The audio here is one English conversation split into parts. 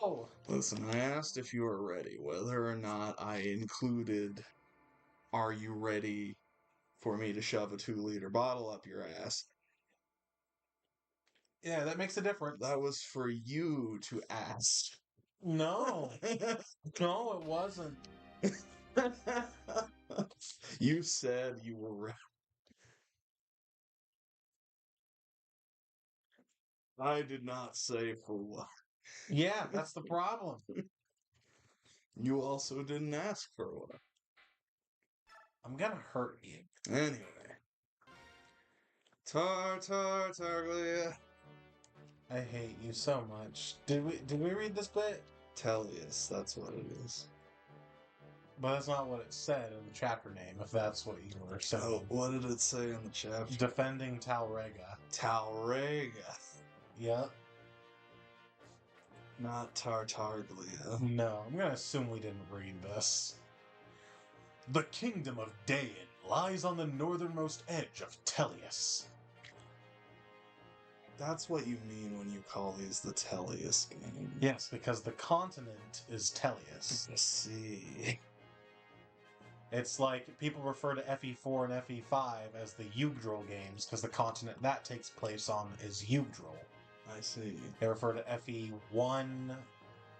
Oh, Listen, I asked if you were ready, whether or not I included, are you ready for me to shove a 2-liter bottle up your ass? yeah, that makes a difference. That was for you to ask. No, no, it wasn't. You said you were ready. I did not say for what. Yeah, that's the problem. You also didn't ask for what. I'm gonna hurt you. Anyway. Tartaglia. I hate you so much. Did we read this bit? Tellius, that's what it is. But that's not what it said in the chapter name, if that's what you were saying. Oh, what did it say in the chapter? Defending Talrega. Talrega. Yep. Not Tartaglia. No, I'm gonna assume we didn't read this. The kingdom of Dain lies on the northernmost edge of Tellius. That's what you mean when you call these the Tellius games. Yes, because the continent is Tellius. I see. It's like people refer to FE4 and FE5 as the Yggdrasil games because the continent that takes place on is Yggdrasil. I see. They refer to FE1,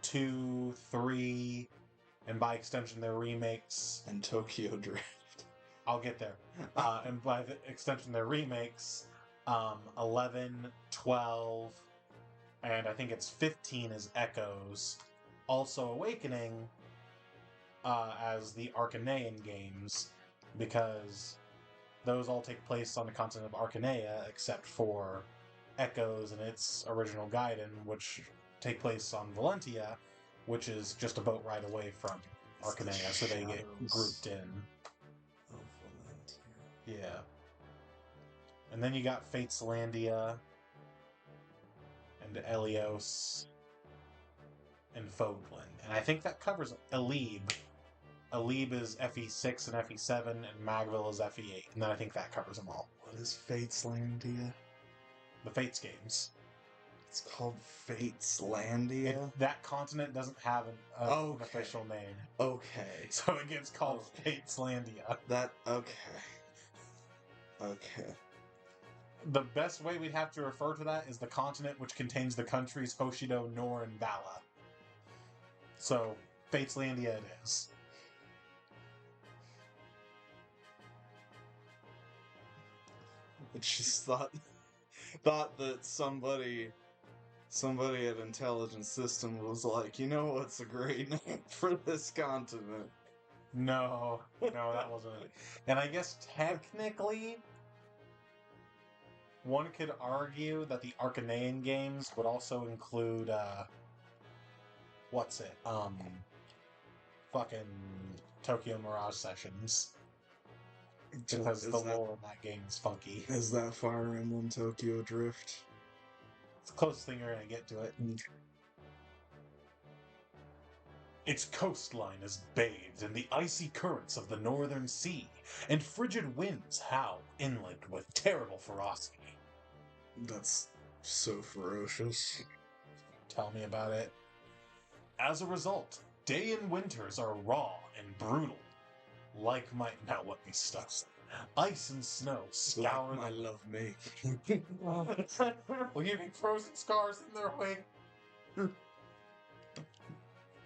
2, 3, and by extension their remakes. And Tokyo Drift. I'll get there. And by the extension their remakes, 11, 12, and I think it's 15 is Echoes. Also Awakening as the Arcanean games, because those all take place on the continent of Arcanea, except for Echoes and its original Gaiden, which take place on Valentia, which is just a boat ride away from Arcanea, so they get grouped in. Oh, Valentia. Yeah. And then you got Fateslandia, and Elios, and Fogland. And I think that covers Alib. Alib is FE6 and FE7, and Magville is FE8. And then I think that covers them all. What is Fateslandia? The Fates games. It's called Fateslandia? That continent doesn't have an Okay. official name. Okay. So it gets called Fateslandia. Okay. Okay. The best way we'd have to refer to that is the continent which contains the countries Hoshido, Nor, and Bala. So, Fateslandia it is. I just thought that somebody at Intelligent System was like, you know what's a great name for this continent? No, that wasn't it. And I guess technically, one could argue that the Arcanean games would also include, what's it? Fucking Tokyo Mirage Sessions. Because the lore in that game is funky. Is that Fire Emblem Tokyo Drift? It's the closest thing you're gonna get to it. Its coastline is bathed in the icy currents of the northern sea, and frigid winds howl inland with terrible ferocity. That's so ferocious. Tell me about it. As a result, day and winters are raw and brutal. Like my... Now let me stop. Ice and snow scour like my love making. leaving frozen scars in their wake.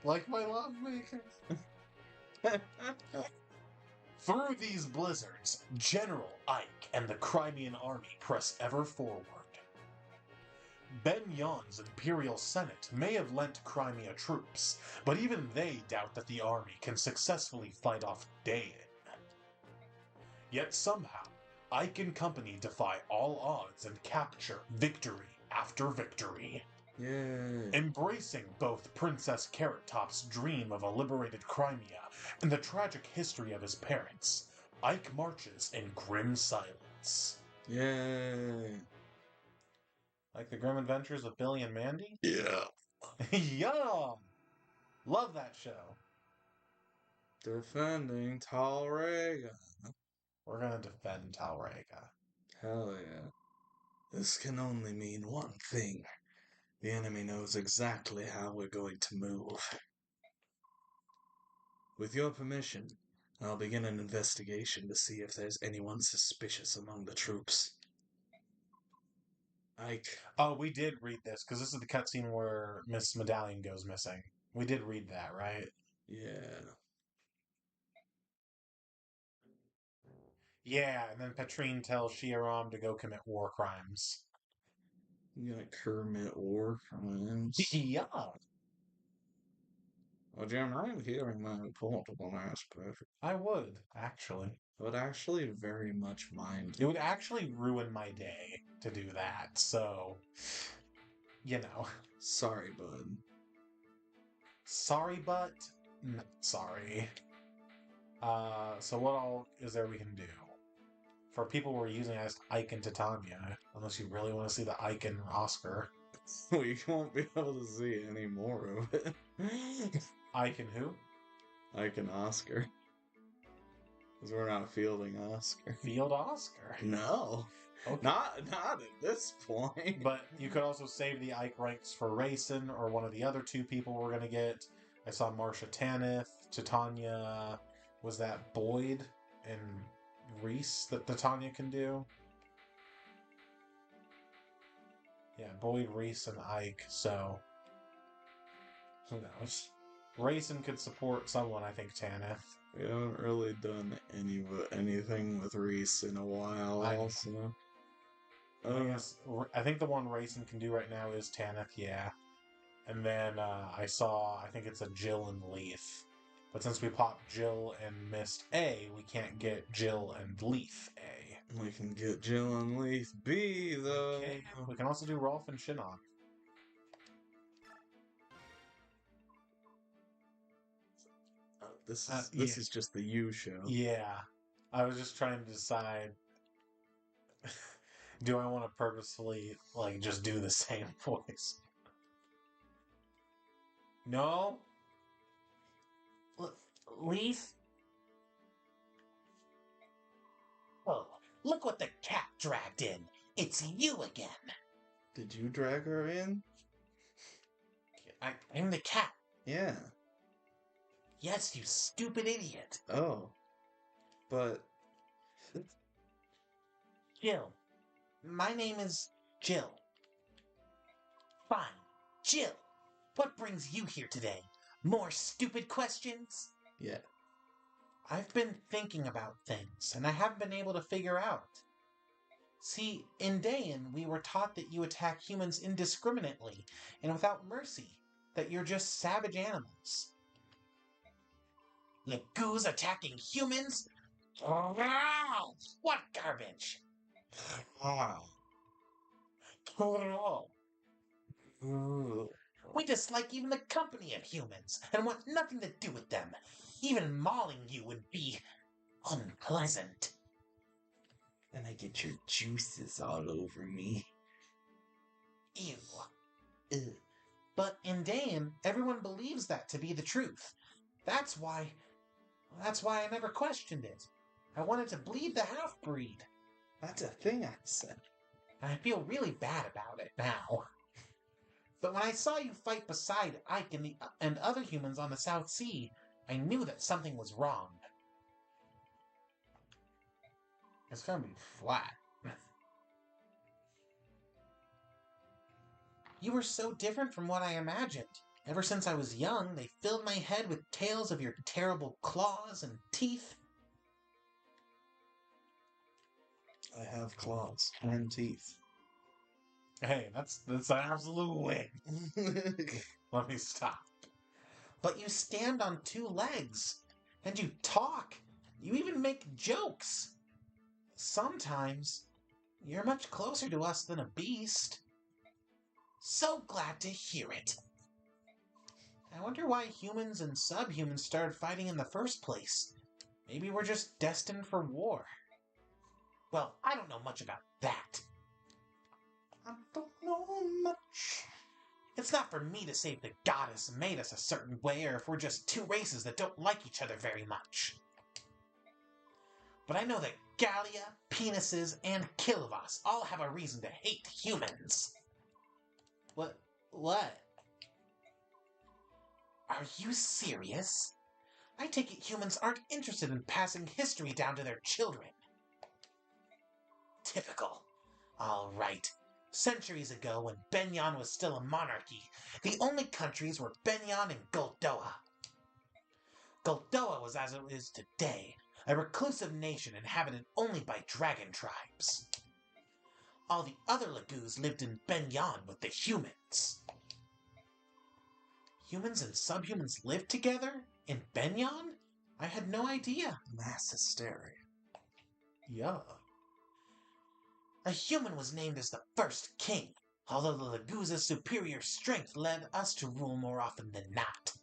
Like my love making. Through these blizzards, General Ike and the Crimean army press ever forward. Ben Yon's Imperial Senate may have lent Crimea troops, but even they doubt that the army can successfully fight off Dain. Yet somehow, Ike and company defy all odds and capture victory after victory. Yay. Embracing both Princess Carrot Top's dream of a liberated Crimea and the tragic history of his parents, Ike marches in grim silence. Yay. Like the Grim Adventures of Billy and Mandy? Yeah. Yum! Love that show. Defending Talrega. We're gonna defend Talrega. Hell yeah. This can only mean one thing. The enemy knows exactly how we're going to move. With your permission, I'll begin an investigation to see if there's anyone suspicious among the troops. Ike. Oh, we did read this, because this is the cutscene where Miss Medallion goes missing. We did read that, right? Yeah. Yeah, and then Petrine tells Shiaram to go commit war crimes. You gonna commit war crimes? Yeah. Well, Jim, I am hearing my report of one aspect. I would, actually. I would actually very much mind. It would actually ruin my day to do that, so, you know. Sorry, bud. Sorry, but not sorry. So what all is there we can do? For people we're using as Ike and Titania, unless you really want to see the Ike and Oscar. We won't be able to see any more of it. Ike and who? Ike and Oscar. Because we're not fielding Oscar. Field Oscar. No. Okay. Not at this point. But you could also save the Ike ranks for Racing or one of the other two people we're gonna get. I saw Marsha Tanith, Titania. Was that Boyd and Reese that Titania can do? Yeah, Boyd, Reese, and Ike. So who knows? Racing could support someone. I think Tanith. We haven't really done anything with Reese in a while. Also, I think the one Racing can do right now is Tanith. Yeah. And then I think it's a Jill and Leith. But since we popped Jill and missed A, we can't get Jill and Leith A. We can get Jill and Leith B, though. Okay. We can also do Rolf and Shinnok. This is just the U show. Yeah. I was just trying to decide, do I want to purposefully, just do the same voice? No? Leith? Oh, look what the cat dragged in. It's you again. Did you drag her in? I'm the cat. Yeah. Yes, you stupid idiot. Oh. But... Jill. My name is Jill. Fine. Jill. What brings you here today? More stupid questions? Yeah. I've been thinking about things, and I haven't been able to figure out. See, in Dayan, we were taught that you attack humans indiscriminately and without mercy, that you're just savage animals. Lagoos attacking humans? Oh, what garbage! We dislike even the company of humans and want nothing to do with them. Even mauling you would be unpleasant. And I get your juices all over me. Ew. Ugh. But in Dayan, everyone believes that to be the truth. That's why I never questioned it. I wanted to bleed the half-breed. That's a thing I said. I feel really bad about it now. But when I saw you fight beside Ike and other humans on the South Sea, I knew that something was wrong. It's gonna be flat. You were so different from what I imagined. Ever since I was young, they filled my head with tales of your terrible claws and teeth. I have claws and teeth. Hey, that's an absolute win. Let me stop. But you stand on two legs, and you talk. You even make jokes. Sometimes, you're much closer to us than a beast. So glad to hear it. I wonder why humans and subhumans started fighting in the first place. Maybe we're just destined for war. Well, I don't know much about that. I don't know much. It's not for me to say if the goddess made us a certain way or if we're just two races that don't like each other very much. But I know that Gallia, penises, and Kilvas all have a reason to hate humans. What? Are you serious? I take it humans aren't interested in passing history down to their children. Typical. All right. Centuries ago, when Benyon was still a monarchy, the only countries were Benyon and Goldoa. Goldoa was as it is today, a reclusive nation inhabited only by dragon tribes. All the other Lagoos lived in Benyon with the humans. Humans and subhumans lived together? In Benyon? I had no idea. Mass hysteria. Yeah. A human was named as the first king, although the Lagooz's superior strength led us to rule more often than not.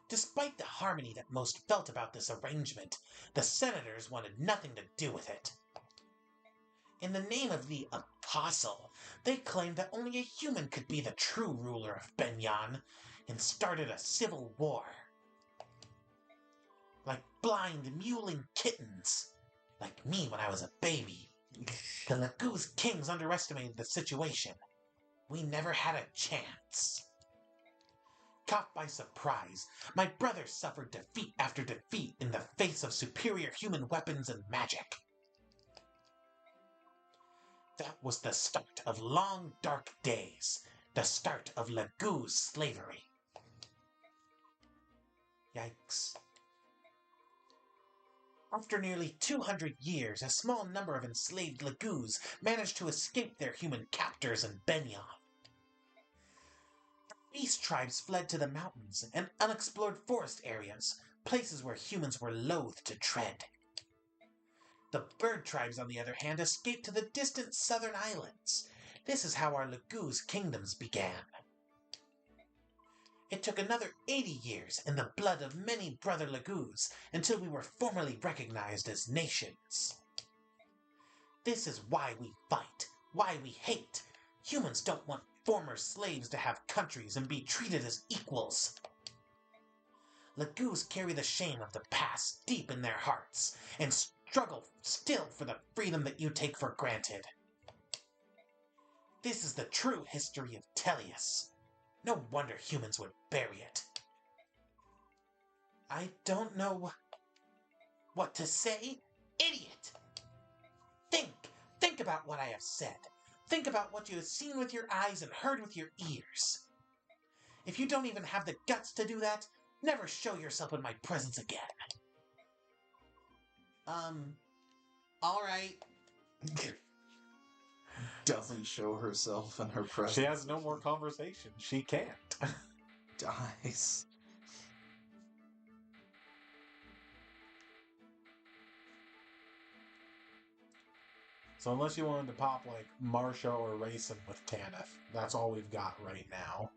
Despite the harmony that most felt about this arrangement, the senators wanted nothing to do with it. In the name of the Apostle, they claimed that only a human could be the true ruler of Benyon, and started a civil war. Like blind, mewling kittens, like me when I was a baby. The Lagoo's kings underestimated the situation. We never had a chance. Caught by surprise, my brother suffered defeat after defeat in the face of superior human weapons and magic. That was the start of long, dark days, the start of Lagoo's slavery. Yikes. After nearly 200 years, a small number of enslaved Lagoos managed to escape their human captors in Benyon. Beast tribes fled to the mountains and unexplored forest areas, places where humans were loath to tread. The bird tribes, on the other hand, escaped to the distant southern islands. This is how our Lagoo's kingdoms began. It took another 80 years and the blood of many brother Lagoos until we were formally recognized as nations. This is why we fight, why we hate. Humans don't want former slaves to have countries and be treated as equals. Lagoos carry the shame of the past deep in their hearts and struggle still for the freedom that you take for granted. This is the true history of Tellius. No wonder humans would bury it. I don't know what to say. Idiot! Think about what I have said. Think about what you have seen with your eyes and heard with your ears. If you don't even have the guts to do that, never show yourself in my presence again. Alright. Doesn't show herself in her presence. She has no more conversation. She can't. Dies. So unless you wanted to pop like Marsha or Racing with Kenneth, that's all we've got right now.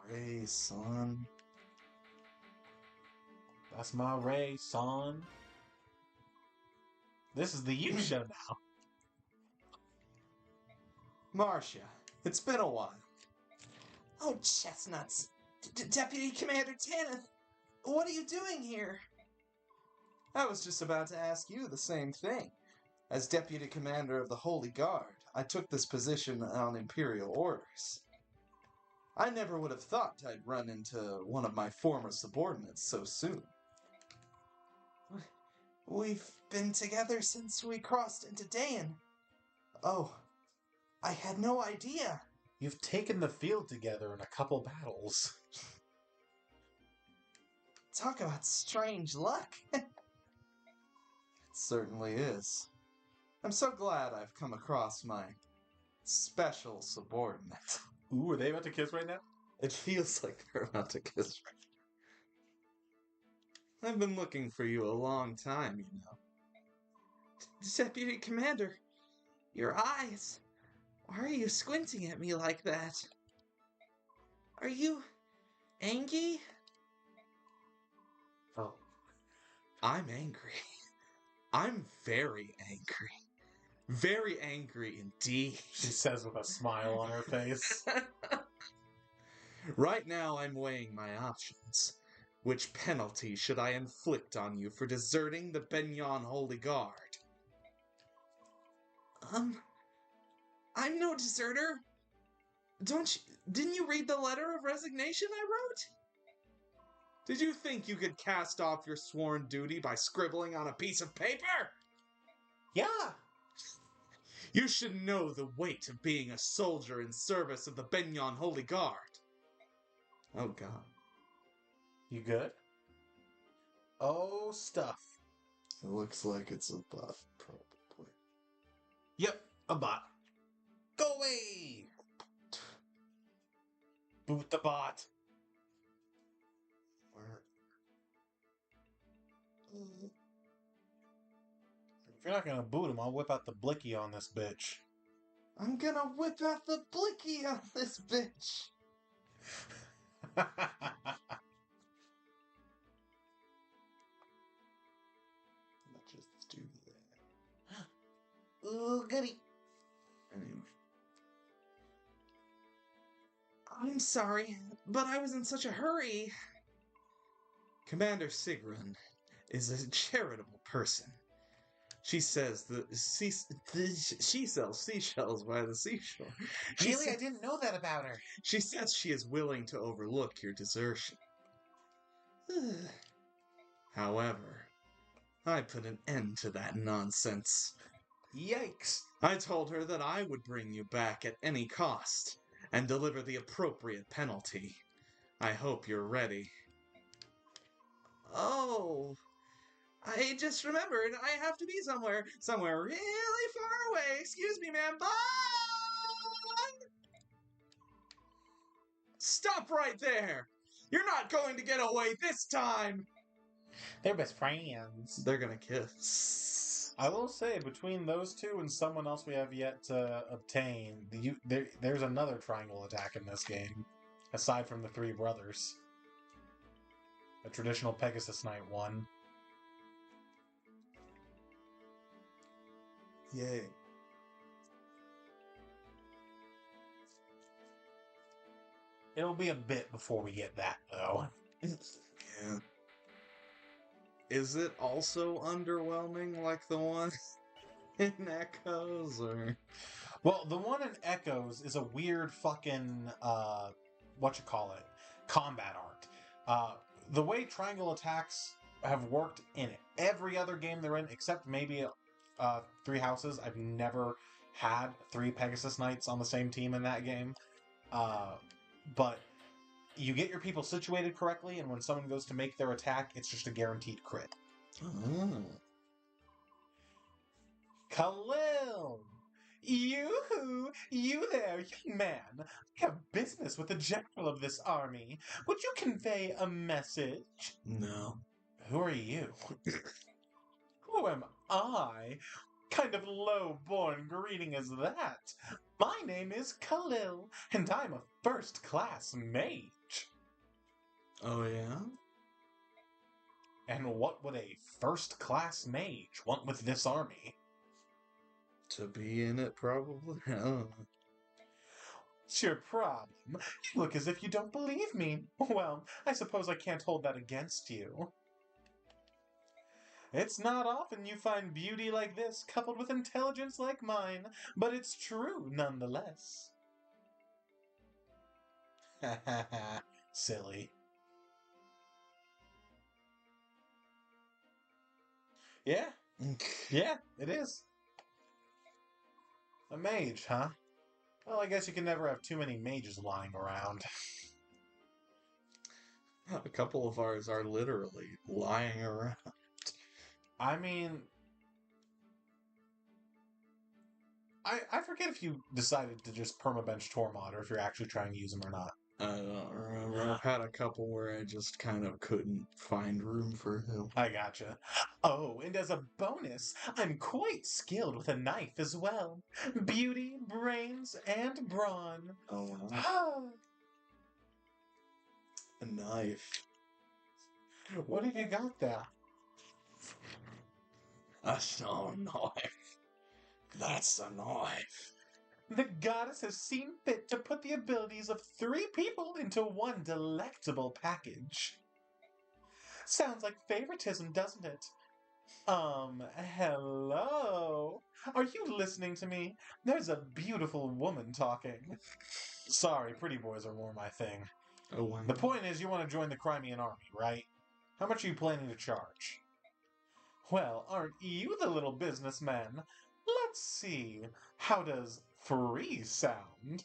Ray, son. That's my Ray, son. This is the you show now. Marcia, it's been a while. Oh, chestnuts. Deputy Commander Tanith, what are you doing here? I was just about to ask you the same thing. As Deputy Commander of the Holy Guard, I took this position on Imperial orders. I never would have thought I'd run into one of my former subordinates so soon. We've been together since we crossed into Dayan. Oh, I had no idea. You've taken the field together in a couple battles. Talk about strange luck. It certainly is. I'm so glad I've come across my special subordinate. Ooh, are they about to kiss right now? It feels like they're about to kiss right now. I've been looking for you a long time, you know. Deputy Commander, your eyes. Why are you squinting at me like that? Are you angry? Oh. I'm angry. I'm very angry. Very angry indeed. She says with a smile on her face. Right now I'm weighing my options. Which penalty should I inflict on you for deserting the Benyon Holy Guard? I'm no deserter. Didn't you read the letter of resignation I wrote? Did you think you could cast off your sworn duty by scribbling on a piece of paper? Yeah. You should know the weight of being a soldier in service of the Benyon Holy Guard. Oh, God. You good? Oh, stuff. It looks like it's a bot, probably. Yep, a bot. Go away! Boot the bot. Where? If you're not gonna boot him, I'll whip out the blicky on this bitch. I'm gonna whip out the blicky on this bitch. Let's just do that. Ooh, goody. Anyway. I'm sorry, but I was in such a hurry. Commander Sigrun is a charitable person. She says she sells seashells by the seashore. Really? I didn't know that about her. She says she is willing to overlook your desertion. However, I put an end to that nonsense. Yikes. I told her that I would bring you back at any cost and deliver the appropriate penalty. I hope you're ready. Oh, I just remembered I have to be somewhere really far away. Excuse me, ma'am. Bye! Stop right there! You're not going to get away this time! They're best friends. They're gonna kiss. I will say, between those two and someone else we have yet to obtain, there's another triangle attack in this game, aside from the three brothers. A traditional Pegasus Knight one. Yay. It'll be a bit before we get that, though. Yeah. Is it also underwhelming like the one in Echoes, or? Well, the one in Echoes is a weird fucking, combat art. The way triangle attacks have worked in every other game they're in, except maybe Three Houses. I've never had three Pegasus Knights on the same team in that game. But you get your people situated correctly, and when someone goes to make their attack, it's just a guaranteed crit. Oh. Khalil! You there, young man. I have business with the general of this army. Would you convey a message? No. Who are you? Who am I? Kind of low-born greeting is that? My name is Khalil, and I'm a first-class mage. Oh, yeah? And what would a first-class mage want with this army? To be in it, probably? I don't know. What's your problem? You look as if you don't believe me. Well, I suppose I can't hold that against you. It's not often you find beauty like this coupled with intelligence like mine, but it's true nonetheless. Ha ha ha. Silly. Yeah, yeah, it is. A mage, huh? Well, I guess you can never have too many mages lying around. A couple of ours are literally lying around. I mean, I forget if you decided to just permabench Tormod or if you're actually trying to use him or not. I don't remember. I've had a couple where I just kind of couldn't find room for him. I gotcha. Oh, and as a bonus, I'm quite skilled with a knife as well. Beauty, brains, and brawn. Oh, wow. Ah, A knife. what have you got there? That's not a knife. That's a knife. The goddess has seen fit to put the abilities of 3 people into one delectable package. Sounds like favoritism, doesn't it? Hello? Are you listening to me? There's a beautiful woman talking. Sorry, pretty boys are more my thing. Oh, wow. The point is, you want to join the Crimean army, right? How much are you planning to charge? Well, aren't you the little businessman? Let's see. How does free sound?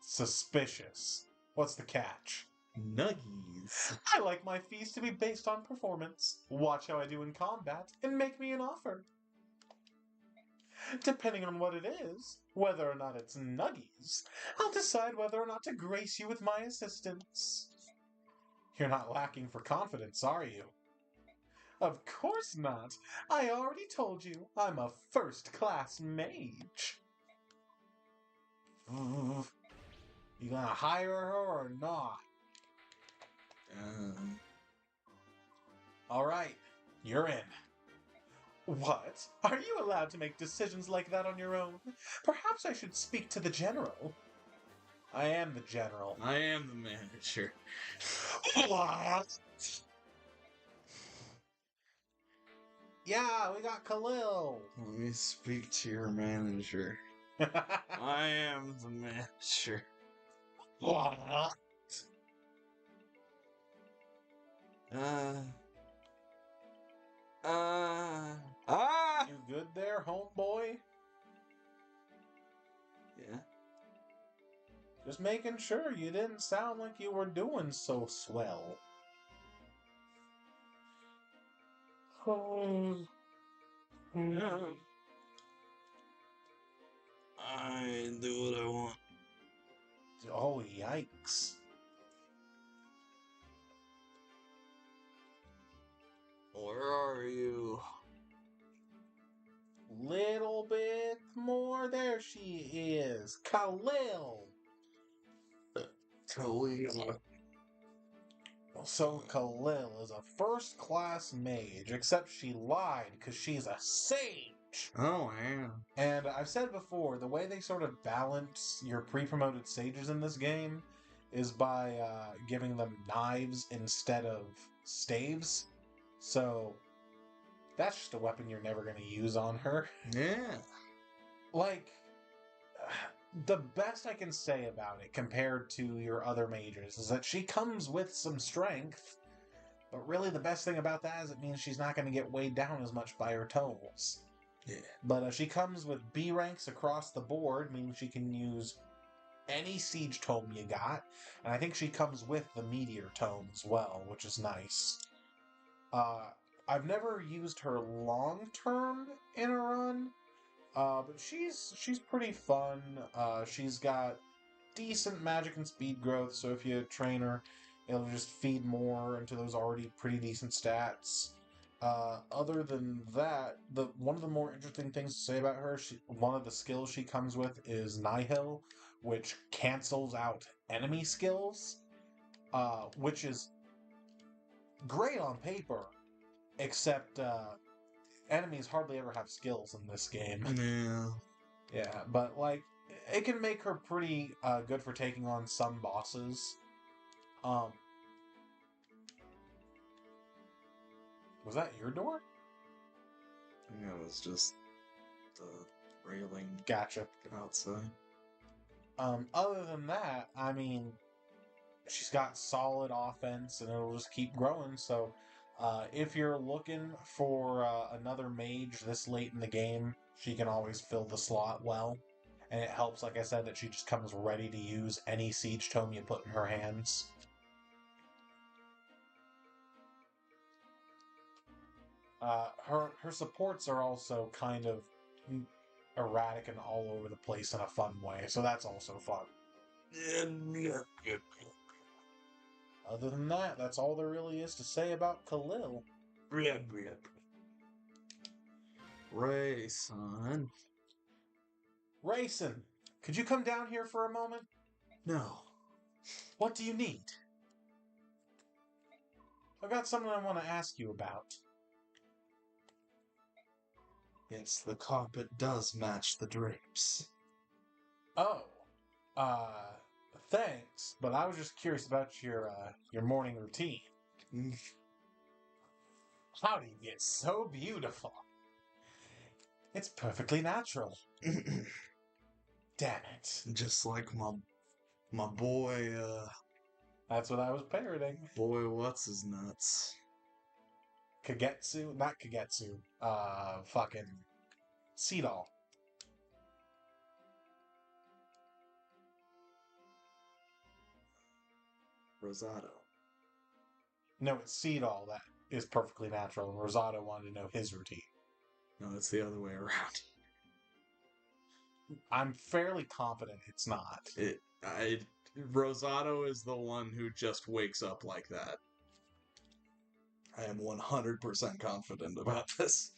Suspicious. What's the catch? Nuggies. I like my fees to be based on performance. Watch how I do in combat and make me an offer. Depending on what it is, whether or not it's nuggies, I'll decide whether or not to grace you with my assistance. You're not lacking for confidence, are you? Of course not. I already told you, I'm a first-class mage. You gonna hire her or not? All right, you're in. What? Are you allowed to make decisions like that on your own? Perhaps I should speak to the general. I am the general. I am the manager. What? Yeah, we got Khalil. Let me speak to your manager. I am the manager. What? You good there, homeboy? Yeah. Just making sure you didn't sound like you were doing so swell. I do what I want. Oh, yikes. Where are you? Little bit more. There she is. Khalil. Khalil. So Khalil is a first-class mage, except she lied because she's a sage. Oh, yeah. And I've said before, the way they sort of balance your pre-promoted sages in this game is by giving them knives instead of staves. So that's just a weapon you're never going to use on her. Yeah. Like, the best I can say about it compared to your other mages is that she comes with some strength, but really the best thing about that is it means she's not going to get weighed down as much by her tomes. Yeah. But she comes with B ranks across the board, meaning she can use any siege tome you got, and I think she comes with the meteor tome as well, which is nice. I've never used her long term in a run, but she's pretty fun. She's got decent magic and speed growth, so if you train her, it'll just feed more into those already pretty decent stats. Other than that, one of the more interesting things to say about her, one of the skills she comes with is Nihil, which cancels out enemy skills, which is great on paper, except enemies hardly ever have skills in this game. Yeah. Yeah, but like it can make her pretty good for taking on some bosses. Was that your door? Yeah, it was just the railing Gotcha. outside. Other than that, I mean, she's got solid offense and it'll just keep growing. So, if you're looking for another mage this late in the game, she can always fill the slot well. And it helps, like I said, that she just comes ready to use any siege tome you put in her hands. Her supports are also kind of erratic and all over the place in a fun way, so that's also fun. Other than that, that's all there really is to say about Khalil. Ray, son. Rayson, could you come down here for a moment? No. What do you need? I've got something I want to ask you about. Yes, the carpet does match the drapes. Oh, thanks, but I was just curious about your morning routine. How do you get so beautiful? It's perfectly natural. Damn it. Just like my boy, That's what I was parroting. boy, what's his nuts? Kagetsu? Not Kagetsu. Fucking Seedall. Rosado. No, it's Seedall that is perfectly natural, and Rosado wanted to know his routine. No, it's the other way around. I'm fairly confident it's not. Rosado is the one who just wakes up like that. I am 100% confident about this.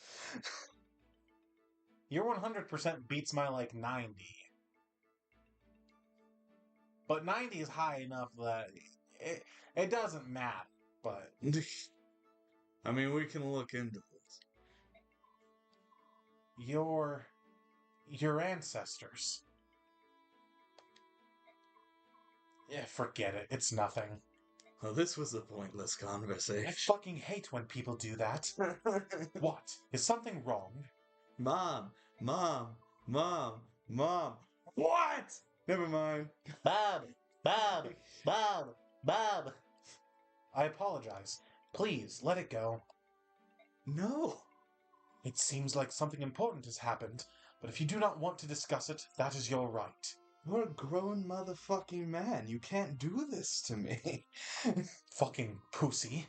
Your 100% beats my like 90. But 90 is high enough that it doesn't matter, but... I mean, we can look into this. Your ancestors. Yeah, forget it. It's nothing. Well, this was a pointless conversation. I fucking hate when people do that. What? Is something wrong? Mom! What? Never mind. Bob! I apologize. Please, let it go. No. It seems like something important has happened, but if you do not want to discuss it, that is your right. You're a grown motherfucking man. You can't do this to me. Fucking pussy.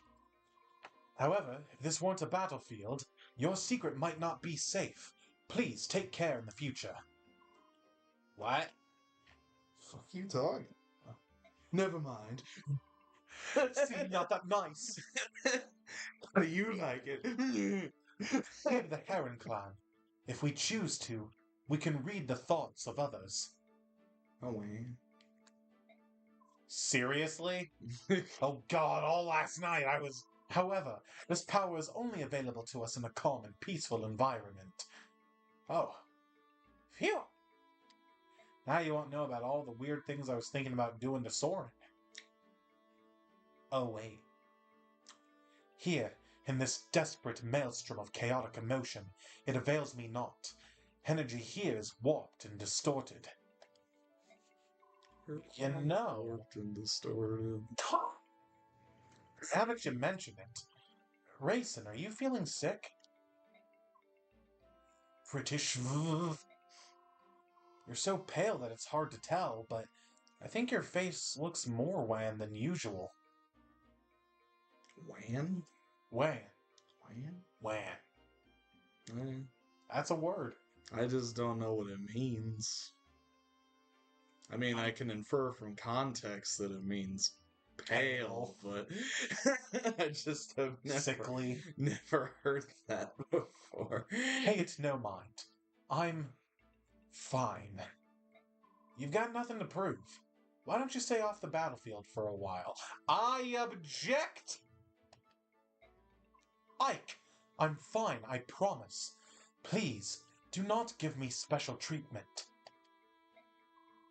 However, if this weren't a battlefield, your secret might not be safe. Please take care in the future. What? Fuck you talking about? Never mind. See, not that nice. How do you like it? We're the Heron Clan. If we choose to, we can read the thoughts of others. Oh, man. Seriously? Oh god, all last night I was... However, this power is only available to us in a calm and peaceful environment. Oh. Phew! Now you won't know about all the weird things I was thinking about doing to Soren. Oh, wait. Here, in this desperate maelstrom of chaotic emotion, it avails me not. Energy here is warped and distorted. You know... Warped and distorted. Now that you mention it, Raisin, are you feeling sick? British. You're so pale that it's hard to tell, but I think your face looks more wan than usual. Wan? Wan. Wan? Wan. That's a word. I just don't know what it means. I mean, I can infer from context that it means pale, but I just have Sickly. never heard that before. Pay it no mind. I'm fine. You've got nothing to prove. Why don't you stay off the battlefield for a while? I object! Ike, I'm fine, I promise. Please, do not give me special treatment.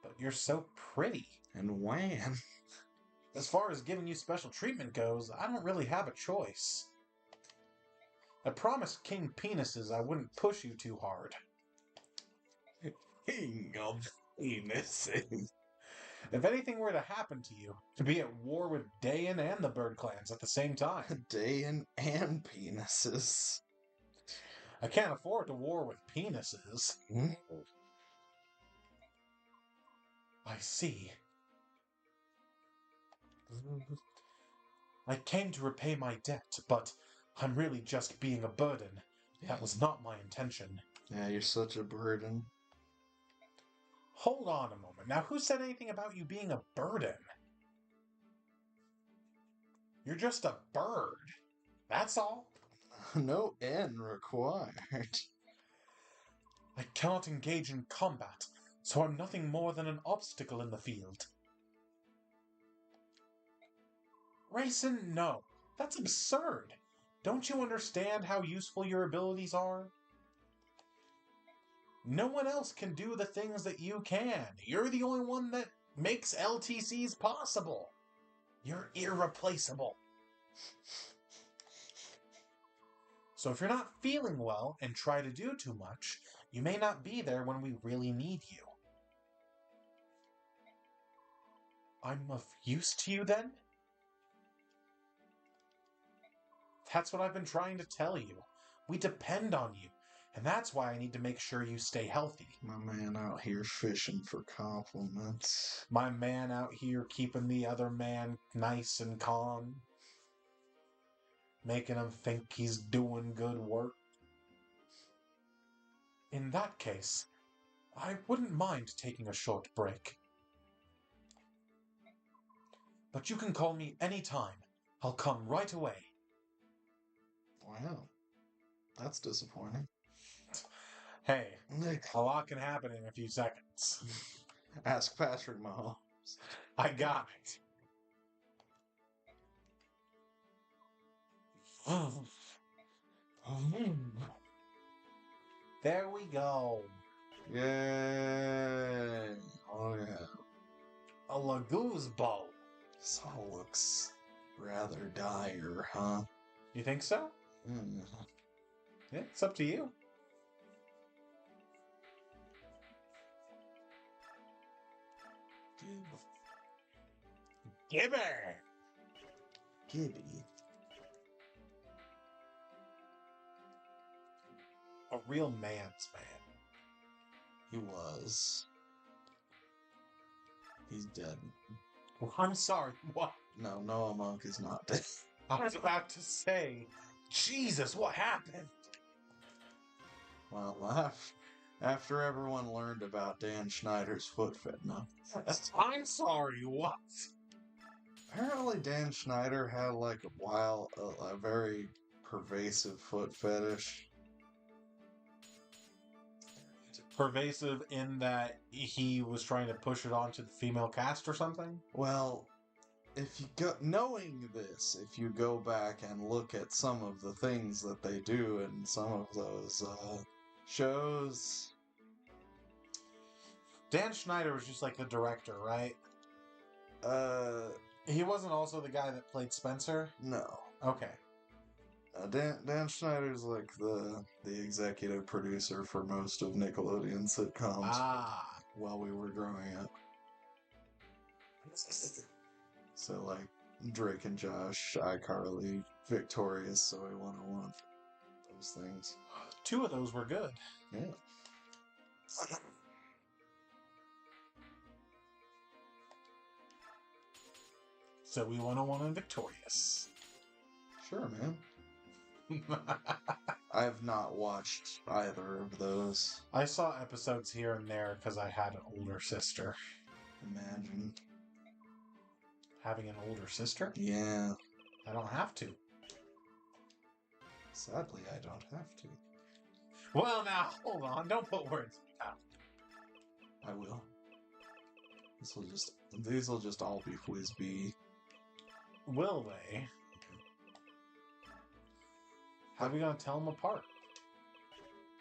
But you're so pretty. And wan. As far as giving you special treatment goes, I don't really have a choice. I promised King Penises I wouldn't push you too hard. King of penises. If anything were to happen to you, to be at war with Dayan and the Bird Clans at the same time. Dayan and penises. I can't afford to war with penises. I see. I came to repay my debt, but I'm really just being a burden. That was not my intention. Yeah, you're such a burden. Hold on a moment. Now, who said anything about you being a burden? You're just a bird. That's all. No N required. I cannot engage in combat, so I'm nothing more than an obstacle in the field. Raisin, no. That's absurd. Don't you understand how useful your abilities are? No one else can do the things that you can. You're the only one that makes LTCs possible. You're irreplaceable. So if you're not feeling well and try to do too much, you may not be there when we really need you. I'm of use to you then? That's what I've been trying to tell you. We depend on you, and that's why I need to make sure you stay healthy. My man out here fishing for compliments. My man out here keeping the other man nice and calm, making him think he's doing good work. In that case, I wouldn't mind taking a short break. But you can call me anytime. I'll come right away. Wow. That's disappointing. Hey, a lot can happen in a few seconds. Ask Patrick Mahomes. I got it. There we go. Yay! Oh yeah. A Lagoose bow. This all looks rather dire, huh? You think so? Mm. Yeah, it's up to you. Gibber! Gibby. A real man's man. He was. He's dead. Well, I'm sorry, what? No, Noah Monk is not dead. I was about to say, Jesus, what happened? Well, after everyone learned about Dan Schneider's foot fetish. I'm sorry, what? Apparently Dan Schneider had like a very pervasive foot fetish. Pervasive in that he was trying to push it onto the female cast or something? Well, if you go knowing this, if you go back and look at some of the things that they do in some of those shows. Dan Schneider was just like the director, right? He wasn't also the guy that played Spencer? No. Okay. Dan Schneider's like the executive producer for most of Nickelodeon sitcoms Ah. while we were growing up. So like Drake and Josh, iCarly, Victorious, Zoe 101, those things. 2 of those were good. Yeah. So we 101 and Victorious. Sure, man. I have not watched either of those. I saw episodes here and there because I had an older sister. Imagine. Having an older sister? Yeah. I don't have to. Sadly, I don't have to. Well, now, hold on. Don't put words in my mouth. I will. These will just all be Fwisbee. Will they? How are we going to tell them apart?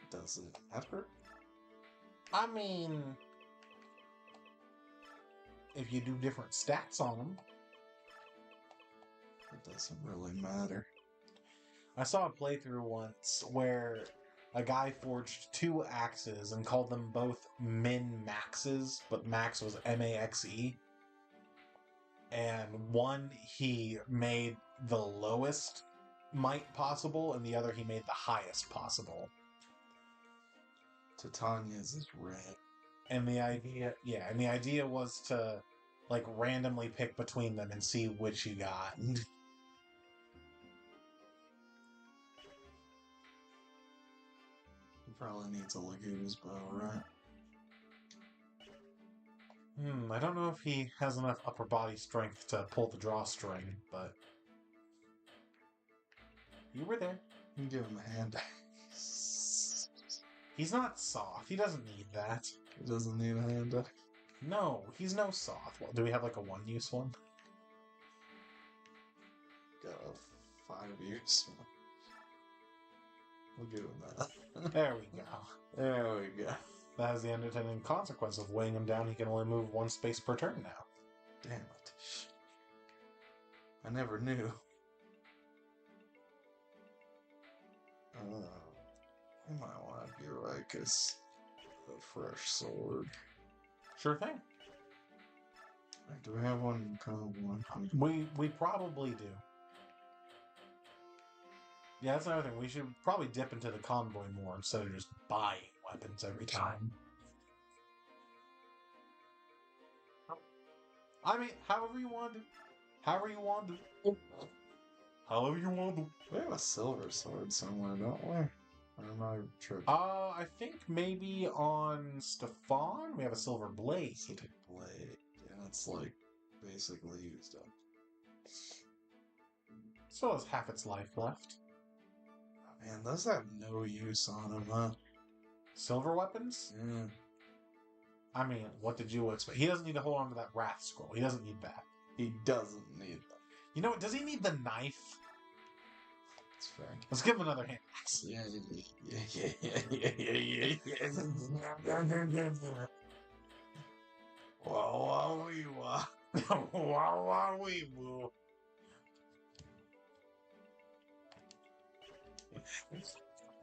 Does it matter? I mean, if you do different stats on them. It doesn't really matter. I saw a playthrough once where a guy forged 2 axes and called them both min-maxes, but max was M-A-X-E. And one he made the lowest might possible, and the other he made the highest possible. Titania's is red. And the idea was to like randomly pick between them and see which you got. He probably needs a Lagoon's bow, right? I don't know if he has enough upper body strength to pull the drawstring, but you were there. You can give him a hand. He's not soft. He doesn't need that. He doesn't need a hand. No, he's no soft. Well, do we have like a 1-use one? Got a 5-use. We'll give him that. There we go. There we go. That has the unintended consequence of weighing him down. He can only move 1 space per turn now. Damn it. I never knew. I might want to give Ike a fresh sword. Sure thing. Do we have one kind of one? We probably do. Yeah, that's another thing. We should probably dip into the convoy more instead of just buying weapons every time. I mean, however you want to. However you want to. However you want to. We have a silver sword somewhere, don't we? Or am I tripping? I think maybe on Stefan we have a silver blade. Silver blade. Yeah, it's like basically used up. Still has half its life left. Man, those have no use on them, huh? Silver weapons? Yeah. I mean, what did you expect? He doesn't need to hold on to that wrath scroll. He doesn't need that. He doesn't need them. You know what? Does he need the knife? It's fair. Let's give him another hand. Yeah. Wow, Wow, we will.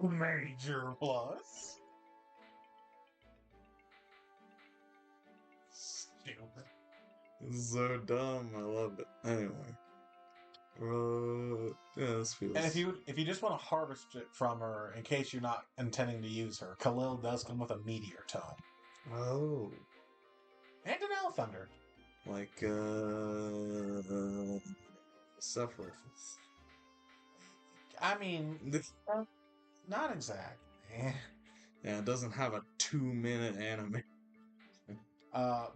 Major plus. Stupid. It's so dumb. I love it. Anyway. Yeah, this feels... And if you just want to harvest it from her, in case you're not intending to use her, Khalil does come with a meteor tome. Oh. And an elf thunder. Like, Sephiroth. I mean, not exactly. Yeah, it doesn't have a 2-minute anime.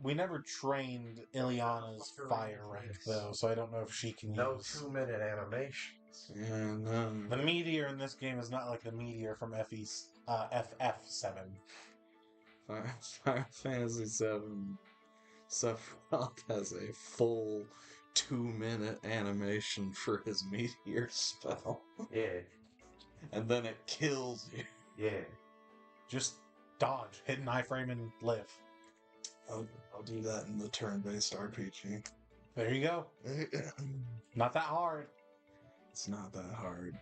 We never trained Ileana's fire rank, though, so I don't know if she can No use... 2-minute animations. Yeah, no. The meteor in this game is not like the meteor from FF7. Final Fantasy VII Sephiroth has a full 2-minute animation for his meteor spell. Yeah. And then it kills you. Yeah. Just dodge, hit an iframe, and live. I'll do that in the turn-based RPG. There you go. Not that hard. It's not that hard.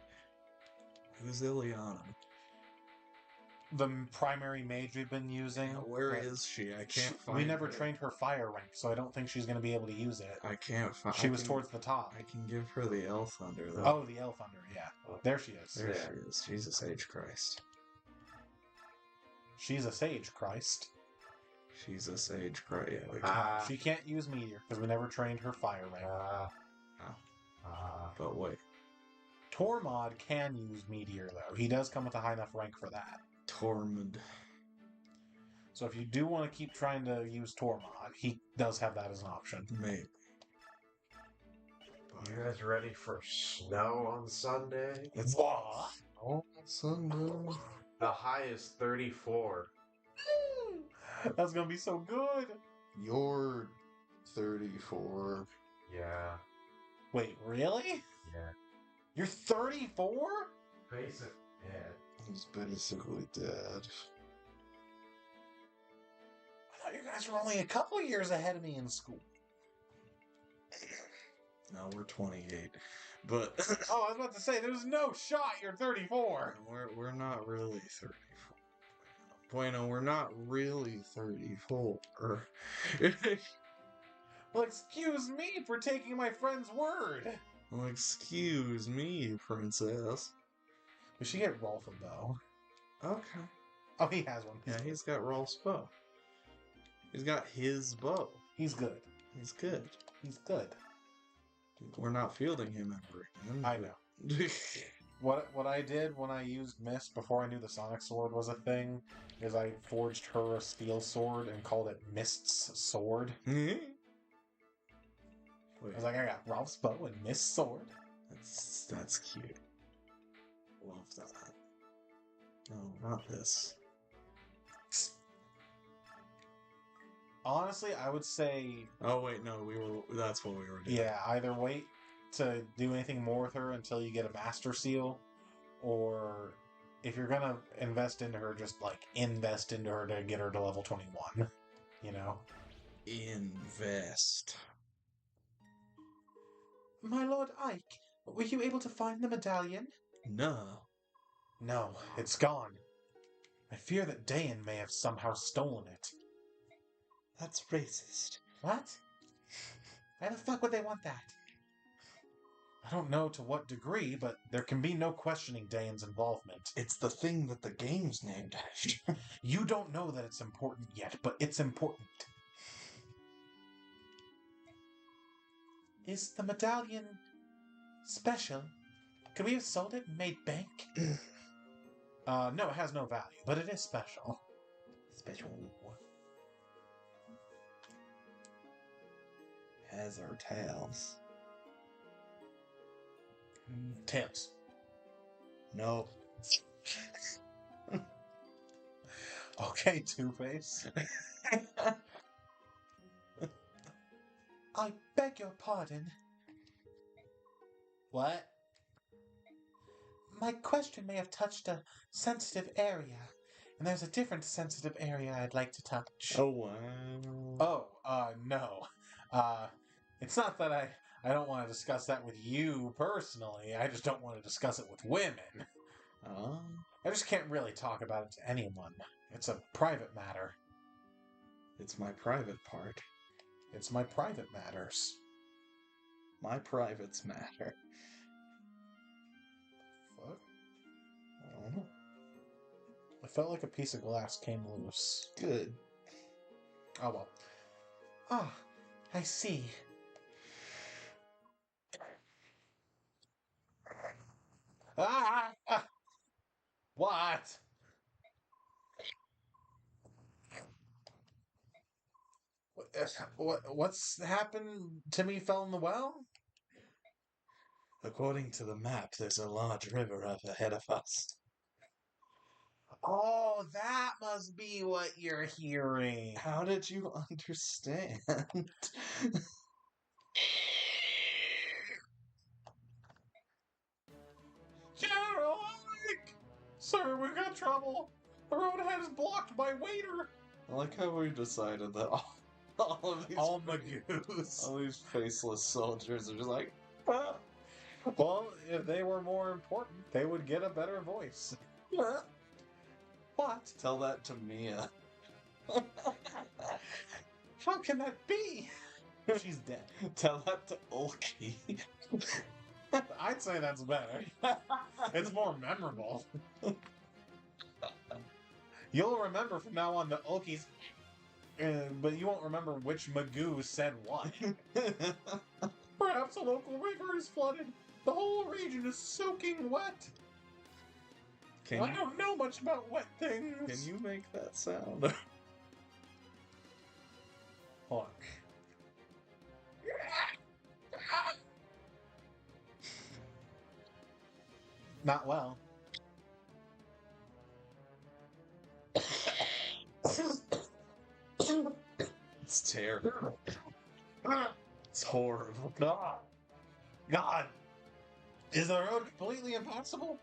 Who's Ileana? The primary mage we've been using. Where is she? I can't find We never her. trained her fire rank, so I don't think she's going to be able to use it. I can't find... She was towards the top. I can give her the elf thunder, though. Oh, the elf thunder, yeah. There she is. There she is. Jesus H. Christ. She's a sage, Christ. She's a sage Christ. Yeah, She can't use meteor, because we never trained her fire rank. but wait. Tormod can use meteor, though. He does come with a high enough rank for that. Tormund. So if you do want to keep trying to use Tormod, he does have that as an option. Maybe. You guys ready for snow on Sunday? It's What? oh, Sunday. The high is 34. That's gonna be so good. You're 34. Yeah. Wait, really? Yeah. You're 34? Basic. Yeah. He's basically dead. I thought you guys were only a couple years ahead of me in school. No, we're 28. But Oh, I was about to say, there's no shot you're 34. we're not really 34. Bueno, we're not really 34. Well, excuse me for taking my friend's word. Well, excuse me, princess. We should get Rolf a bow. Okay. Oh, he has one. Yeah, he's got Rolf's bow. He's got his bow. He's good. He's good. He's good. We're not fielding him ever again. I know. What I did when I used Mist before I knew the Sonic Sword was a thing is I forged her a steel sword and called it Mist's Sword. Wait, I was like, I got Rolf's bow and Mist's sword. that's cute. Love that. No, not this. Honestly, I would say, Oh wait, no, that's what we were doing. yeah, either wait to do anything more with her until you get a Master Seal, or if you're gonna invest into her, just like invest into her to get her to level 21. You know? Invest. My Lord Ike, were you able to find the medallion? No. No, it's gone. I fear that Dayan may have somehow stolen it. That's racist. What? Why the fuck would they want that? I don't know to what degree, but there can be no questioning Dayan's involvement. It's the thing that the game's named after. You don't know that it's important yet, but it's important. Is the medallion special? Could we have sold it and made bank? No, it has no value, but it is special. Special. Heads or tails? Tails. No. Okay, Two-Face. I beg your pardon. What? My question may have touched a sensitive area, and there's a different sensitive area I'd like to touch. Oh, wow. Oh, no. It's not that I don't want to discuss that with you personally. I just don't want to discuss it with women. Oh. I just can't really talk about it to anyone. It's a private matter. It's my private part. It's my private matters. My privates matter. Fuck. I don't know. I felt like a piece of glass came loose. Good. Oh well. Ah, I see. Ah! What? What's happened to me fell in the well? According to the map, there's a large river up ahead of us. Oh, that must be what you're hearing. How did you understand? General Ike! Sir, we got trouble. The road ahead is blocked by waiter. I like how we decided that all of these All Magoos. all these faceless soldiers are just like, Well, if they were more important, they would get a better voice. What? tell that to Mia. How can that be? She's dead. Tell that to Ulki. I'd say that's better. It's more memorable. You'll remember from now on the Ulkies, but you won't remember which Magoo said what. Perhaps a local river is flooded. The whole region is soaking wet. Can I you, don't know much about wet things. can you make that sound? Hold on. Not well. It's terrible. It's horrible. God. Is the road completely impassable?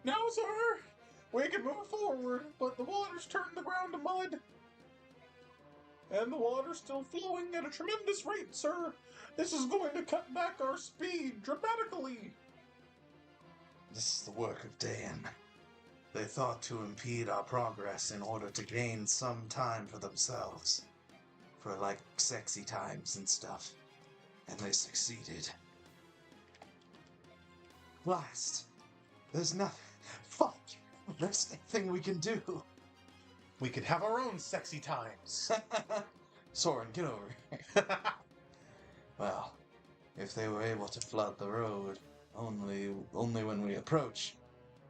No, sir. We can move forward, but the water's turned the ground to mud. And the water's still flowing at a tremendous rate, sir. This is going to cut back our speed dramatically. This is the work of Dan. They thought to impede our progress in order to gain some time for themselves. For, like, sexy times and stuff. And they succeeded. Last. There's nothing. Fuck! There's nothing we can do. We could have our own sexy times. Soren, get over here. Well, if they were able to flood the road only when we approach,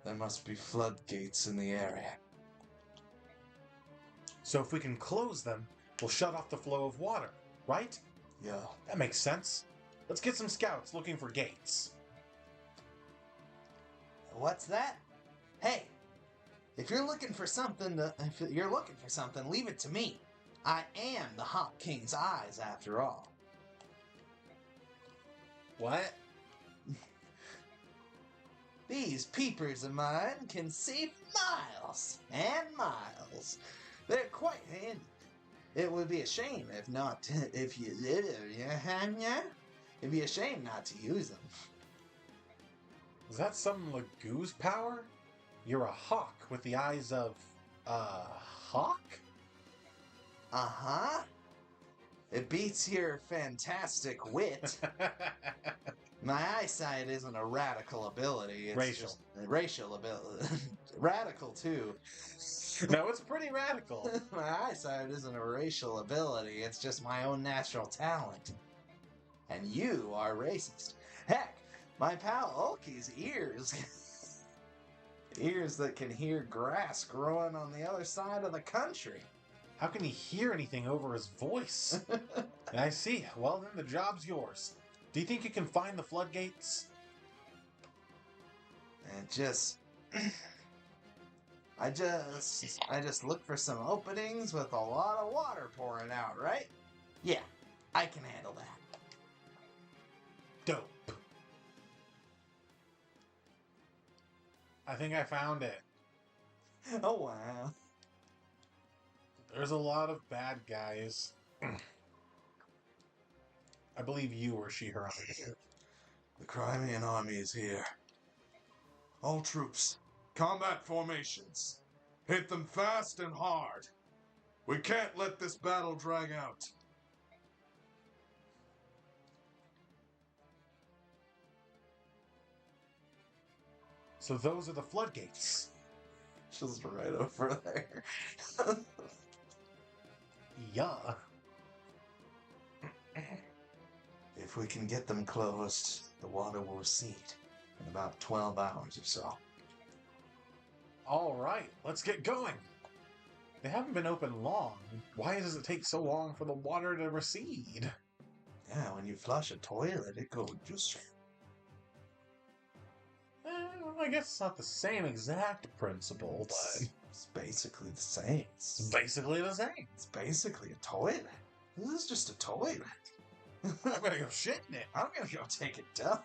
there must be floodgates in the area. So if we can close them, we'll shut off the flow of water, right? Yeah. That makes sense. Let's get some scouts looking for gates. What's that? Hey, if you're looking for something, leave it to me. I am the Hop King's eyes, after all. What? These peepers of mine can see miles and miles. They're quite handy. It would be a shame it'd be a shame not to use them. Is that some Lagoo's power? You're a hawk with the eyes of a hawk? Uh-huh. It beats your fantastic wit. My eyesight isn't a radical ability. It's Racial. just a racial ability. Radical, too. No, it's pretty radical. My eyesight isn't a racial ability. It's just my own natural talent. And you are racist. Heck, my pal Ulky's ears. Ears that can hear grass growing on the other side of the country. How can he hear anything over his voice? I see. Well, then the job's yours. Do you think you can find the floodgates? And just... I just look for some openings with a lot of water pouring out, right? Yeah, I can handle that. Dope. I think I found it. Oh, wow. There's a lot of bad guys. I believe you or she, her. The Crimean army is here. All troops, combat formations. Hit them fast and hard. We can't let this battle drag out. So those are the floodgates. Just right over there. Yeah. If we can get them closed, the water will recede in about 12 hours or so. All right, let's get going. They haven't been open long. Why does it take so long for the water to recede? Yeah, when you flush a toilet, it goes just... I guess it's not the same exact principle, but It's basically the same. it's basically the same. It's basically a toilet. This is just a toilet. I'm gonna go shit in it. I'm gonna go take a dump.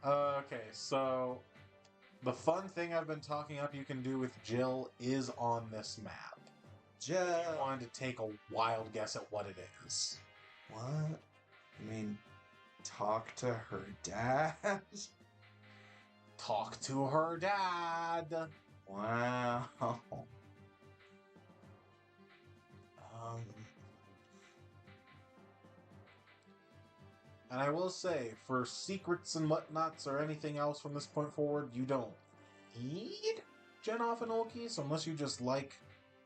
Okay, so the fun thing I've been talking up you can do with Jill is on this map. I wanted to take a wild guess at what it is. What? You mean talk to her dad? Talk to her dad. Wow. And I will say, for secrets and whatnots or anything else from this point forward, you don't need Genoff and Ulkis unless you just like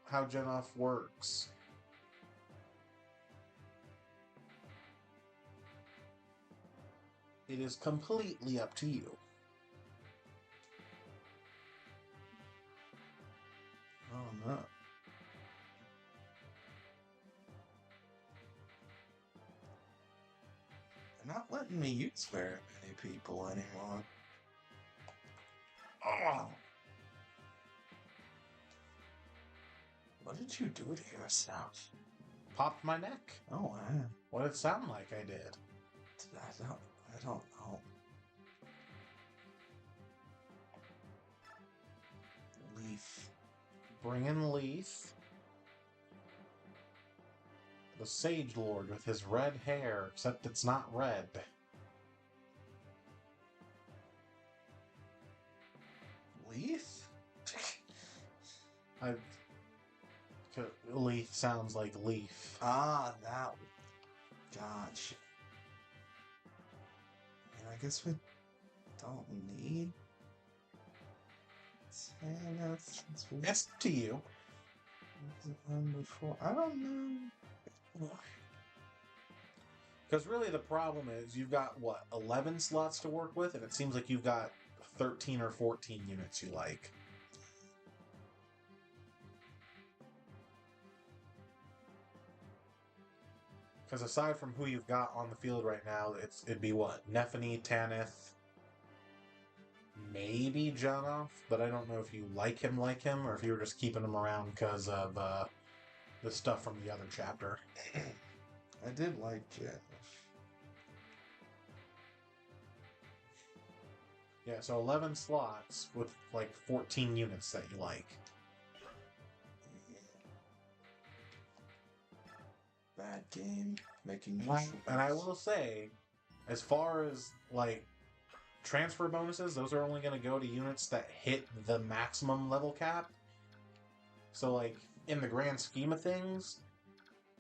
how Genoff works. It is completely up to you. Oh no. They're not letting me use very many people anymore. Oh. What did you do to yourself? Popped my neck. Oh wow. What did it sound like I did? I don't know. Leaf. Bring in Leaf. The Sage Lord with his red hair, except it's not red. Leaf? Leaf sounds like leaf. Ah, that one. Gotcha. I guess we don't need Santa. It's up to you. Before. I don't know. Because really the problem is you've got, what, 11 slots to work with? And it seems like you've got 13 or 14 units you like. Because aside from who you've got on the field right now, it'd be what? Nephany, Tanith, maybe Genoff, but I don't know if you like him, or if you were just keeping him around because of the stuff from the other chapter. I did like Jeff. Yeah, so 11 slots with like 14 units that you like. Bad game. Making And I will say, as far as like transfer bonuses, those are only going to go to units that hit the maximum level cap. So, like, in the grand scheme of things,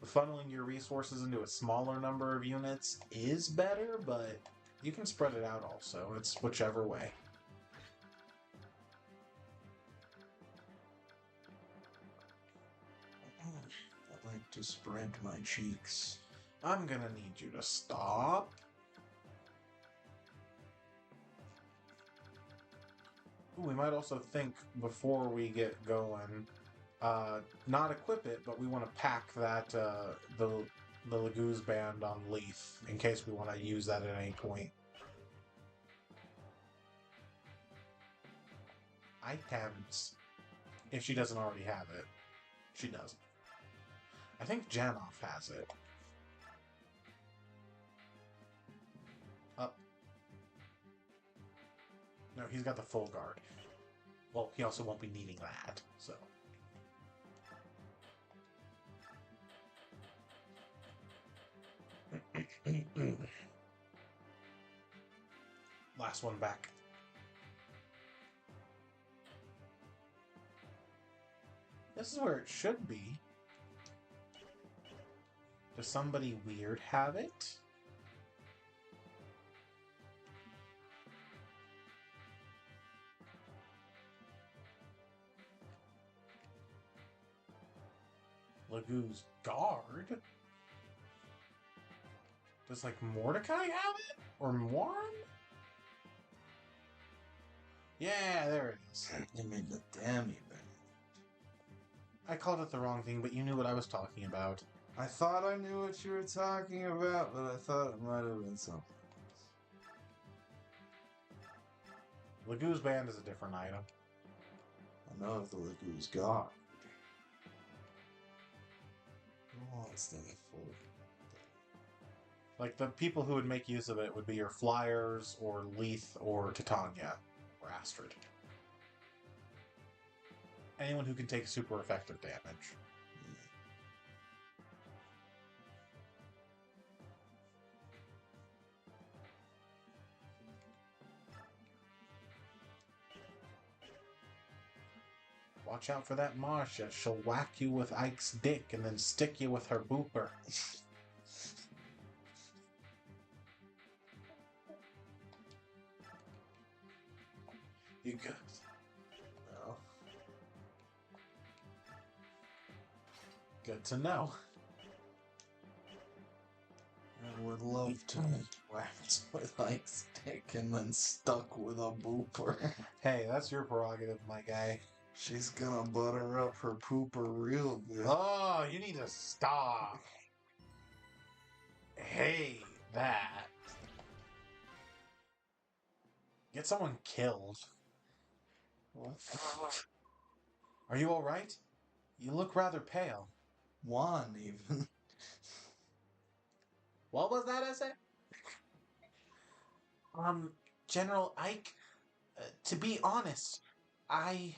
funneling your resources into a smaller number of units is better, but you can spread it out also. It's whichever way. I like to spread my cheeks. I'm gonna need you to stop. Ooh, we might also think before we get going, not equip it, but we want to pack that the Lagoo's band on Leaf in case we want to use that at any point. Items. If she doesn't already have it. She doesn't. I think Janoff has it. Up. No, he's got the full guard. Well, he also won't be needing that, so. Last one back. This is where it should be. Does somebody weird have it? Lagoo's guard? Does, like, Mordecai have it? Or Warren? Yeah, there it is. You made the dammy band. I called it the wrong thing, but you knew what I was talking about. I thought I knew what you were talking about, but I thought it might have been something else. Lagoo's band is a different item. I know if the Lagoo's guard. Who wants that for? Like, the people who would make use of it would be your Flyers, or Leith, or Titania, or Astrid. Anyone who can take super effective damage. Watch out for that Marcia. She'll whack you with Ike's dick and then stick you with her booper. You good? No. Good to know. I would love to be whacked with Ike's dick and then stuck with a booper. Hey, that's your prerogative, my guy. She's gonna butter up her pooper real good. Oh, you need to stop. Hey, that. Get someone killed. What? Are you alright? You look rather pale. One, even. What was that I said? General Ike, to be honest, I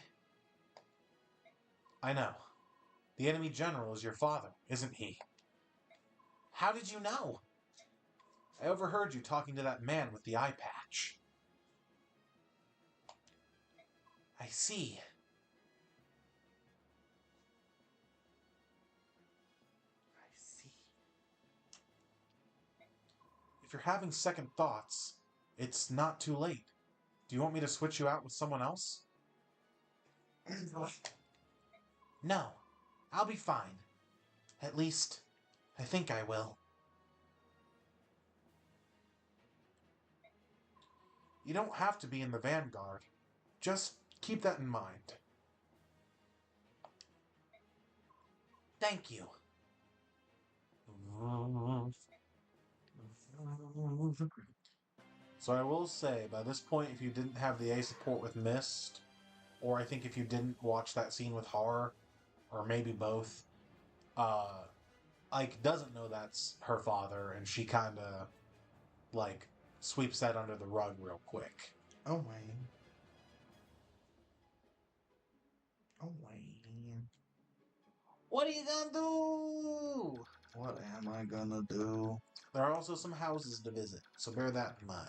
know. The enemy general is your father, isn't he? How did you know? I overheard you talking to that man with the eye patch. I see. I see. If you're having second thoughts, it's not too late. Do you want me to switch you out with someone else? No, I'll be fine. At least, I think I will. You don't have to be in the vanguard. Just keep that in mind. Thank you. So I will say, by this point, if you didn't have the A support with Mist, or I think if you didn't watch that scene with Horror, or maybe both, Ike doesn't know that's her father, and she kind of, like, sweeps that under the rug real quick. Oh, Wayne. Oh, Wayne. What are you gonna do? What am I gonna do? There are also some houses to visit, so bear that in mind.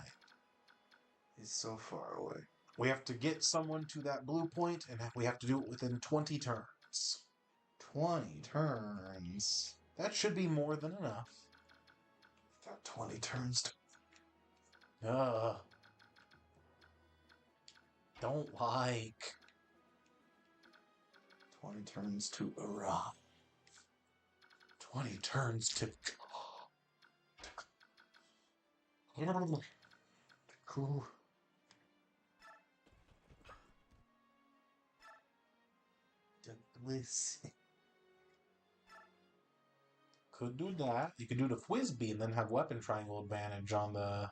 He's so far away. We have to get someone to that blue point, and we have to do it within 20 turns. 20 turns. That should be more than enough. Got 20 turns to... Don't like. 20 turns to arrive. 20 turns to... Cool. Listen. Could do that. You could do the Fwisbee and then have weapon triangle advantage on the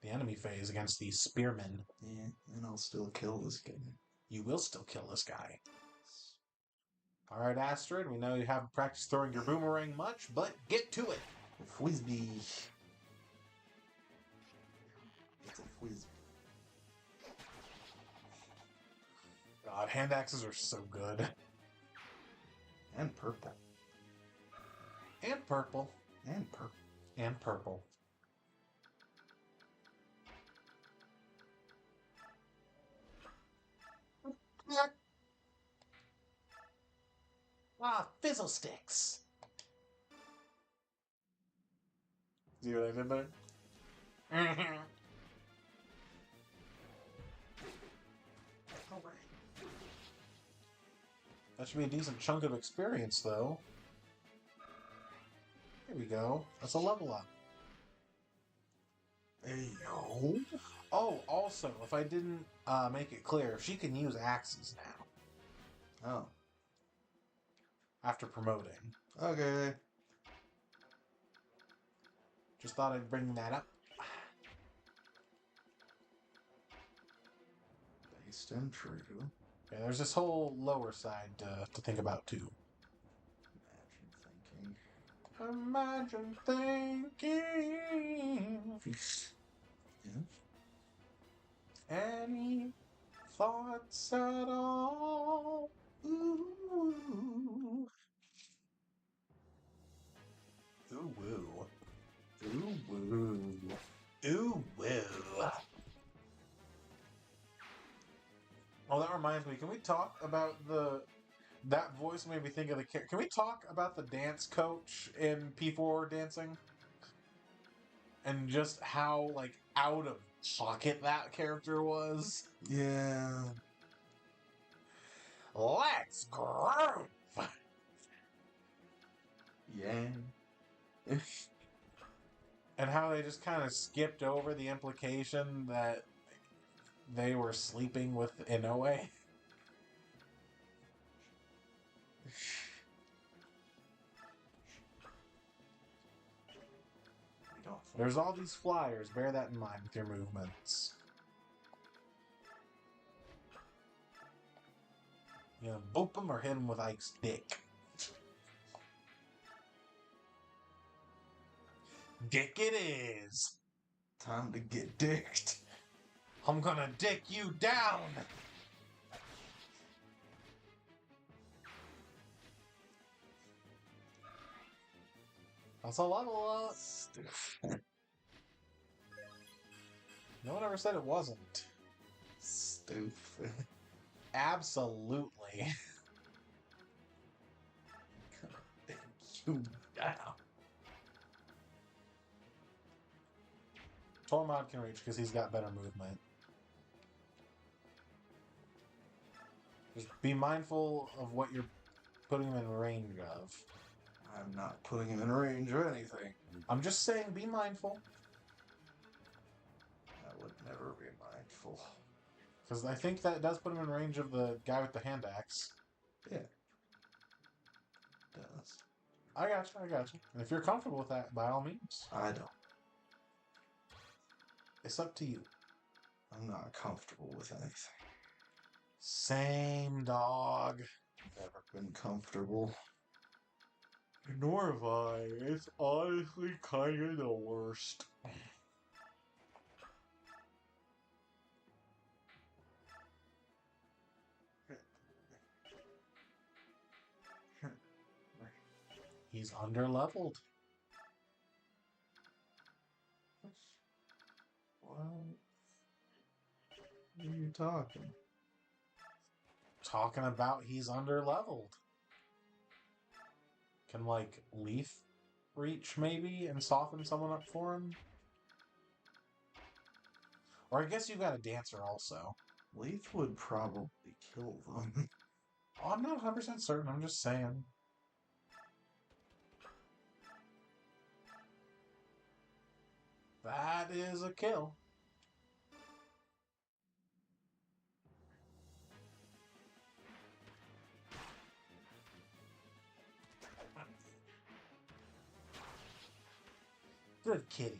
enemy phase against these spearmen. Yeah, and I'll still kill this guy. You will still kill this guy. Alright, Astrid, we know you haven't practiced throwing your boomerang much, but get to it! Fwisbee. It's a Fwisbee. God, hand axes are so good. And purple. And purple. And purple. And purple. Ah, fizzle sticks. See what I did there? That should be a decent chunk of experience, though. Here we go. That's a level up. Ayo. Oh, also, if I didn't make it clear, she can use axes now. Oh. After promoting. Okay. Just thought I'd bring that up. Based and true. Yeah, there's this whole lower side to think about, too. Imagine Imagine thinking. Yeah. Any thoughts at all? Ooh. Ooh woo. Ooh, woo. Ooh woo. Oh, that reminds me. Can we talk about that voice made me think of the... Can we talk about the dance coach in P4 dancing? And just how, like, out of pocket that character was? Yeah. Let's groove! Yeah. And how they just kind of skipped over the implication that they were sleeping with Inoue. There's all these flyers. Bear that in mind with your movements. You know, boop them or hit them with Ike's dick. Dick it is. Time to get dicked. I'm gonna dick you down. That's a level up. Stupid. No one ever said it wasn't. Stupid. Absolutely. Dick you down. Tormod can reach because he's got better movement. Just be mindful of what you're putting him in range of. I'm not putting him in range or anything. I'm just saying, be mindful. I would never be mindful. Because I think that does put him in range of the guy with the hand axe. Yeah. Does. I got you. And if you're comfortable with that, by all means. I don't. It's up to you. I'm not comfortable with anything. Same, dog. Never been comfortable. Nor have I. It's honestly kind of the worst. He's underleveled. Well, What are you talking? Talking about he's under-leveled. Can, like, Leaf reach, maybe, and soften someone up for him? Or I guess you got a dancer also. Leaf would probably kill them. Oh, I'm not 100% certain, I'm just saying. That is a kill. Good kitty.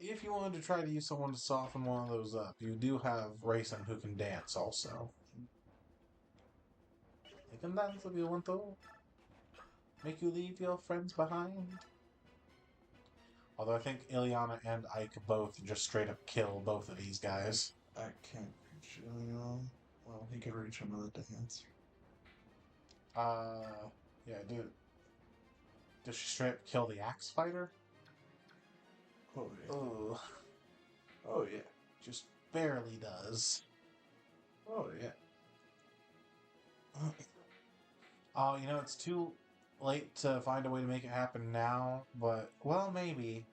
If you wanted to try to use someone to soften one of those up, you do have Racing who can dance also. They can dance if you want to. Make you leave your friends behind. Although I think Ileana and Ike both just straight up kill both of these guys. I can't reach Ilion. Well, he could reach him with a dance. Yeah, dude. Does she straight up kill the axe fighter? Oh, yeah. Ugh. Oh, yeah. Just barely does. Oh, yeah. Oh, you know, it's too late to find a way to make it happen now, but, well, maybe.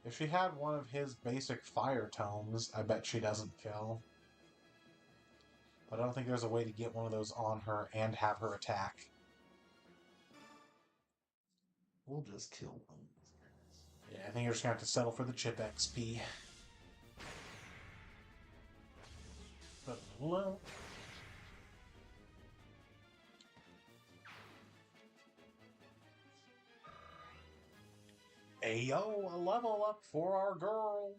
If she had one of his basic fire tomes, I bet she doesn't kill. But I don't think there's a way to get one of those on her and have her attack. We'll just kill them. Yeah, I think you're just going to have to settle for the chip XP. But, well... Ayo, a level up for our girl.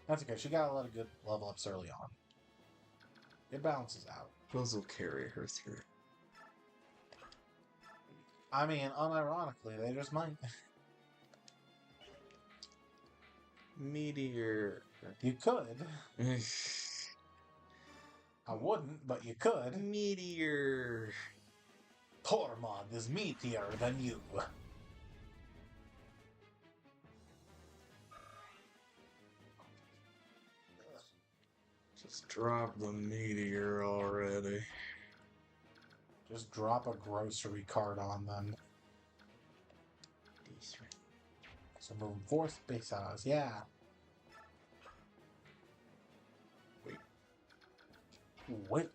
That's okay. She got a lot of good level ups early on. It balances out. Those will carry her through. I mean, unironically, they just might. Meteor. You could. I wouldn't, but you could. Meteor. Tormod is meatier than you. Just drop the meteor already. Just drop a grocery cart on them. So moving forth, base size, yeah. Wait.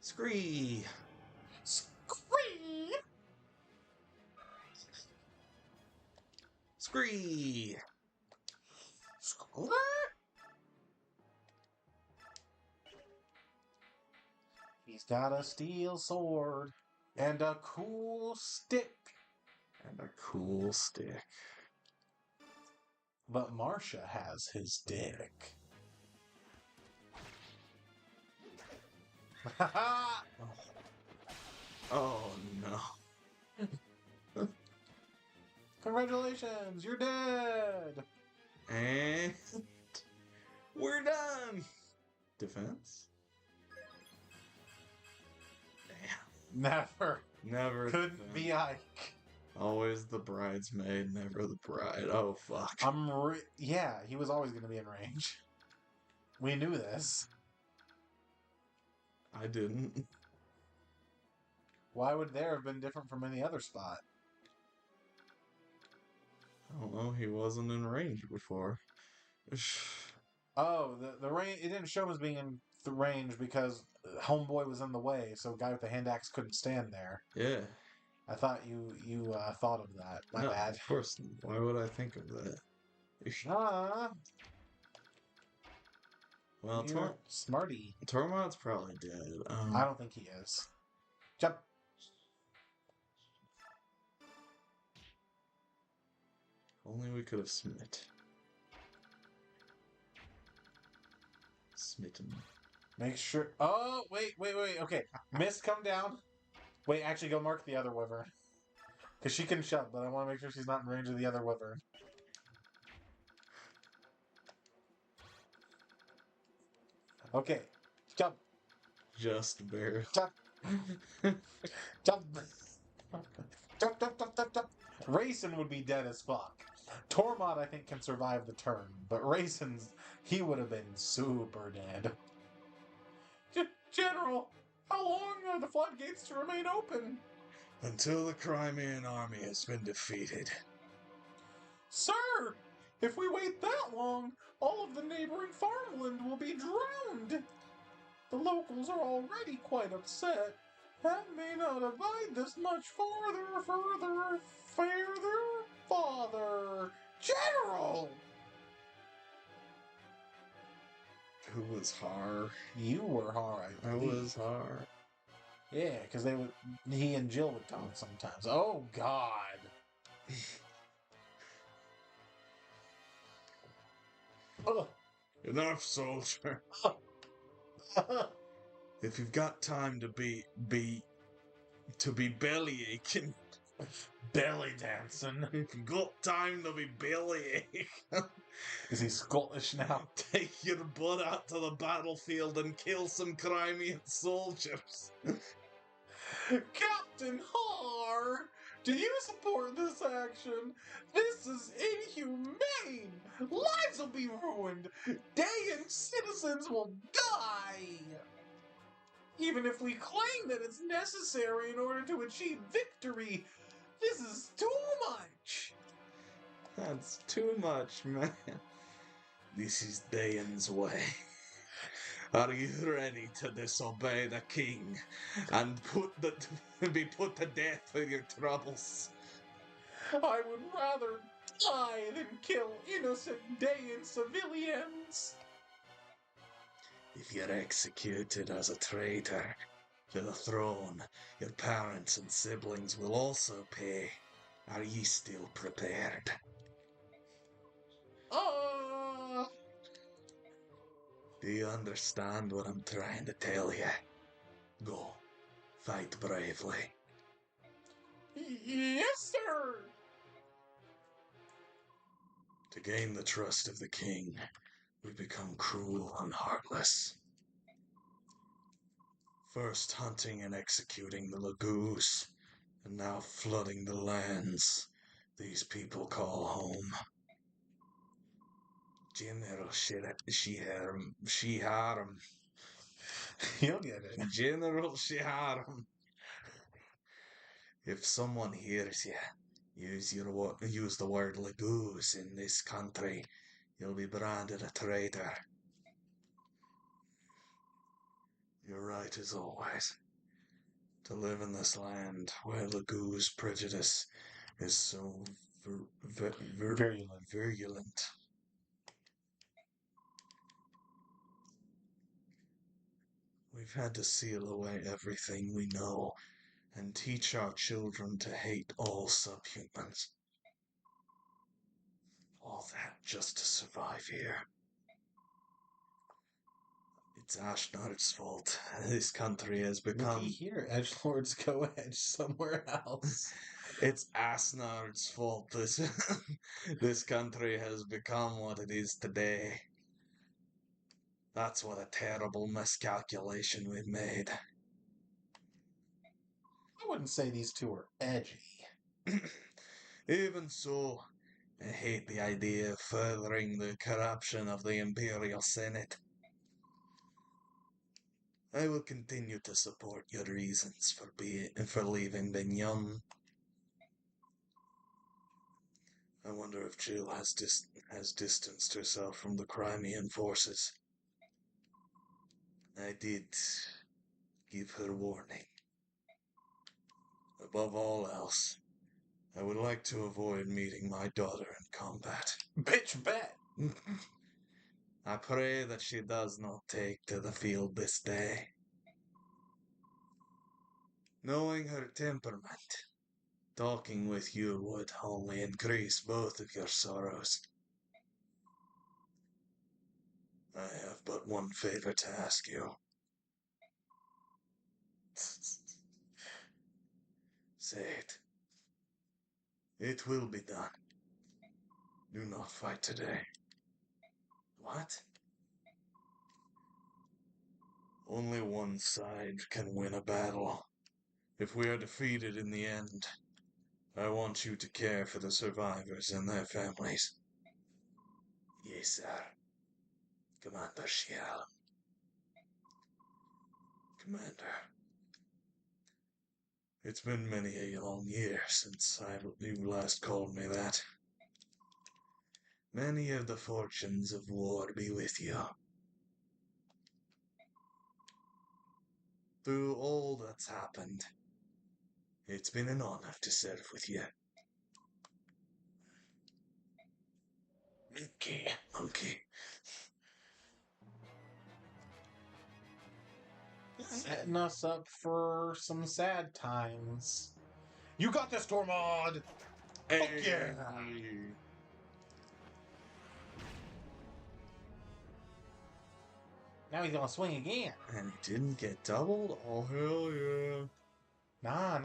Scree! Scream! Scree! Scream! He's got a steel sword and a cool stick. And a cool stick. But Marcia has his dick. Oh no. Congratulations, you're dead! And we're done! Defense? Damn. Never. Never. Couldn't be Ike. Always the bridesmaid, never the bride. Oh, fuck. Yeah, he was always going to be in range. We knew this. I didn't. Why would there have been different from any other spot? I don't know, he wasn't in range before. Oh, the range, it didn't show him as being in the range because Homeboy was in the way, so guy with the hand axe couldn't stand there. Yeah. I thought you thought of that. My No, bad. of course. Why would I think of that? Ah, Well, you're smarty. Tormod's probably dead. I don't think he is. Jump. Only we could have smitten. Make sure. Oh, wait. Okay. Mist, come down. Wait, actually, go mark the other wyvern. Because she can shove, but I want to make sure she's not in range of the other wyvern. Okay. Jump. Just barely. Jump. Jump. Jump. Raisin would be dead as fuck. Tormod, I think, can survive the turn, but Raisin's, he would have been super dead. General, how long are the floodgates to remain open? Until the Crimean army has been defeated. Sir, if we wait that long, all of the neighboring farmland will be drowned. The locals are already quite upset. That may not abide this much farther. General! Who was Har? You were Har, I Who believe. was Har? Yeah, because he and Jill would talk sometimes. Oh, God. Ugh. Enough, soldier. If you've got time to be belly aching, Belly dancing. if you've got time to be belly aching, Is he Scottish now? take your butt out to the battlefield and kill some Crimean soldiers. Captain Har, do you support this action? This is inhumane. Lives will be ruined. Dayan citizens will die. Even if we claim that it's necessary in order to achieve victory, this is too much. That's too much, man. This is Dayan's way. Are you ready to disobey the king and be put to death for your troubles? I would rather die than kill innocent Dayan civilians. If you're executed as a traitor to the throne, your parents and siblings will also pay. Are ye still prepared? Do you understand what I'm trying to tell you? Go, fight bravely. Yes, sir. To gain the trust of the king, we become cruel and heartless. First hunting and executing the Lagoos, and now flooding the lands these people call home. General Shiharam. You'll get it. General Shiharam. If someone hears you use the word Lagoos in this country, you'll be branded a traitor. You're right as always. To live in this land where Lagoos prejudice is so virulent. We've had to seal away everything we know and teach our children to hate all subhumans. All that just to survive here. It's Ashnard's fault. This country has become... Looky here, edgelords go edge somewhere else. It's Asnard's fault this country has become what it is today. That's what a terrible miscalculation we've made. I wouldn't say these two are edgy. Even so, I hate the idea of furthering the corruption of the Imperial Senate. I will continue to support your reasons for leaving Binyam. I wonder if Jill has distanced herself from the Crimean forces. I did give her warning. Above all else, I would like to avoid meeting my daughter in combat. Bitch bet! I pray that she does not take to the field this day. Knowing her temperament, Talking with you would only increase both of your sorrows. I have but one favor to ask you. Say it. It will be done. Do not fight today. What? Only one side can win a battle. If we are defeated in the end, I want you to care for the survivors and their families. Yes, sir. Commander Shiel. Commander. It's been many a long year since you last called me that. Many of the fortunes of war be with you. Through all that's happened, it's been an honor to serve with you. Monkey. Setting us up for some sad times. You got this, Tormod! Fuck yeah! Now he's gonna swing again. And he didn't get doubled? Oh, hell yeah. Nah.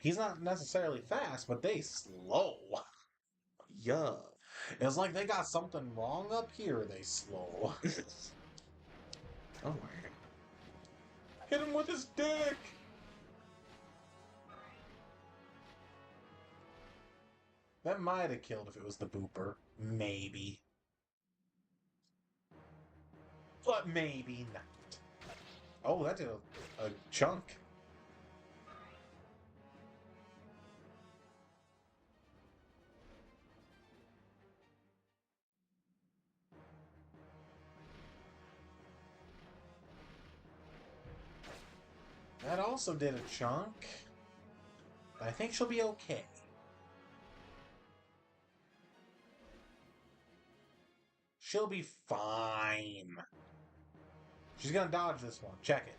He's not necessarily fast, but they slow. Yeah. It's like they got something wrong up here, they slow. Oh, my. Hit him with his dick! That might have killed if it was the booper. Maybe. But maybe not. Oh, that did a chunk. That also did a chunk. I think she'll be okay. She'll be fine. She's gonna dodge this one. Check it.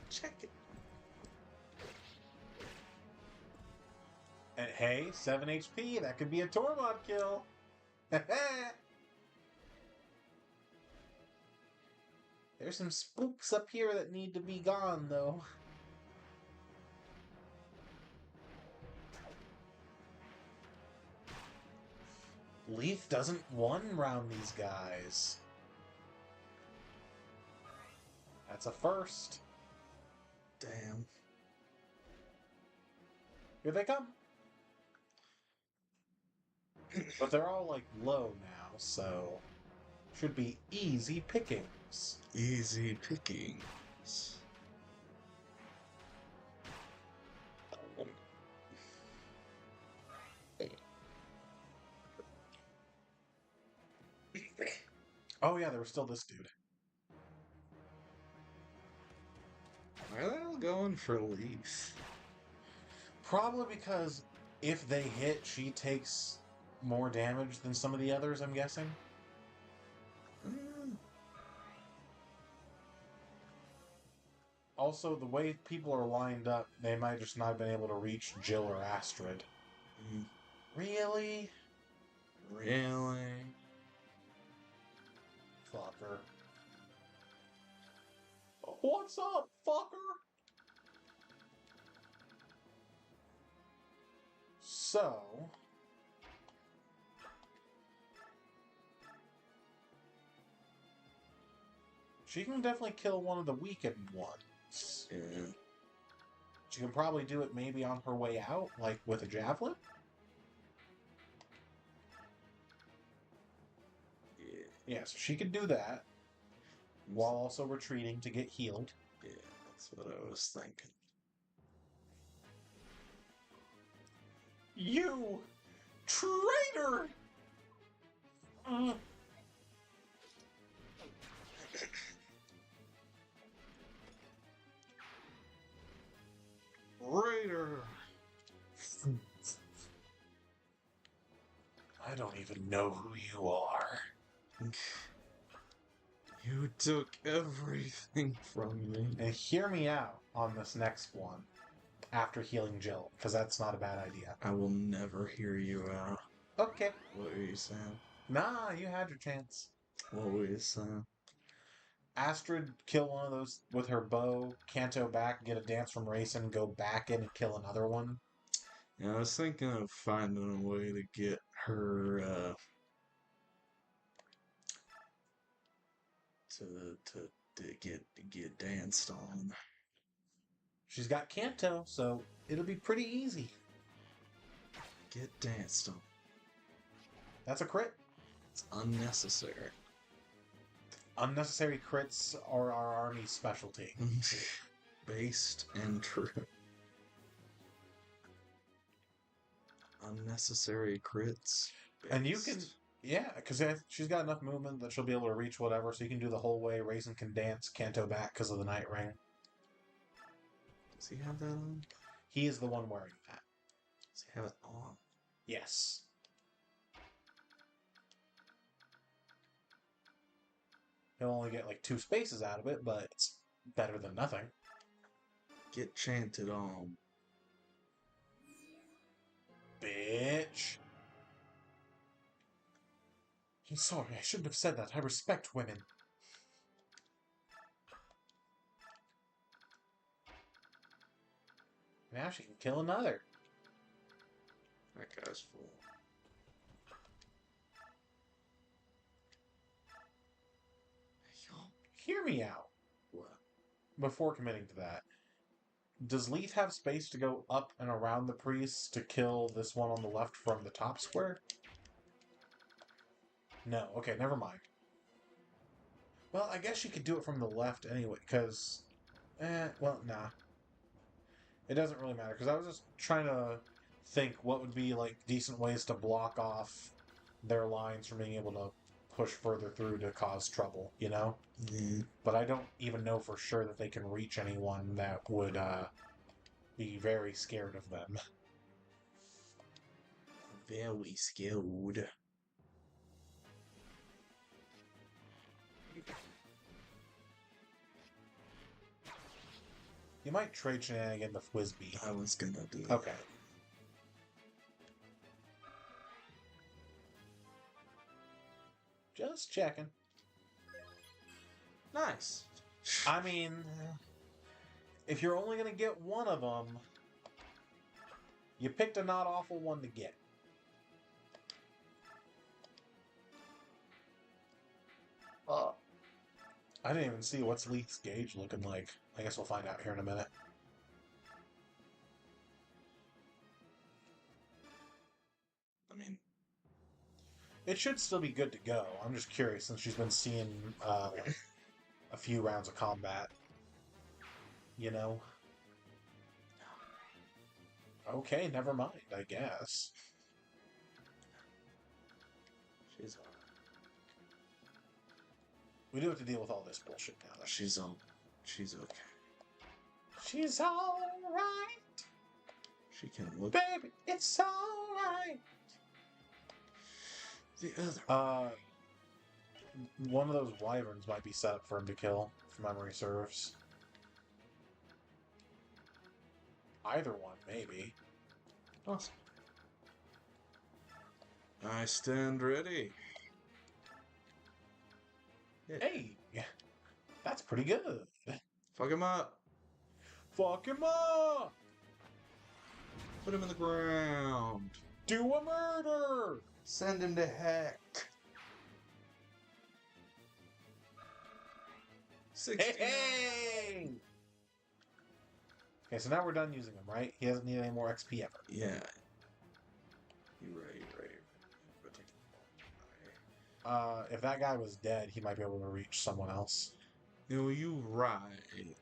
Check it. And hey, 7 HP. That could be a Tormod kill. There's some spooks up here that need to be gone, though. Leaf doesn't one-round these guys. That's a first. Damn. Here they come. But they're all, like, low now, so... should be easy pickings. Easy pickings. Oh yeah, there was still this dude. Why are they all going for Leaf? Probably because if they hit, she takes more damage than some of the others, I'm guessing. Also, the way people are lined up, they might just not have been able to reach Jill or Astrid. Really? Really? Fucker. What's up, fucker? So... she can definitely kill one of the weakened ones. Yeah. She can probably do it maybe on her way out, like with a javelin? Yeah, so she could do that while also retreating to get healed. Yeah, that's what I was thinking. You traitor! Raider! I don't even know who you are. You took everything from me. And hear me out on this next one. after healing Jill, because that's not a bad idea. I will never hear you out. Okay. What were you saying? Nah, you had your chance. What were you saying? Astrid kill one of those with her bow, Kanto back, get a dance from Racing, go back in and kill another one. Yeah, I was thinking of finding a way to get her to get danced on. She's got Kanto, so it'll be pretty easy. Get danced on. That's a crit. It's unnecessary. Unnecessary crits are our army's specialty. Based and true. Unnecessary crits. And you can, based. yeah, because she's got enough movement that she'll be able to reach whatever, so you can do the whole way. Raisin can dance Kanto back because of the Night Ring. Does he have that on? He is the one wearing that. Does he have it on? Yes. He'll only get like 2 spaces out of it, but it's better than nothing. Get chanted on. Bitch. I'm sorry, I shouldn't have said that. I respect women. Now she can kill another. That guy's full. Hear me out. What? Before committing to that, does Leith have space to go up and around the priests to kill this one on the left from the top square? No. Okay, never mind. Well, I guess she could do it from the left anyway, because... well, nah. It doesn't really matter, because I was just trying to think what would be, like, decent ways to block off their lines from being able to push further through to cause trouble, you know? Yeah. But I don't even know for sure that they can reach anyone that would be very scared of them. Very skilled. You might trade shenanigan with Whizbee. I was gonna do that. Okay. Just checking. Nice. I mean, if you're only going to get one of them, you picked a not awful one to get. I didn't even see what's Leith's gauge looking like. I guess we'll find out here in a minute. I mean, It should still be good to go. I'm just curious since she's been seeing a few rounds of combat. You know? Okay, never mind, I guess. she's alright. We do have to deal with all this bullshit now. Though. She's she's okay. She's alright. She can look. Baby, it's alright. The other. One of those wyverns might be set up for him to kill, if memory serves. Either one, maybe. Awesome. I stand ready. Hey, that's pretty good. Fuck him up. Fuck him up! Put him in the ground. Do a murder! Send him to heck. 69. Hey! Okay, so now we're done using him, right? He doesn't need any more XP ever. Yeah. You're right. If that guy was dead, he might be able to reach someone else. No, you right.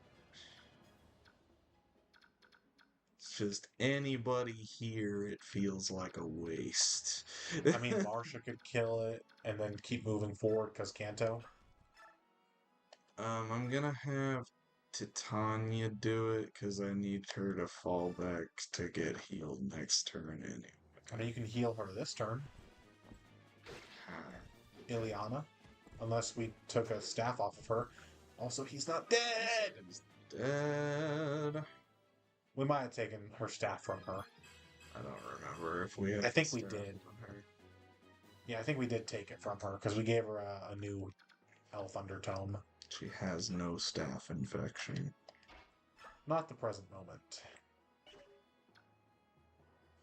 It's just anybody here, it feels like a waste. I mean, Marsha could kill it and then keep moving forward because Kanto. I'm gonna have Titania do it because I need her to fall back to get healed next turn anyway. I mean, you can heal her this turn, Ileana. Unless we took a staff off of her. Also, he's not dead! He's dead. We might have taken her staff from her. I don't remember if we. I think we staff did. on her. Yeah, I think we did take it from her because we gave her a new health undertone. She has no staph infection. Not the present moment.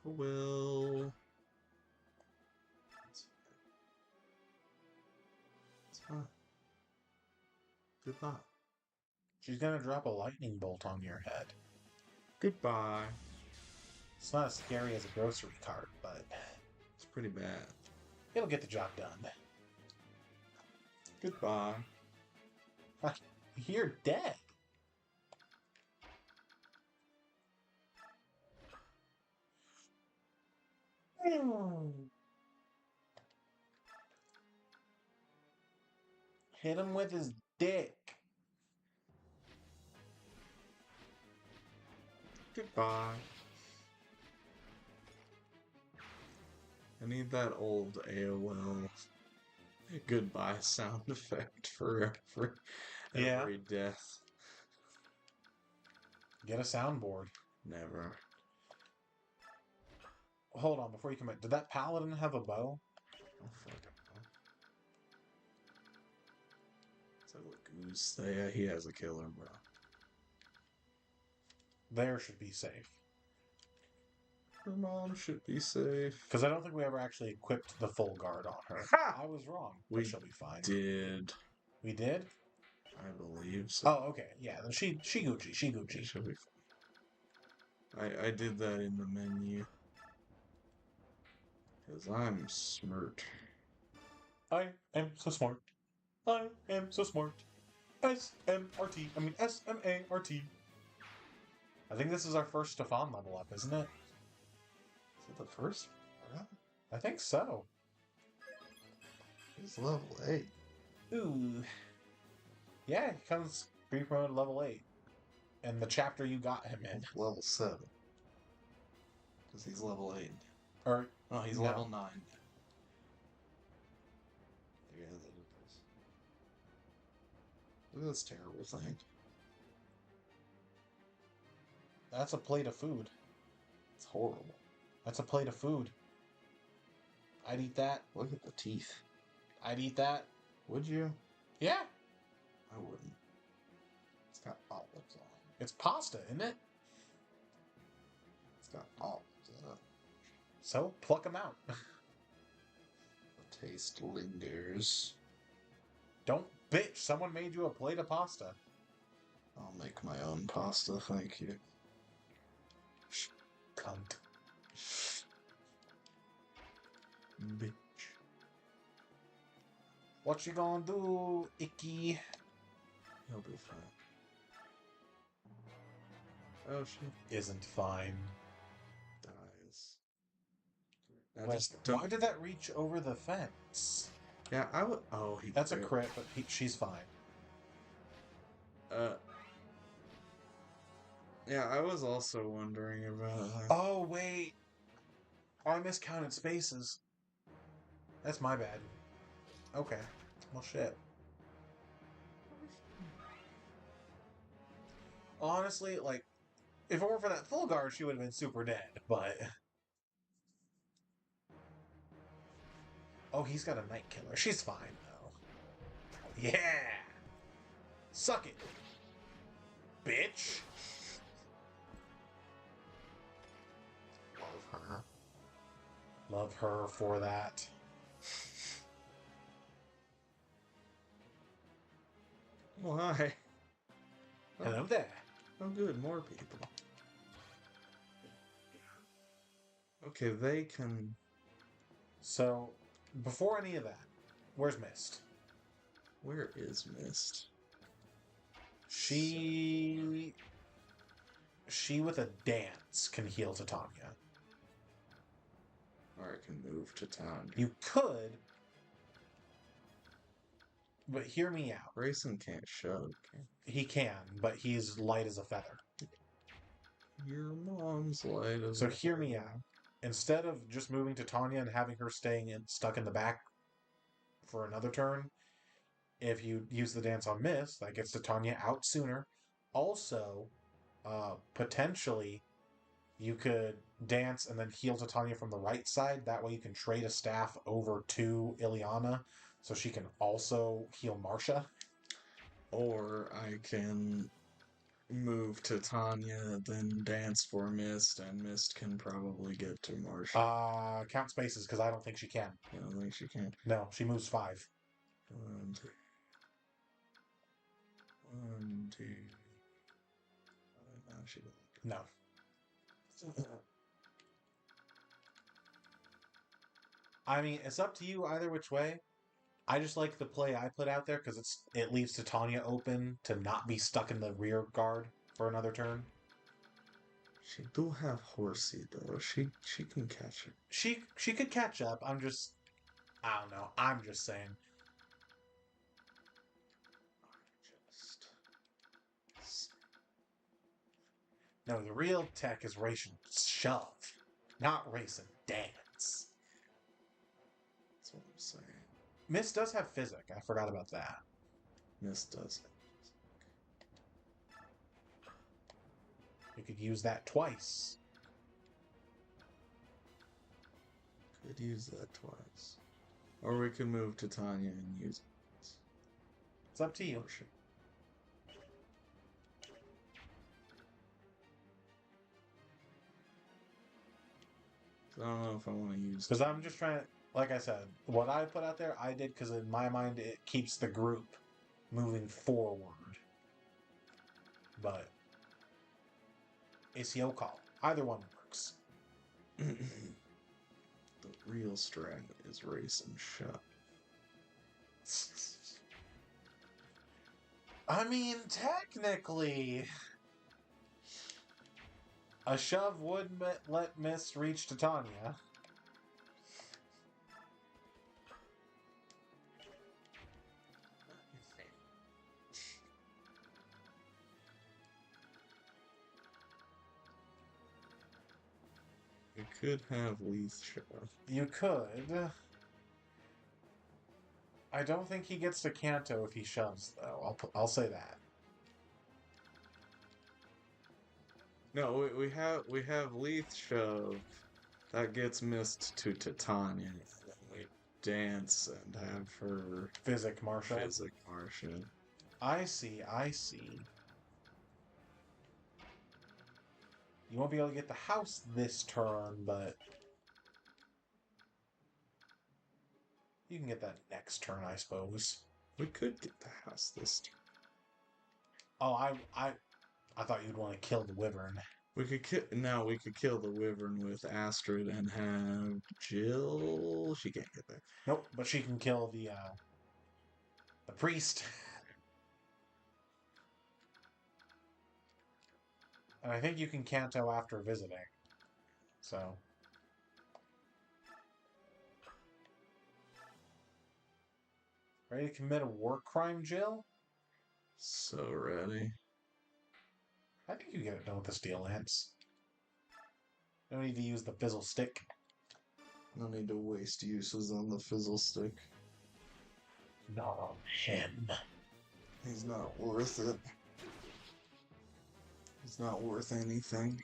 Well, it's fine. Goodbye. She's gonna drop a lightning bolt on your head. Goodbye. It's not as scary as a grocery cart, but It's pretty bad. it'll get the job done. Goodbye. You're dead. Hit him with his dick. Goodbye. I need that old AOL goodbye sound effect for Yeah. every death. Get a soundboard. Never. Hold on, before you commit. Did that paladin have a bow? Oh, fuck. It's a goose. Yeah, he has a killer, bro. There should be safe. Her mom should be safe. Because I don't think we ever actually equipped the full guard on her. Ha! I was wrong. We But she'll be fine. Did. We did? I believe so. Oh, okay. Yeah, then she Gucci. She It Gucci. should be fine. I did that in the menu. Because I'm smart. I am so smart. I am so smart. S-M-R-T. I mean S-M-A-R-T. I think this is our first Stefan level up, isn't it? Is it the first? I think so. He's level 8. Ooh. Yeah, he comes pre-promoted level 8. And the chapter you got him in. Level 7. Because he's level 8. Or, Oh, he's No. level 9. Yeah, that is. Look at this terrible thing. that's a plate of food. It's horrible. That's a plate of food. I'd eat that. Look at the teeth. I'd eat that. Would you? Yeah. I wouldn't. It's got olives on it. It's pasta, isn't it? It's got olives on it. So, pluck them out. The taste lingers. Don't bitch. Someone made you a plate of pasta. I'll make my own pasta, thank you. Cunt. Bitch. What you gonna do, Icky? He'll be fine. Oh shit. Isn't fine. Dies. I Wait, just don't. why did that reach over the fence? Yeah, I would. Oh, he. That's a crit. crit, but she's fine. Yeah, I was also wondering about. Oh, wait. I miscounted spaces. That's my bad. Okay. Well, shit. Honestly, like, if it weren't for that full guard, she would have been super dead, but... Oh, he's got a night killer. She's fine, though. Yeah! Suck it, bitch! Love her. Love her for that. Oh, hi. Hello there. Oh, good. More people. Okay, they can. So, before any of that, where's Mist? Where is Mist? She with a dance can heal Titania. Or I can move to town. You could, but hear me out. Grayson can't shove. He can, but he's light as a feather. Your mom's light as So a hear me feather. out. Instead of just moving to Tanya and having her stuck in the back for another turn, if you use the dance on Mist, that gets Titania out sooner. Also, potentially you could dance and then heal Titania from the right side. That way you can trade a staff over to Ileana so she can also heal Marcia. Or I can move to Tanya, then dance for Mist, and Mist can probably get to Marsh. Count spaces because I don't think she can. I don't think she can. No, she moves 5. 1, 2. 1, 2. No, she doesn't. No. I mean, it's up to you either which way. I just like the play I put out there because it leaves Titania open to not be stuck in the rear guard for another turn. She do have Horsey though. She can catch it. She could catch up. I don't know. I'm just saying. No, the real tech is race and shove, not race and dance. That's what I'm saying. Miss does have physic. I forgot about that. Miss does. You could use that twice. Could use that twice. Or we could move to Tanya and use it. It's up to you. So I don't know if I want to use... Because I'm just trying to... Like I said, what I put out there, I did because in my mind it keeps the group moving forward. But it's your call. Either one works. The real strat is race and shove. I mean, technically, a shove would let Miss reach Titania. You could have Leith shove. You could. I don't think he gets to Kanto if he shoves, though. I'll say that. No, we have Leith shove. That gets missed to Titania. We dance and have her Physic Marcia. I see. You won't be able to get the house this turn, but you can get that next turn, I suppose. We could get the house this turn. Oh, I thought you'd want to kill the wyvern. We could kill the wyvern with Astrid and have Jill. She can't get there. Nope, but she can kill the priest. And I think you can Kanto after visiting. So. Ready to commit a war crime, Jill? So ready. I think you get it done with the steel lance. No need to use the fizzle stick. No need to waste uses on the fizzle stick. Not on him. He's not worth it. He's not worth anything.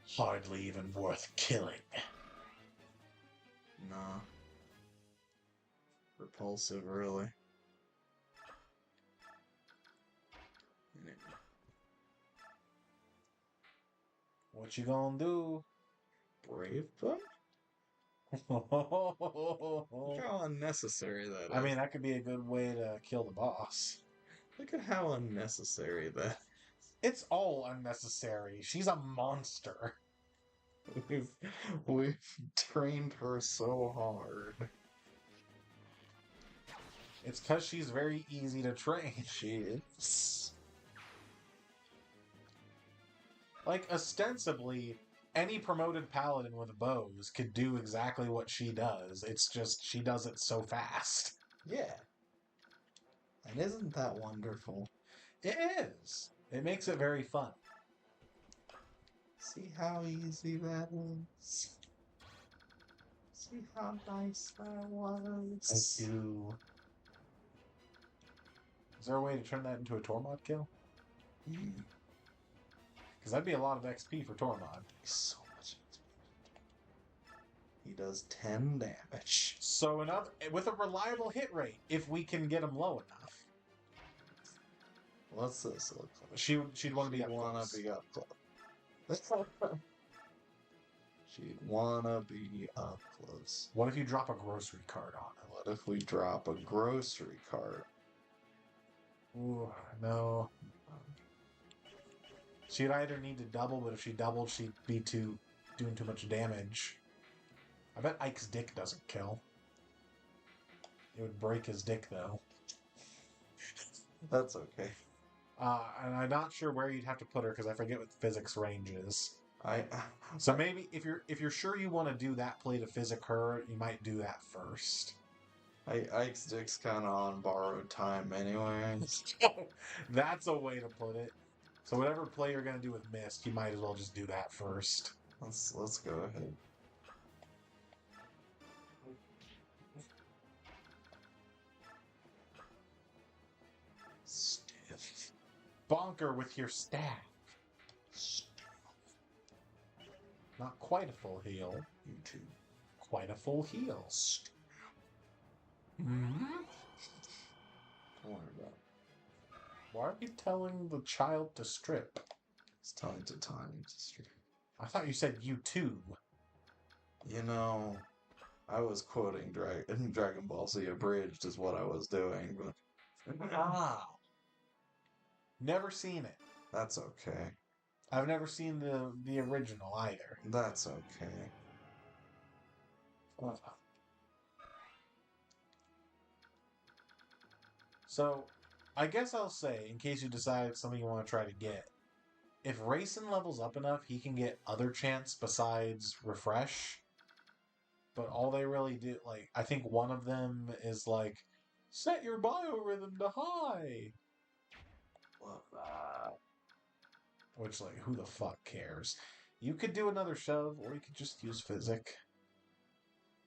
Hardly even worth killing. Nah. Repulsive, really. Anyway. What you gonna do? Brave them? Look how unnecessary that is. I mean, that could be a good way to kill the boss. Look at how unnecessary that is. It's all unnecessary. She's a monster. We've trained her so hard. It's because she's very easy to train. She is. Like, ostensibly, any promoted paladin with bows could do exactly what she does. It's just she does it so fast. Yeah. And isn't that wonderful? It is. It makes it very fun. See how easy that is? See how nice that was? I do. Is there a way to turn that into a Tormod kill? Because that'd be a lot of XP for Tormod. So much. He does 10 damage. So with a reliable hit rate, if we can get him low enough. What's this look like? She'd want to be up wanna close. be up close. She'd wanna be up close. What if you drop a grocery cart on her? What if we drop a grocery cart? Ooh, no. She'd either need to double, but if she doubled, she'd be doing too much damage. I bet Ike's dick doesn't kill. It would break his dick, though. That's okay. And I'm not sure where you'd have to put her because I forget what physics range is. So maybe if you're sure you want to do that play to physic her, you might do that first. Ike's dick's kind of on borrowed time anyway. That's a way to put it. So whatever play you're gonna do with Mist, you might as well just do that first. Let's go ahead. Stiff. Bonker with your staff. Not quite a full heal. You too. Quite a full heal. Mm-hmm. Don't worry about it. Why are you telling the child to strip? It's time to strip. I thought you said you too. You know, I was quoting Dragon Ball Z Abridged is what I was doing, but Never seen it. that's okay. I've never seen the original either. That's okay. So, I guess I'll say, in case you decide it's something you want to try to get, if Rayson levels up enough, he can get other chants besides Refresh. But all they really do, like, I think one of them is like, set your biorhythm to high. Which, like, who the fuck cares? You could do another shove, or you could just use Physic.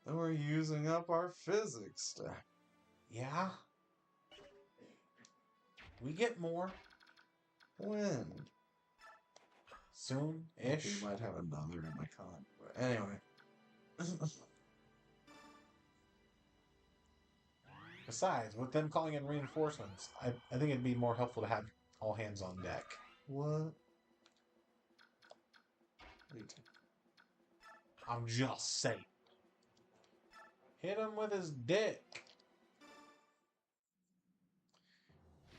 Then we're using up our physics stack. Yeah? We get more. When? Soon-ish. We might have another in my con. But anyway. Besides, with them calling in reinforcements, I think it'd be more helpful to have all hands on deck. What? I'm just saying. Hit him with his dick.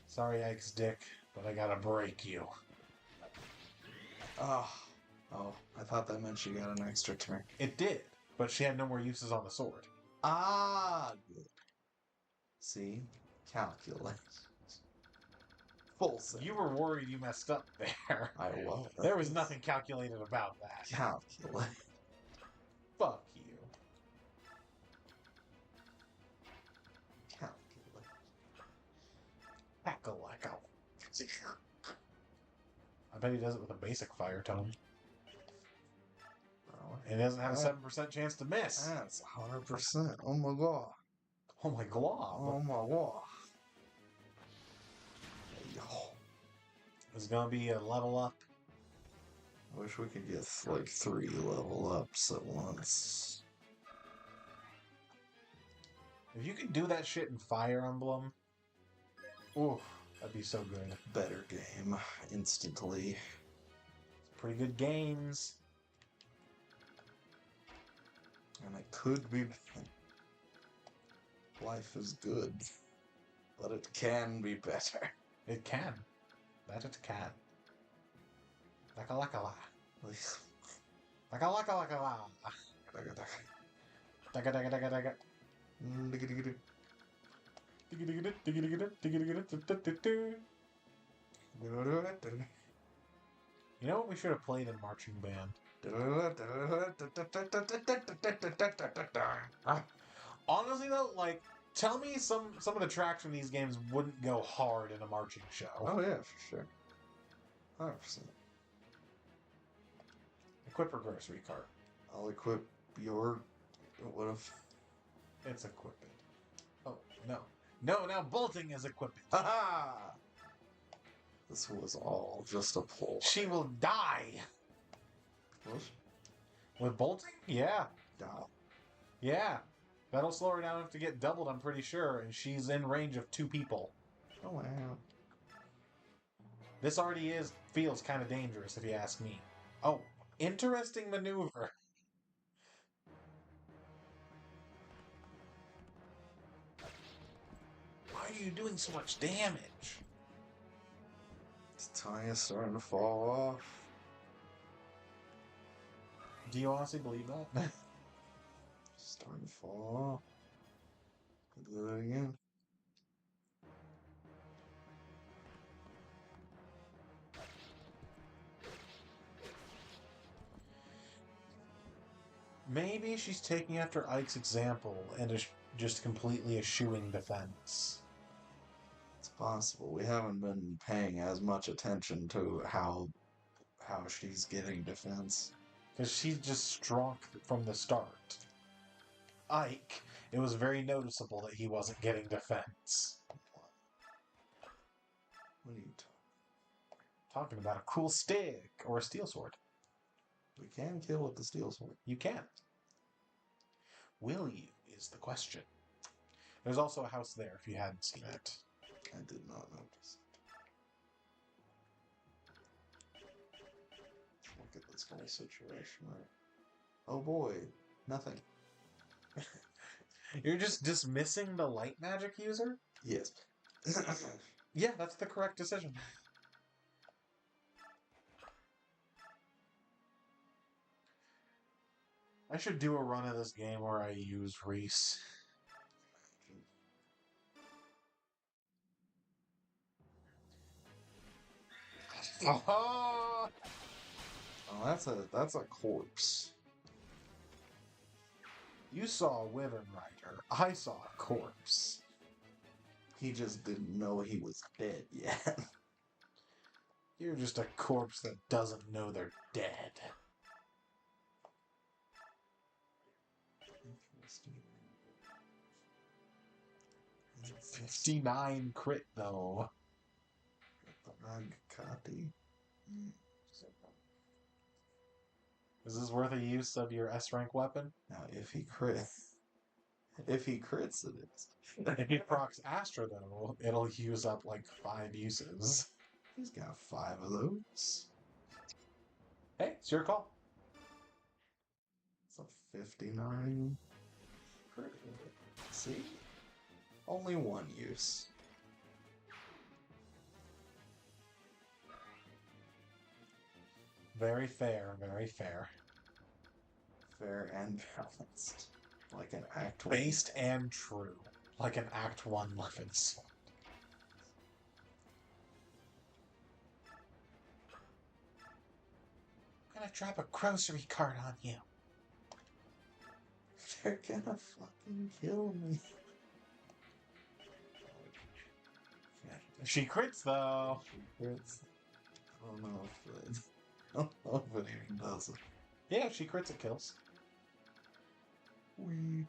Sorry, Ike's dick, but I gotta break you. Oh, I thought that meant she got an extra turn. It did, but she had no more uses on the sword. Ah, good. See? Calculate. Full set. You were worried you messed up there. I was. There was nothing calculated about that. Calculate. Fuck you. Calculate. Hack-a-lack-a. I bet he does it with a basic fire tone. And he doesn't have a 7% chance to miss. That's 100%. Oh my god. Oh my god. Oh my god. It's gonna be a level up. I wish we could get like 3 level ups at once. If you could do that shit in Fire Emblem, ooh, that'd be so good. Better game. Instantly. Pretty good games. And it could be better. Life is good. But it can be better. It can. That it can. Laka-laka-la. Laka-laka-laka-la. Daga-daga-daga-daga. You know what we should have played in marching band? Honestly though, like, tell me some of the tracks from these games wouldn't go hard in a marching show. Oh yeah, for sure. 100%. Equip her grocery cart. I'll equip your... What if... It's equipping. Oh, no. No, now bolting is equipping. Haha! This was all just a ploy. She will die. What? With bolting? Yeah. Die. Yeah. That'll slow her down enough to get doubled, I'm pretty sure, and she's in range of 2 people. Oh, wow. This already feels kind of dangerous, if you ask me. Oh, interesting maneuver. Why are you doing so much damage? Tanya's starting to fall off. Do you honestly believe that? Starting to fall off. Do that again. Maybe she's taking after Ike's example and is just completely eschewing defense. It's possible. We haven't been paying as much attention to how she's getting defense. Because she's just strong from the start. Ike, it was very noticeable that he wasn't getting defense. What are you Talking about a cool stick or a steel sword. We can kill with the steel sword. You can. Will you, is the question. There's also a house there if you hadn't seen it. I did not notice. Let's look at this whole situation, right? Oh boy, nothing. You're just dismissing the light magic user? Yes. Yeah, that's the correct decision. I should do a run of this game where I use Reese. Oh, that's a corpse. You saw a Wyvern Rider. I saw a corpse. He just didn't know he was dead yet. You're just a corpse that doesn't know they're dead. 59 crit, though. Is this worth a use of your S-rank weapon? Now, if he crits, it is. If he procs Astra, though, it'll use up like 5 uses. He's got 5 of those. Hey, it's your call. It's a 59. See? Only 1 use. Very fair, very fair. Fair and balanced. Like an Act 1. Based and true. Like an Act 1 weapon sword. I'm gonna drop a grocery cart on you. They're gonna fucking kill me. She crits, though. She crits. I don't know if it even does it. Yeah, she crits, it kills. Wee.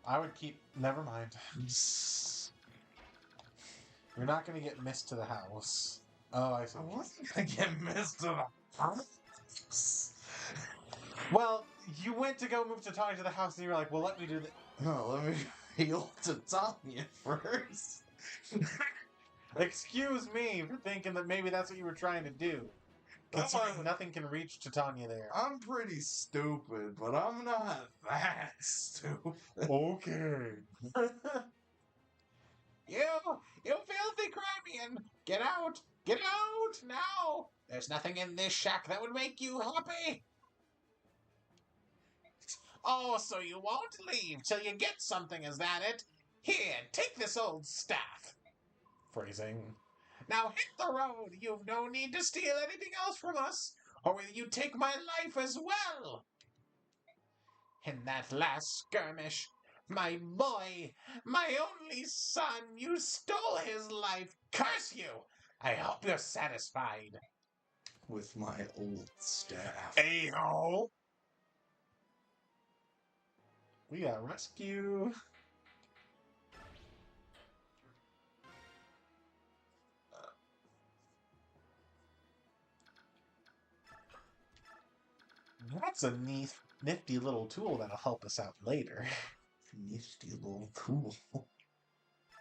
I would keep... Never mind. You're not going to get missed to the house. Oh, I see. I wasn't gonna get missed to the house. Well, you went to go move Titania to the house, and you were like, well, let me do that. No, let me heal Titania first. Excuse me for thinking that maybe that's what you were trying to do. Considering nothing can reach Titania there. I'm pretty stupid, but I'm not that stupid. Okay. You filthy Crimean! Get out! Get out now! There's nothing in this shack that would make you happy! Oh, so you won't leave till you get something, is that it? Here, take this old staff. Phrasing. Now hit the road. You've no need to steal anything else from us, or will you take my life as well? In that last skirmish, my boy, my only son, you stole his life. Curse you! I hope you're satisfied. With my old staff. A-ho! We got rescue. That's a nifty little tool that'll help us out later. Nifty little tool.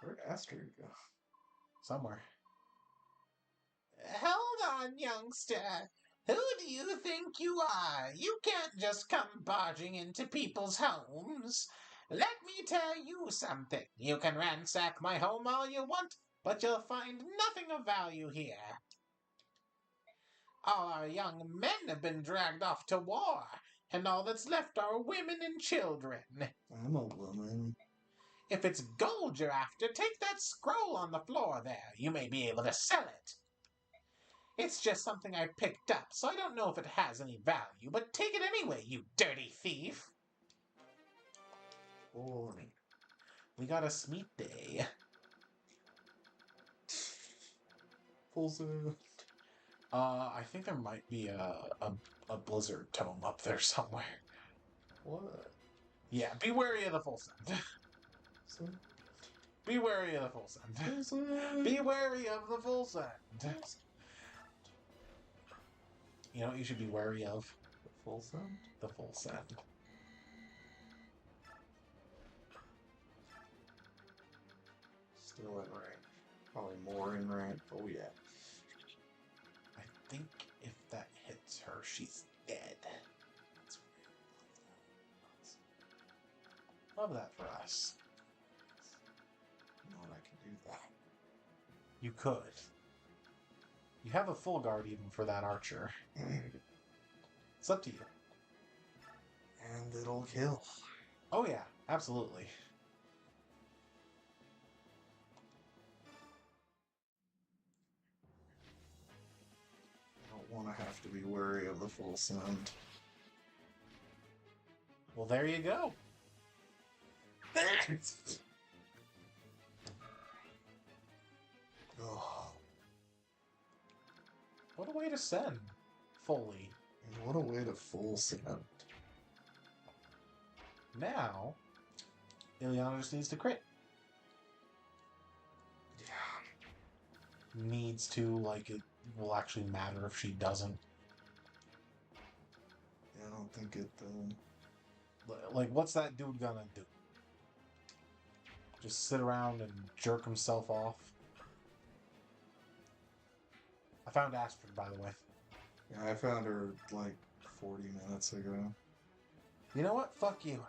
Where'd Astrid go? Somewhere. Hold on, youngster. Who do you think you are? You can't just come barging into people's homes. Let me tell you something. You can ransack my home all you want, but you'll find nothing of value here. All our young men have been dragged off to war, and all that's left are women and children. I'm a woman. If it's gold you're after, take that scroll on the floor there. You may be able to sell it. It's just something I picked up, so I don't know if it has any value, but take it anyway, you dirty thief. Boring. We got a Smeet Day. Full sound. I think there might be a Blizzard tome up there somewhere. What? Yeah, be wary of the full send. Be wary of the full send. Be wary of the full send. You know what you should be wary of? The full sound? The full send. Still in range. Probably more in range. Oh yeah. I think if that hits her, she's dead. That's weird. Love that for us. You know what, I can do that. You could. You have a full guard even for that archer. It's up to you. And it'll kill. Oh yeah, absolutely. I don't want to have to be wary of the full sound. Well, there you go. Oh, What a way to send. Fully. and what a way to full sound. Now, Ileana just needs to crit. Yeah. Needs to, like, it will actually matter if she doesn't. I don't think it, Like, what's that dude gonna do? Just sit around and jerk himself off? I found Astrid, by the way. Yeah, I found her like 40 minutes ago. You know what? Fuck you.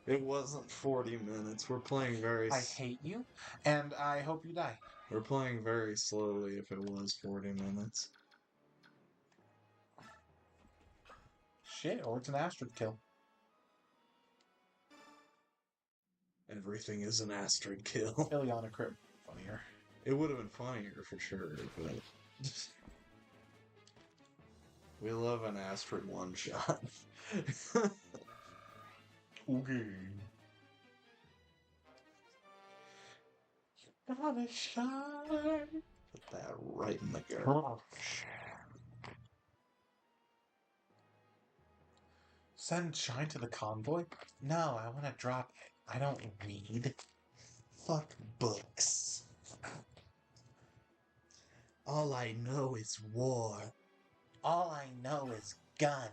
It wasn't 40 minutes. We're playing very. I hate you, and I hope you die. We're playing very slowly. If it was 40 minutes. Shit, or it's an Astrid kill. Everything is an Astrid kill. Ileana crit funnier. It would have been funnier for sure, but we love an Astrid one shot. Okay. You gotta shine. Put that right in the gut. Send shine to the convoy? No, I want to drop it. I don't read. Fuck books. All I know is war. All I know is gun.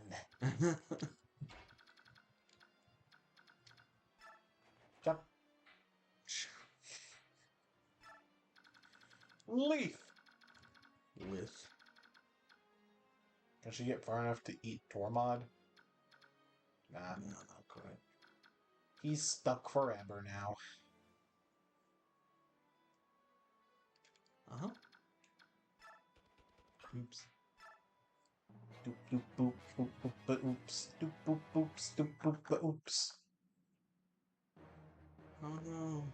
Jump. Leaf. With. Can she get far enough to eat Tormod? Nah. No, not quite. He's stuck forever now. Uh-huh. Oops. Doop doop boop boop boop ba oops. Doop boop boops doop boop ba oops. Oh no.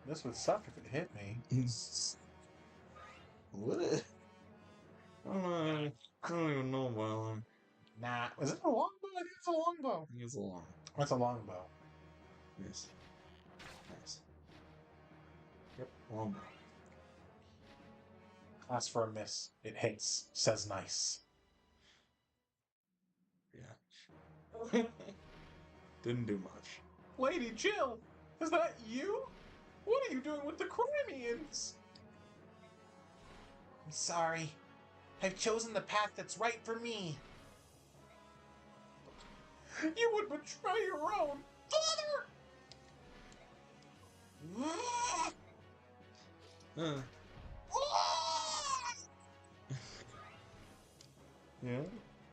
This would suck if it hit me. Would it? I don't even know about him. Nah. Is it a longbow? I think it's a longbow. He's a long. That's a longbow. Yes. Nice. Yep, longbow. Class for a miss. It hits. Says nice. Yeah. Didn't do much. Lady Jill, is that you? What are you doing with the Crimeans? I'm sorry. I've chosen the path that's right for me. You would betray your own father! Uh, yeah.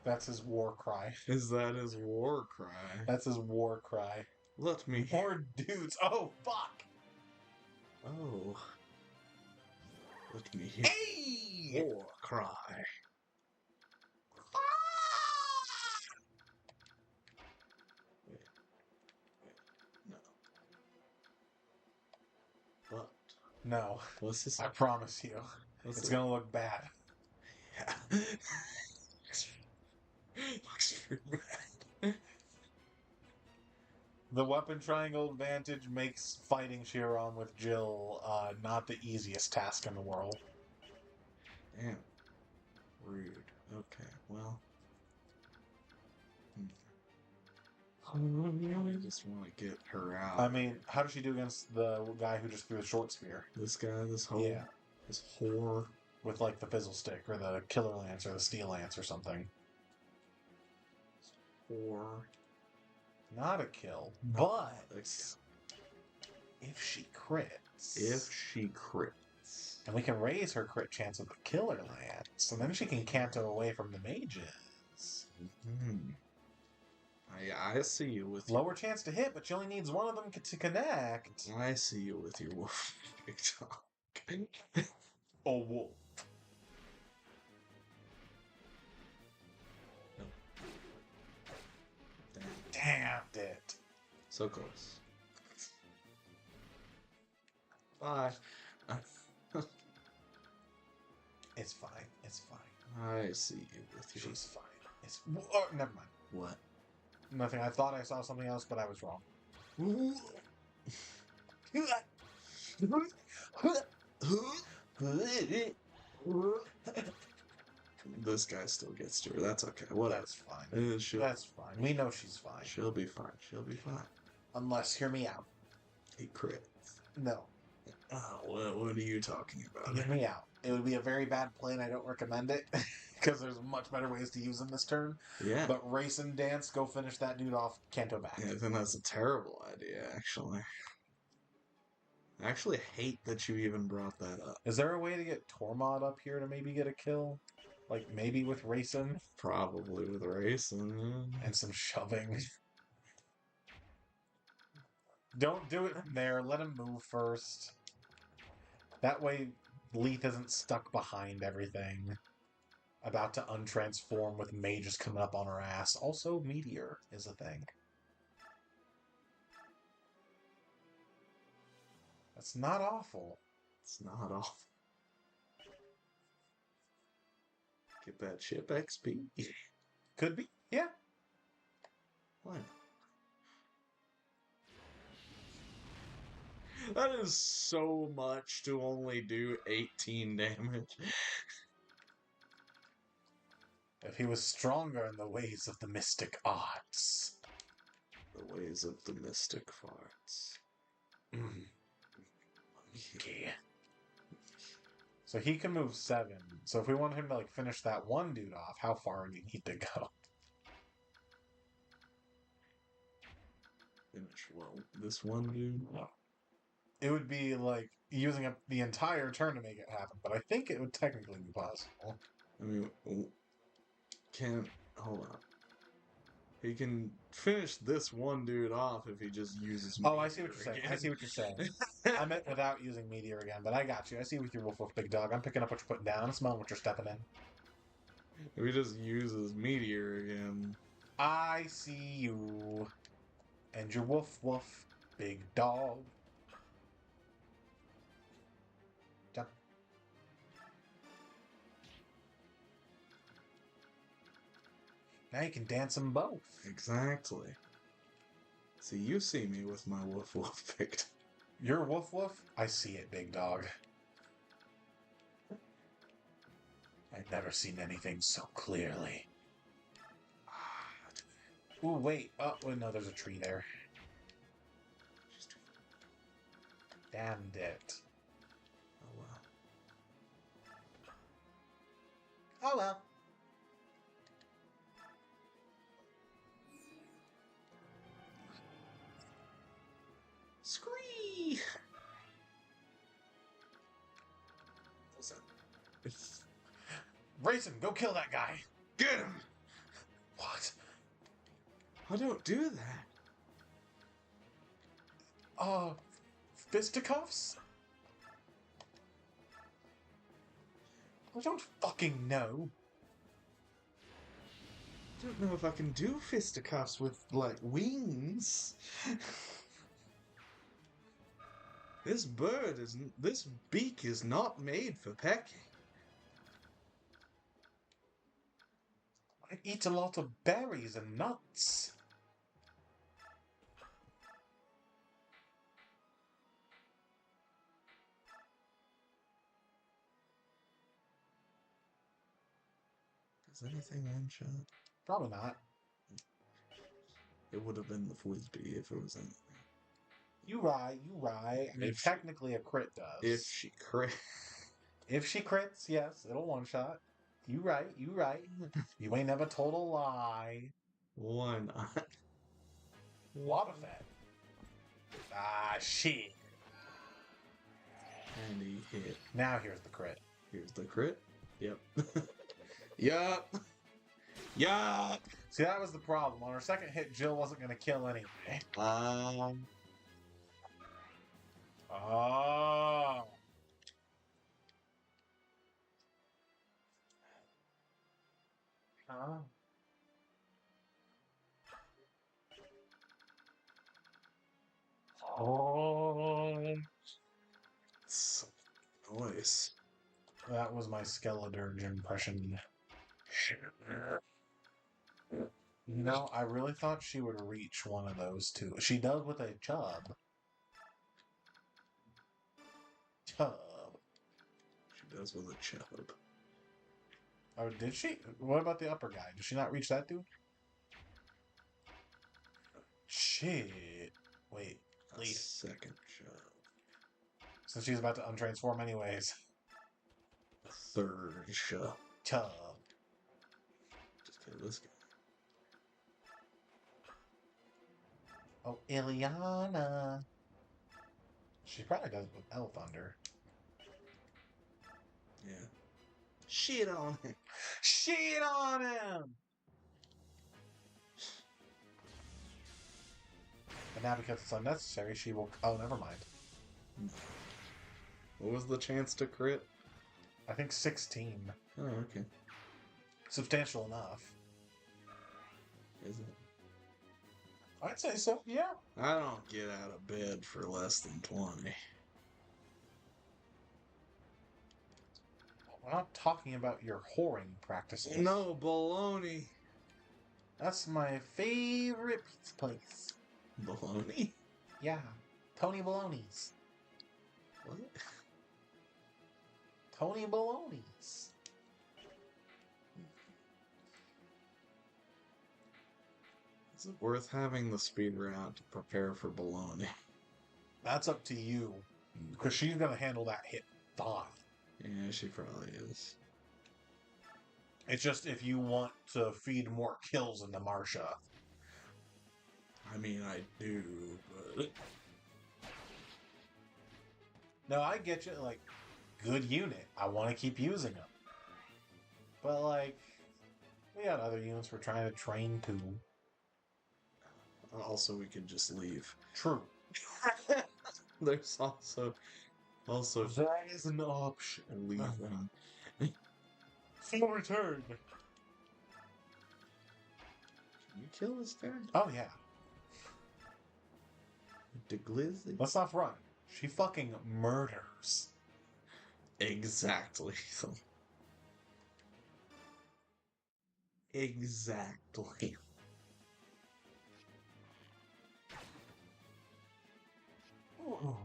That's his war cry. Is that his war cry? That's his war cry. Let me. More dudes. Oh, fuck. Oh. Let me hear. Hey! War cry. Wait. No. What? No, What's this? I promise you. What's It's it? gonna look bad. Yeah. Looks pretty bad. The weapon triangle advantage makes fighting Chiron with Jill not the easiest task in the world. Damn. Rude. Okay, well. I just want to get her out. I mean, how does she do against the guy who just threw a short spear? This guy, this whole. Yeah. This whore. With like the fizzle stick or the killer lance or the steel lance or something. Whore. Not a kill, Not but a kill. if she crits. If she crits. And we can raise her crit chance with the killer lance, and then she can canto away from the mages. Mm-hmm. I see you with Lower chance to hit, but she only needs one of them to connect. I see you with your wolf TikTok. Oh, wolf. Damned it. So close. Bye. It's fine. It's fine. I see you with your. She's fine. It's oh, never mind. What? Nothing. I thought I saw something else, but I was wrong. This guy still gets to her. That's okay. Whatever. That's fine. She'll, That's fine. We know she's fine. she'll be fine. She'll be fine. Unless, hear me out. He crit. No. Oh, what are you talking about? Hear me out. It would be a very bad play, and I don't recommend it. Because there's much better ways to use them this turn. Yeah. But race and dance, go finish that dude off, canto back. Yeah, I think that's a terrible idea, actually. I actually hate that you even brought that up. Is there a way to get Tormod up here to maybe get a kill? Like, maybe with racing? Probably with racing. And some shoving. Don't do it from there. Let him move first. That way, Leith isn't stuck behind everything. About to untransform with mages coming up on her ass. Also, Meteor is a thing. That's not awful. It's not awful. Get that ship XP. Could be. Yeah. Why not? That is so much to only do 18 damage. If he was stronger in the ways of the mystic arts. The ways of the mystic farts. Okay. So he can move 7. So if we want him to like finish that one dude off, how far would he need to go? Finish, well, this one dude. It would be like using up the entire turn to make it happen, but I think it would technically be possible. I mean, hold on. He can finish this one dude off if he just uses. Oh, I see what you're saying. Meteor I see what you're saying. I meant without using Meteor again, but I got you. I see with your Wolf Wolf Big Dog. I'm picking up what you're putting down. I'm smelling what you're stepping in. If he just uses Meteor again. I see you. And your Wolf Wolf Big Dog. Jump. Now you can dance them both. Exactly. See, you see me with my woof woof picked. Your Wolf Wolf? I see it, Big Dog. I've never seen anything so clearly. Ooh, wait. Oh, wait, no, there's a tree there. Damned it. Oh well. Oh well. Scree! Grayson, go kill that guy. Get him! What? I don't do that. Fisticuffs? I don't fucking know. I don't know if I can do fisticuffs with, like, wings. This beak is not made for pecking. I eat a lot of berries and nuts. Is anything one shot? Probably not. It would have been the Fwisbee if it was anything. You right. I mean, If she- technically a crit does. If she crit. If she crits, yes, it'll one shot. You right. You ain't never told a lie. Why not? Wobba Fett. Ah, shit. And he hit. Now here's the crit. Here's the crit. Yep. Yup. Yup. See, that was the problem. On her second hit, Jill wasn't going to kill anyway. Oh. Oh. Oh. So nice. That was my Skeledirge impression. No, I really thought she would reach one of those two. She does with a chub. Chub. She does with a chub. Oh, did she? What about the upper guy? Did she not reach that dude? Shit. Wait. A Lead. second chub. So she's about to untransform anyways. A third chub. Chub. Just kill this guy. Oh, Ileana. She probably does it with L Thunder. Yeah. Shit on him. Shit on him! And now because it's unnecessary, she will... Oh, never mind. What was the chance to crit? I think 16. Oh, okay. Substantial enough. Is it? I'd say so, yeah. I don't get out of bed for less than 20. We're not talking about your whoring practices. No, baloney. That's my favorite pizza place. Baloney? Yeah. Tony Baloney's. What? Tony Baloney's. Is it worth having the speed round to prepare for baloney? That's up to you. Because she's going to handle that hit fine. Yeah, she probably is. It's just if you want to feed more kills into Marsha. I mean, I do, but... No, I get you. Like, good unit. I want to keep using them. But, like, we got other units we're trying to train to. Also, we could just leave. True. There's also that is an option. Leave them. Full return. Can you kill this guy? Oh, yeah. The glizzy? Let's not run. She fucking murders. Exactly. Exactly. Ooh.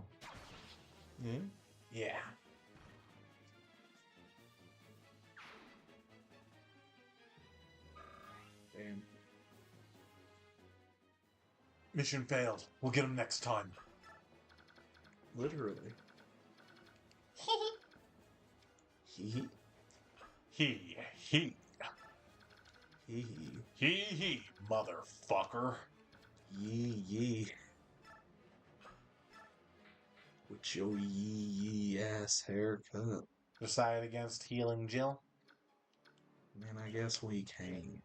Yeah? Yeah. Damn. Mission failed. We'll get him next time. Literally. He. He, motherfucker. Yee. With your yee ass haircut. Decide against healing Jill? Man, I guess we can.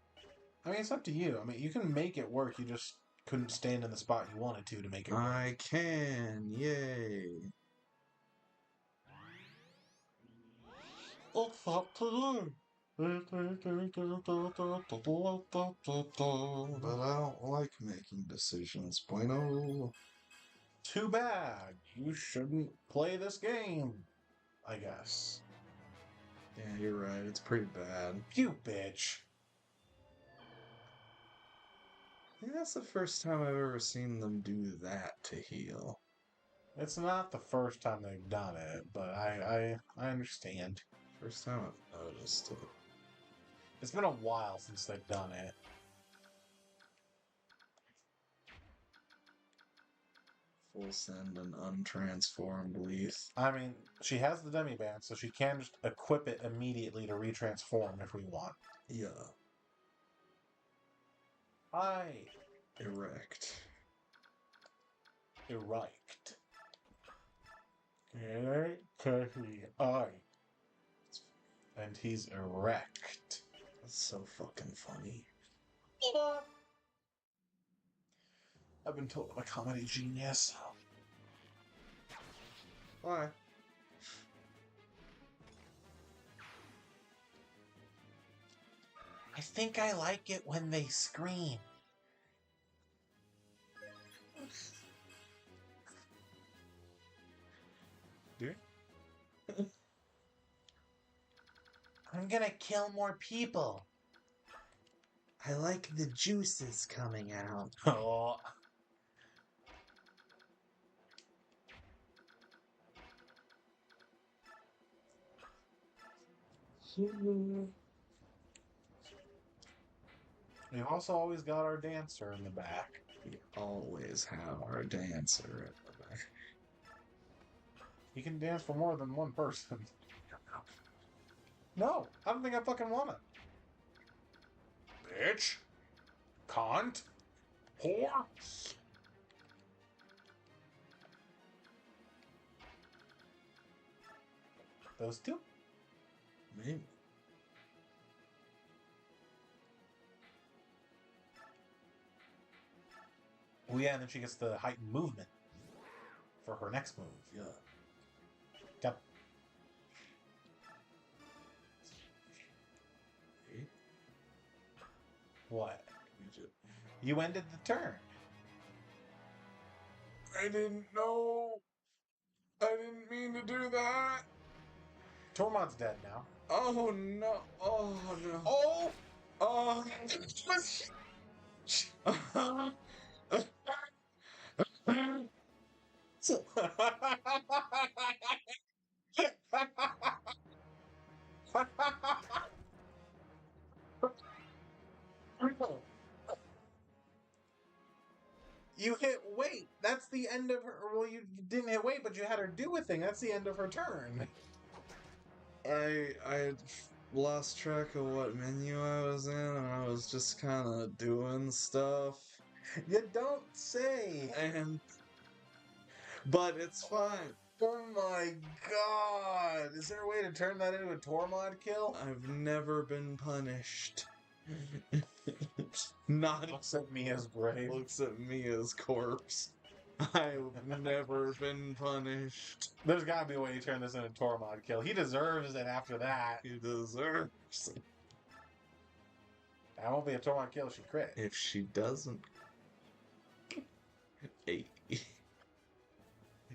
I mean, it's up to you. I mean, you can make it work. You just couldn't stand in the spot you wanted to make it work. I can, yay. It's up to you. But I don't like making decisions, bueno. Too bad. You shouldn't play this game, I guess. Yeah, you're right. It's pretty bad. You bitch. I think that's the first time I've ever seen them do that to heal. It's not the first time they've done it, but I understand. First time I've noticed it. It's been a while since they've done it. Full send an untransformed Leaf. I mean, she has the demi band, so she can just equip it immediately to retransform if we want. Yeah. Erect. Erect. And he's erect. That's so fucking funny. I've been told I'm a comedy genius. Why? I think I like it when they scream. I'm gonna kill more people. I like the juices coming out. Oh. We've also always got our dancer in the back. We always have our dancer at the back. He can dance for more than one person. No, I don't think I fucking wanna. Bitch. Cunt. Whore. Those two? Maybe. Oh yeah, and then she gets the heightened movement for her next move. Yeah. Yep. Hey, What? we just... You ended the turn. I didn't know. I didn't mean to do that. Tormod's dead now. Oh no. Oh no. Oh! Oh. You hit wait. That's the end of her. Well, you didn't hit wait, but you had her do a thing. That's the end of her turn. I lost track of what menu I was in, and I was just kind of doing stuff. You don't say. But it's fine. Oh my god! Is there a way to turn that into a Tormod kill? I've never been punished. Not Looks at me as brave. looks at me as corpse. I've never been punished. There's gotta be a way to turn this into a Tormod kill. He deserves it after that. He deserves. That won't be a Tormod kill if she crit. If she doesn't. Hey.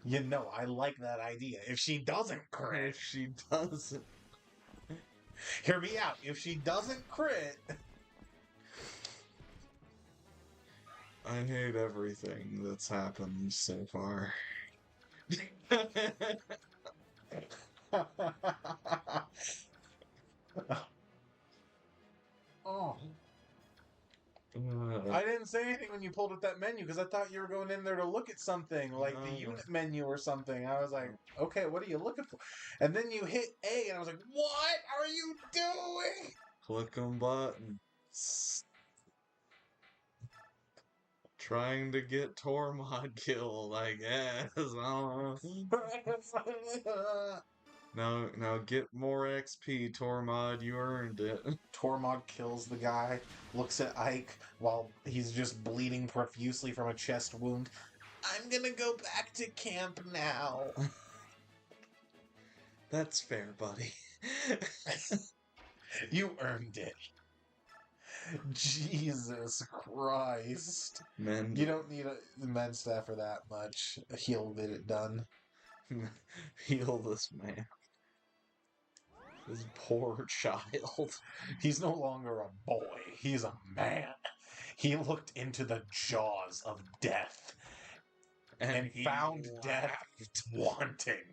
You know, I like that idea. If she doesn't crit, If she doesn't. hear me out. If she doesn't crit, I hate everything that's happened so far. oh, I didn't say anything when you pulled up that menu because I thought you were going in there to look at something, like the unit menu or something. I was like, okay, what are you looking for? And then you hit A, and I was like, what are you doing? Clicking buttons. Trying to get Tormod killed, I guess. I don't know. Now get more XP, Tormod. You earned it. Tormod kills the guy, looks at Ike while he's just bleeding profusely from a chest wound. I'm gonna go back to camp now. That's fair, buddy. You earned it. Jesus Christ. Mend. You don't need a med staff for that much. A heal get it done. Heal this man. This poor child. He's no longer a boy. He's a man. He looked into the jaws of death and he found death wanting.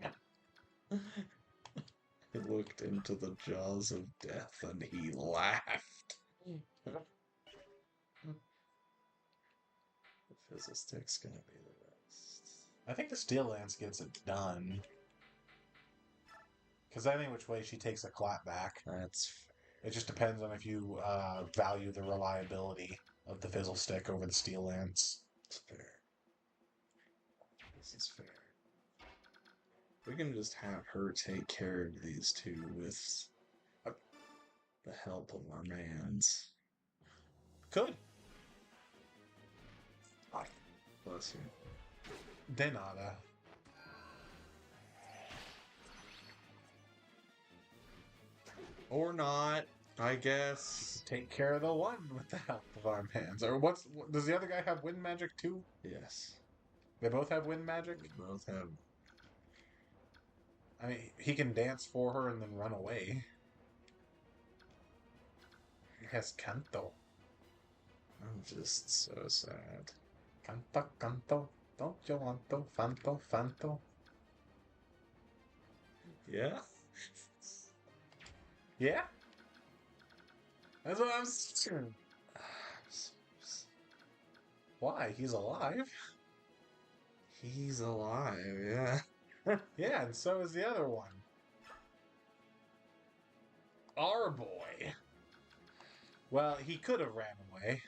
He looked into the jaws of death and he laughed. The fizzle stick's gonna be the best. I think the Steel Lance gets it done. Because I think which way she takes a clap back. That's fair. It just depends on if you value the reliability of the Fizzle Stick over the Steel Lance. It's fair. This is fair. We can just have her take care of these two with the help of our mans. Could. Bless you. De nada. Or not, I guess. Take care of the one with the help of our mans. Or does the other guy have wind magic too? Yes. They both have wind magic? We both have. I mean, he can dance for her and then run away. He has canto. I'm just so sad. Canto, canto. Don't you want to? Fanto, fanto. Yeah? Yeah? That's what I'm saying. Why? He's alive. He's alive, yeah. Yeah, and so is the other one. Our boy. Well, he could have ran away.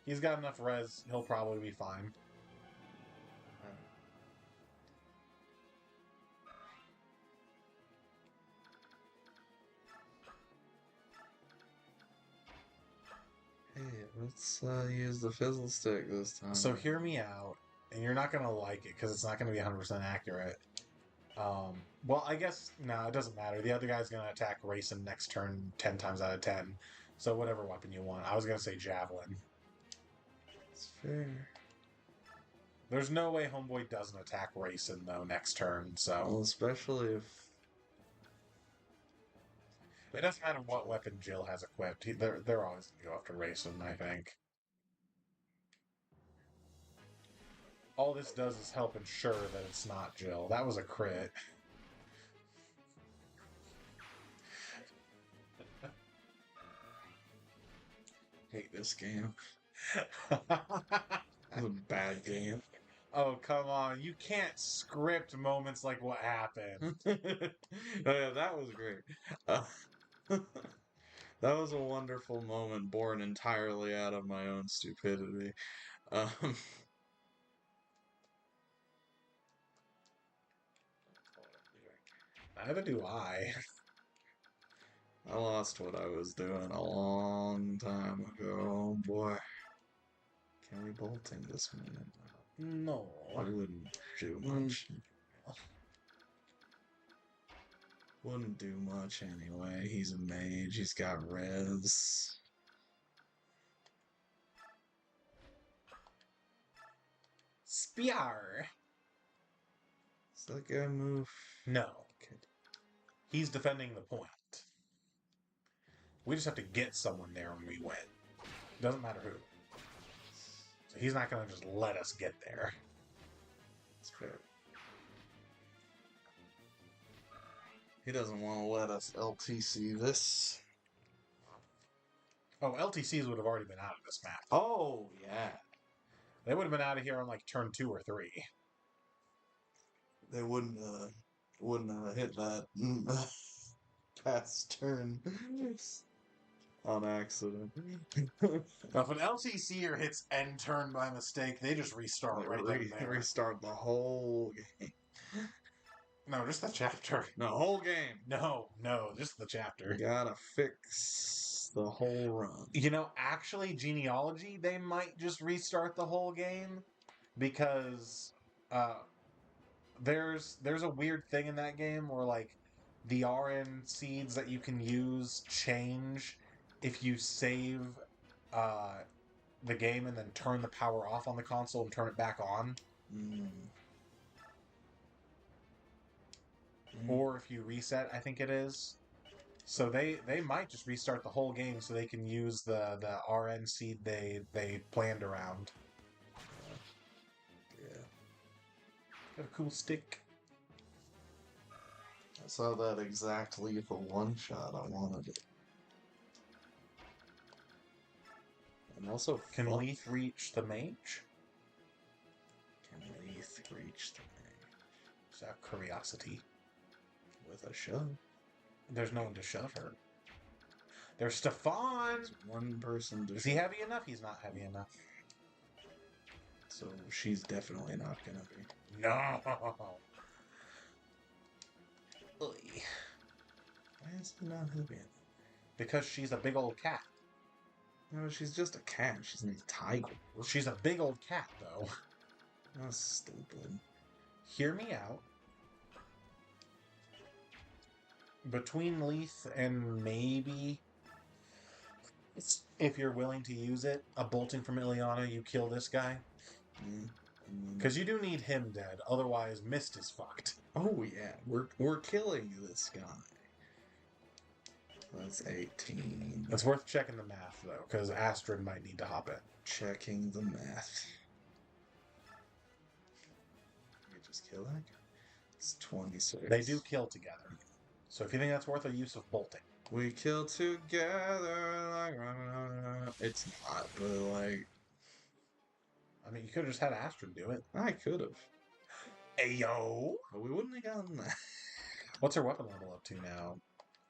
He's got enough res, he'll probably be fine. Hey, let's use the fizzle stick this time. So hear me out, and you're not going to like it because it's not going to be 100% accurate. Well, I guess, no, it doesn't matter. The other guy's going to attack Rayson next turn 10 times out of 10. So whatever weapon you want. I was going to say Javelin. It's fair. There's no way Homeboy doesn't attack Rayson, though, next turn, so... Well, especially if... It doesn't matter what weapon Jill has equipped. They're always going to go after Rayson, I think. All this does is help ensure that it's not Jill. That was a crit. Hate this game. It's a bad game. Oh, come on. You can't script moments like what happened. Oh, yeah, that was great. That was a wonderful moment born entirely out of my own stupidity. Neither do I. I lost what I was doing a long time ago. Oh boy. Can we bolt in this minute? No. I wouldn't do much. Wouldn't do much anyway. He's a mage. He's got res. Spear. Does that guy move? No. Okay. He's defending the point. We just have to get someone there when we win. Doesn't matter who. So he's not going to just let us get there. It's fair. He doesn't want to let us LTC this. Oh, LTCs would have already been out of this map. Oh, yeah. They would have been out of here on like turn 2 or 3. They wouldn't hit that past turn on accident. Now, if an LTCer hits end turn by mistake, they just restart right then and there. Restart the whole game. No, just the chapter. The whole game. No, just the chapter. Gotta fix the whole run. You know, actually, genealogy, they might just restart the whole game because there's a weird thing in that game where like the RN seeds that you can use change if you save the game and then turn the power off on the console and turn it back on. Or if you reset, I think it is. So they might just restart the whole game so they can use the RN seed they planned around. Yeah. Got a cool stick. I saw that exact lethal one shot. I wanted it. And also, Can Leith reach the mage? Can Leith reach the mage? Just out of curiosity. With a shove. There's no one to shove her. There's Stefan! There's one person to Is he heavy enough? He's not heavy enough. So she's definitely not gonna be. No! Oy. Why is he not heavy enough? Because she's a big old cat. No, she's just a cat. She's not a tiger. She's a big old cat, though. That's stupid. Hear me out. Between Leith and maybe, if you're willing to use it, a bolting from Ileana, you kill this guy. Because you do need him dead, otherwise Mist is fucked. Oh yeah, we're killing this guy. That's 18. It's worth checking the math, though, because Astrid might need to hop in. Checking the math. You just kill that guy? It's 26. They do kill together. So if you think that's worth a use of bolting. We kill together like... It's not, but like... I mean, you could have just had Astrid do it. I could have. Ayo! But we wouldn't have gotten that. What's her weapon level up to now?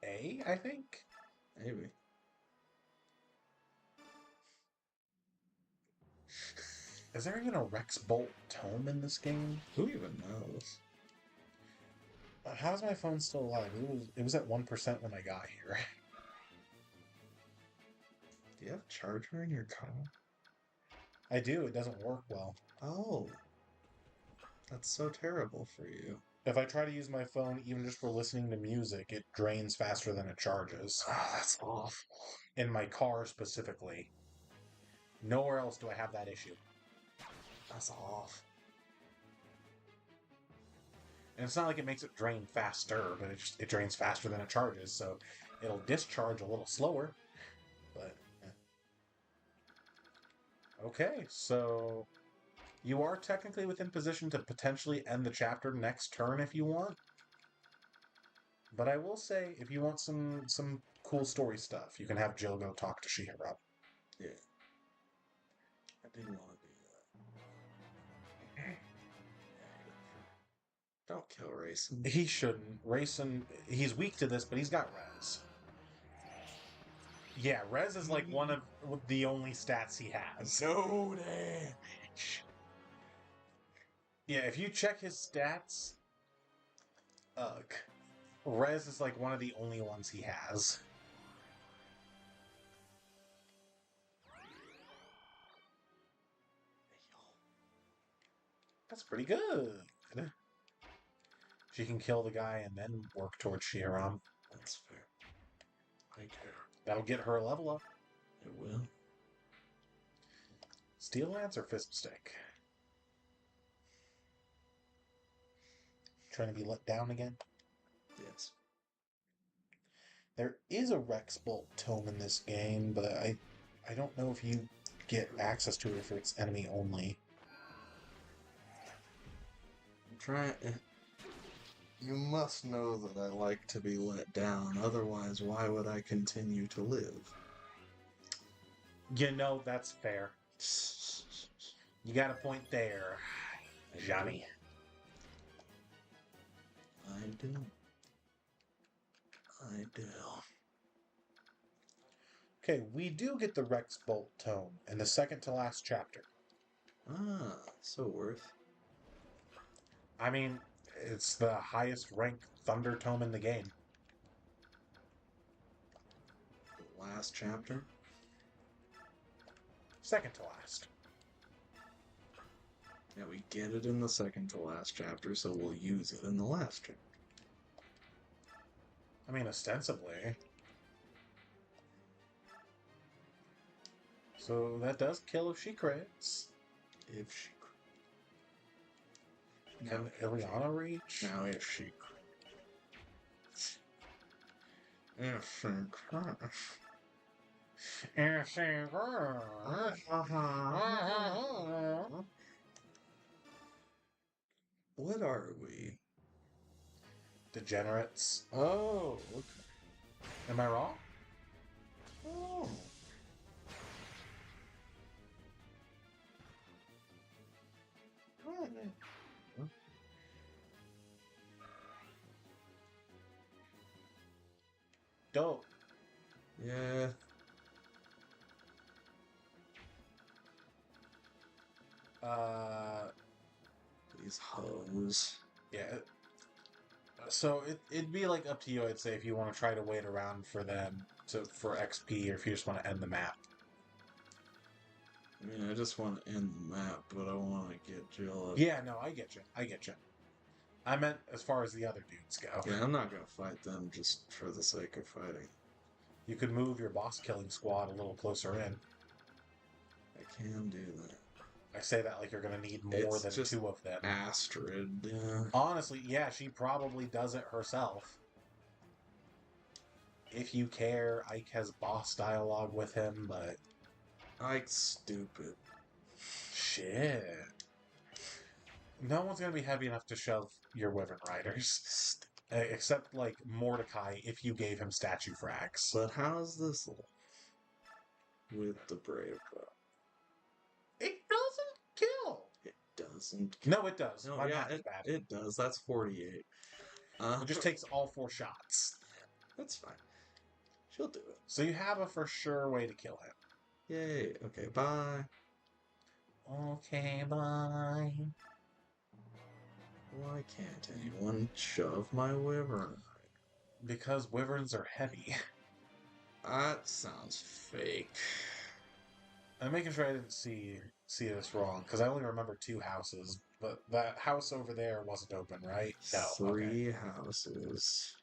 A, I think? Maybe. Is there even a Rex Bolt tome in this game? Who even knows? How is my phone still alive? It was at 1% when I got here. Do you have a charger in your car? I do. It doesn't work well. Oh. That's so terrible for you. If I try to use my phone even just for listening to music, it drains faster than it charges. Oh, that's awful. In my car specifically. Nowhere else do I have that issue. That's awful. And it's not like it makes it drain faster, but it drains faster than it charges, so it'll discharge a little slower. But okay, so you are technically within position to potentially end the chapter next turn if you want. But I will say, if you want some cool story stuff, you can have Jill go talk to Shihara. Yeah. I didn't want to do that. Don't kill Rayson. He shouldn't. Rayson, he's weak to this, but he's got res. Yeah, res is like one of the only stats he has. No damage. Yeah, if you check his stats, res is like one of the only ones he has. That's pretty good. She can kill the guy and then work towards Shiram. That's fair. I care. That'll get her a level up. It will. Steel Lance or Fist Stick? Trying to be let down again? Yes. There is a Rex Bolt tome in this game, but I don't know if you get access to it if it's enemy only. I'm trying... You must know that I like to be let down, otherwise why would I continue to live? You know, that's fair. You got a point there, Johnny. I do. I do. Okay, we do get the Rex Bolt tome in the second to last chapter. Ah, so worth. I mean, it's the highest ranked Thunder tome in the game. The last chapter? Second to last. Yeah, we get it in the second to last chapter, so we'll use it in the last chapter. I mean, ostensibly. So that does kill if she crits. If she Can Ileana reach? Now if she If she If she What are we? Degenerates. Oh, okay. Am I wrong? Oh. Dope. Yeah. These hoes. Yeah. So it'd be like up to you, I'd say, if you want to try to wait around for them for XP, or if you just want to end the map. I mean, I just want to end the map, but I want to get Jill. Yeah, no, I get you. I meant as far as the other dudes go. Yeah, I'm not gonna fight them just for the sake of fighting. You could move your boss killing squad a little closer in. I can do that. I say that like you're going to need more It's than just 2 of them. Astrid, yeah. Honestly, yeah, she probably does it herself. If you care, Ike has boss dialogue with him, but... Ike's stupid. Shit. No one's going to be heavy enough to shove your Wyvern Riders. Except, like, Mordecai, if you gave him statue frags. But how's this with the Brave Bow? It doesn't kill! It doesn't. No, it does. No, My yeah, math is bad. it does. That's 48. It just takes all 4 shots. That's fine. She'll do it. So you have a for sure way to kill him. Yay. Okay, bye. Okay, bye. Why can't anyone shove my Wyvern? Because wyverns are heavy. That sounds fake. I'm making sure I didn't see this wrong, because I only remember 2 houses, but that house over there wasn't open, right? No. 3 Okay. houses.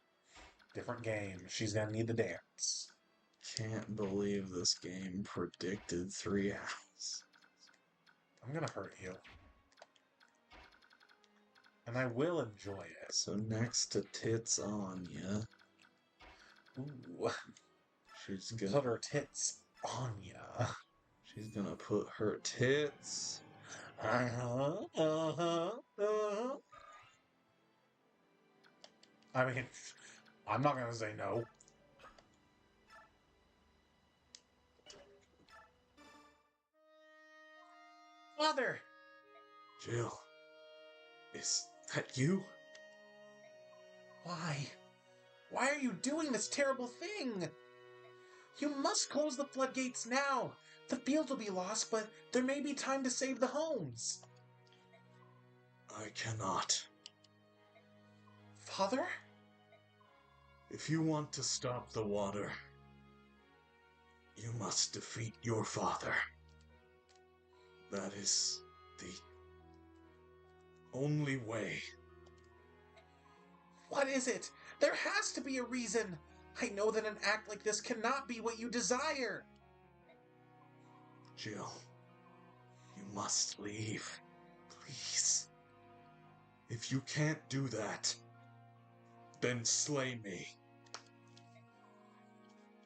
Different game. She's gonna need the dance. Can't believe this game predicted 3 houses. I'm gonna hurt you. And I will enjoy it. So next to Tits Anya, Ooh. she's Put gonna her tits on ya. she's gonna put her tits. I mean, I'm not gonna say no. Father! Jill, is that you? Why? Why are you doing this terrible thing? You must close the floodgates now. The fields will be lost, but there may be time to save the homes. I cannot. Father? If you want to stop the water, you must defeat your father. That is the only way. What is it? There has to be a reason. I know that an act like this cannot be what you desire. Jill, you must leave. Please. If you can't do that, then slay me.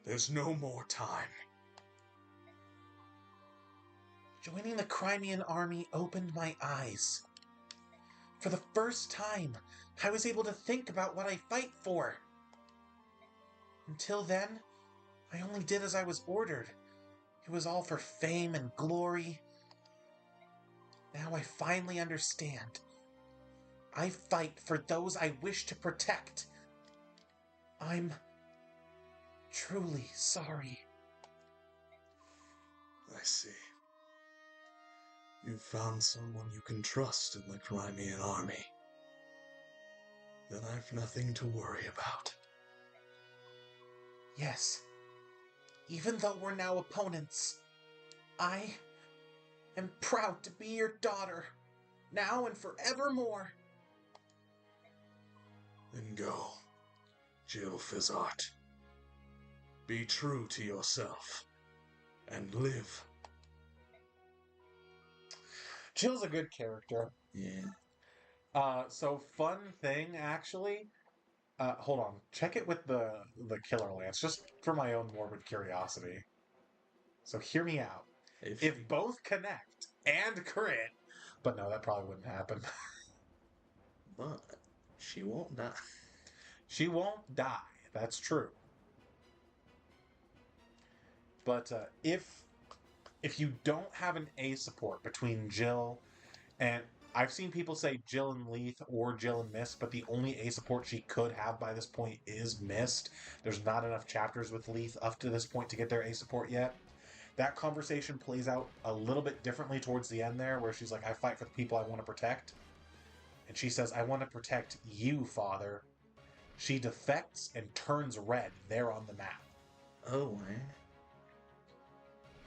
There's no more time. Joining the Crimean army opened my eyes. For the first time, I was able to think about what I fight for. Until then, I only did as I was ordered. It was all for fame and glory. Now I finally understand. I fight for those I wish to protect. I'm truly sorry. I see. You've found someone you can trust in the Crimean army. Then I've nothing to worry about. Yes. Even though we're now opponents, I am proud to be your daughter, now and forevermore. Then go, Jill Fizzart. Be true to yourself, and live. Jill's a good character. Yeah. So fun thing, actually. Hold on. Check it with the killer lance, just for my own morbid curiosity. So hear me out. If both connect and crit, but no, that probably wouldn't happen. But she won't die. She won't die. That's true. But if you don't have an A support between Jill and I've seen people say Jill and Leith or Jill and Mist, but the only A support she could have by this point is Mist. There's not enough chapters with Leith up to this point to get their A support yet. That conversation plays out a little bit differently towards the end there, where she's like, I fight for the people I want to protect. And she says, I want to protect you, Father. She defects and turns red there on the map. Oh, man.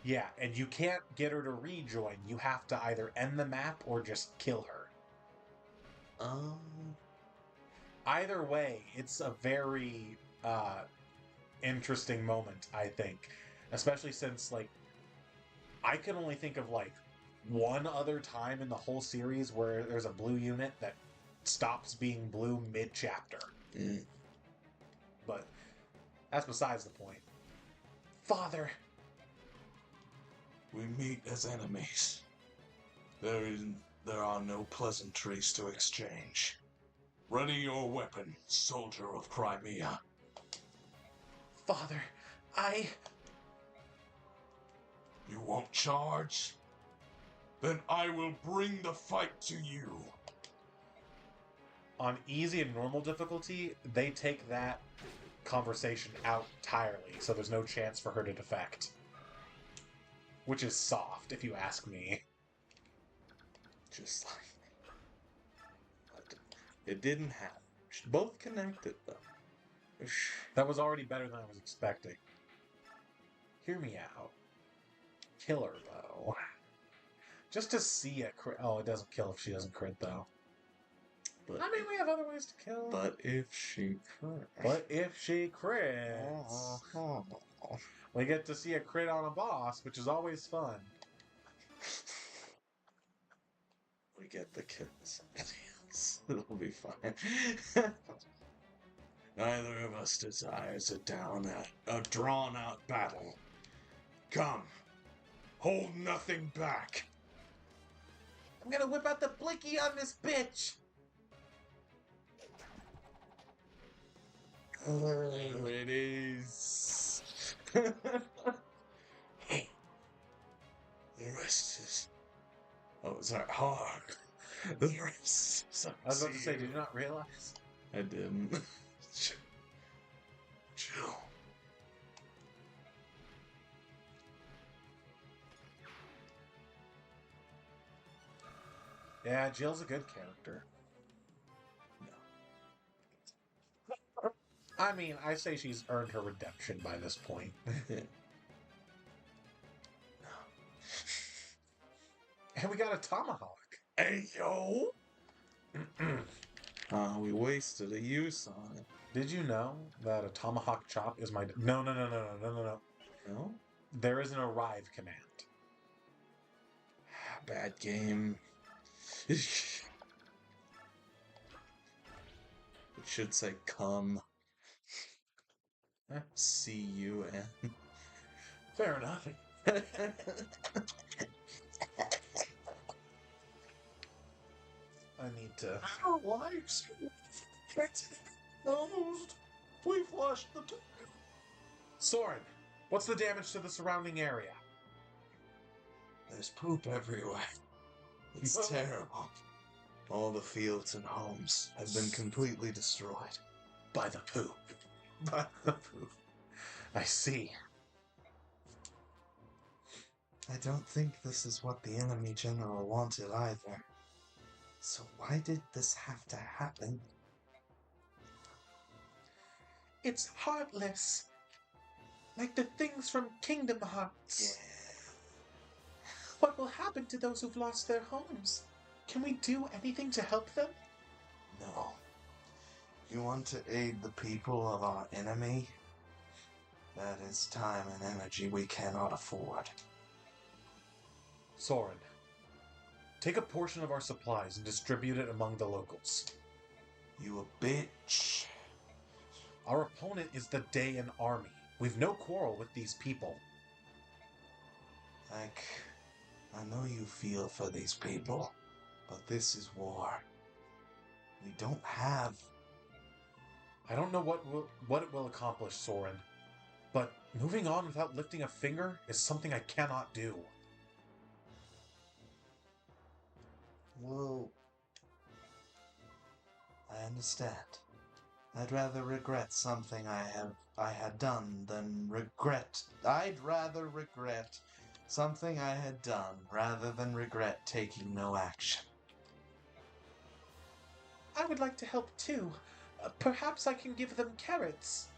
Yeah, and you can't get her to rejoin. You have to either end the map or just kill her. Either way, it's a very interesting moment, I think. Especially since, like, I can only think of, like, one other time in the whole series where there's a blue unit that stops being blue mid-chapter. Mm. But that's besides the point. Father! We meet as enemies. There are no pleasantries to exchange. Ready your weapon, soldier of Crimea. Father, You won't charge? Then I will bring the fight to you. On easy and normal difficulty, they take that conversation out entirely, so there's no chance for her to defect. Which is soft, if you ask me. Just like... It didn't happen. Both connected, though. That was already better than I was expecting. Hear me out. Kill her, though. Just to see a crit. Oh, it doesn't kill if she doesn't crit, though. But, I mean, we have other ways to kill. but if she crit... But if she crits... We get to see a crit on a boss, which is always fun. We get the kills. It'll be fine. Neither of us desires a drawn-out battle. Come, hold nothing back. I'm gonna whip out the blicky on this bitch! It is. Hey, the rest is. Oh, it's not hard. The rest is. I was about to say, did you not realize? I didn't. Chill. Yeah, Jill's a good character. No. I mean, I say she's earned her redemption by this point. And we got a tomahawk. Hey, yo! We wasted a use on it. Did you know that a tomahawk chop is my... No. No? There is an arrive command. Bad game. It should say come. Eh. C-U-N. Fair enough. gonna need to. Our lives almost. We flushed the. Soren, what's the damage to the surrounding area? There's poop everywhere. It's terrible. All the fields and homes have been completely destroyed. By the poop. By the poop. I see. I don't think this is what the enemy general wanted either. So why did this have to happen? It's heartless. Like the things from Kingdom Hearts. What will happen to those who've lost their homes? Can we do anything to help them? No. You want to aid the people of our enemy? That is time and energy we cannot afford. Soren, take a portion of our supplies and distribute it among the locals. You a bitch. Our opponent is the Dayan army. We've no quarrel with these people. Like, I know you feel for these people, but this is war. We don't have... I don't know what it will accomplish, Soren, but moving on without lifting a finger is something I cannot do. Well, I understand. I'd rather regret something I had done than regret. I'd rather regret something I had done rather than regret taking no action. I would like to help too. Perhaps I can give them carrots.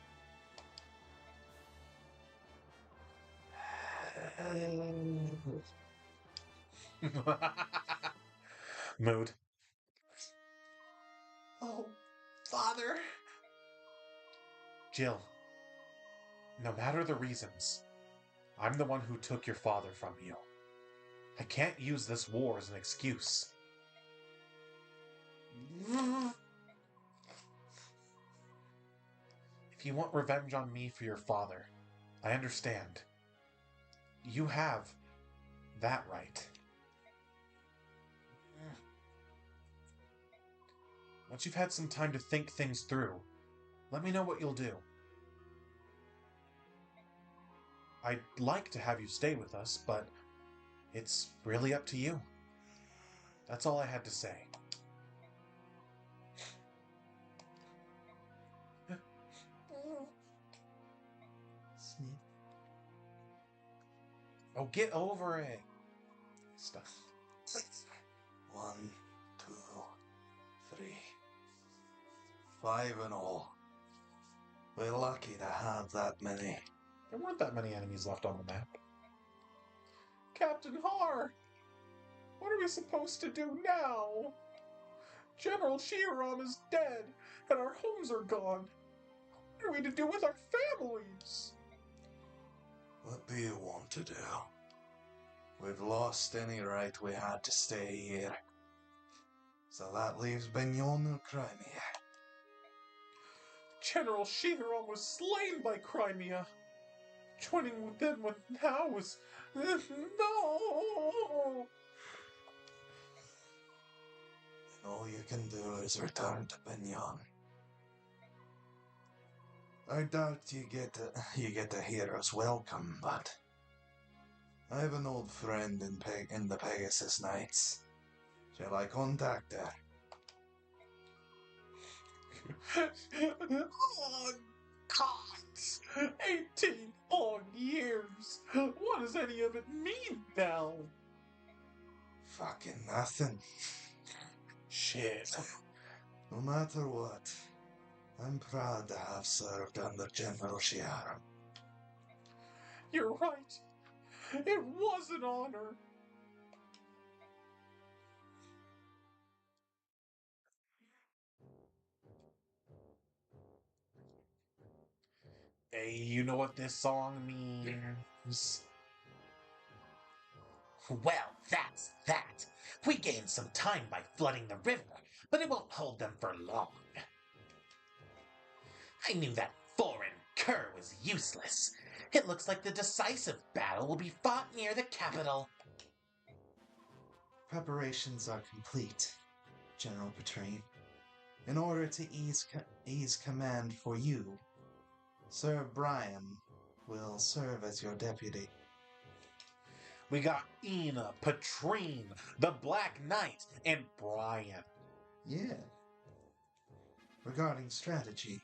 Mood. Oh, Father. Jill, no matter the reasons, I'm the one who took your father from you. I can't use this war as an excuse. If you want revenge on me for your father, I understand. You have that right. Once you've had some time to think things through, let me know what you'll do. I'd like to have you stay with us, but it's really up to you. That's all I had to say. Oh, get over it. Stuff. 1, 2, 3, 5 in all. We're lucky to have that many. There weren't that many enemies left on the map. Captain Har! What are we supposed to do now? General Shiram is dead, and our homes are gone. What are we to do with our families? What do you want to do? We've lost any right we had to stay here. So that leaves Benyon and Crimea. General Shiram was slain by Crimea. Joining with them now was... No! And all you can do is return to Benyon. I doubt you get a hero's welcome, but I have an old friend in the Pegasus Knights. Shall I contact her? Oh, God! 18 long years! What does any of it mean now? Fucking nothing. Shit. No matter what, I'm proud to have served under General Shiram. You're right. It was an honor. Hey, you know what this song means? Well, that's that. We gained some time by flooding the river, but it won't hold them for long. I knew that foreign cur was useless. It looks like the decisive battle will be fought near the capital. Preparations are complete. General Petrine. In order to ease command for you, Sir Brian will serve as your deputy. We got Ina, Patrine, the Black Knight, and Brian. Yeah. Regarding strategy,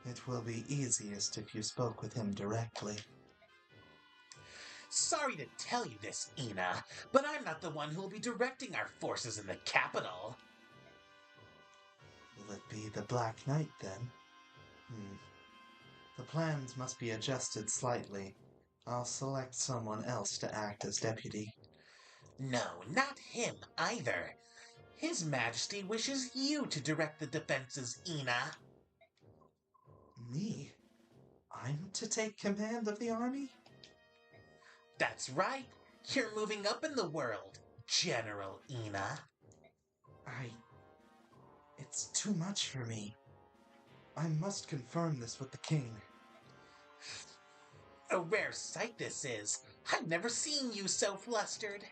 it will be easiest if you spoke with him directly. Sorry to tell you this, Ina, but I'm not the one who will be directing our forces in the capital. Will it be the Black Knight, then? The plans must be adjusted slightly. I'll select someone else to act as deputy. No, not him either. His Majesty wishes you to direct the defenses, Ina. Me? I'm to take command of the army? That's right. You're moving up in the world, General Ina. It's too much for me. I must confirm this with the king. A rare sight this is. I've never seen you so flustered.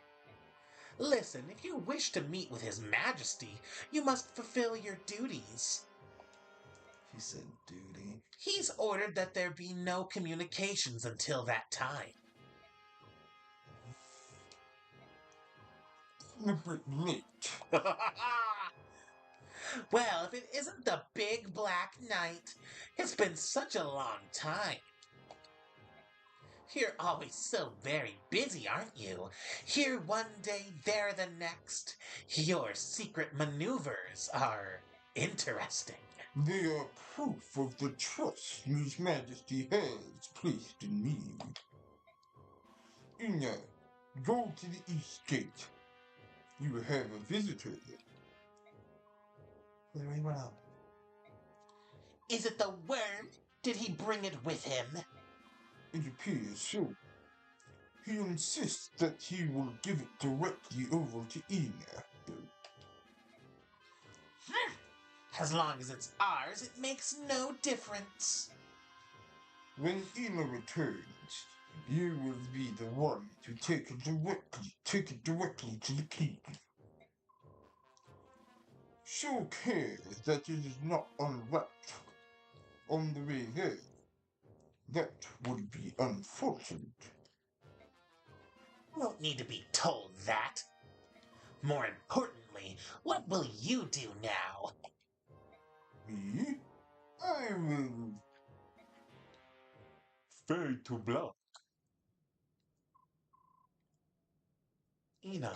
Listen, if you wish to meet with His Majesty, you must fulfill your duties. He said duty. He's ordered that there be no communications until that time. Well, if it isn't the big Black Knight, it's been such a long time. You're always so very busy, aren't you? Here one day, there the next. Your secret maneuvers are interesting. They are proof of the trust His Majesty has placed in me. Ina, go to the East Gate. You have a visitor. Very well. Is it the worm? Did he bring it with him? It appears so. He insists that he will give it directly over to Ina. As long as it's ours, it makes no difference. When Ina returns, you will be the one to take it directly to the king. Show care that it is not unwrapped on the way there. That would be unfortunate. You don't need to be told that. More importantly, what will you do now? Me? I will fade to black. Ina.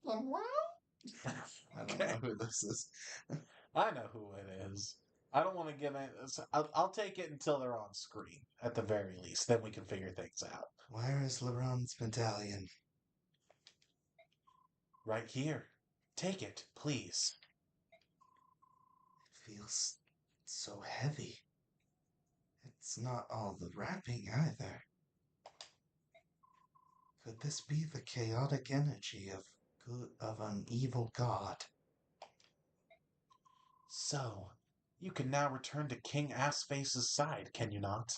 I don't know who this is. I know who it is. I don't want to give it. I'll take it until they're on screen, at the very least. Then we can figure things out. Where is Laurent's medallion? Right here. Take it, please. It feels so heavy. It's not all the wrapping either. Could this be the chaotic energy of an evil god? So, you can now return to King Assface's side, can you not?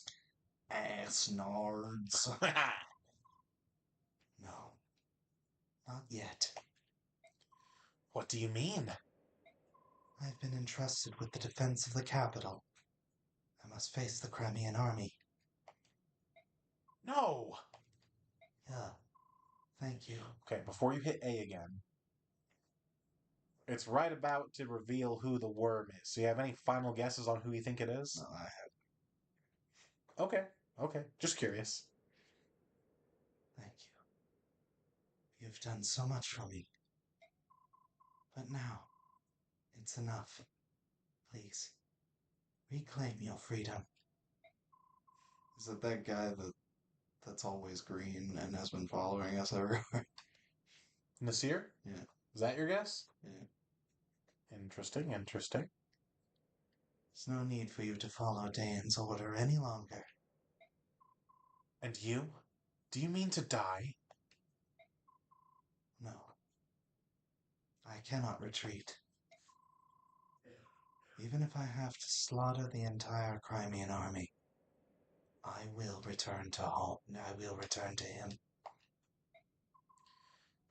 Assnards. No, not yet. What do you mean? I've been entrusted with the defense of the capital. I must face the Crimean army. No! Yeah, thank you. Okay, before you hit A again, it's right about to reveal who the worm is. So you have any final guesses on who you think it is? No, I have. Okay. Just curious. Thank you. You've done so much for me. But now, it's enough. Please, reclaim your freedom. Is it that guy that's always green and has been following us everywhere? Nasir? Yeah. Is that your guess? Yeah. Interesting. There's no need for you to follow Dane's order any longer. And you? Do you mean to die? No. I cannot retreat. Even if I have to slaughter the entire Crimean army, I will return to home. I will return to him.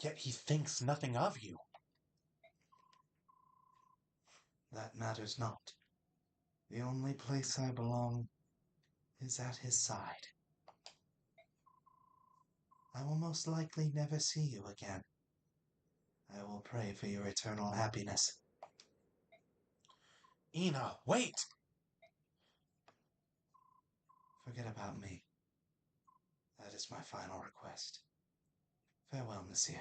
Yet he thinks nothing of you. That matters not. The only place I belong is at his side. I will most likely never see you again. I will pray for your eternal happiness. Ina, wait! Forget about me. That is my final request. Farewell, Monsieur.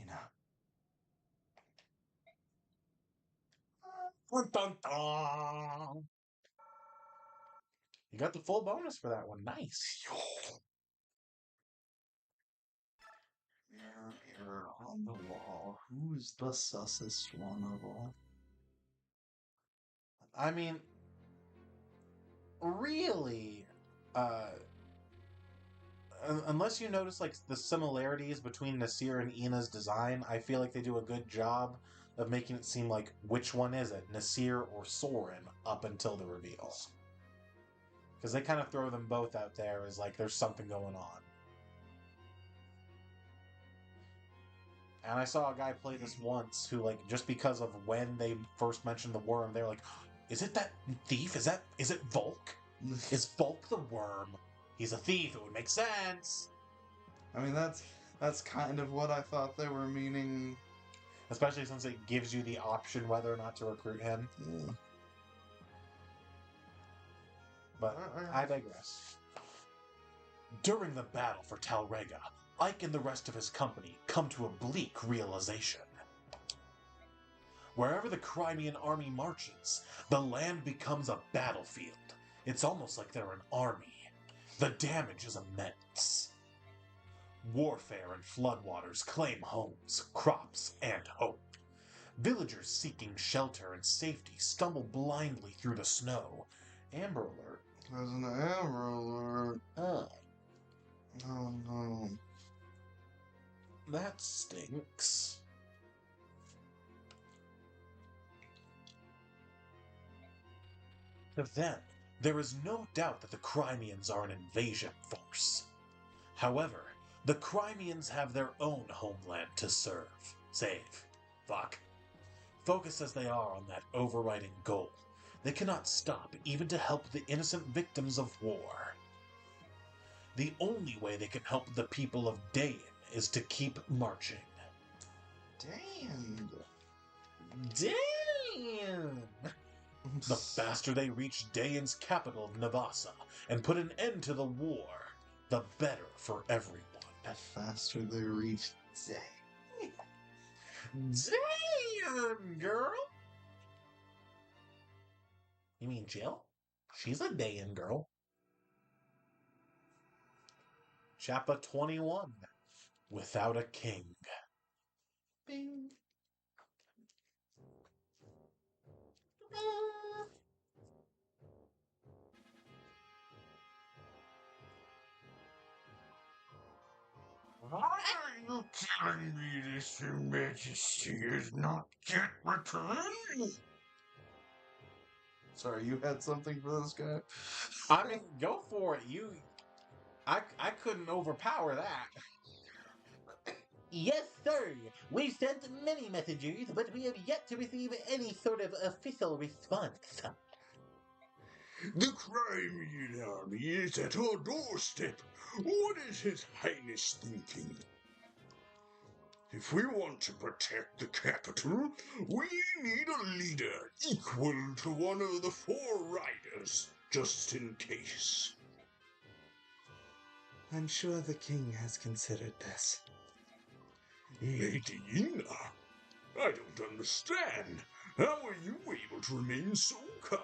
Ina. Dun, dun, dun. You got the full bonus for that one. Nice. Mirror on the wall. Who's the sussest one of all? I mean, really, uh, unless you notice like the similarities between Nasir and Ina's design, I feel like they do a good job of making it seem like which one is it, Nasir or Soren, up until the reveal. Because they kind of throw them both out there as like there's something going on. And I saw a guy play this once who, like, just because of when they first mentioned the worm, they were like, is it that thief? Is it Volk? Is Volk the worm? He's a thief, it would make sense. I mean, that's kind of what I thought they were meaning. Especially since it gives you the option whether or not to recruit him. Yeah. But I digress. During the battle for Talrega, Ike and the rest of his company come to a bleak realization. Wherever the Crimean army marches, the land becomes a battlefield. It's almost like they're an army. The damage is immense. Warfare and floodwaters claim homes, crops, and hope. Villagers seeking shelter and safety stumble blindly through the snow. Amber Alert. There's an Amber Alert. Oh, Oh no. that stinks. To them, there is no doubt that the Crimeans are an invasion force. However, the Crimeans have their own homeland to save. Focused as they are on that overriding goal, they cannot stop even to help the innocent victims of war. The only way they can help the people of Dayan is to keep marching. Dang. Dayan! The faster they reach Dayan's capital of Navasa and put an end to the war, the better for everyone. The faster they reach Dayan, girl! You mean Jill? She's a Dayan girl. Chapter 21. Without a King. Bing. Why are you telling me this, Your Majesty is not yet returned? Sorry, you had something for this guy? I mean, go for it. I couldn't overpower that. Yes, sir. We've sent many messengers, but we have yet to receive any sort of official response. The Crimean army is at our doorstep. What is His Highness thinking? If we want to protect the capital, we need a leader equal to one of the four riders, just in case. I'm sure the king has considered this. Lady Ina, I don't understand. How are you able to remain so calm?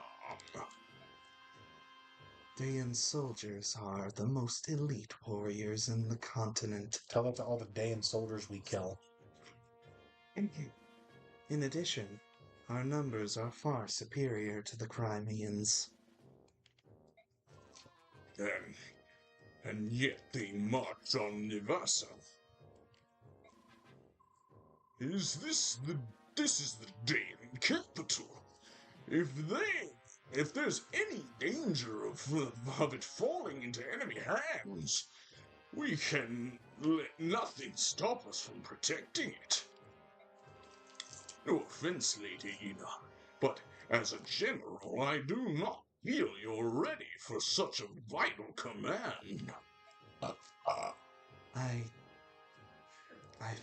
Dayan soldiers are the most elite warriors in the continent. Tell that to all the Dayan soldiers we kill. In addition, our numbers are far superior to the Crimeans. And yet they march on Nivasa. This is the Dayan capital. If there's any danger of it falling into enemy hands, we can let nothing stop us from protecting it. No offense, Lady Ina, but as a general, I do not feel you're ready for such a vital command. I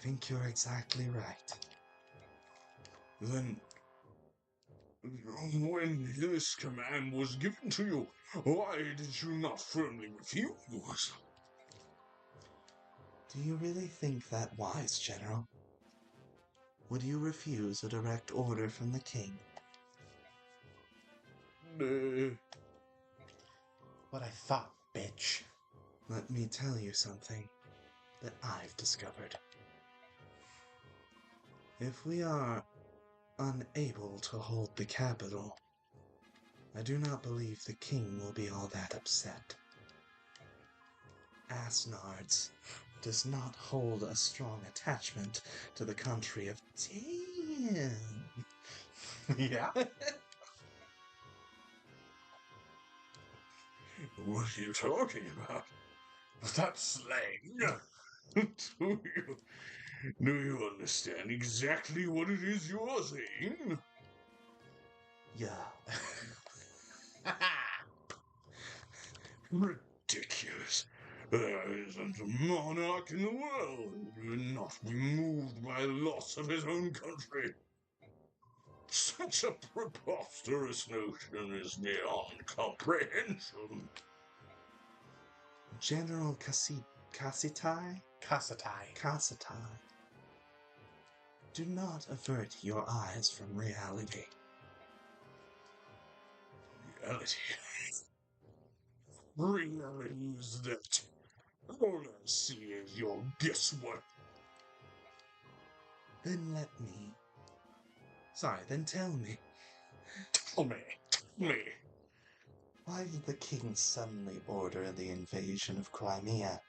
think you're exactly right. Then, when this command was given to you, why did you not firmly refuse? Do you really think that wise, General? Would you refuse a direct order from the king? What I thought, bitch. Let me tell you something that I've discovered. If we are unable to hold the capital, I do not believe the king will be all that upset. Asnards does not hold a strong attachment to the country of Dan. Yeah? What are you talking about? That's slang. Do you understand exactly what it is you are saying? Yeah. Ridiculous. There isn't a monarch in the world who would not be moved by the loss of his own country. Such a preposterous notion is beyond comprehension. General Cassitai? Kassatai. Do not avert your eyes from reality. Reality. Reality is that. All I see is your guesswork. Then tell me. Tell me. Why did the king suddenly order the invasion of Crimea?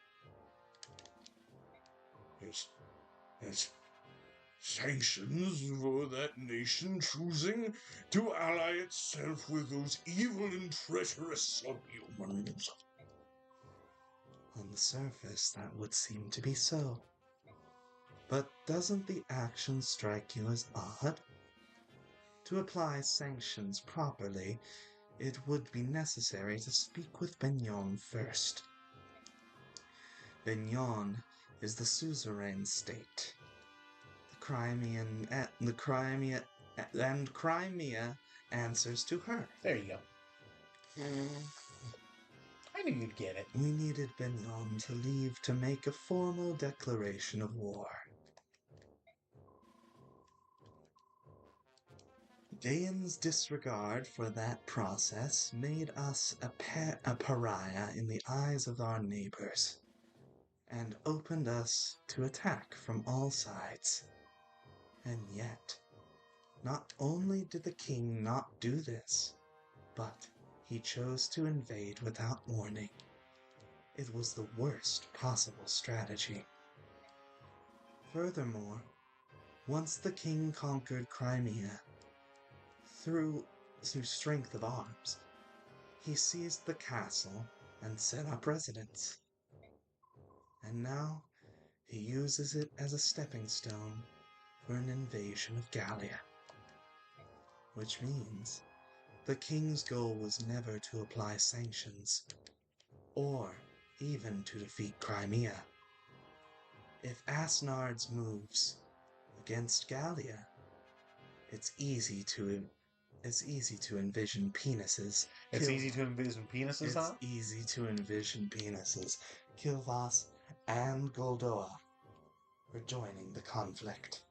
It's sanctions for that nation choosing to ally itself with those evil and treacherous subhumans. On the surface, that would seem to be so. But doesn't the action strike you as odd? To apply sanctions properly, it would be necessary to speak with Benyon first. Benyon is the suzerain state. Crimea answers to her. There you go. I knew you'd get it. We needed Benyon to leave to make a formal declaration of war. Dayan's disregard for that process made us a pariah in the eyes of our neighbors, and opened us to attack from all sides. And yet, not only did the king not do this, but he chose to invade without warning. It was the worst possible strategy. Furthermore, once the king conquered Crimea, through strength of arms, he seized the castle and set up residence. And now he uses it as a stepping stone for an invasion of Gallia. Which means the king's goal was never to apply sanctions, or even to defeat Crimea. If Asnards moves against Gallia, it's easy to envision penises. It's easy to envision penises, huh? It's easy to envision penises. Kilvas and Goldoa are joining the conflict.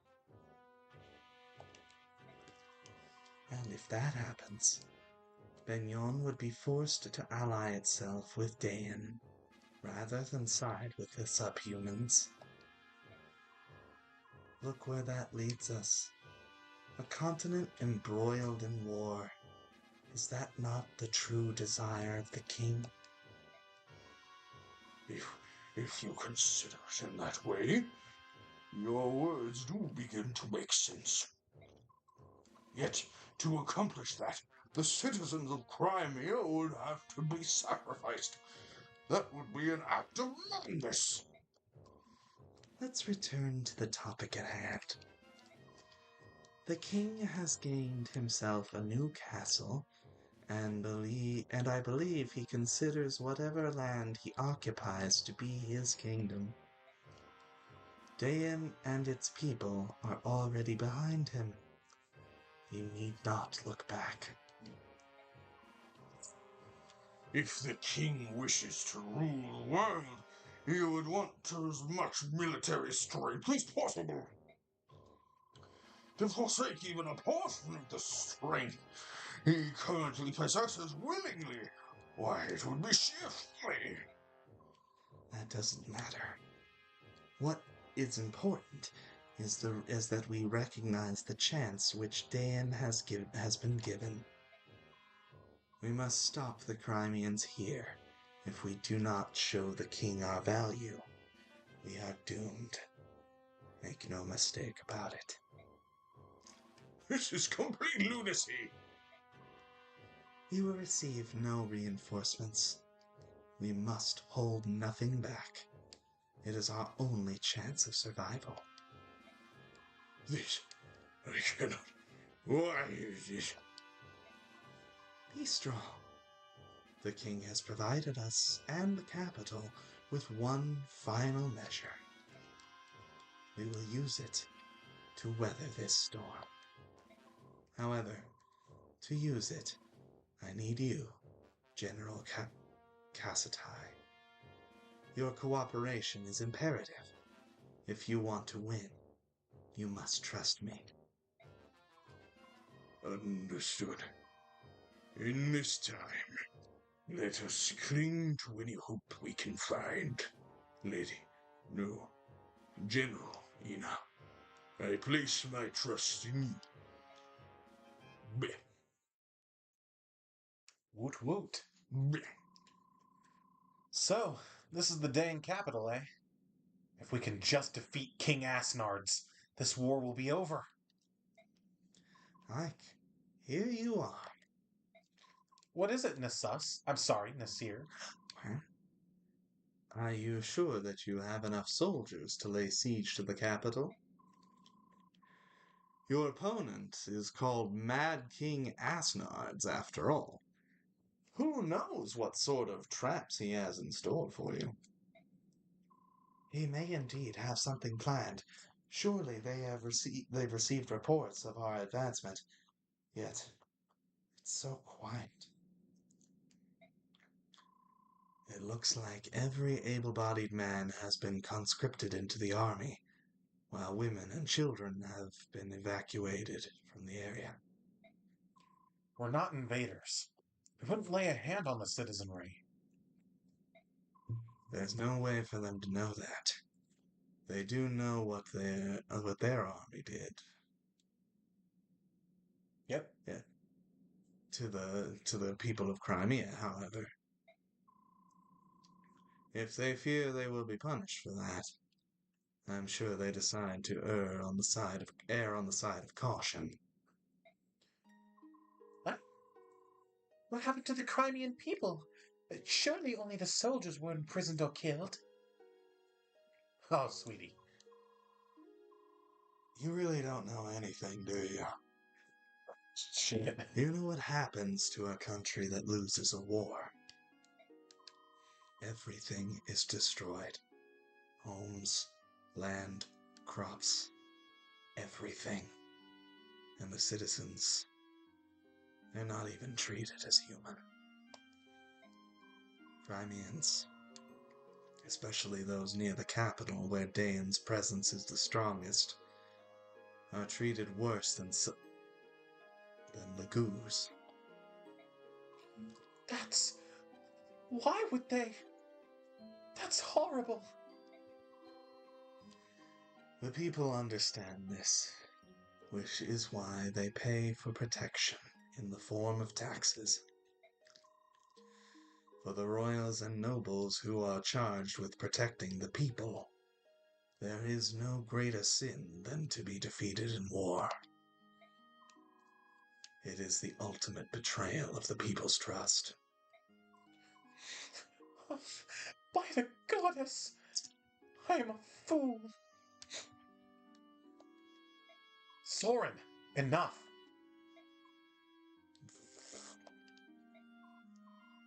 And if that happens, Benyon would be forced to ally itself with Dayan, rather than side with the subhumans. Look where that leads us. A continent embroiled in war. Is that not the true desire of the king? If you consider it in that way, your words do begin to make sense. Yet, to accomplish that, the citizens of Crimea would have to be sacrificed. That would be an act of madness. Let's return to the topic at hand. The king has gained himself a new castle, and I believe he considers whatever land he occupies to be his kingdom. Dayan and its people are already behind him. He need not look back. If the king wishes to rule the world, he would want as much military strength as possible. To forsake even a portion of the strength he currently possesses willingly, why, it would be sheer folly. That doesn't matter. What is important is that we recognize the chance which Dayan has been given. We must stop the Crimeans here. If we do not show the king our value, we are doomed. Make no mistake about it. This is complete lunacy. We will receive no reinforcements. We must hold nothing back. It is our only chance of survival. This, I cannot. Why is this? Be strong. The king has provided us and the capital with one final measure. We will use it to weather this storm. However, to use it, I need you, General Cassatai. Your cooperation is imperative. If you want to win, you must trust me. Understood. In this time, let us cling to any hope we can find. Lady, no, General Ina, I place my trust in you. Bleh, Woot woot. bleh. So, this is the day in capital, eh? If we can just defeat King Asnards, this war will be over. Ike, here you are. What is it, Nasus? I'm sorry, Nasir. Huh? Are you sure that you have enough soldiers to lay siege to the capital? Your opponent is called Mad King Asnards, after all. Who knows what sort of traps he has in store for you? He may indeed have something planned. Surely they've received reports of our advancement. Yet, it's so quiet. It looks like every able-bodied man has been conscripted into the army, while women and children have been evacuated from the area. We're not invaders. We wouldn't lay a hand on the citizenry. There's no way for them to know that. They do know what their army did. Yep. Yeah. To the people of Crimea, however. If they fear they will be punished for that, I'm sure they decide to err on the side of caution. What happened to the Crimean people? Surely only the soldiers were imprisoned or killed. Oh, sweetie. You really don't know anything, do you? Shit. You know what happens to a country that loses a war? Everything is destroyed. Homes, land, crops, everything. And the citizens, they're not even treated as human. Crimeans, especially those near the capital where Dayan's presence is the strongest, are treated worse than Lagoos. Why would they? That's horrible. The people understand this, which is why they pay for protection in the form of taxes. For the royals and nobles who are charged with protecting the people, there is no greater sin than to be defeated in war. It is the ultimate betrayal of the people's trust. By the goddess! I am a fool. Soren, Enough!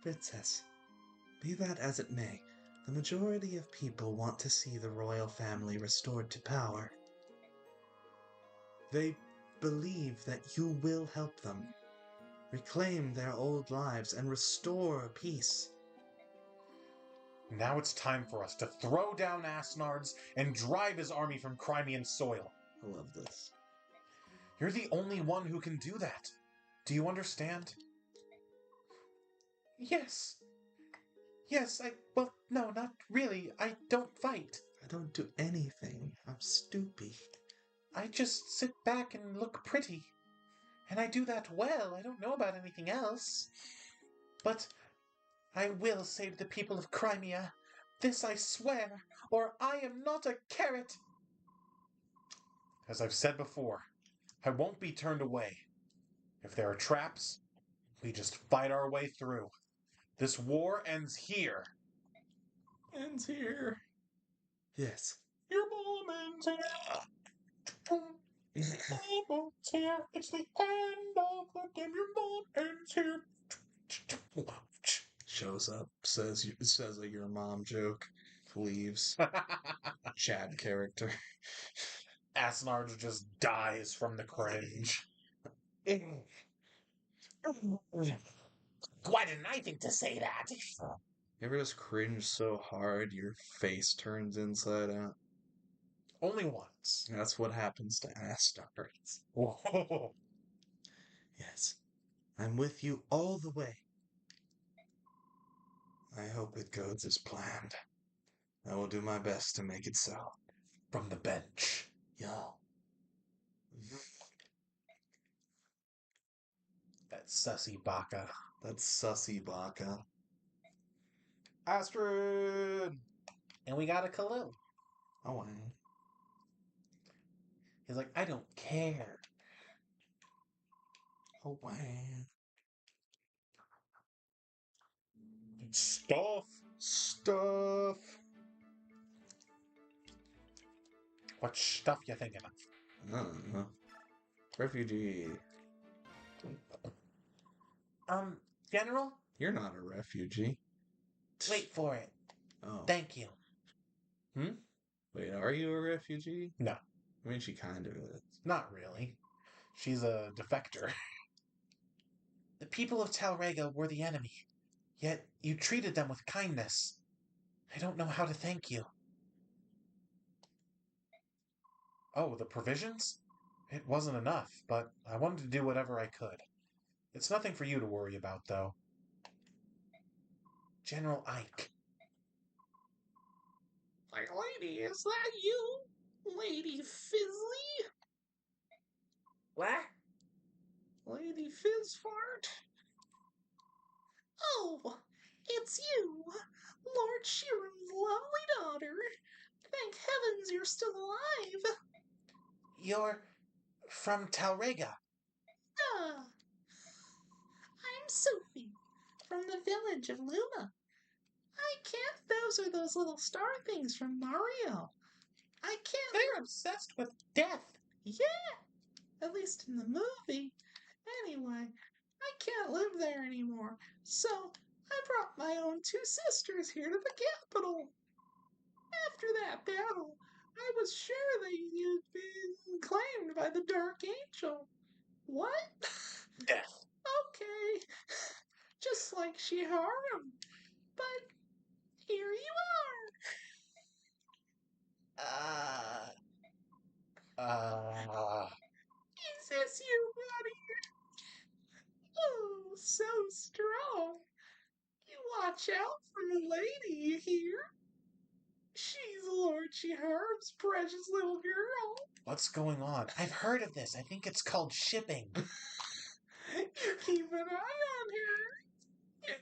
Princess, be that as it may, the majority of people want to see the royal family restored to power. They believe that you will help them reclaim their old lives and restore peace. Now it's time for us to throw down Asnards and drive his army from Crimean soil. I love this. You're the only one who can do that. Do you understand? Yes. Yes, well, no, not really. I don't fight. I don't do anything. I'm stupid. I just sit back and look pretty. And I do that well. I don't know about anything else. But I will save the people of Crimea. This I swear, or I am not a carrot. As I've said before, I won't be turned away. If there are traps, we just fight our way through. This war ends here. Ends here. Yes. Your mom ends here. Your mom ends here. It's the end of the game. Your mom ends here. Shows up, says a your mom joke, leaves. Chad character. Asnard just dies from the cringe. Why didn't I think to say that? You ever just cringe so hard your face turns inside out? Only once. That's what happens to Astards. Whoa. Yes. I'm with you all the way. I hope it goes as planned. I will do my best to make it so. From the bench. Yo. That sussy baka. That's sussy baka. Astrid! And we got a Khalil. Oh, wow. He's like, I don't care. Oh, wow. Stuff. Stuff. What stuff you thinking of? I don't know. Refugee. General? You're not a refugee. Wait for it. Oh. Thank you. Wait, are you a refugee? No. I mean, she kind of is. Not really. She's a defector. The people of Talrega were the enemy, yet you treated them with kindness. I don't know how to thank you. Oh, the provisions? It wasn't enough, but I wanted to do whatever I could. It's nothing for you to worry about, though. General Ike. My lady, is that you? Lady Fizzly? What? Lady Fizzfart? Oh, it's you, Lord Sheeran's lovely daughter. Thank heavens you're still alive. You're from Talrega. Ah, I'm Sophie, from the village of Luma. I can't. Those are those little star things from Mario. I can't. They're obsessed with death. Yeah, at least in the movie. Anyway, I can't live there anymore, so I brought my own two sisters here to the capital. After that battle, I was sure that you'd been claimed by the Dark Angel. What? Death. Okay, just like Shiharu. But here you are. Is this you, buddy? Oh, so strong. You watch out for the lady, you hear? She's Lord Shiharu's precious little girl. What's going on? I've heard of this. I think it's called shipping. You keep an eye on her.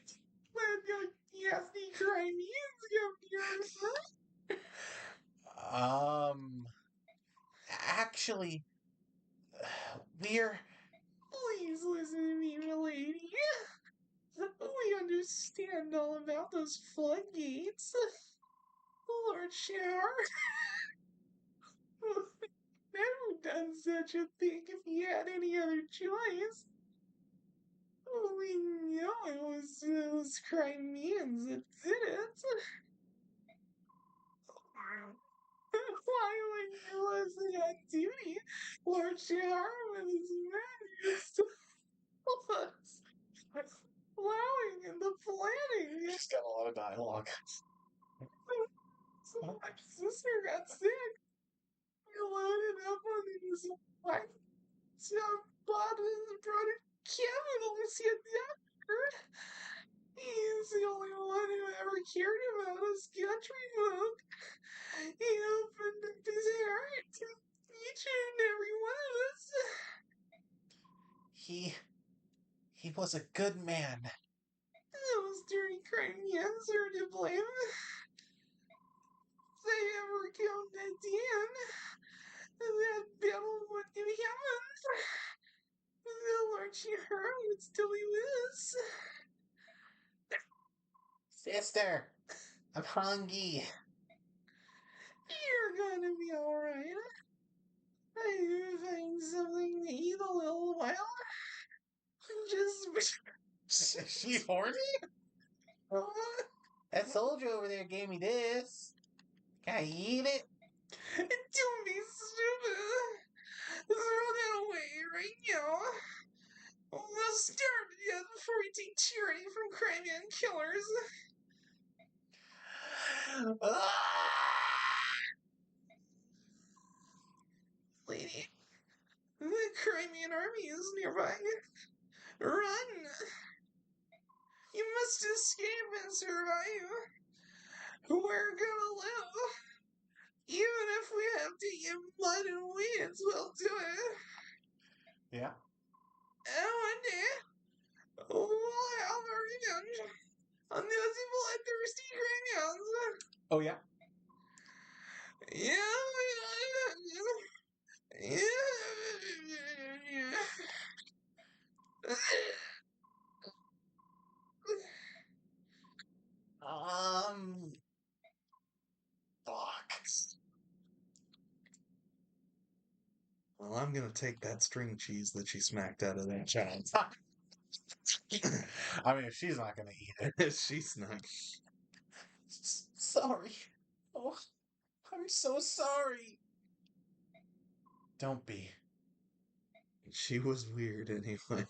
When yes, the Crimeans come here. Actually, we're... Please listen to me, milady. We understand all about those floodgates. Lord Shar. Who done such a thing if he had any other choice. We know it was Crimeans that did it. Why would you listen on duty? Lord Shaharm and his men used to help us. Plowing and the planning. She's got a lot of dialogue. So my sister got sick. We loaded up on his wife. So Bob brought a capital to see a doctor. He's the only one who ever cared about us country folk. He opened up his heart to each and every one of us. He was a good man. Those dirty Crimeans are to blame. If they ever killed Dan, that battle wouldn't have happened. The Lord Shihara would still be with us. Sister, I'm hungry. You're gonna be alright. I find something to eat a little while. Just. Is she horny? That soldier over there gave me this. Can I eat it? Don't be stupid. Throw that away right now. We'll starve to death before we take charity from Crimean killers. Lady, the Crimean army is nearby. Run! You must escape and survive. We're gonna live. Even if we have to eat blood and weeds, we'll do it. Yeah. And one day, we'll have our revenge on those bloodthirsty Crimeans. Oh, yeah. Yeah. Fuck. Well, I'm gonna take that string cheese that she smacked out of that child. I mean, if she's not gonna eat it. She's not. Sorry. Oh, I'm so sorry. Don't be. She was weird anyway.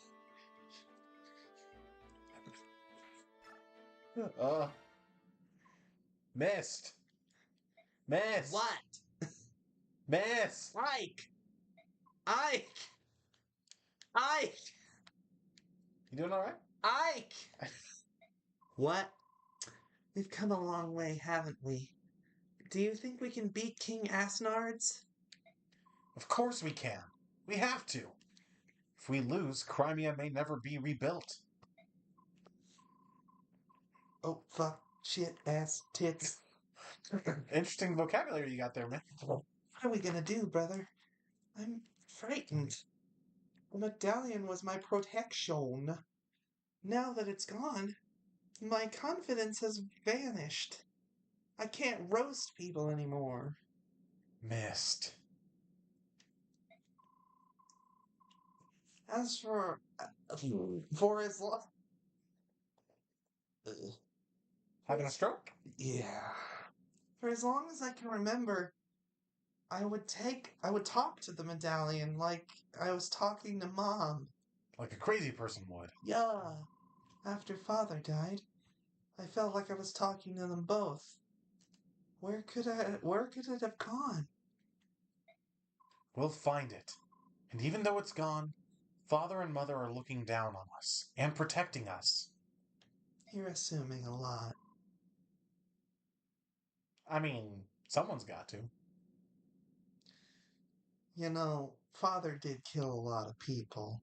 Missed. Missed. What? Missed. Ike! Ike! Ike! You doing all right? Ike! What? We've come a long way, haven't we? Do you think we can beat King Asnard's? Of course we can. We have to. If we lose, Crimea may never be rebuilt. Oh, fuck, shit, ass, tits. Interesting vocabulary you got there, man. What are we gonna do, brother? I'm frightened. The medallion was my protection. Now that it's gone, my confidence has vanished. I can't roast people anymore. Missed. As for as long, Having a stroke? yeah, for as long as I can remember, I would talk to the medallion like I was talking to Mom. Like a crazy person would. Yeah. After Father died, I felt like I was talking to them both. Where could it have gone? We'll find it. And even though it's gone, Father and Mother are looking down on us and protecting us. You're assuming a lot. I mean, someone's got to. You know, Father did kill a lot of people.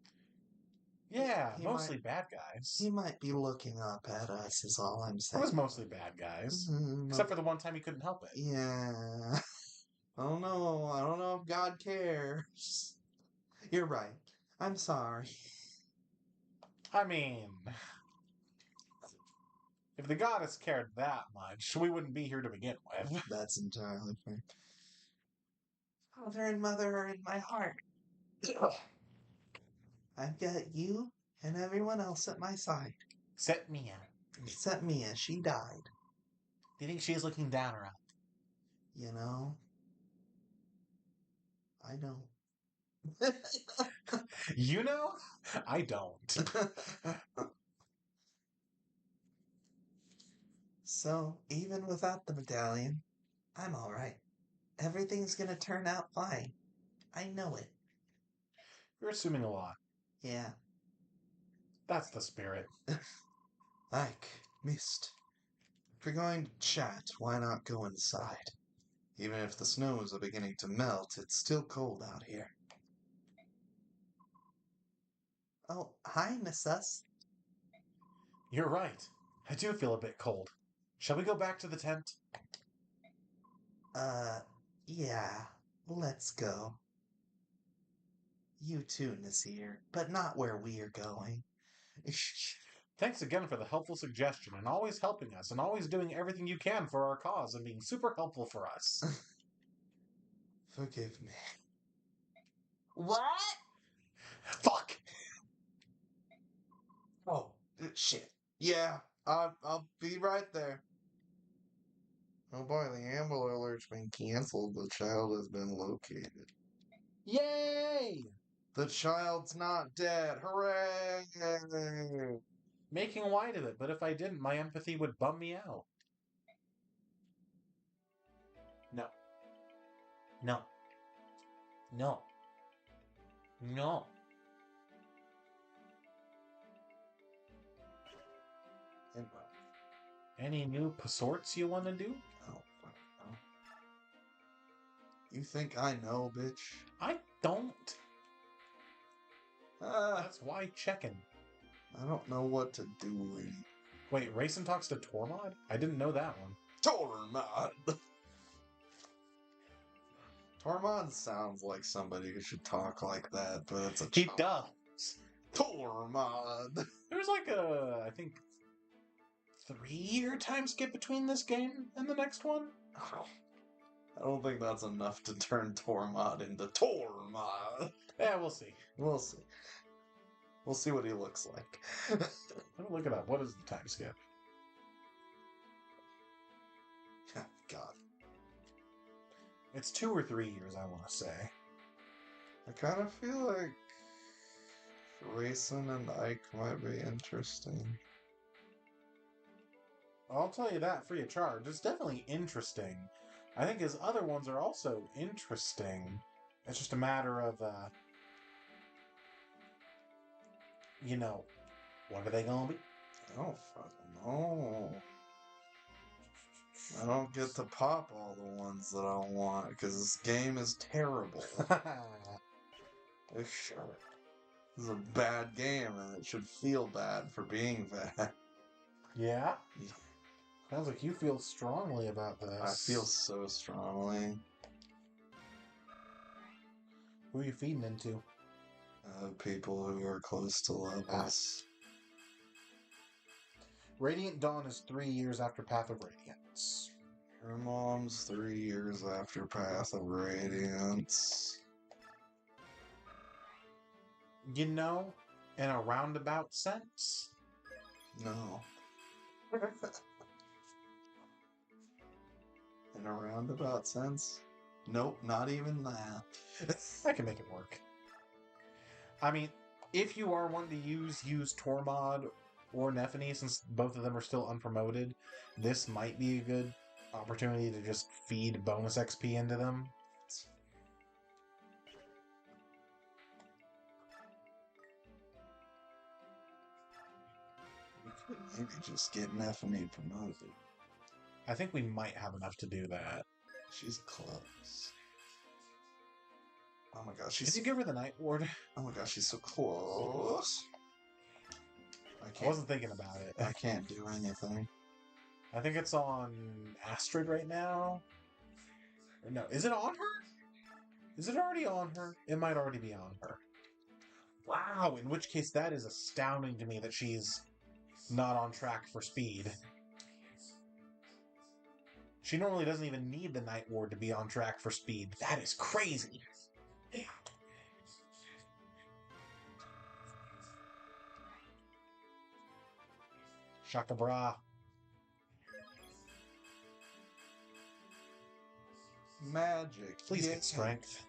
Yeah, He mostly bad guys. He might be looking up at us, is all I'm It saying. was mostly bad guys. Mm, Except for the one time he couldn't help it. Yeah. I don't know. I don't know if God cares. You're right. I'm sorry. I mean, if the goddess cared that much, we wouldn't be here to begin with. That's entirely fair. Father and mother are in my heart. I've got you and everyone else at my side. Except Mia. Except Mia, she died. Do you think she's looking down or up? You know? I don't. You know? I don't. So, even without the medallion, I'm alright. Everything's gonna turn out fine. I know it. You're assuming a lot. Yeah. That's the spirit. Ike, Mist. If you're going to chat, why not go inside? Even if the snow is beginning to melt, it's still cold out here. Oh, hi, Miss Us. You're right. I do feel a bit cold. Shall we go back to the tent? Yeah. Let's go. You too, Nasir, but not where we're going. Thanks again for the helpful suggestion and always helping us and always doing everything you can for our cause and being super helpful for us. Forgive me. What? Fuck! Oh, shit. Yeah, I'll be right there. Oh boy, the Amber Alert's been canceled. The child has been located. Yay! The child's not dead. Hooray! Making light of it, but if I didn't, my empathy would bum me out. No. No. No. No. Any new passorts you want to do? Oh, fuck no. You think I know, bitch? I don't. Ah, That's why checking. I don't know what to do. Wait, Racing talks to Tormod? I didn't know that one. Tormod! Tormod sounds like somebody who should talk like that, but it's a He child. does. Tormod! There's like a, I think, 3-year time skip between this game and the next one. I don't think that's enough to turn Tormod into Tormod. Yeah, we'll see. We'll see. We'll see what he looks like. Let me look it up. What is the time skip? God. It's 2 or 3 years, I want to say. I kind of feel like Racing and Ike might be interesting. I'll tell you that free of charge. It's definitely interesting. I think his other ones are also interesting. It's just a matter of, what are they gonna be? I don't fucking know. I don't get to pop all the ones that I want because this game is terrible. This is a bad game and it should feel bad for being bad. Yeah? Sounds like you feel strongly about this. I feel so strongly. Who are you feeding into? People who are close to levels. Radiant Dawn is 3 years after Path of Radiance. Her mom's 3 years after Path of Radiance. In a roundabout sense? No. In a roundabout sense? Nope, not even that. I can make it work. I mean, if you are wanting to use Tormod or Nephany, since both of them are still unpromoted, this might be a good opportunity to just feed bonus XP into them. We could maybe just get Nephany promoted. I think we might have enough to do that. She's close. Oh my gosh, Did you give her the Night Ward? Oh my gosh, she's so close. I wasn't thinking about it. I can't do anything. I think it's on Astrid right now. Or no, is it on her? Is it already on her? It might already be on her. Wow, in which case that is astounding to me that she's not on track for speed. She normally doesn't even need the Night Ward to be on track for speed. That is crazy. Shaka bra. Magic. Please yeah. get strength.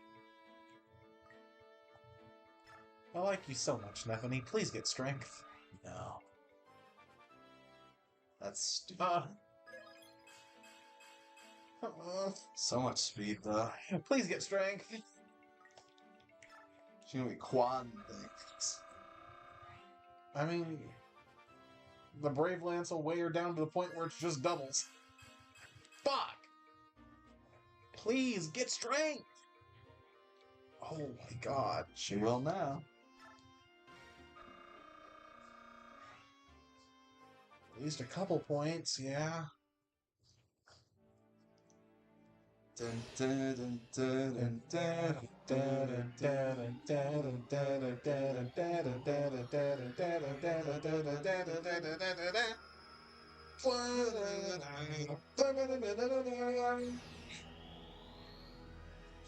I like you so much, Stephanie. Please get strength. No. That's stupid. So much speed, though. Please get strength. She's gonna be quad things. I mean, the Brave Lance will weigh her down to the point where it's just doubles. Fuck! Please get strength! Oh my god. She will now. At least a couple points, yeah. Dun, dun, dun, dun, dun, dun, dun, dun,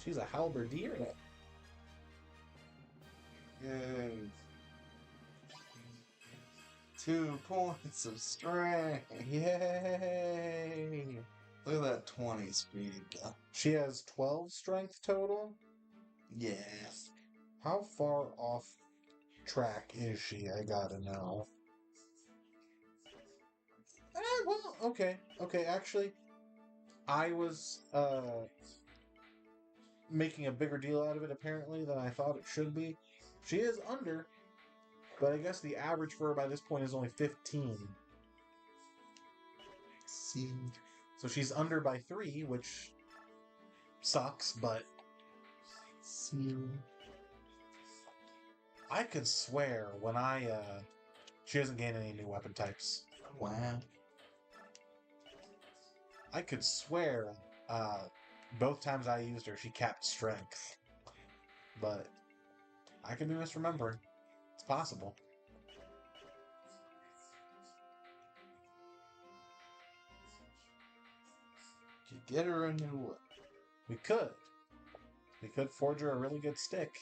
She's a halberdier. Yay. 2 points of strength. Yay! Look at that 20 speed. She has 12 strength total? Yeah. How far off track is she? I gotta know. Well, okay. Okay, actually, I was making a bigger deal out of it, apparently, than I thought it should be. She is under, but I guess the average for her by this point is only 15. See. So she's under by 3, which sucks, but See. I could swear when she hasn't gained any new weapon types. Wow. I could swear both times I used her, she capped strength. But I could be misremembering. It's possible. Could get her a new one. We could. We could forge her a really good stick.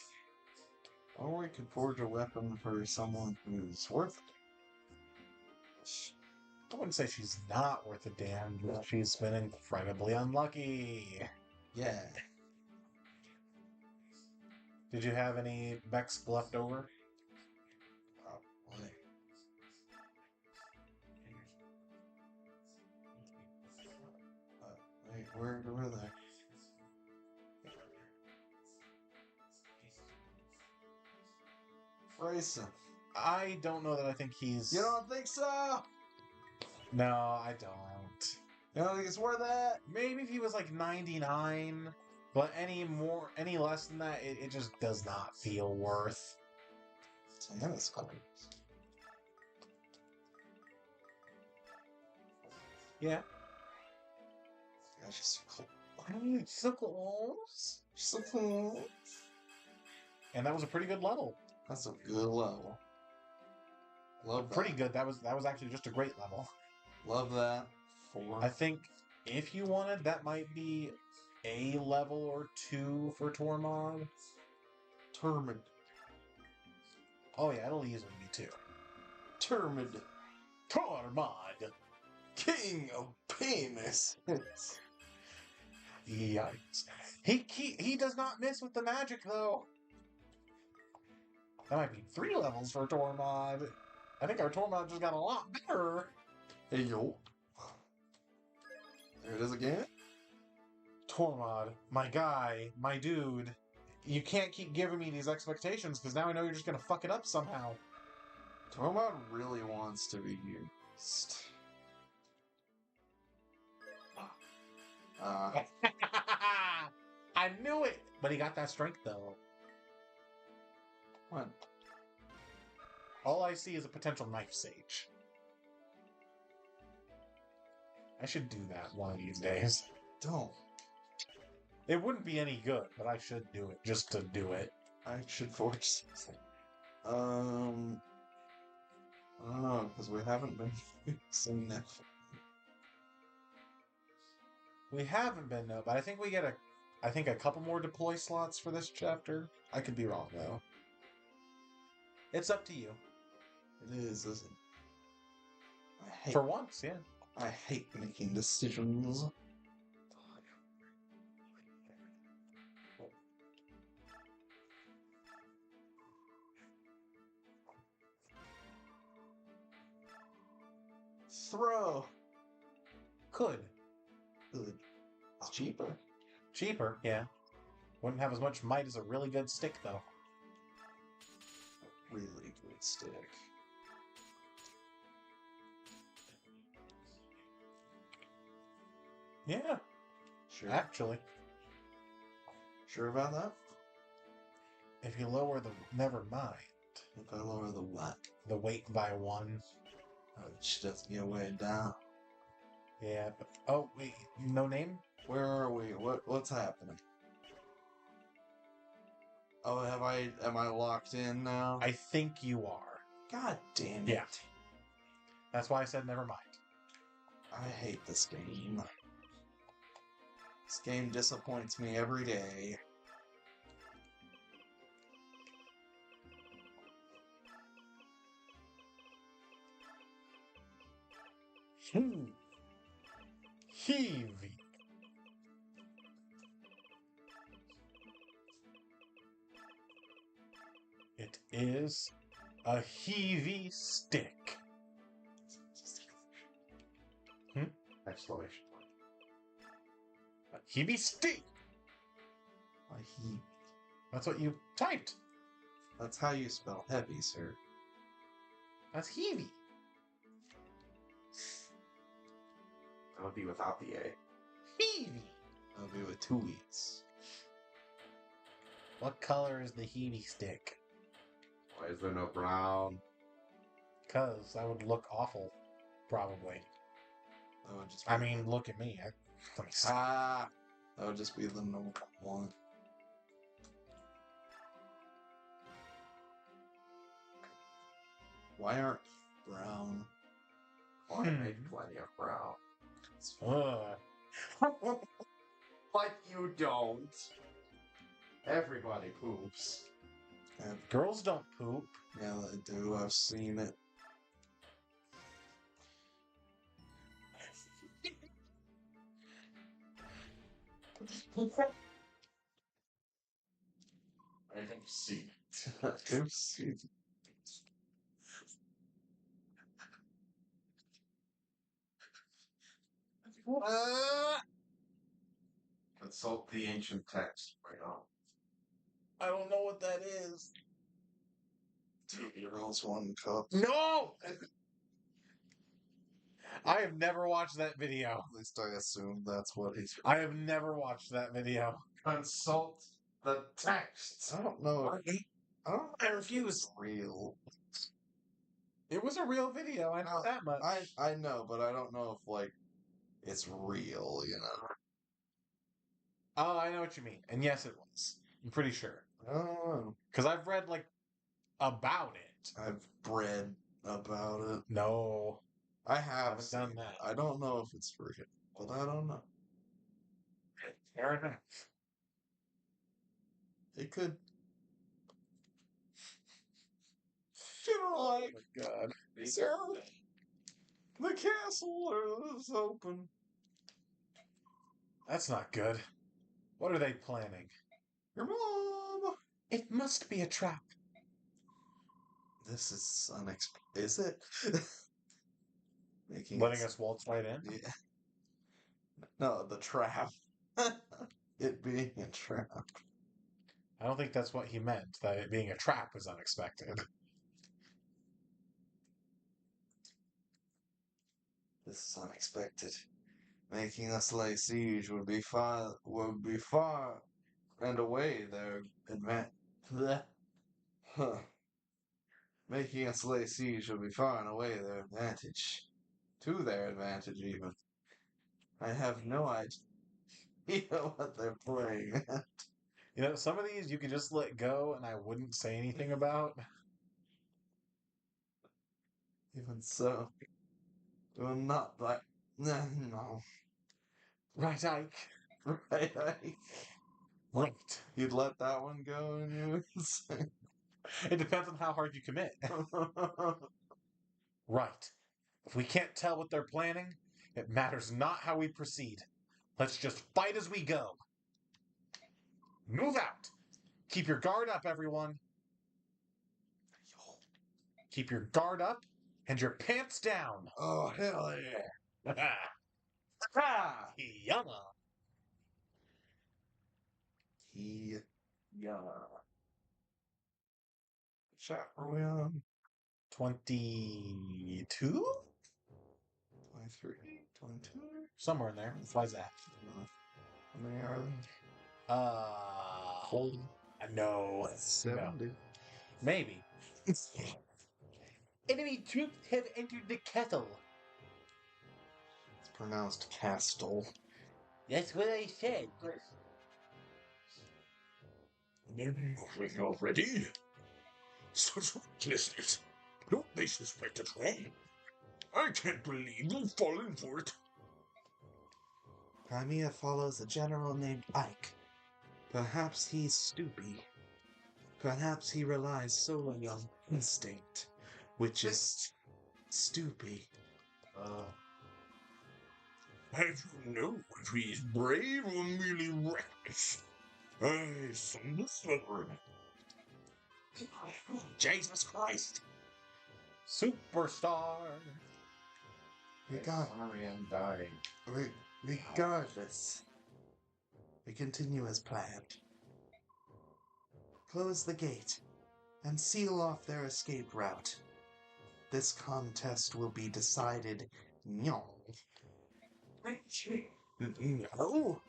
Or we could forge a weapon for someone who's worth it. I wouldn't say she's not worth a damn, but she's been incredibly unlucky. Yeah. Did you have any Bex left over? Probably. Wait, where were they? Grayson. I don't know that I think he's... You don't think so? No, I don't. You don't think it's worth that? Maybe if he was like 99, but any less than that, it just does not feel worth. Yeah, that's cool. Yeah. Yeah, she's so cool. So close. She's so cool. And that was a pretty good level. That's a good level. Love that. Pretty good. That was actually just a great level. Love that. 4. I think if you wanted, that might be a level or 2 for Tormod. Termid. Oh yeah, it'll easily be 2. Termid. Tormod! King of penis. Yikes. He does not miss with the magic, though. That might be 3 levels for Tormod. I think our Tormod just got a lot better. Hey, yo. There it is again. Tormod, my guy, my dude. You can't keep giving me these expectations, because now I know you're just going to fuck it up somehow. Tormod really wants to be used. I knew it! But he got that strength, though. What? All I see is a potential knife sage. I should do that one of these days. Don't. It wouldn't be any good, but I should do it just to do it. I should forge something. I don't know, because we haven't been using that. We haven't been, no, but I think we get a couple more deploy slots for this chapter. I could be wrong, though. It's up to you. It is, isn't it? I hate, For once, yeah. I hate making decisions. Throw. Could. Good. It's cheaper. Cheaper, yeah. Wouldn't have as much might as a really good stick, though. Really good stick. Yeah, Sure. actually. Sure about that? If you lower the... Never mind. If I lower the what? The weight by 1. Oh, she doesn't get weighed down. Yeah, but... Oh, wait. No name? Where are we? What's happening? Oh, am I locked in now? I think you are. God damn it. Yeah. That's why I said never mind. I hate this game. This game disappoints me every day. Heavy. It is a heavy stick. Exclamation point. A heavy stick. I heat. That's what you typed. That's how you spell heavy, sir. That's heavy. That would be without the A. Heavy. That'll be with 2 E's. What color is the heavy stick? Why is there no brown? Because that would look awful, probably. That would just be I mean, look at me. Let me see. that would just be the normal one. Why aren't brown? Oh, I make plenty of brown. Ugh. But you don't. Everybody poops. Girls don't poop. Yeah, they do. I've seen it. I see. I've seen it. Consult the ancient text right now. I don't know what that is. 2 girls, 1 cup. No! I have never watched that video. At least I assume that's what he's. I have never watched that video. Consult the text. I don't know. I don't know I if refuse. it's real. It was a real video, I know that much. I know, but I don't know if like it's real, you know. Oh, I know what you mean. And yes, it was. I'm pretty sure. I don't know. Because I've read, like, about it. I've read about it. No. I I have haven't done that. I don't know if it's real, but I don't know. Fair enough. It could. Like, Oh my god. Sarah, the castle is open. That's not good. What are they planning? Your mom. It must be a trap. This is unexpected. Is it? Letting us waltz right in? Yeah. No, the trap. It being a trap. I don't think that's what he meant, that it being a trap was unexpected. This is unexpected. Making us lay siege would be far and away their advantage. Huh. Making us lay siege would be far and away their advantage. To their advantage, even. I have no idea what they're playing. You know, some of these you could just let go and I wouldn't say anything about. Even so, will not like no. Right, Ike. Right, Ike? Right. You'd let that one go and you would say... It depends on how hard you commit. Right. If we can't tell what they're planning, it matters not how we proceed. Let's just fight as we go. Move out. Keep your guard up, everyone. Keep your guard up and your pants down. Oh, hell yeah. Ha! Yama. Yeah. Chat, are we on? 22? 23, 22? Somewhere in there. Why's that? How many are No. there? 70. Maybe. Enemy troops have entered the castle. It's pronounced Castle. That's what I said. Nothing already? Such recklessness. Don't they suspect it wrong? I can't believe you've fallen for it. Crimea follows a general named Ike. Perhaps he's stoopy. Perhaps he relies solely on instinct, which is stoopy. How do you know if he's brave or merely reckless? I discovered. Jesus Christ! Superstar. Regardless, we continue as planned. Close the gate and seal off their escape route. This contest will be decided now. No!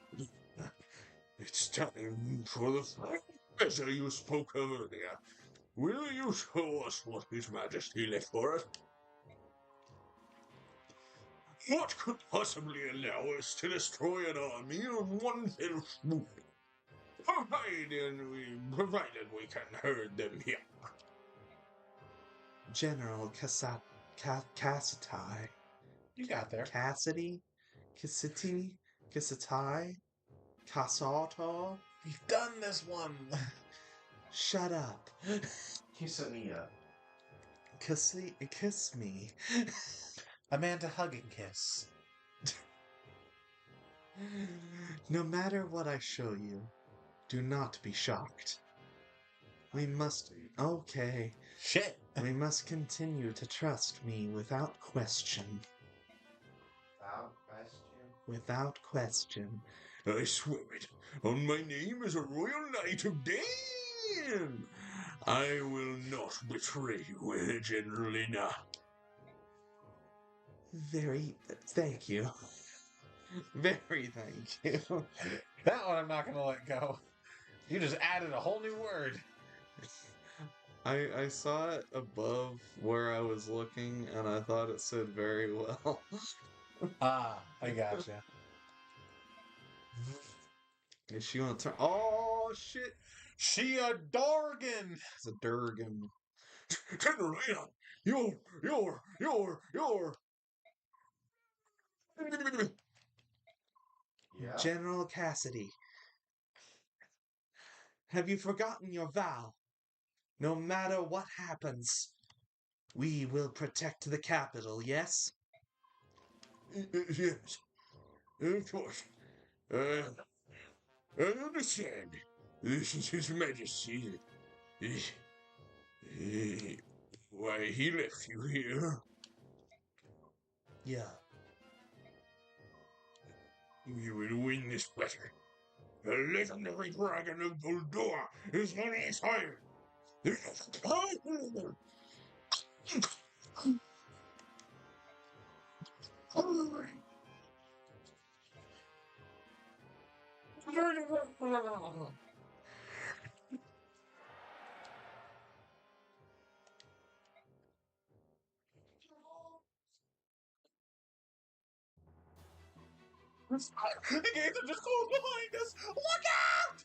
It's time for the treasure you spoke of earlier. Will you show us what His Majesty left for us? What could possibly allow us to destroy an army in one fell swoop? Provided we can herd them here. General Cassatai. You got there. Cassidy? Cassatai? Casato? We've done this one. Shut up. Quesadilla. Kiss me. Amanda, hug and kiss. No matter what I show you, do not be shocked. We must... Okay. Shit. We must continue to trust me without question. Without question. I swear it, on my name as a royal knight of Dan! I will not betray you, Generalina. Thank you. Very thank you. That one I'm not going to let go. You just added a whole new word. I saw it above where I was looking, and I thought it said very well. Ah, I gotcha. Is she gonna turn? Oh shit! She a Dargan. It's a Durgan. Generalina, you're... Yeah. General Cassidy. Have you forgotten your vow? No matter what happens, we will protect the capital, yes? Yes, of course. I understand. This is His Majesty. Why, he left you here. Yeah. We will win this battle. The legendary dragon of Goldor is on his side. The gates are just closed behind us. Look out!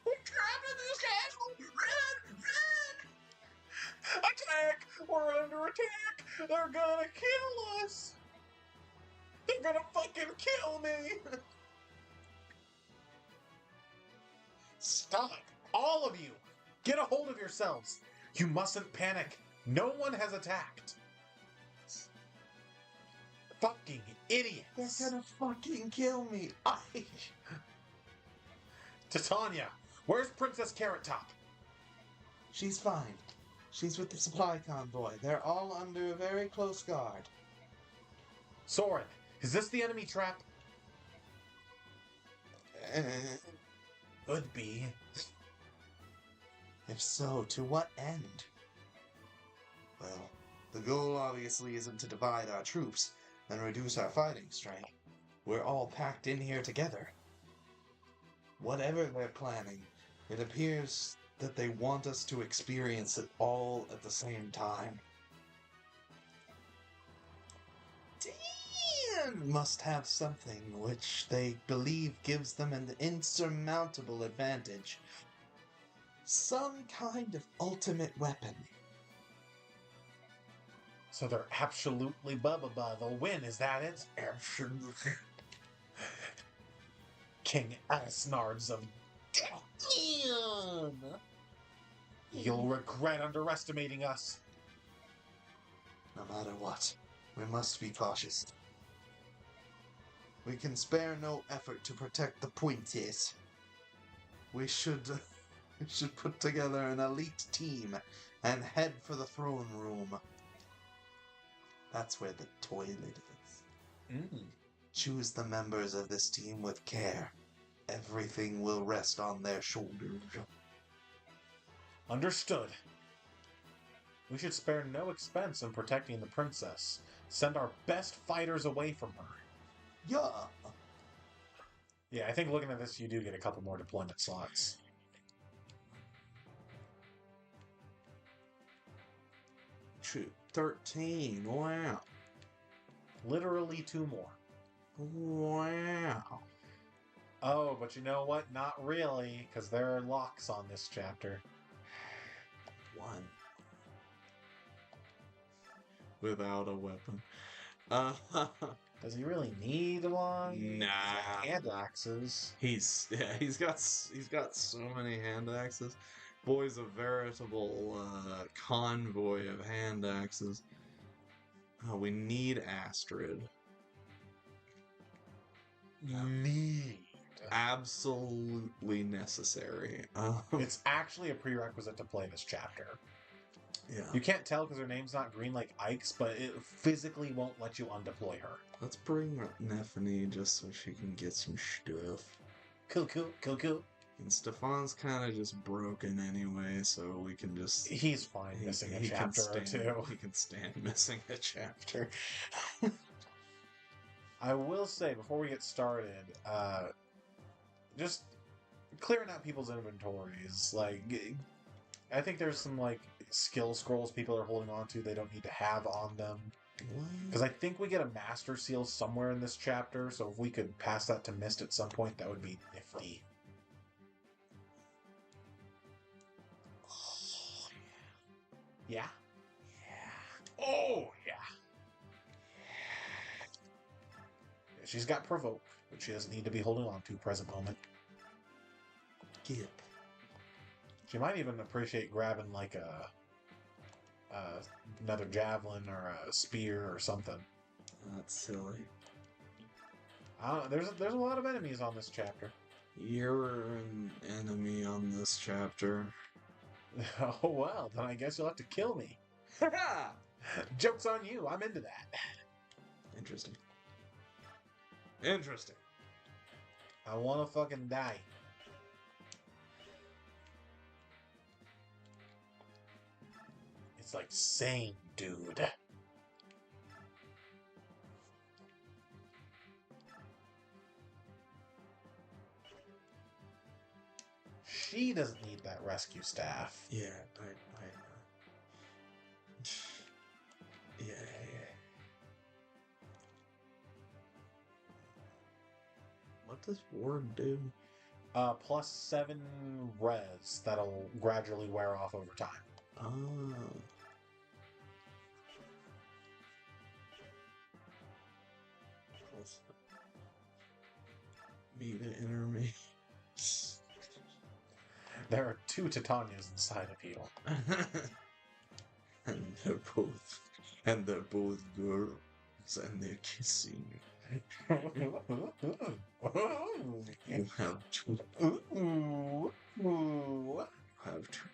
We're trapped in this castle. Run! Run! Attack! We're under attack. They're gonna kill us. They're gonna fucking kill me! Stop! All of you! Get a hold of yourselves! You mustn't panic! No one has attacked! Fucking idiots! They're gonna fucking kill me! Titania, where's Princess Carrot Top? She's fine. She's with the supply convoy. They're all under a very close guard. Soren, is this the enemy trap? Could be. If so, to what end? Well, the goal obviously isn't to divide our troops and reduce our fighting strength. We're all packed in here together. Whatever they're planning, it appears that they want us to experience it all at the same time. Dan must have something which they believe gives them an insurmountable advantage. Some kind of ultimate weapon. So they're absolutely bubba. They'll win, is that it? Absolutely. King Asnards of Damn! You'll regret underestimating us. No matter what, we must be cautious. We can spare no effort to protect the princess. We should put together an elite team and head for the throne room. That's where the toilet is. Choose the members of this team with care. Everything will rest on their shoulders. Understood. We should spare no expense in protecting the princess. Send our best fighters away from her. Yeah. Yeah, I think looking at this, you do get a couple more deployment slots. Shoot, 13. Wow. Literally 2 more. Wow. Oh, but you know what? Not really, because there are locks on this chapter. 1. Without a weapon. Does he really need one? Nah. Hand axes. He's got so many hand axes. Boy's a veritable convoy of hand axes. Oh, we need Astrid. Need. Absolutely necessary. It's actually a prerequisite to play this chapter. Yeah. You can't tell because her name's not green like Ike's, but it physically won't let you undeploy her. Let's bring Neffany just so she can get some stuff. Cool. And Stefan's kind of just broken anyway, so we can just... He's fine missing a chapter or two. He can stand missing a chapter. I will say, before we get started, just clearing out people's inventories. Like, I think there's some, like, skill scrolls people are holding on to they don't need to have on them. Because I think we get a master seal somewhere in this chapter, so if we could pass that to Mist at some point, that would be nifty. Yeah? Yeah. Oh, yeah. She's got Provoke, which she doesn't need to be holding on to present moment. Gip. She might even appreciate grabbing, like, another javelin or a spear or something. That's silly. There's a lot of enemies on this chapter. You're an enemy on this chapter. Oh, well, then I guess you'll have to kill me. Joke's on you. I'm into that. Interesting. I want to fucking die. It's like same, dude. She doesn't need that rescue staff. Yeah, yeah. What does Ward do? +7 res that'll gradually wear off over time. Oh. Meet the inner me. There are 2 Titanias inside of you. and they're both girls, and they're kissing. You have two. Have two.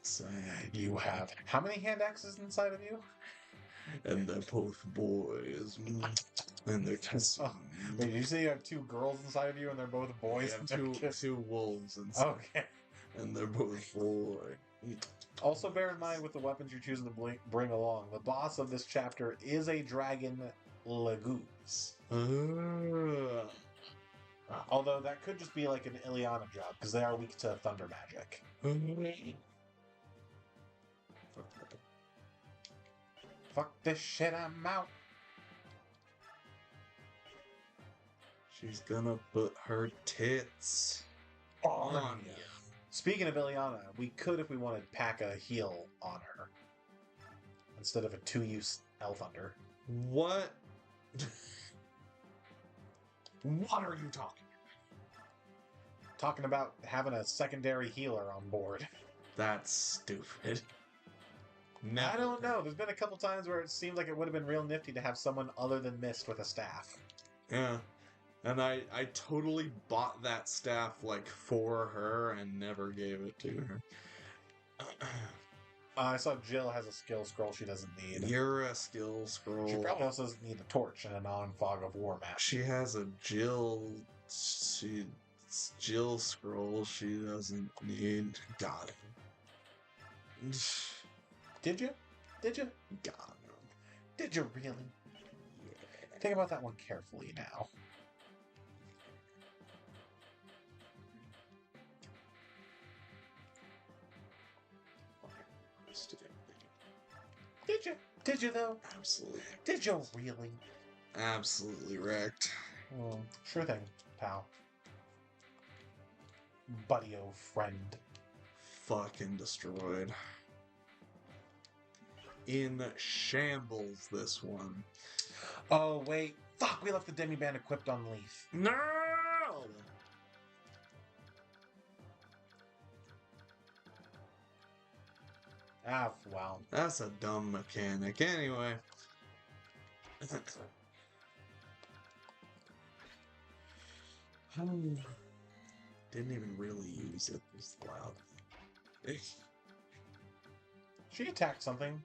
Inside. You have how many hand axes inside of you? And they're both boys. And they're kissing. Oh, wait, did you say you have 2 girls inside of you and they're both boys? We have two wolves inside. Okay. And they're both boys. Also, bear in mind with the weapons you're choosing to bring along, the boss of this chapter is a dragon Lagoose. Although that could just be like an Ileana job, because they are weak to thunder magic. Fuck this shit, I'm out. She's gonna put her tits On ya. Speaking of Ileana, we could, if we wanted, pack a heal on her. Instead of a 2-use Elf Thunder. What? What are you talking about? Talking about having a secondary healer on board. That's stupid. I don't know. There's been a couple times where it seemed like it would have been real nifty to have someone other than Mist with a staff. Yeah. And I totally bought that staff, like, for her and never gave it to her. I saw Jill has a skill scroll she doesn't need. You're a skill scroll. She probably also doesn't need a torch and a non-fog of war map. She has a Jill scroll she doesn't need. God. Did you? Did you? God. Did you really? Think about that one carefully now. Did you? Did you though? Absolutely. Did you really? Absolutely wrecked. Sure thing, pal. Buddy-o friend. Fucking destroyed. In shambles, this one. Oh, wait. Fuck, we left the Demi-Band equipped on Leaf. No! Ah, well. That's a dumb mechanic. Anyway. Didn't even really use it. Just loud. She attacked something.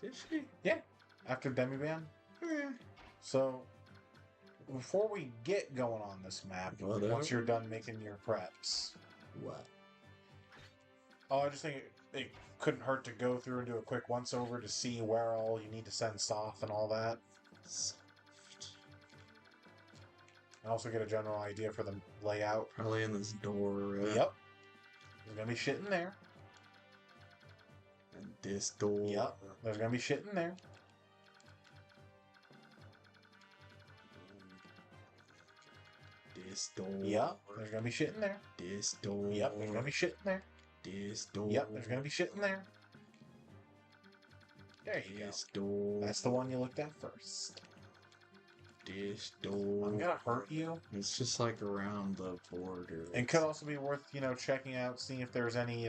Did she? Yeah. After Demi-Band. So, before we get going on this map, Whatever. once you're done making your preps. What? Oh, I just think it couldn't hurt to go through and do a quick once-over to see where all you need to send Soth and all that. And also get a general idea for the layout. Probably in this door. Yep. There's gonna be shit in there. And this door. Yep. There's gonna be shit in there. This door. Yep. There's gonna be shit in there. This door. Yep. There's gonna be shit in there. This door. Yep. There's gonna be shit in there. There you This go. door. That's the one you looked at first. This door. I'm gonna hurt you. It's just like around the border. It could also be worth, checking out, seeing if there's any,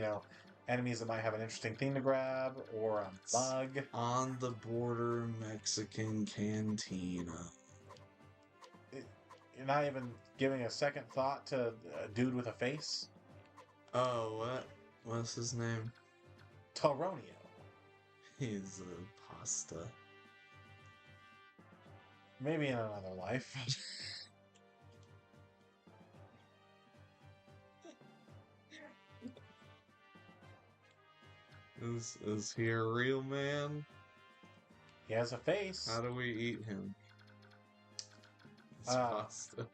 enemies that might have an interesting thing to grab, or a bug. On the border Mexican cantina. You're not even giving a second thought to a dude with a face? Oh, what? What's his name? Taronio. He's a pasta. Maybe in another life. Is he a real man? He has a face. How do we eat him? It's Uh, pasta.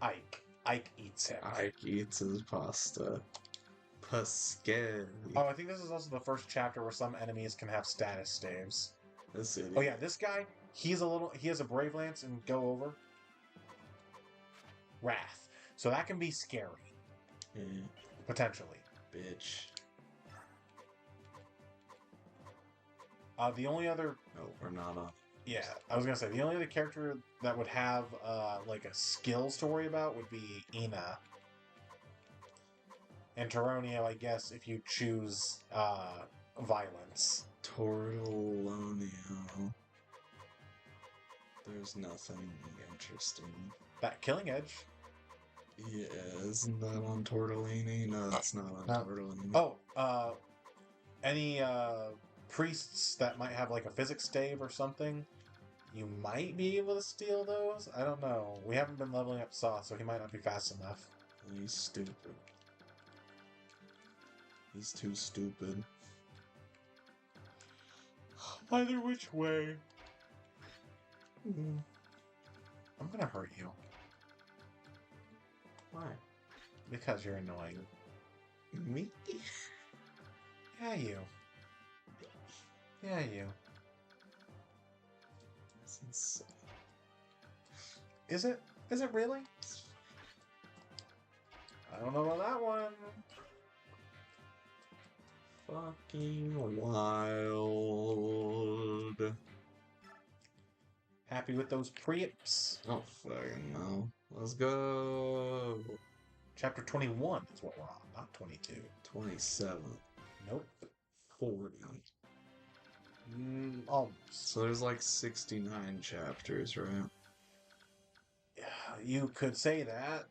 Ike. Ike eats him. Ike eats his pasta. Pasquale. Oh, I think this is also the first chapter where some enemies can have status staves. This idiot. Oh yeah, this guy, he has a Brave Lance and go over. Wrath. So that can be scary. Yeah, Potentially. bitch. The only other, No, we're not on. yeah, I was gonna say the only other character that would have like a skills to worry about would be Ina. And Toronio, I guess, if you choose violence. Tortolonio. There's nothing interesting. That Killing Edge. Yeah, isn't that on Tortellini? No, that's not on No. Tortellini. Oh, any priests that might have like a physics stave or something, you might be able to steal those. I don't know. We haven't been leveling up Sauce, so he might not be fast enough. He's stupid. He's too stupid. Either which way. I'm gonna hurt you. Why? Because you're annoying. Me? Yeah, you. Yeah, you. That's insane. Is it? Is it really? I don't know about that one. Fucking wild. Happy with those preeps? Oh, fucking no. Let's go. Chapter 21 is what we're on, not 22. 27. Nope. 40. Almost. So there's like 69 chapters, right? Yeah, you could say that.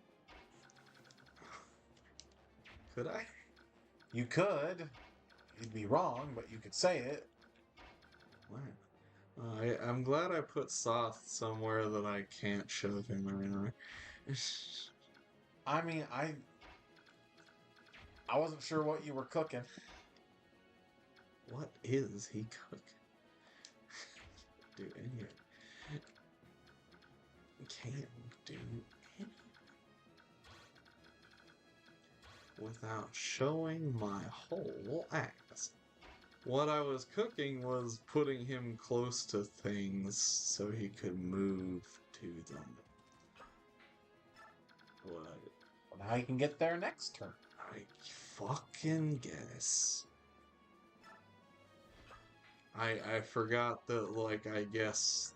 Could I? You could. You'd be wrong, but you could say it. Wow. I'm glad I put Soth somewhere that I can't shove him around. I mean, I wasn't sure what you were cooking. What is he cooking? Do any. Can't do any. Without showing my whole ass. What I was cooking was putting him close to things so he could move to them. What? Well, now you can get there next turn. I fucking guess. I forgot that, like, I guess...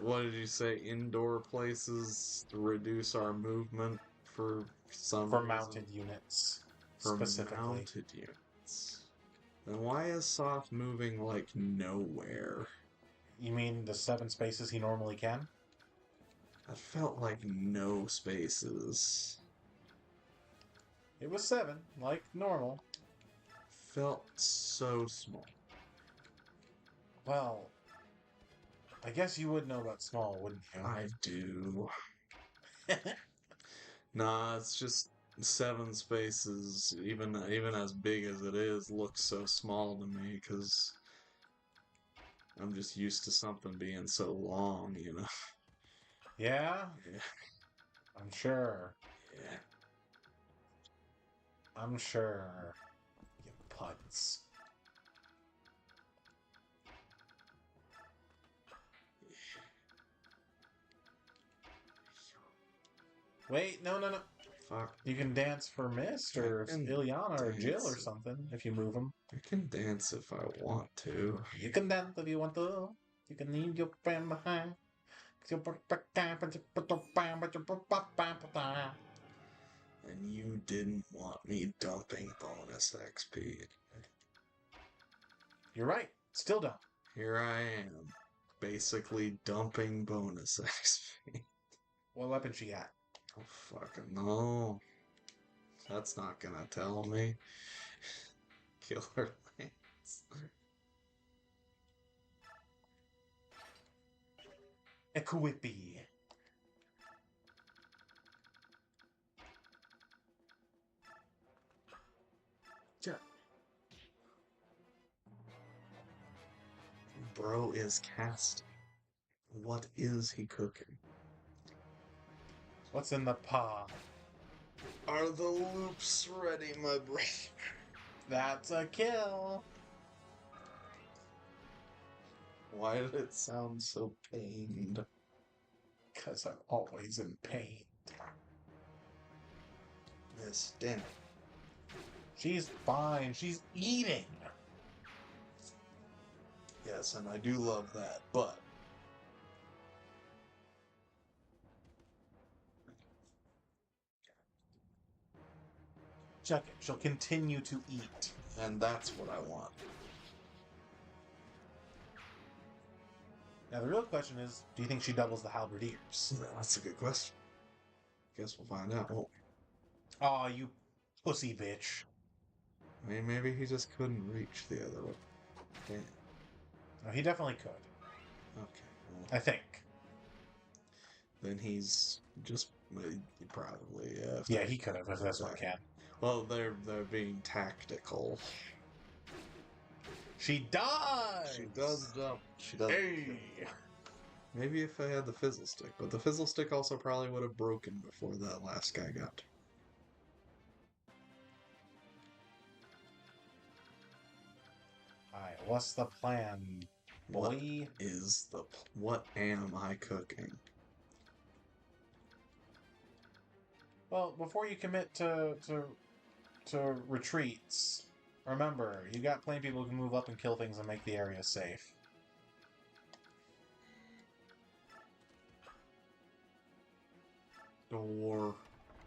What did you say? Indoor places reduce our movement for some For reason? mounted units, For specifically. mounted units. Then why is Soth moving, like, nowhere? You mean the 7 spaces he normally can? That felt like no spaces. It was 7, like normal. Felt so small. Well, I guess you would know about small, wouldn't you? I do. Nah, it's just 7 spaces, even as big as it is, looks so small to me, because I'm just used to something being so long, you know? Yeah? Yeah. I'm sure. Yeah. I'm sure. You putz. Wait, no. Fuck. You can dance for Mist or I can Ilyana or Jill or dance. something if you move them. I can dance if I want to. You can dance if you want to. You can leave your friend behind. And you didn't want me dumping bonus XP. You're right. Still don't. Here I am, basically dumping bonus XP. What weapon she got? Oh, fucking no. That's not gonna tell me. Killer Lance. Equippy. Bro is casting. What is he cooking? What's in the pot? Are the loops ready, my brother? That's a kill. Why did it sound so pained? Because I'm always in pain. Miss Dinner. She's fine. She's eating. Yes, and I do love that, but Check it. She'll continue to eat. and that's what I want. Now the real question is, do you think she doubles the halberdiers? That's a good question. Guess we'll find out, won't Aw, you pussy bitch. we? I mean, maybe he just couldn't reach the other one. Damn. No, he definitely could. Okay. Well, I think. then he's just he probably Yeah, he could have if this one can. Well, they're being tactical. She does! She does jump. She does. Hey! Maybe if I had the fizzle stick, but the fizzle stick also probably would have broken before that last guy got. Alright, what's the plan, boy? What am I cooking? Well, before you commit to retreats, remember, you got plain people who can move up and kill things and make the area safe. Door.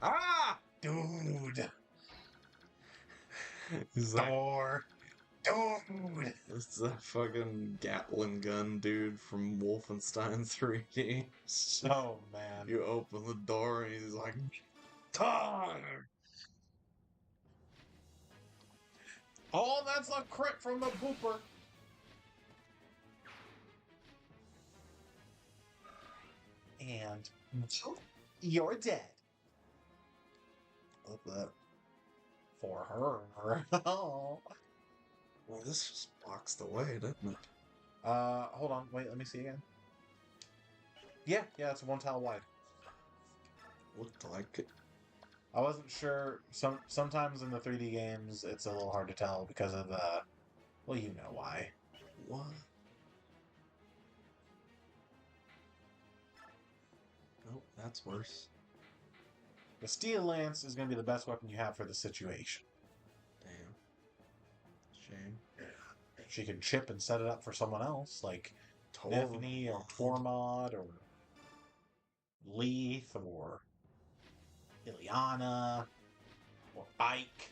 Ah! Dude! Is that Door! Dude! It's that fucking Gatling gun dude from Wolfenstein 3 games. Oh, man. You open the door and he's like, time! Oh, that's a crit from the booper! And you're dead. Love that. For her. Oh. Well, this just boxed away, didn't it? Hold on. Wait, let me see again. Yeah, it's one tile wide. Looked like it. I wasn't sure. Sometimes in the 3D games, it's a little hard to tell because of the... Well, you know why. What? Nope, that's worse. The Steel Lance is going to be the best weapon you have for the situation. Damn. Shame. She can chip and set it up for someone else, like Nephany or Tormod or Leith or Ilyana or Ike.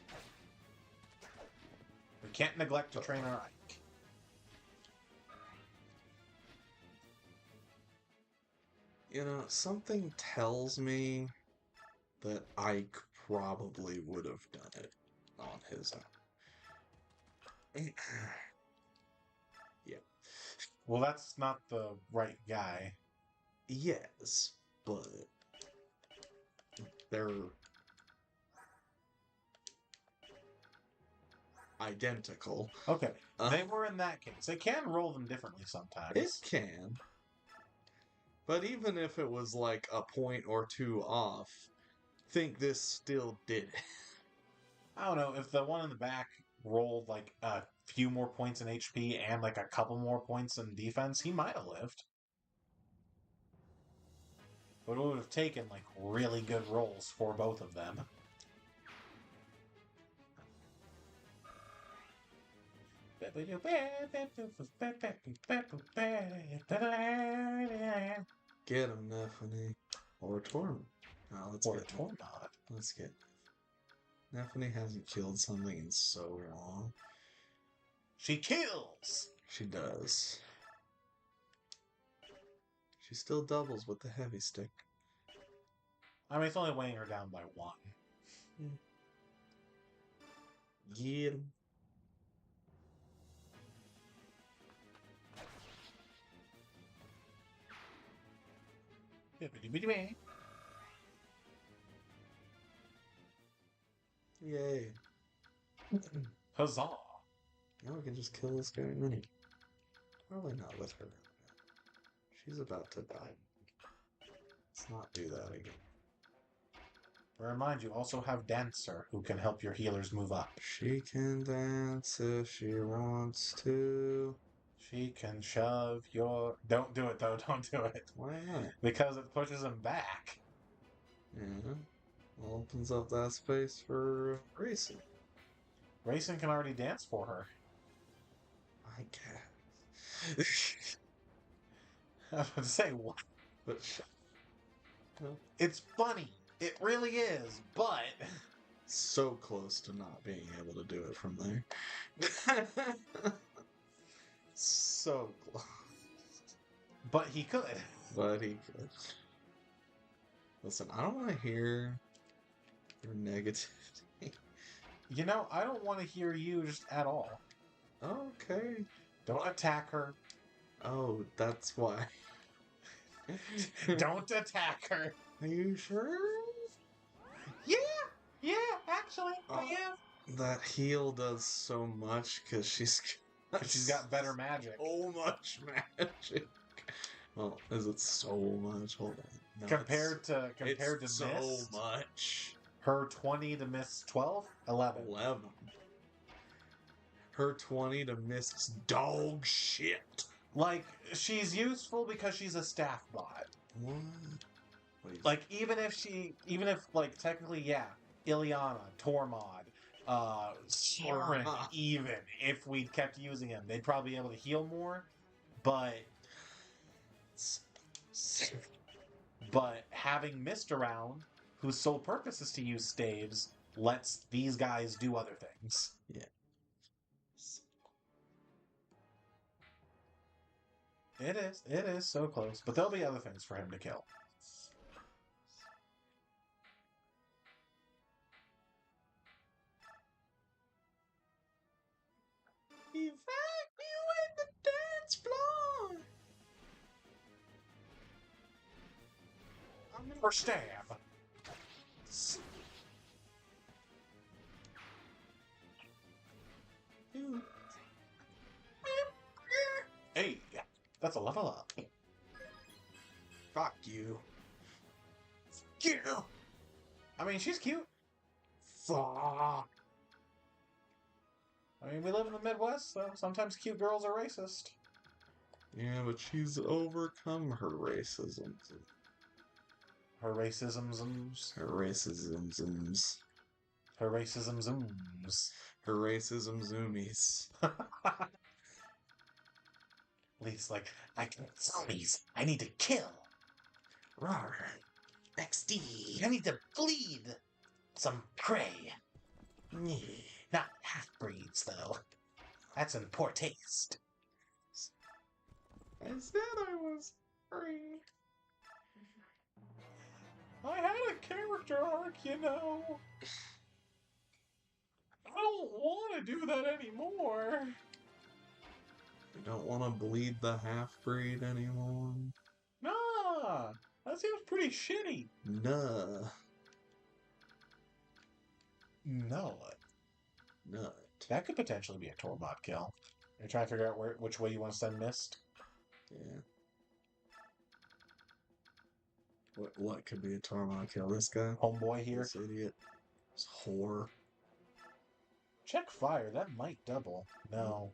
We can't neglect to train our Ike. You know, something tells me that Ike probably would have done it on his own. Yeah. Well, that's not the right guy. Yes, but they're identical. Okay, they were in that case. They can roll them differently sometimes. It can. But even if it was like a point or two off, think this still did it. I don't know, if the one in the back rolled like a few more points in HP and like a couple more points in defense, he might have lived. But it would have taken like really good rolls for both of them. Get him, Nephany. Or Torm. No, let's Or get Tormod. Let's get Nephany hasn't killed something in so long. She kills! She does. She still doubles with the heavy stick. I mean, it's only weighing her down by one. Get him. Yay. Huzzah! Now we can just kill this guy in a minute. Probably not with her. She's about to die. Let's not do that again. Remind you, also have Dancer, who can help your healers move up. She can dance if she wants to. She can shove your... Don't do it, though. Don't do it. Why not? Because it pushes him back. Yeah. Opens up that space for Grayson. Grayson can already dance for her. I guess. I was about to say, what? But It's funny. It really is, but so close to not being able to do it from there. So close. but he could. But he could. Listen, I don't want to hear your negativity. You know, I don't want to hear you just at all. Okay. Don't attack her. Oh, that's why. Don't attack her. Are you sure? Yeah, actually, I am. That heal does so much because she's Got better magic. so much magic. Well, is it so much? Hold on. No, compared to it's so Mist, much. her 20 to Mist 12, 11. 11. Her 20 to Mist's dog shit. Like, she's useful because she's a staff bot. What? What do you Like, even if like technically, yeah, Ileana, Tormod, Soren, even if we kept using him, they'd probably be able to heal more. But having Mist around, whose sole purpose is to use staves, lets these guys do other things. Yeah. It is so close, but there'll be other things for him to kill. Evacuate the dance floor. For stab. Hey, that's a level up. Fuck you. Cute. I mean, she's cute. Fuck. I mean, we live in the Midwest, so sometimes cute girls are racist. Yeah, but she's overcome her racism. Her racisms. Her racisms. Her racisms. Her racism zoomies. Lee's like, I can't zombies. I need to kill. Rawr. XD. I need to bleed some prey. Not half-breeds, though. That's in poor taste. I said I was free. I had a character arc, you know. I don't want to do that anymore. You don't want to bleed the half-breed anymore? Nah, that seems pretty shitty. Nah. No. Nut. That could potentially be a Torbot kill. You're trying to figure out which way you want to send Mist? Yeah. What could be a Tormod kill? This guy? Homeboy here. This idiot. This whore. Check fire. That might double. No.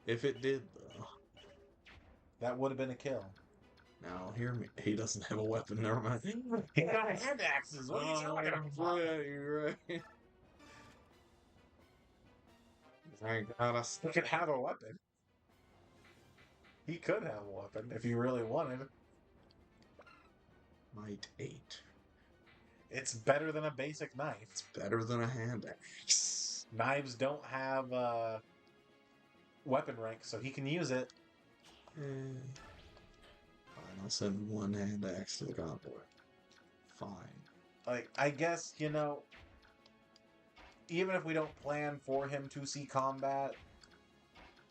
If it did, though. That would have been a kill. Now, hear me. He doesn't have a weapon. Never mind. He got hand axes. What are you talking about? Yeah, you're right. I gotta He could have a weapon. He could have a weapon if he really wanted. Might 8. It's better than a basic knife. It's better than a hand axe. Knives don't have weapon rank, so he can use it. Fine, I'll send one hand axe to the convoy. Fine. Like, I guess, you know, even if we don't plan for him to see combat,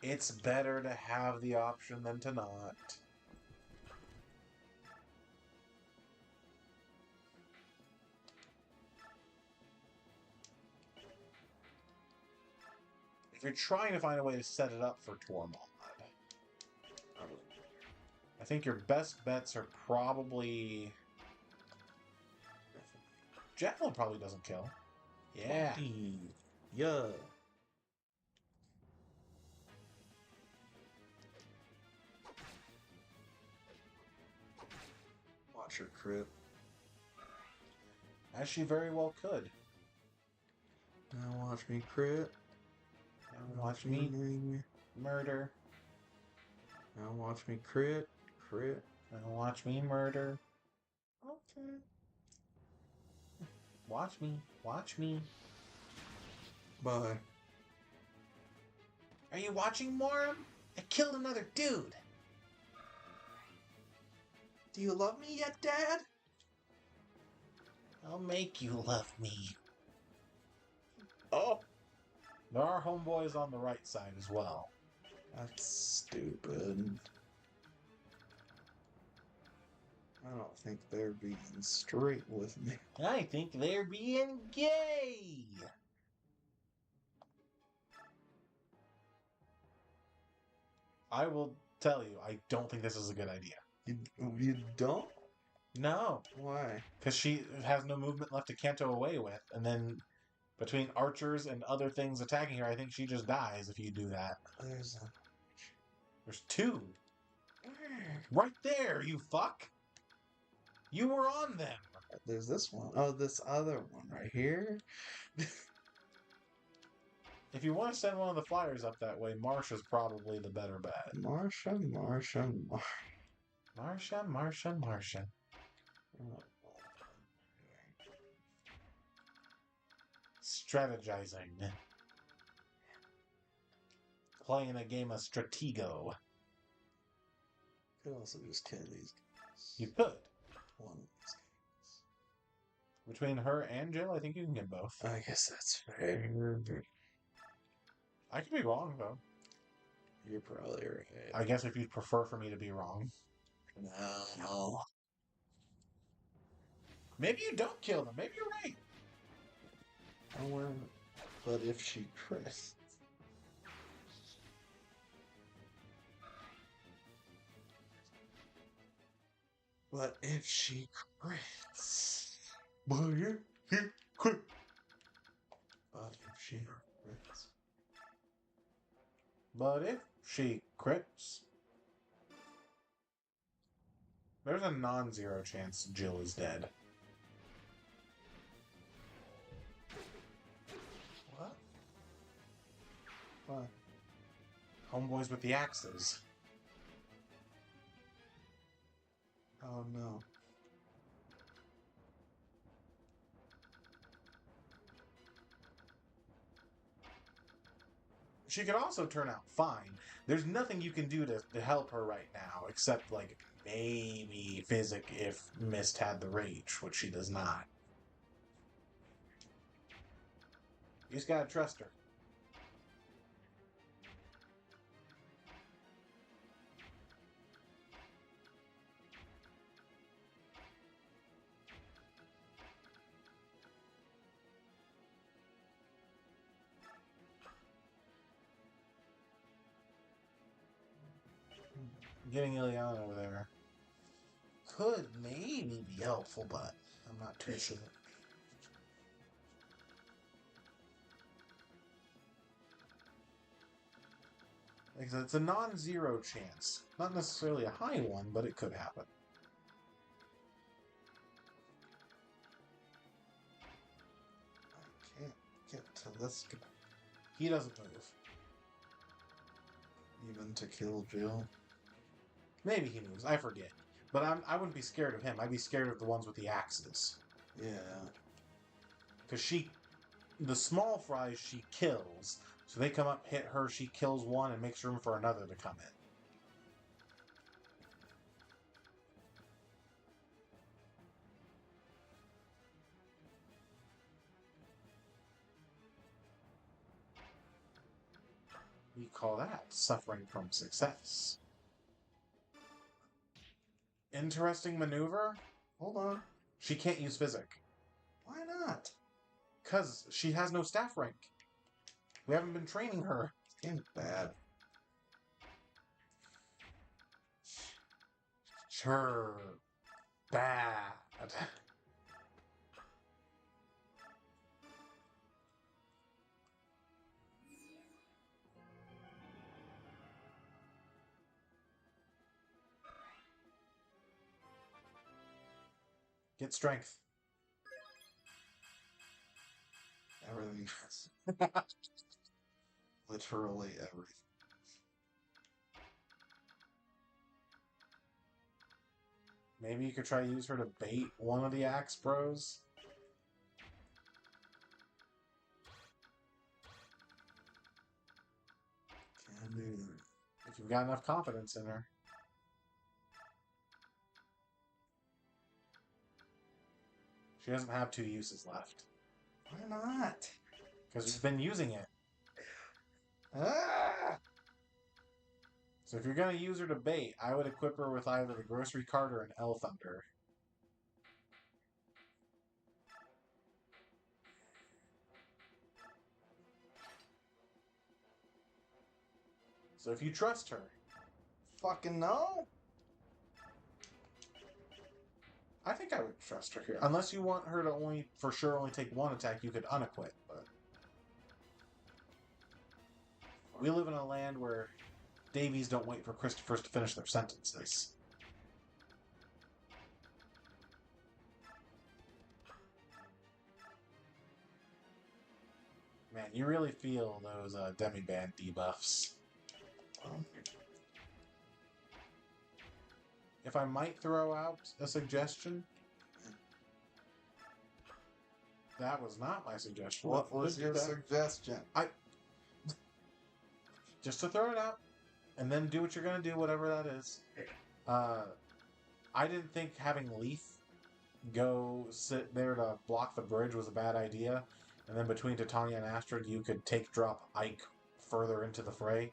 it's better to have the option than to not. If you're trying to find a way to set it up for Tormod, I think your best bets are probably... Javelin probably doesn't kill. Yeah. Yeah. Watch her crit. As she very well could. Now watch me crit. Now watch me murder. Now watch me crit. Crit. Now watch me murder. Okay. Watch me. Watch me. Bye. Are you watching, Morum? I killed another dude. Do you love me yet, Dad? I'll make you love me. Oh. There are homeboys on the right side as well. That's stupid. I don't think they're being straight with me. I think they're being gay. I will tell you, I don't think this is a good idea. You don't? No, Why? because she has no movement left to canto away with, and then between archers and other things attacking her, I think she just dies if you do that. There's a... There's two. Where? Right there, you fuck! You were on them! There's this one. Oh, this other one right here. If you want to send one of the flyers up that way, Marsha's probably the better bet. Marsha. Marsha. Strategizing. Playing a game of Stratego. Could also just kill these guys. You could. One of these guys. Between her and Jill, I think you can get both. I guess that's fair. I could be wrong, though. You're probably right. I guess if you'd prefer for me to be wrong. No. Maybe you don't kill them. Maybe you're right. But if she crits. But if she crits. But if she crits. But if she crits... There's a non-zero chance Jill is dead. What? What? Homeboys with the axes. Oh no. She could also turn out fine. There's nothing you can do to help her right now, except, like, maybe Physic if Mist had the rage, which she does not. You just gotta trust her. Getting Ileana over there could maybe be helpful, but I'm not too sure. Like I said, it's a non-zero chance. Not necessarily a high one, but it could happen. I can't get to this guy. He doesn't move. Even to kill Jill. Maybe he moves. I forget. But I wouldn't be scared of him. I'd be scared of the ones with the axes. Yeah. Because the small fries she kills. So they come up, hit her, she kills one, and makes room for another to come in. We call that suffering from success. Interesting maneuver? Hold on. She can't use Physic. Why not? Because she has no staff rank. We haven't been training her. This game's bad. Sure. Bad. Get strength. Everything. Literally everything. Maybe you could try to use her to bait one of the Axe Bros. Can do that. If you've got enough confidence in her. She doesn't have 2 uses left. Why not? Because she's been using it. Ah! So if you're going to use her to bait, I would equip her with either the Grocery Cart or an L Thunder. So if you trust her, Fucking no. I think I would trust her here. Unless you want her to only, for sure, only take 1 attack, you could unequip. But we live in a land where Davies don't wait for Christophers to finish their sentences. Man, you really feel those Demi-Band debuffs. If I might throw out a suggestion, that was not my suggestion. What was Could do your that. suggestion? Just to throw it out, and then do what you're going to do, whatever that is. I didn't think having Leaf go sit there to block the bridge was a bad idea, and then between Titania and Astrid, you could drop Ike further into the fray.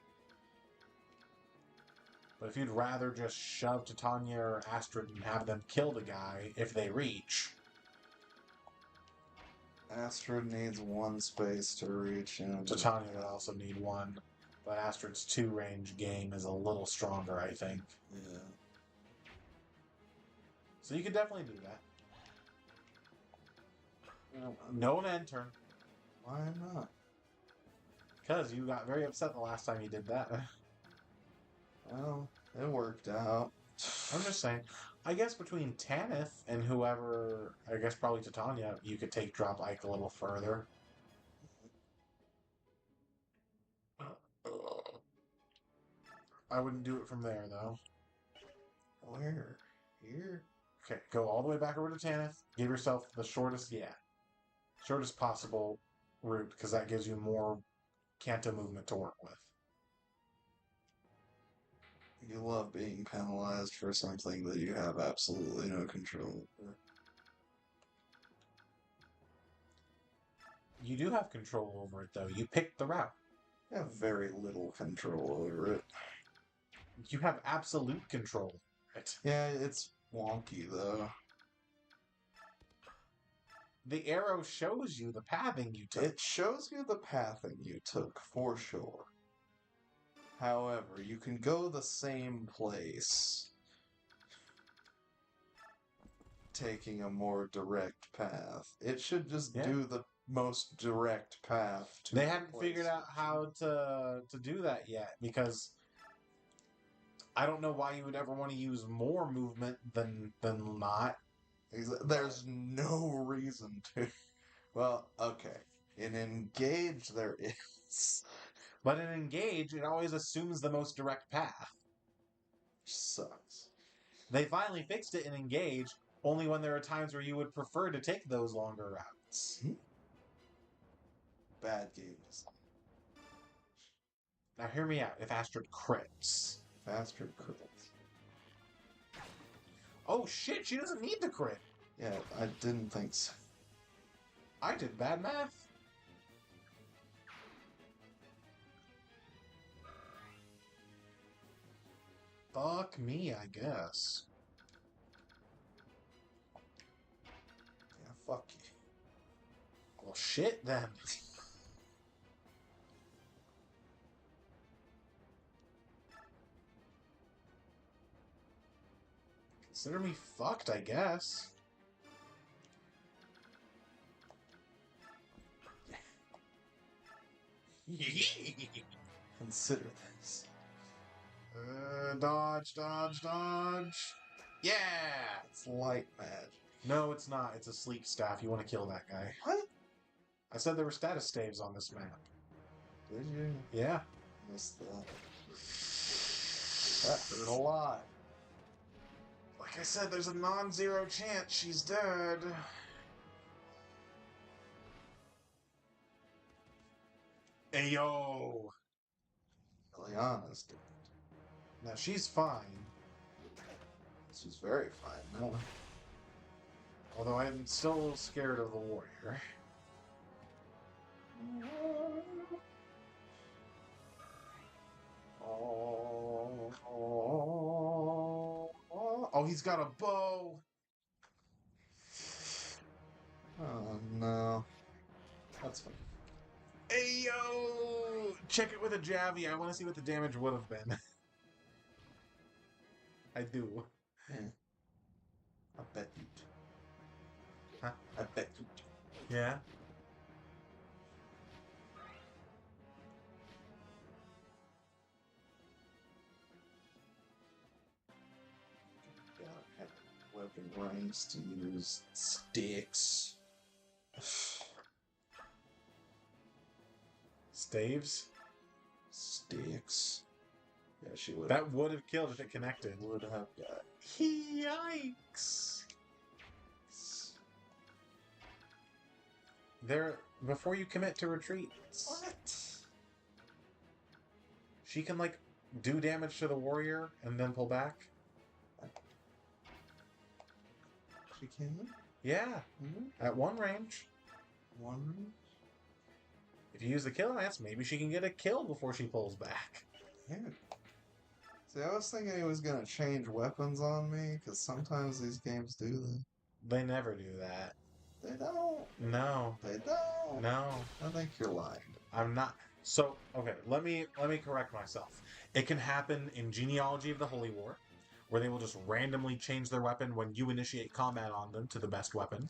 But if you'd rather just shove Titania or Astrid and have them kill the guy if they reach... Astrid needs 1 space to reach him. Titania would also need 1, but Astrid's 2-range game is a little stronger, I think. Yeah. So you could definitely do that. No an end turn. Why not? Because you got very upset the last time you did that. Well, it worked out. I'm just saying. I guess between Tanith and whoever, I guess probably Titania, you could drop Ike a little further. I wouldn't do it from there, though. Where? Here? Okay, go all the way back over to Tanith. Give yourself the shortest possible route, because that gives you more Kanto movement to work with. You love being penalized for something that you have absolutely no control over. You do have control over it, though. You picked the route. You have very little control over it. You have absolute control. Yeah, it's wonky, though. The arrow shows you the pathing you took. It shows you the pathing you took, for sure. However, you can go the same place, taking a more direct path. It should just do the most direct path to They the hadn't place. figured out how to do that yet, because I don't know why you would ever want to use more movement than not. There's no reason to. Well, okay. In Engage, there is. But in Engage, it always assumes the most direct path. Sucks. They finally fixed it in Engage, only when there are times where you would prefer to take those longer routes. Bad game design. Now hear me out, if Astrid crits. Faster crits. Oh shit, she doesn't need to crit! Yeah, I didn't think so. I did bad math. Fuck me, I guess. Yeah, fuck you. Well, shit then. Consider me fucked, I guess. Consider this. Dodge, dodge, dodge. Yeah! It's light magic. No, it's not. It's a sleep staff. You want to kill that guy. What? I said there were status staves on this map. Did you? Yeah. Missed that. That hurt a lot. Like I said, there's a non-zero chance she's dead. Ayo! Liliana's dead. Now she's fine. She's very fine now. Although I'm still a little scared of the warrior. Oh, he's got a bow! Oh no. That's fine. Ayo! Check it with a Javi. I want to see what the damage would have been. I do. Yeah. I bet you do. Huh? I bet you do. Yeah? Gotta have weapon ranks to use sticks. Staves? Sticks. Yeah, she would. That would have killed if it connected. Would have got. Yikes! There, before you commit to retreat, What? she can, like, do damage to the warrior and then pull back. She can? Yeah, Mm-hmm. at one range. One. If you use the kill lance, maybe she can get a kill before she pulls back. Yeah. See, I was thinking he was gonna change weapons on me, because sometimes these games do that. They never do that. They don't. No. They don't. No. I think you're lying. I'm not. So, okay, let me correct myself. It can happen in Genealogy of the Holy War, where they will just randomly change their weapon when you initiate combat on them to the best weapon.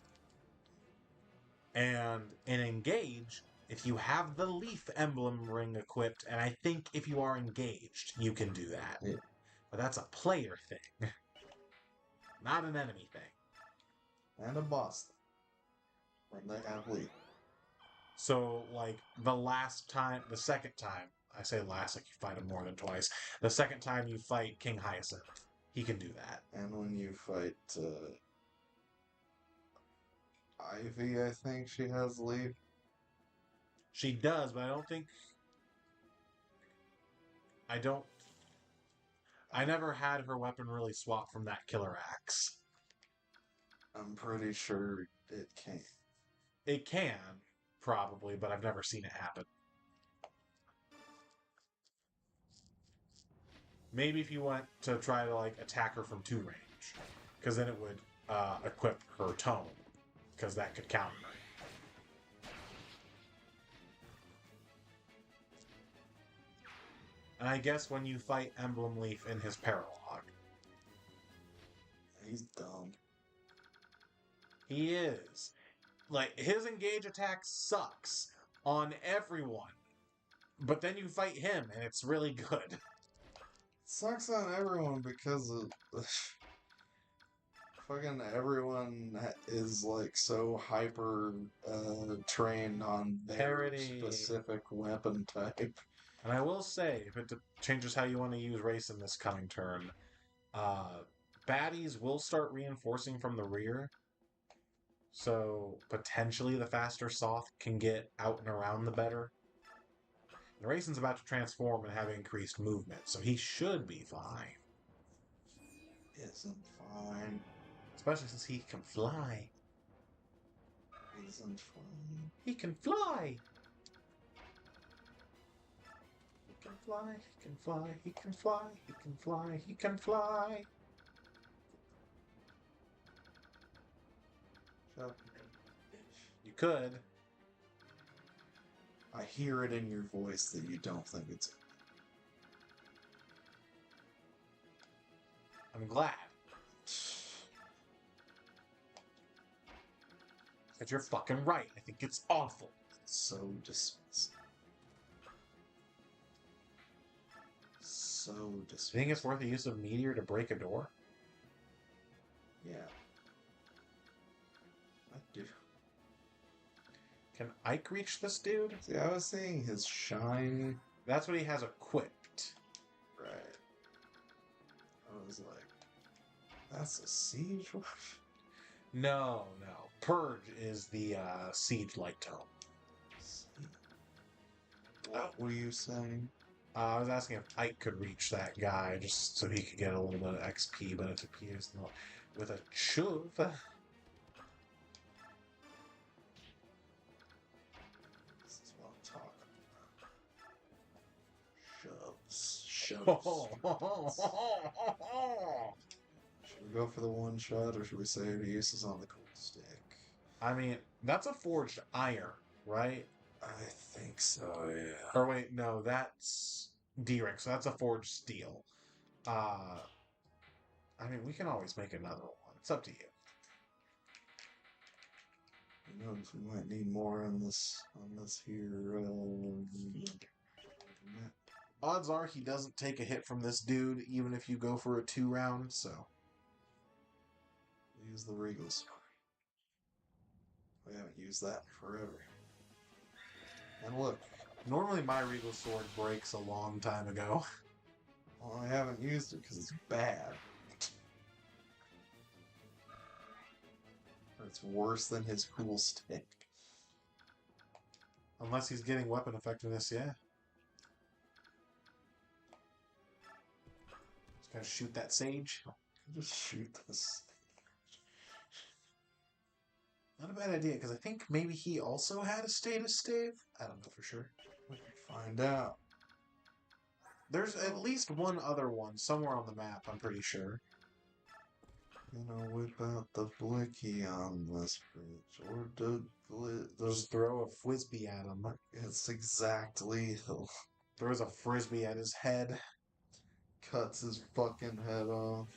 And in Engage, if you have the leaf emblem ring equipped, and I think if you are engaged, you can do that. Yeah. But that's a player thing, not an enemy thing. And a boss thing. When they have lead. So, like, the second time, I say last, like you fight him more than twice. The second time you fight King Hyacinth, he can do that. And when you fight Ivy, I think she has lead. She does, but I never had her weapon really swap from that killer axe. I'm pretty sure it can. It can, probably, but I've never seen it happen. Maybe if you want to try to, like, attack her from 2 range, because then it would equip her tome, because that could counter. And I guess when you fight Emblem Leaf in his paralog. He's dumb. He is. Like, his engage attack sucks on everyone. But then you fight him, and it's really good. Sucks on everyone because of fucking everyone is like so hyper trained on their Parity. specific weapon type. And I will say, if it changes how you want to use race in this coming turn, baddies will start reinforcing from the rear. So, potentially the faster Soth can get out and around the better. And Raisin's about to transform and have increased movement, so he should be fine. Isn't fine. Especially since he can fly. Isn't fine. He can fly! He can fly, he can fly, he can fly, he can fly, he can fly! Shut up. You could. I hear it in your voice that you don't think it's. I'm glad. But you're fucking right. I think it's awful. So dismissive. So dismissive. Do you think it's worth the use of Meteor to break a door? Yeah. I do. Can Ike reach this dude? See, I was seeing his shine. That's what he has equipped. Right. I was like, That's a siege. No. Purge is the siege light tome. What were you saying? I was asking if Ike could reach that guy just so he could get a little bit of XP, but it appears not. With a shove. This is what I'm talking about. Shoves. Should we go for the one shot, or should we say the uses on the cool stick? I mean, that's a forged iron, right? I think so, yeah. Or wait, no, that's D-Ring, so that's a forged steel. I mean, we can always make another one. It's up to you. You know, we might need more on this here. Odds are he doesn't take a hit from this dude, even if you go for a 2-round, so. Use the Regal Sword. We haven't used that in forever. And look. Normally my Regal Sword breaks a long time ago. Well, I haven't used it because it's bad. It's worse than his cool stick. Unless he's getting weapon effectiveness, yeah. Just gonna shoot that sage. Just shoot this. Not a bad idea, because I think maybe he also had a status stave. I don't know for sure. We can find out. There's at least one other one somewhere on the map, I'm pretty sure. You know, whip out the blicky on this bridge. Or Just throw a frisbee at him. It's exact lethal. Throws a frisbee at his head. Cuts his fucking head off.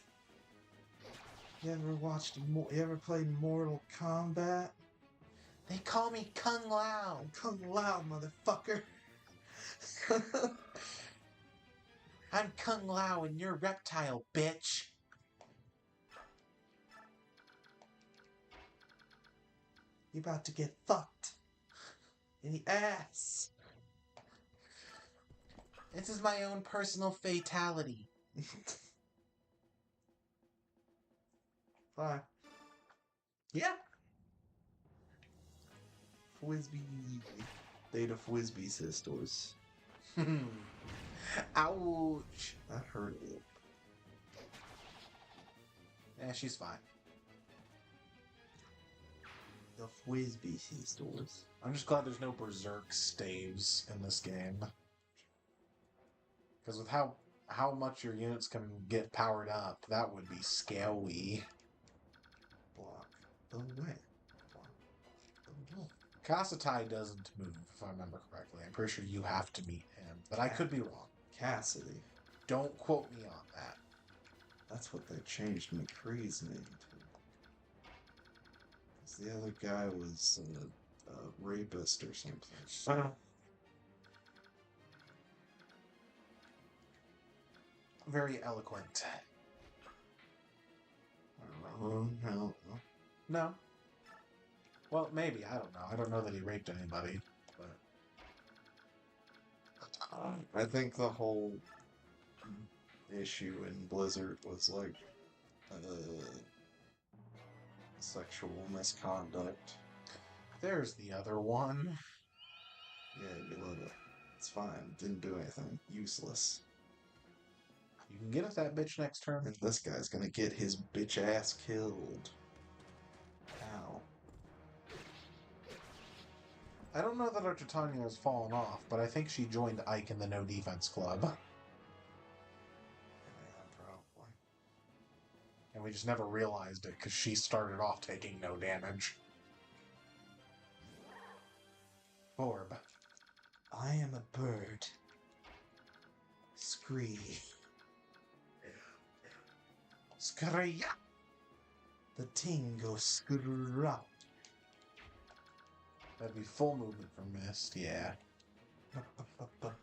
You ever played Mortal Kombat? They call me Kung Lao. Kung Lao, motherfucker. I'm Kung Lao and you're Reptile, bitch. You about to get fucked in the ass. This is my own personal fatality. Fine. Yeah. Fwisbee. Data Fwisbee sisters. Ouch. That hurt it. Yeah, she's fine. The Fwisbee sisters. I'm just glad there's no berserk staves in this game. Because with how much your units can get powered up, that would be scary. Block the way. Block the way. Kasatai doesn't move, if I remember correctly. I'm pretty sure you have to meet him, but I could be wrong. Cassidy. Don't quote me on that. That's what they changed McCree's name to. Because the other guy was a rapist or something. Very eloquent. No. No. Well, maybe. I don't know. I don't know that he raped anybody. But I think the whole issue in Blizzard was like sexual misconduct. there's the other one. Yeah, you let it. It's fine. Didn't do anything. Useless. You can get at that bitch next turn. And this guy's gonna get his bitch ass killed. Ow. I don't know that our Titania has fallen off, but I think she joined Ike in the No Defense Club. Yeah, probably. And we just never realized it because she started off taking no damage. Orb. I am a bird. Scree. Skria. The tingo scrap. That'd be full movement for Mist, yeah.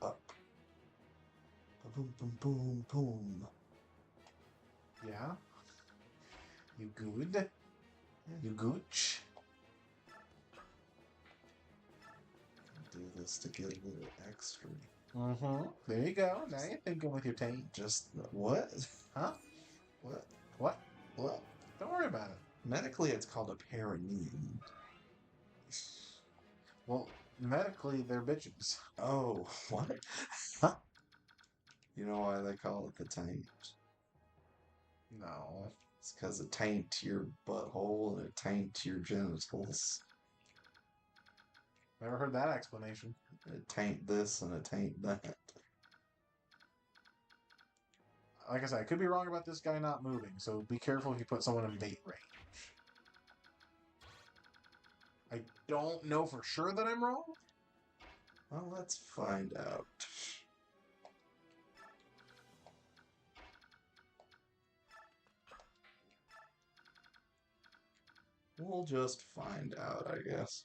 Up. Boom, boom, boom, boom. Yeah? You good? You gooch? Do this to get a little extra. Mm-hmm. There you go. Now you're thinking with your taint. Just what? Huh? What? What? Well, Don't worry about it. medically, it's called a perineum. Well, medically, they're bitches. Oh, what? Huh? You know why they call it the taint? No. It's because it taint your butthole and it taint your genitals. Never heard that explanation. It taint this and it taint that. Like I said, I could be wrong about this guy not moving, so be careful if you put someone in bait range. I don't know for sure that I'm wrong. Well, let's find out. We'll just find out, I guess.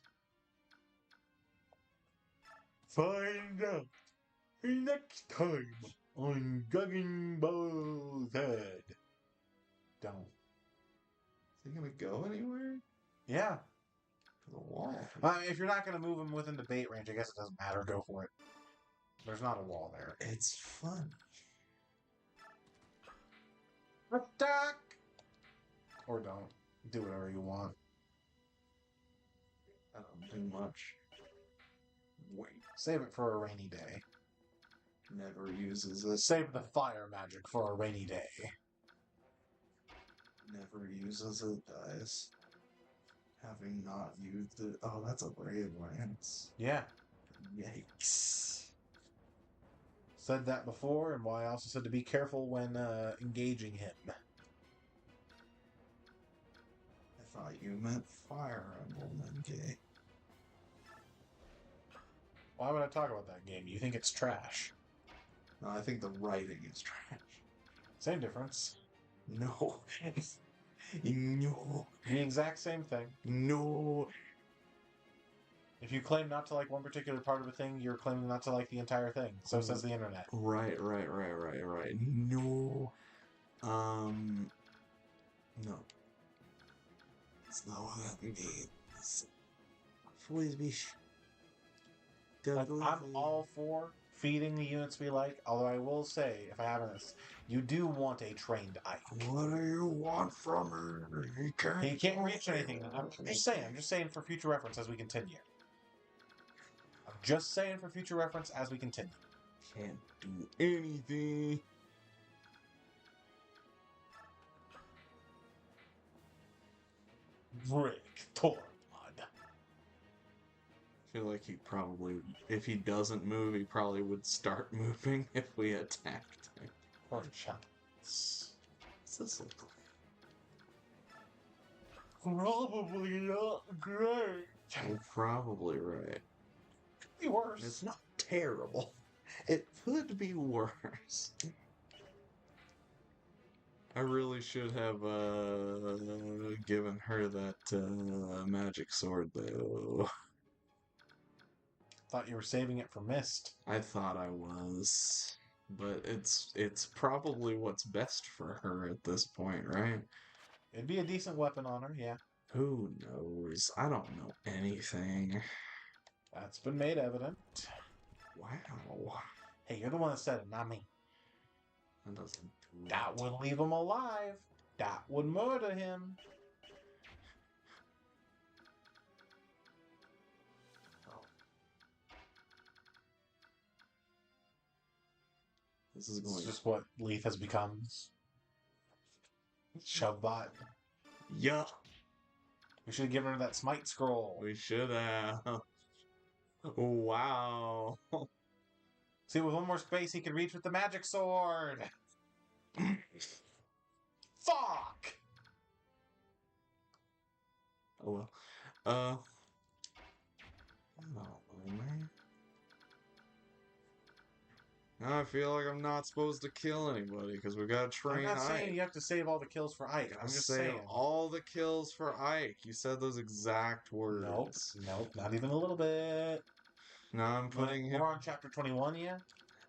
Find out next time on Gugging Bow's Head. Don't. Is he gonna go anywhere? Yeah. To the wall. If you're not going to move him within the bait range, I guess it doesn't matter. Go for it. There's not a wall there. It's fun. Attack! Or don't. Do whatever you want. I don't do much. Wait. Save it for a rainy day. Never uses it. Save the fire magic for a rainy day. Never uses it, dies. Having not used it. Oh, that's a brave lance. Yeah. Yikes. Said that before, and why I also said to be careful when engaging him. I thought you meant Fire Emblem MK. Why would I talk about that game? You think it's trash. No, I think the writing is trash. Same difference. No. No. The exact same thing. No. If you claim not to like one particular part of a thing, you're claiming not to like the entire thing. So says the internet. Right. No. No. That's not what that means. Please be Like, I'm all for feeding the units we like, although I will say, if I haven't, you do want a trained Ike. What do you want from me? He can't reach anything. I'm just saying for future reference as we continue. I'm just saying for future reference as we continue. Can't do anything. Rick Torblood. I feel like he probably, if he doesn't move, he probably would start moving if we attacked him. Poor chance. What's this look like? Probably not great. You're probably right. Could be worse. It's not terrible. It could be worse. I really should have given her that magic sword, though. Thought you were saving it for Mist. I thought I was, but it's probably what's best for her at this point, right? It'd be a decent weapon on her, yeah. Who knows? I don't know anything. That's been made evident. Wow. Hey, you're the one that said it, not me. That doesn't do it. That would leave him alive. That would murder him. This is It's going. just what Leith has become. Shovebot. Yeah, We should have given her that smite scroll. we should have. Wow. See, with one more space, he could reach with the magic sword. Fuck! Oh well. I don't know, man. Now I feel like I'm not supposed to kill anybody because we got to I'm train not Ike. saying you have to save all the kills for Ike. I'm just Save saying. all the kills for Ike. You said those exact words. Nope, not even a little bit. Now I'm putting him. We're on chapter 21, yeah?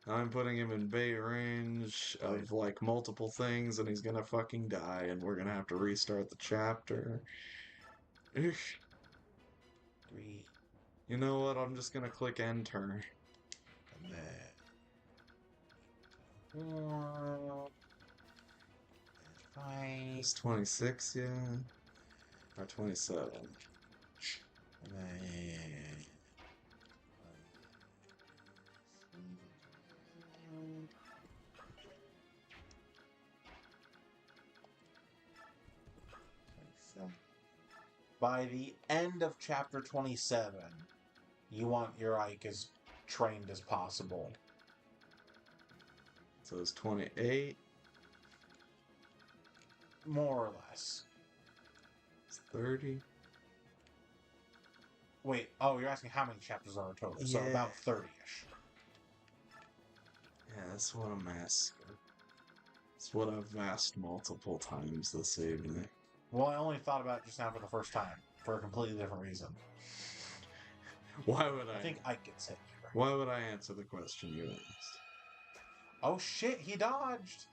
Now I'm putting him in bait range of like multiple things, and he's gonna fucking die, and we're gonna have to restart the chapter. Eesh. 3, You know what? I'm just gonna click enter. and then 4, 5, It's 26, yeah. Or 27. By the end of chapter 27, you want your Ike as trained as possible. So it's 28. More or less. It's 30. Wait, oh, you're asking how many chapters are in total. So Yeah. about 30-ish. Yeah, that's what I'm asking. It's what I've asked multiple times this evening. Well, I only thought about it just now for the first time, for a completely different reason. Why would I think Ike gets hit here. Why would I answer the question you asked? Oh shit, he dodged!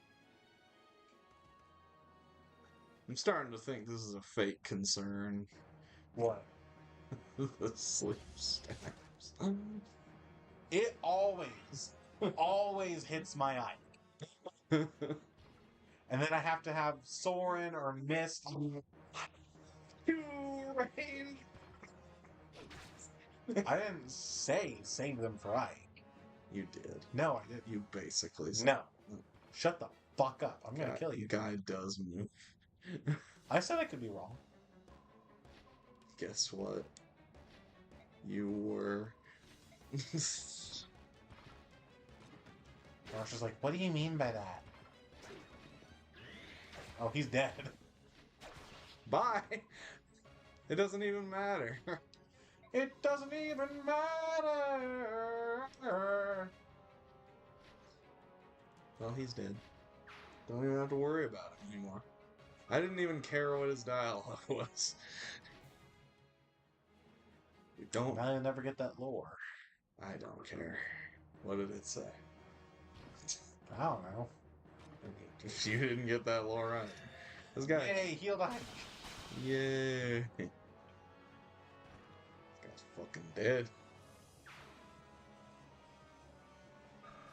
I'm starting to think this is a fake concern. What? The sleep stabs. It always hits my Ike. And then I have to have Soren or Mist. Rain. I didn't say save them for Ike. You did. No, I didn't. You basically said. No. Shut the fuck up. I'm gonna kill you. Guy does move. I said I could be wrong. Guess what? You were. Marsha's like, what do you mean by that? Oh, he's dead. Bye! It doesn't even matter. It doesn't even matter. Well, he's dead. Don't even have to worry about it anymore. I didn't even care what his dialogue was. You don't. I'll never get that lore. I don't care. What did it say? I don't know. If you didn't get that lore right. This guy. Yay, healed Ike. Yay. This guy's fucking dead.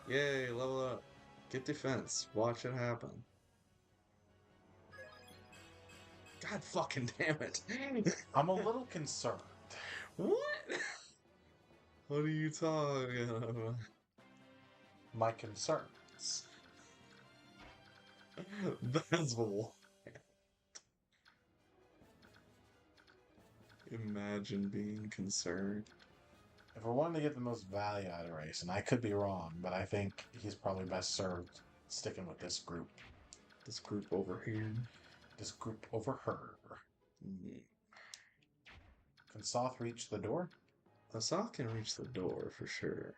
Yay, level up. Get defense. Watch it happen. God fucking damn it. I'm a little concerned. What? What are you talking about? My concerns. That's wild. Imagine being concerned. If we're wanting to get the most value out of the race, and I could be wrong, but I think he's probably best served sticking with this group. This group over here. This group over her. Mm. Can Soth reach the door? Asaf can reach the door for sure.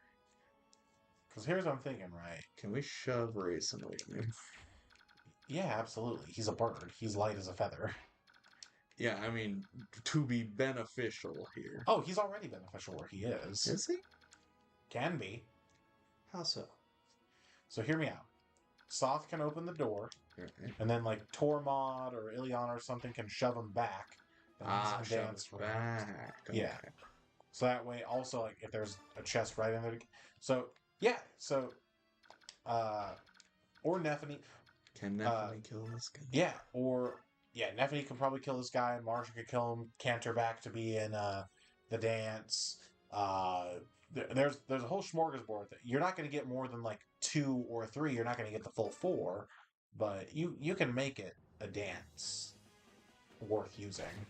Because here's what I'm thinking, right? Can we shove Racing away from him? Yeah, absolutely. He's a bird. He's light as a feather. Yeah, I mean, to be beneficial here. Oh, he's already beneficial where he is. Is he? Can be. How so? So hear me out. Soth can open the door, Right. and then like Tormod or Ileana or something can shove him back. Then he's gonna Shove dance it around. back. Okay. Yeah. So that way, also, like, if there's a chest right in there. So, yeah. So, or Nephany. Can Nephany kill this guy? Yeah. Or, yeah, Nephany can probably kill this guy. Marsha could kill him. Canter back to be in the dance. There's a whole smorgasbord. You're not going to get more than, like, 2 or 3. You're not going to get the full 4. But you can make it a dance worth using.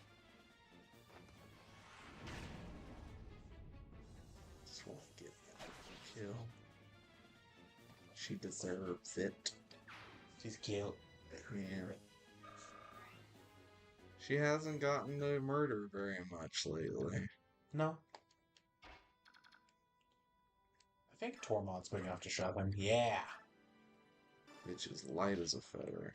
Just won't get that kill. She deserves it. She's cute. Yeah. She hasn't gotten to murder very much lately. No. I think Tormod's big enough to shove him. Yeah. Bitch is light as a feather.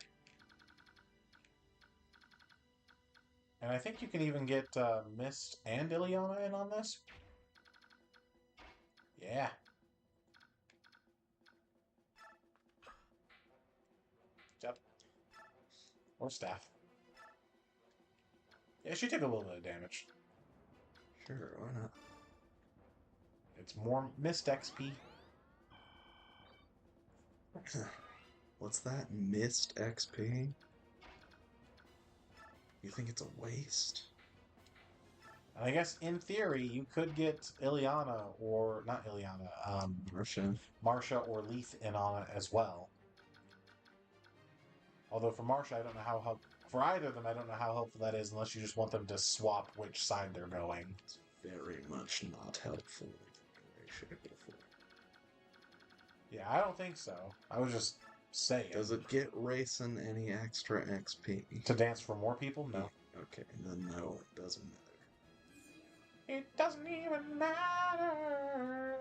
And I think you can even get Mist and Ileana in on this. Yeah. Yep. Or Staff. Yeah, she took a little bit of damage. Sure, why not? It's more Mist XP. What's that? Missed XP? You think it's a waste? And I guess in theory you could get Ileana or not Ileana, Martian. Marsha or Leith in on it as well. Although for Marsha, I don't know how help for either of them. I don't know how helpful that is unless you just want them to swap which side they're going. It's very much not helpful. Yeah, I don't think so. I was just saying. Does it get racing any extra XP? To dance for more people? No. Okay, then no, it doesn't matter. It doesn't even matter.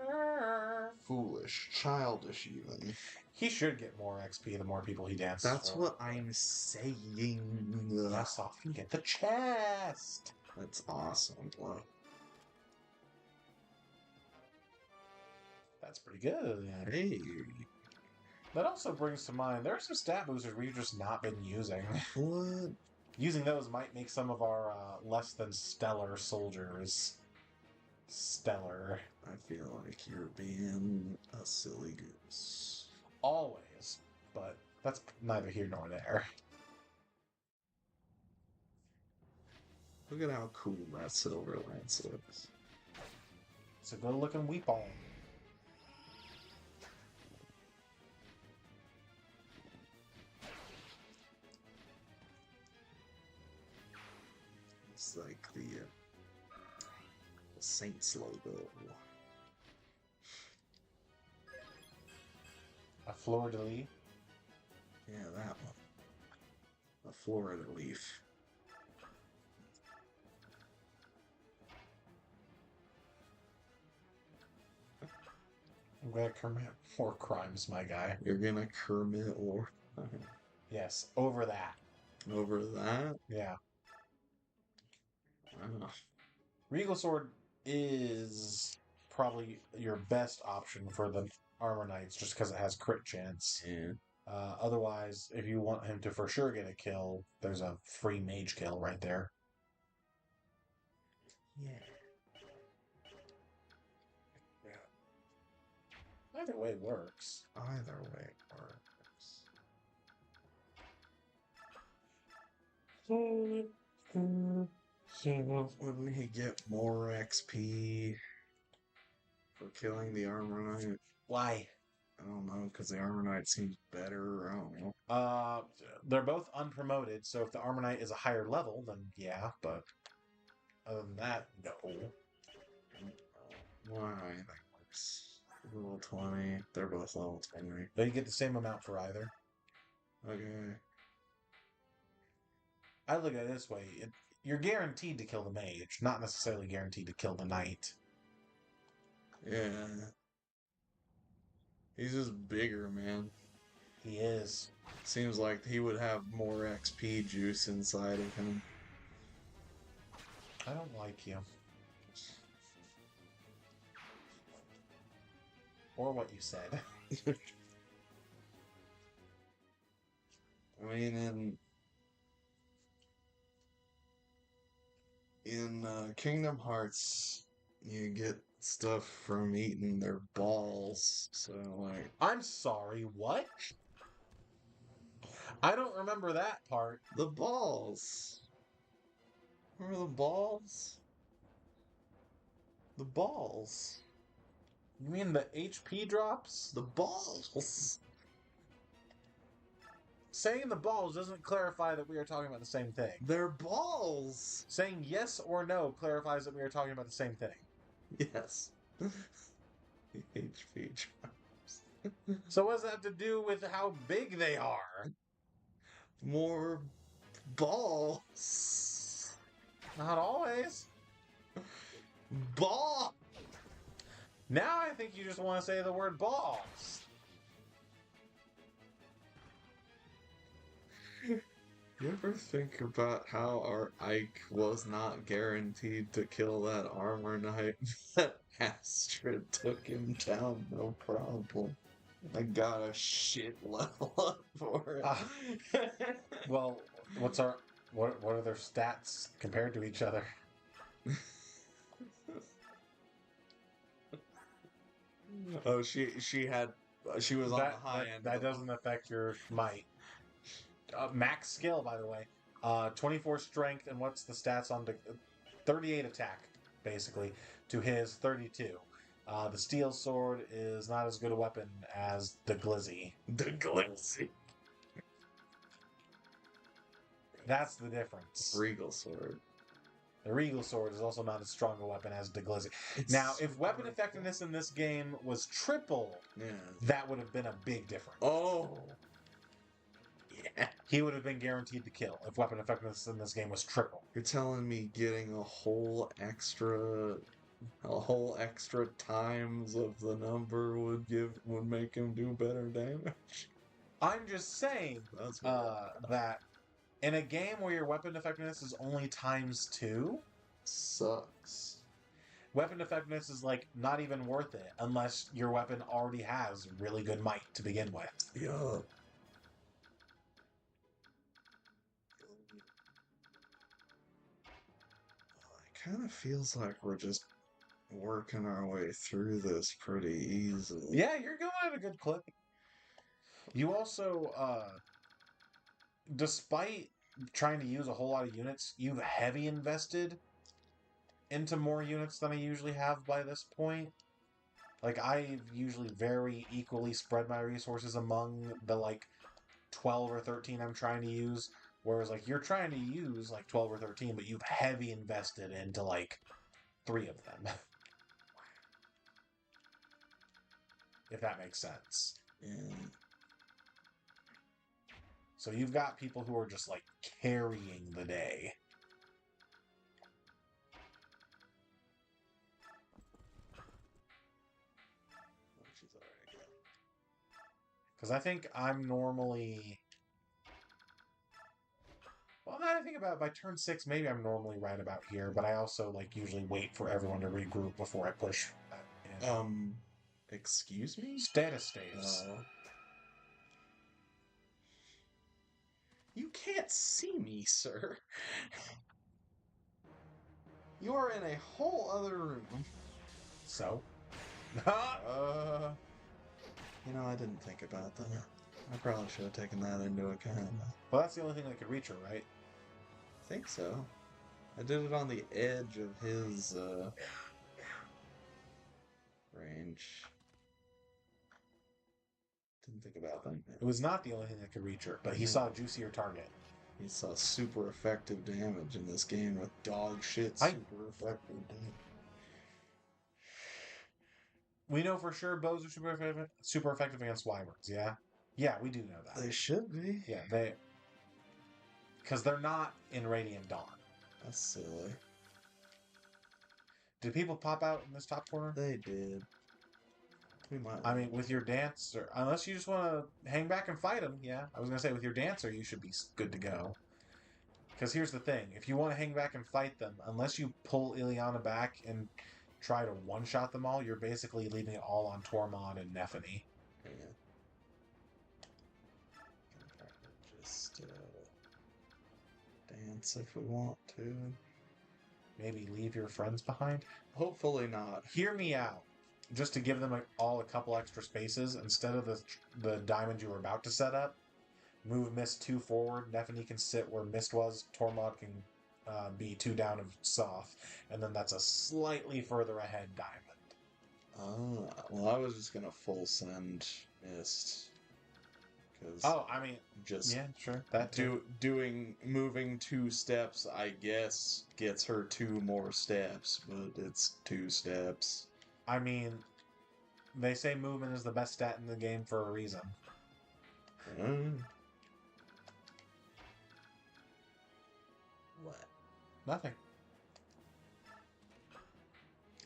Foolish, childish even. He should get more XP the more people he dances That's for. what I'm saying. Less often get the chest. That's awesome. Wow. That's pretty good. Hey. That also brings to mind, there are some stat boosters we've just not been using. What? Using those might make some of our less than stellar soldiers stellar. I feel like you're being a silly goose. Always. But that's neither here nor there. Look at how cool that silver lance looks. It's a good looking weapon. It's like the Saints logo. A fleur de lis. Yeah, that one. A Florida leaf. I'm gonna commit more crimes, my guy. You're gonna Kermit or Yes, over that. over that? Yeah. Wow. Regal Sword is probably your best option for the Armor Knights just because it has crit chance. Yeah. Otherwise, if you want him to for sure get a kill, there's a free mage kill right there. Yeah. Either way works. Either way works. Wouldn't he get more XP for killing the Armor Knight? Why? I don't know, because the Armor Knight seems better. I don't know. They're both unpromoted, so if the Armor Knight is a higher level, then yeah, but other than that, no. Why? That works. Level 20. They're both level 20. But you get the same amount for either. Okay. I look at it this way. You're guaranteed to kill the mage, not necessarily guaranteed to kill the knight. Yeah. He's just bigger, man. He is. Seems like he would have more XP juice inside of him. I don't like you. Or what you said. I mean, in Kingdom Hearts, you get stuff from eating their balls. So, like, I'm sorry, what? I don't remember that part. the balls. Remember the balls? The balls. You mean the HP drops? The balls. Saying the balls doesn't clarify that we are talking about the same thing. They're balls. Saying yes or no clarifies that we are talking about the same thing. Yes. The HP drops. So what does that have to do with how big they are? More balls. Not always. Ball. Now I think you just want to say the word balls. You ever think about how our Ike was not guaranteed to kill that armor knight? That Astrid took him down, no problem. I got a shit level up for it. Well, what are their stats compared to each other? Oh, she was on the high end. That doesn't affect your might. Max skill, by the way. 24 strength, and what's the stats on 38 attack, basically, to his 32. The steel sword is not as good a weapon as the glizzy. The glizzy. That's the difference. Regal sword. The regal sword is also not as strong a weapon as the glizzy. It's Now, if super weapon effectiveness in this game was triple, Yeah. that would have been a big difference. Oh. Yeah. He would have been guaranteed to kill if weapon effectiveness in this game was triple. You're telling me getting a whole extra times of the number would make him do better damage? I'm just saying That's that in a game where your weapon effectiveness is only ×2, sucks. weapon effectiveness is like not even worth it unless your weapon already has really good might to begin with. Yeah. It kind of feels like we're just working our way through this pretty easily. Yeah, you're going at a good clip. You also, despite trying to use a whole lot of units, you've heavy invested into more units than I usually have by this point. Like, I've usually very equally spread my resources among the, like, 12 or 13 I'm trying to use. Whereas, like, you're trying to use, like, 12 or 13, but you've heavy invested into, like, 3 of them. If that makes sense. Yeah. So you've got people who are just, like, carrying the day. She's already good. Because I think I'm normally... Well, now that I think about it, by turn 6, maybe I'm normally right about here, but I also, like, usually wait for everyone to regroup before I push that in. Excuse me? Status staves. You can't see me, sir. You're in a whole other room. So? I didn't think about that. I probably should have taken that into account. Well, that's the only thing that could reach her, right? I think so. I did it on the edge of his, range. Didn't think about that. It was not the only thing that could reach her, but he saw a juicier target. He saw super effective damage in this game with dog shit I- super effective damage. We know for sure bows are super effective against wyverns, yeah? Yeah, we do know that. They should be. Yeah, they... Because they're not in Radiant Dawn. That's silly. Did people pop out in this top corner? They did. We might. I mean, with your dancer, unless you just want to hang back and fight them, yeah. I was going to say, with your dancer, you should be good to go. Because here's the thing. If you want to hang back and fight them, unless you pull Ileana back and try to one-shot them all, you're basically leaving it all on Tormod and Nephany. Yeah. Just dance if we want to. Maybe leave your friends behind? Hopefully not. Hear me out. Just to give them all a couple extra spaces, instead of the diamond you were about to set up, move Mist 2 forward. Nephany can sit where Mist was. Tormod can be 2 down of Soth. And then that's a slightly further ahead diamond. Well, I was just gonna full send Mist. Cause just yeah, sure. That moving 2 steps, I guess, gets her 2 more steps, but it's 2 steps. I mean, they say movement is the best stat in the game for a reason. What? Nothing.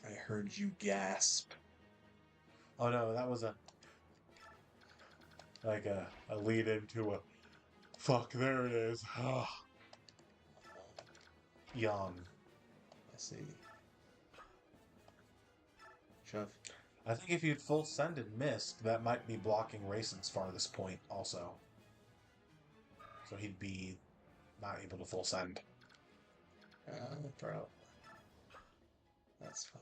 I heard you gasp. Oh no, that was a lead into a fuck, there it is. Yawn. I see. Shove. I think if you'd full sended Mist, that might be blocking Rayson's farthest point also. So he'd be not able to full send. Probably. That's fine.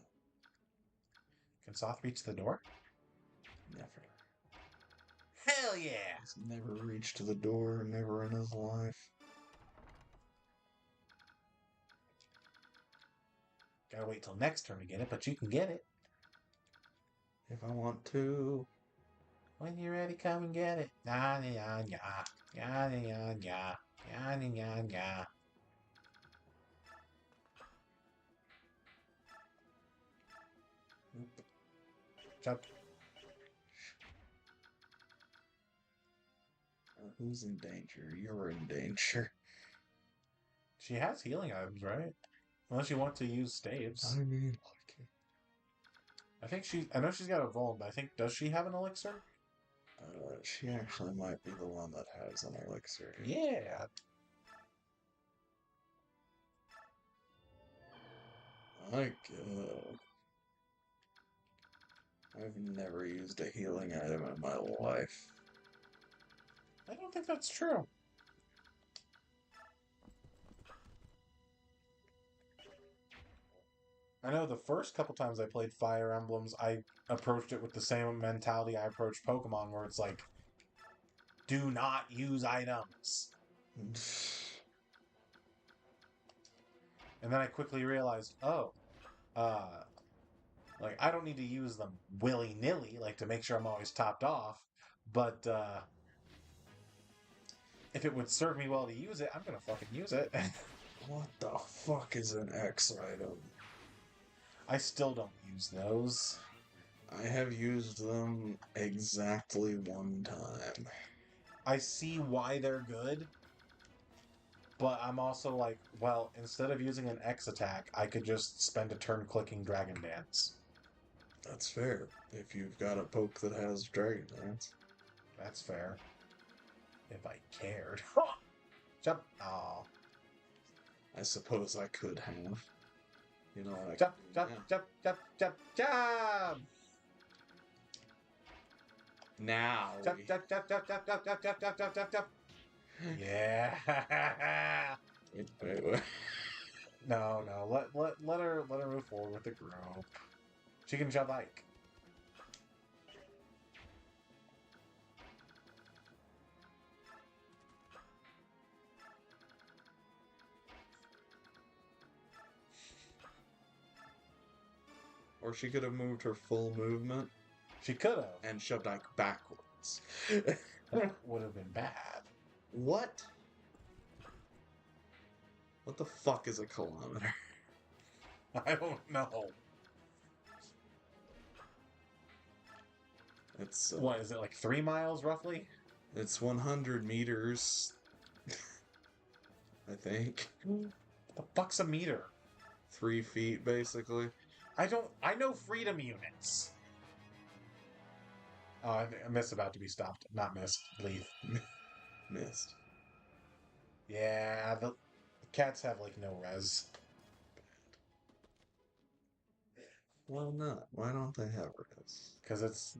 Can Soth reach the door? Never. Hell yeah! He's never reached the door, never in his life. Gotta wait till next turn to get it, but you can get it. If I want to. When you're ready, come and get it. Ya ya ya. Ya ya ya. Ya ya ya. Jump. Who's in danger? You're in danger. She has healing items, right? Unless you want to use staves. I mean, like, I know she's got a vuln, but I think, does she have an elixir? she actually might be the one that has an elixir. Yeah. I've never used a healing item in my life. I don't think that's true. I know the first couple times I played Fire Emblems, I approached it with the same mentality I approached Pokemon, where it's like, do not use items. And then I quickly realized, like, I don't need to use them willy-nilly, like, to make sure I'm always topped off, but, if it would serve me well to use it, I'm gonna fucking use it. What the fuck is an X item? I still don't use those. I have used them exactly one time. I see why they're good, but I'm also like, well, instead of using an X attack, I could just spend a turn clicking Dragon Dance. That's fair. If you've got a poke that has Dragon Dance. That's fair. If I cared. Jump. Oh. I suppose I could have. You know what I Jump, could do jump, now? jump, jump, jump, jump! Now. Jump, jump, jump, jump, jump, jump, jump, jump, jump, jump, jump, jump. Yeah. Wait. No. Let her move forward with the group. She can jump Ike. Or she could have moved her full movement She could have. and shoved Ike backwards. That would have been bad. What? What the fuck is a kilometer? I don't know. It's What is it, like 3 miles roughly? It's 100 meters. I think. The fuck's a meter? 3 feet, basically. I know freedom units. Oh, I missed about to be stopped. Not missed. Leave. Missed. Yeah, the cats have like no res. Why not? Why don't they have res? Because it's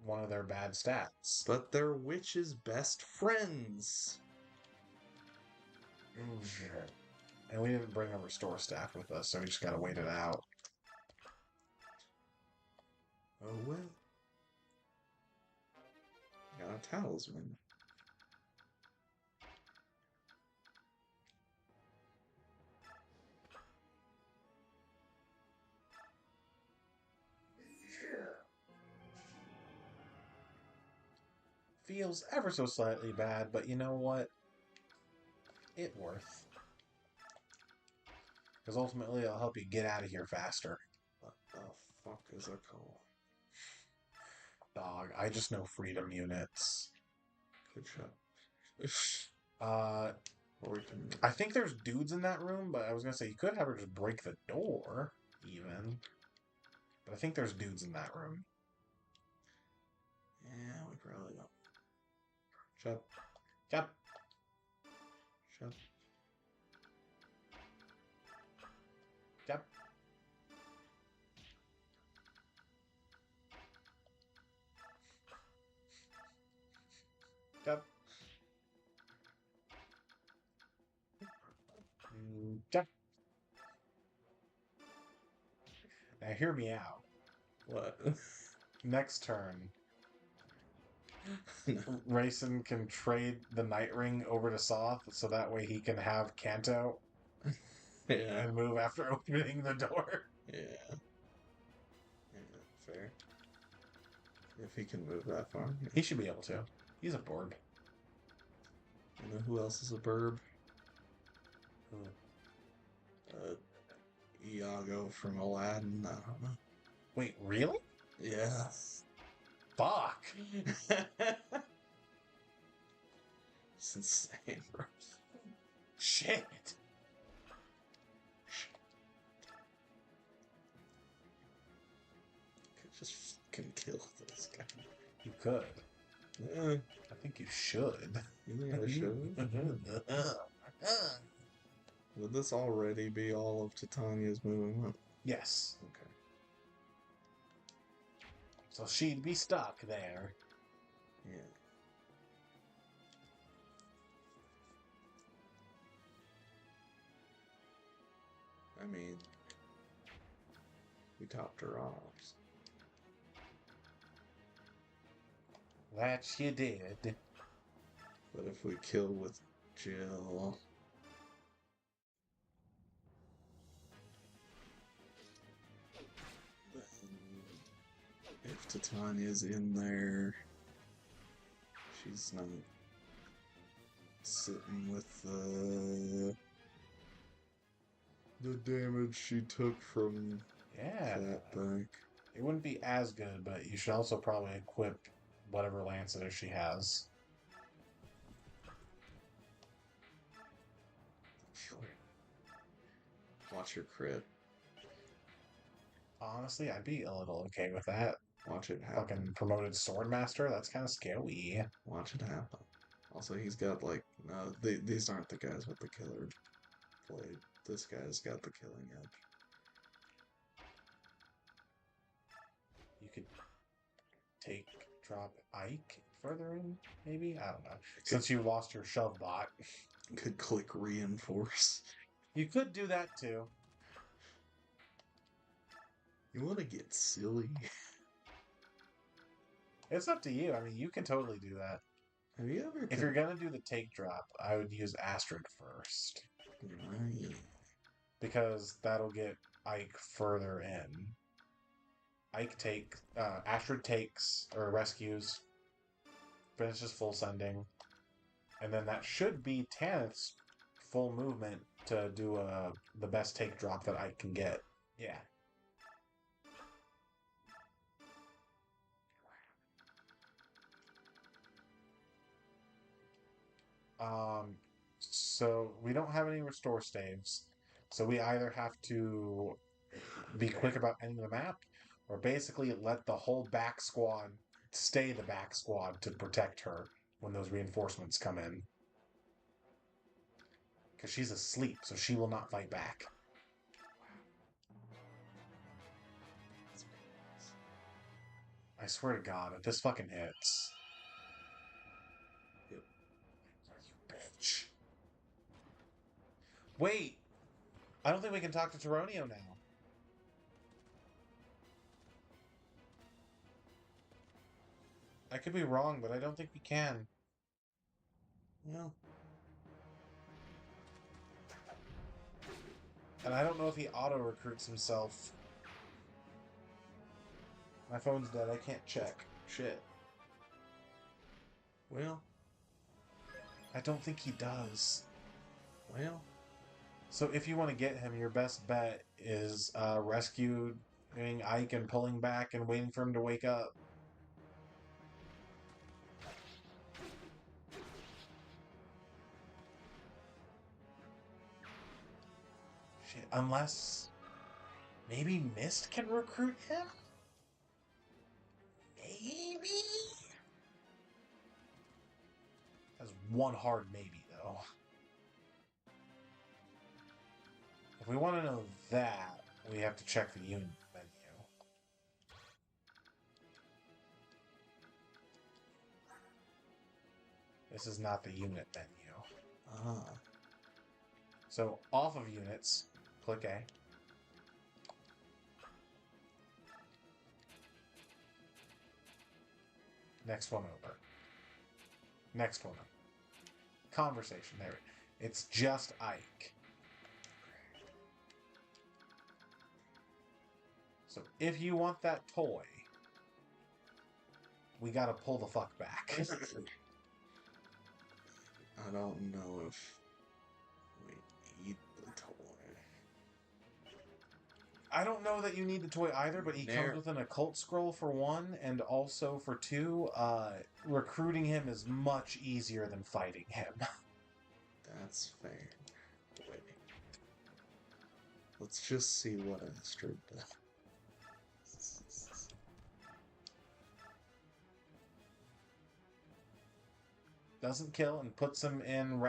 one of their bad stats. But they're witches' best friends. And we didn't bring a restore staff with us, so we just gotta wait it out. Oh well. Got a talisman. Feels ever so slightly bad, but you know what? It worth. Because ultimately it'll help you get out of here faster. What the fuck is a call? Dog, I just know freedom units. Good shot. Or we can... I think there's dudes in that room, but I was gonna say you could have her just break the door, even. But I think there's dudes in that room. Yeah, we probably don't. Shut. Yep. Shut. Yep. Yep. Yep. Now hear me out. What? Next turn, Rayson can trade the Night Ring over to Soth, so that way he can have Kanto. Yeah. and move after opening the door. Yeah. Yeah, fair. If he can move that far. He should be able to. He's a Borg. You know who else is a burb? Who? Iago from Aladdin. I don't know. Wait, really? Yeah. Fuck. It's insane, bro. Shit. Could just fucking kill this guy. You could. Yeah. I think you should. You think I should? Would this already be all of Titania's movement? Yes. Okay. So she'd be stuck there. Yeah. I mean, we topped her off. That you did. But if we kill with Jill... If Titania's in there, she's not sitting with the damage she took from Yeah. that back. It wouldn't be as good, but you should also probably equip whatever Lancet she has. Watch your crit. Honestly, I'd be a little okay with that. Watch it happen. Fucking promoted Swordmaster, that's kind of scary. Watch it happen. Also, he's got like no. These aren't the guys with the killer blade. This guy's got the killing edge. You could drop Ike further in, maybe? I don't know. Since you lost your shove bot. Could click reinforce. You could do that too. You want to get silly? It's up to you. I mean, you can totally do that. Have you ever? If you're gonna do the take drop, I would use Astrid first. Right. Because that'll get Ike further in. Astrid takes, or rescues, finishes full sending. And then that should be Tanith's full movement to do the best take drop that Ike can get. Yeah. So we don't have any restore staves. So we either have to be quick about ending the map, or basically let the whole back squad stay the back squad to protect her when those reinforcements come in. Because she's asleep, so she will not fight back. I swear to God, if this fucking hits... Yep. You bitch. Wait! I don't think we can talk to Tyronio now. I could be wrong, but I don't think we can. Well, And I don't know if he auto-recruits himself. My phone's dead, I can't check. Shit. well, I don't think he does. well. So if you want to get him, your best bet is rescuing Ike and pulling back and waiting for him to wake up. Shit, unless... Maybe Mist can recruit him? Maybe? That's one hard maybe, though. If we want to know that, we have to check the unit menu. This is not the unit menu. Ah. So, off of units, click A. Next one over. Next one up. Conversation, there. It's just Ike. So if you want that toy, we gotta pull the fuck back. I don't know if we need the toy. I don't know that you need the toy either, but he comes with an occult scroll for one, and also for two, recruiting him is much easier than fighting him. That's fair. Wait. Let's just see what Astrid does. Doesn't kill and puts him in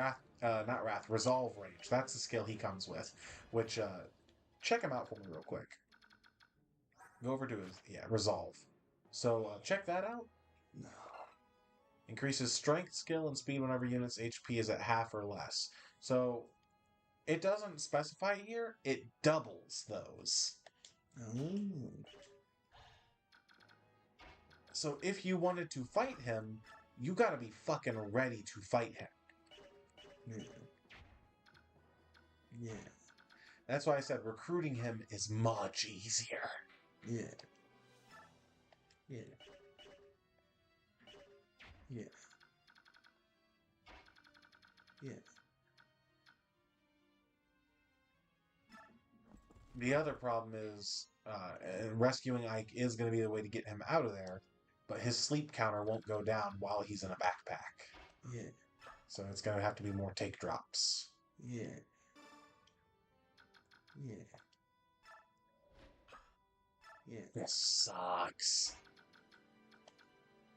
resolve range. That's the skill he comes with, which, check him out for me real quick. Go over to his, resolve. So, check that out. No. Increases strength, skill, and speed whenever unit's HP is at half or less. So, it doesn't specify here, it doubles those. Oh. So if you wanted to fight him, you gotta be fucking ready to fight him. Yeah. Yeah. That's why I said recruiting him is much easier. Yeah. Yeah. Yeah. Yeah. The other problem is, rescuing Ike is going to be the way to get him out of there, but his sleep counter won't go down while he's in a backpack. Yeah. So it's going to have to be more take drops. Yeah. Yeah. Yeah. This sucks.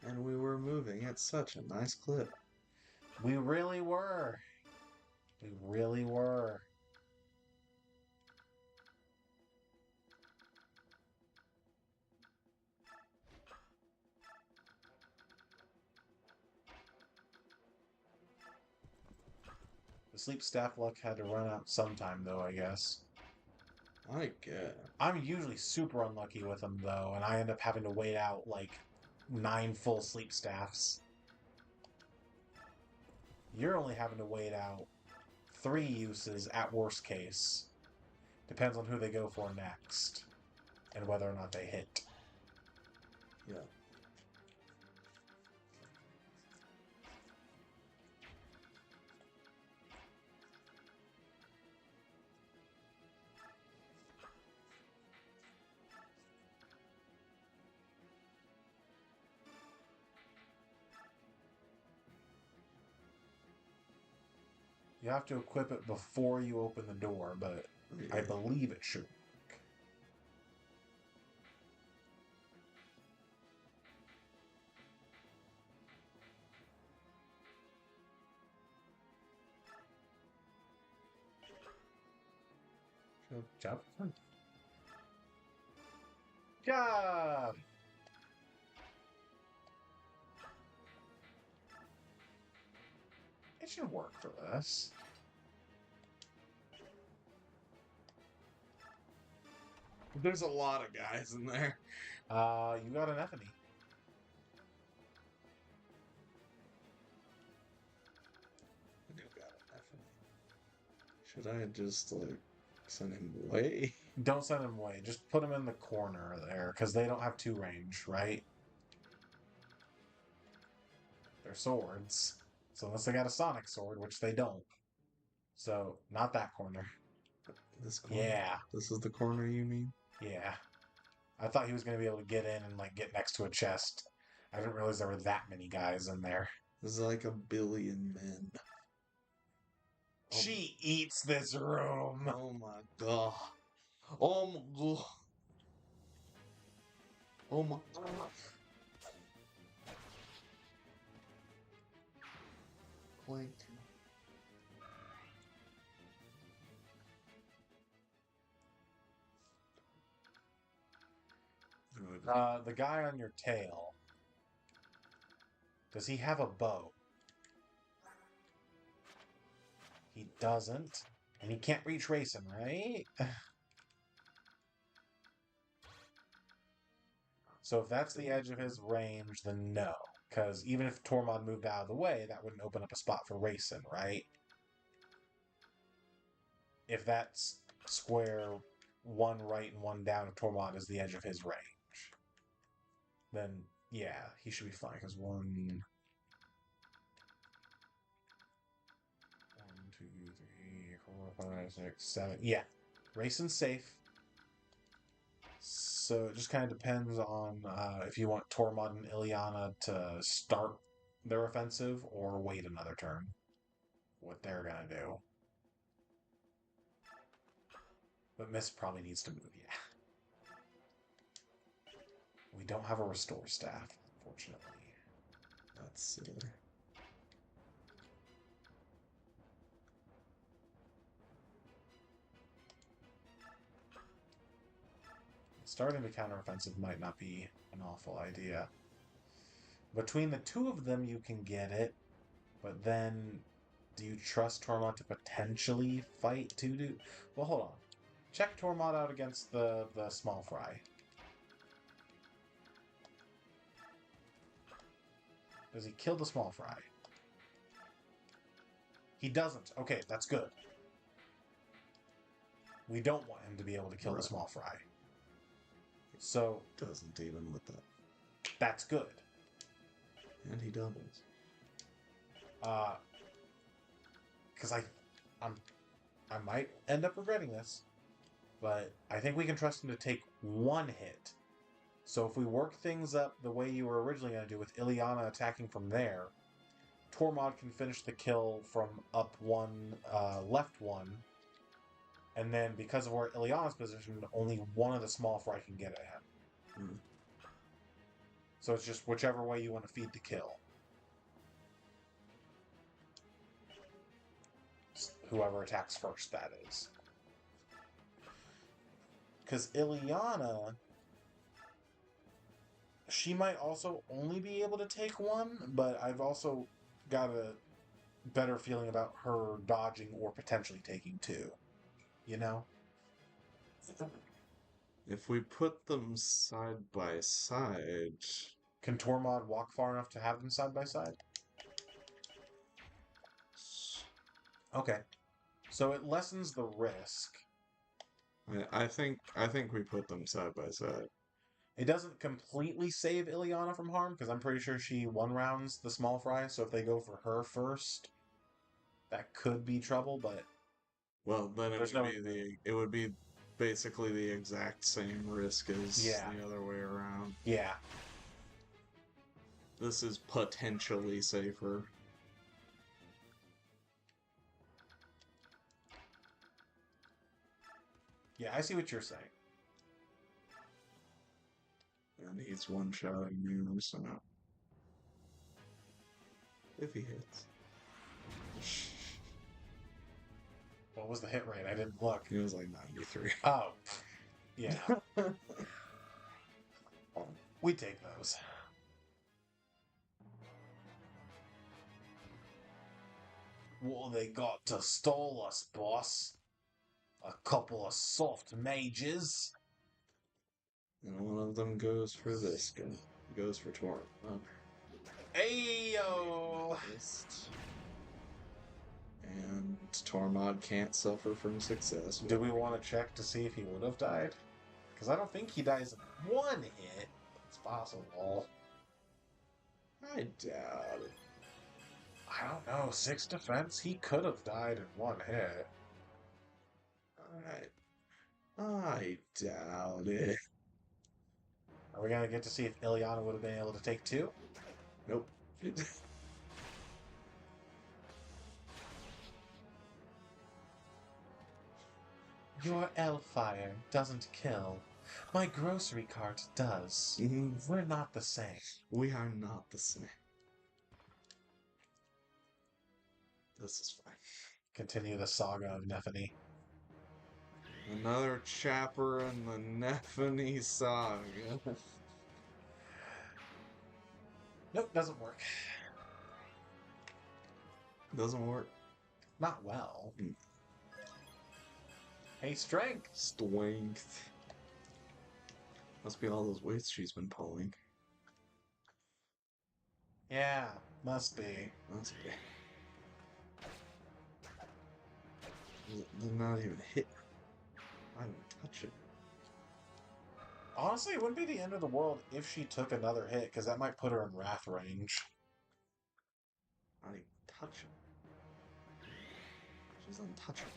And we were moving at such a nice clip. We really were. We really were. The sleep staff luck had to run out sometime, though, I guess. I guess. I'm usually super unlucky with them, though, and I end up having to wait out, like, 9 full sleep staffs. You're only having to wait out 3 uses at worst case. Depends on who they go for next, and whether or not they hit. Yeah. You have to equip it before you open the door, but I believe it should. Good job. Job! It should work for this. There's a lot of guys in there. You got an Ethany. I do got an Should I just, like, send him away? Don't send him away. Just put him in the corner there, because they don't have 2 range, right? They're swords. So unless they got a sonic sword, which they don't. So, not that corner. This corner? Yeah. This is the corner, you mean? Yeah. I thought he was going to be able to get in and, like, get next to a chest. I didn't realize there were that many guys in there. There's like 1 billion men. She eats this room. Oh my god. Oh my god. Oh my god. Clink. The guy on your tail. Does he have a bow? He doesn't. And he can't reach racing, right? So if that's the edge of his range, then no. Because even if Tormod moved out of the way, that wouldn't open up a spot for racing, right? If that's square one right and one down if Tormod is the edge of his range. Then, yeah, he should be fine, because 1, 2, 3, 4, 5, 6, 7. Yeah, Rayson's safe. So it just kind of depends on if you want Tormod and Ilyana to start their offensive or wait another turn. What they're going to do. But Mist probably needs to move, yeah. We don't have a restore staff, unfortunately. That's Starting the counteroffensive might not be an awful idea. Between the two of them, you can get it, but then do you trust Tormod to potentially fight to? Well, hold on. Check Tormod out against the small fry. Does he kill the small fry? He doesn't. Okay, that's good. We don't want him to be able to kill the small fry. So doesn't even with that. That's good. And he doubles. Because I might end up regretting this, but I think we can trust him to take one hit. So if we work things up the way you were originally going to do with Ilyana attacking from there, Tormod can finish the kill from up 1, left 1, and then because of where Ilyana's positioned, only one of the small fry can get at him. Mm. So it's just whichever way you want to feed the kill. Whoever attacks first, that is. Because Ilyana, she might also only be able to take one, but I've also got a better feeling about her dodging or potentially taking 2. You know? If we put them side by side... Can Tormod walk far enough to have them side by side? Okay. So it lessens the risk. I think we put them side by side. It doesn't completely save Ilyana from harm, because I'm pretty sure she one-rounds the small fry, so if they go for her first, that could be trouble, but... Well, then it would be basically the exact same risk as the other way around. Yeah. This is potentially safer. Yeah, I see what you're saying. And he's one-shotting me, so... If he hits. What was the hit rate? I didn't look. It was like 93. Oh. Yeah. We take those. What they got to stall us, boss? A couple of soft mages. And one of them goes for this guy. Goes for Torm. Ayo! And Tormod can't suffer from success. Do we want to check to see if he would have died? Because I don't think he dies in one hit. It's possible. I doubt it. I don't know. 6 defense? He could have died in one hit. I doubt it. Are we going to get to see if Ilyana would have been able to take 2? Nope. Your Elfire doesn't kill. My grocery cart does. We're not the same. We are not the same. This is fine. Continue the saga of Nephany. Another chapter in the Nephany saga. Nope, doesn't work. Doesn't work. Not well. Hey, strength! Strength. Must be all those weights she's been pulling. Yeah, must be. Must be. They're not even hit. touch it. Honestly, it wouldn't be the end of the world if she took another hit, because that might put her in wrath range. Not even touch it. She's untouchable.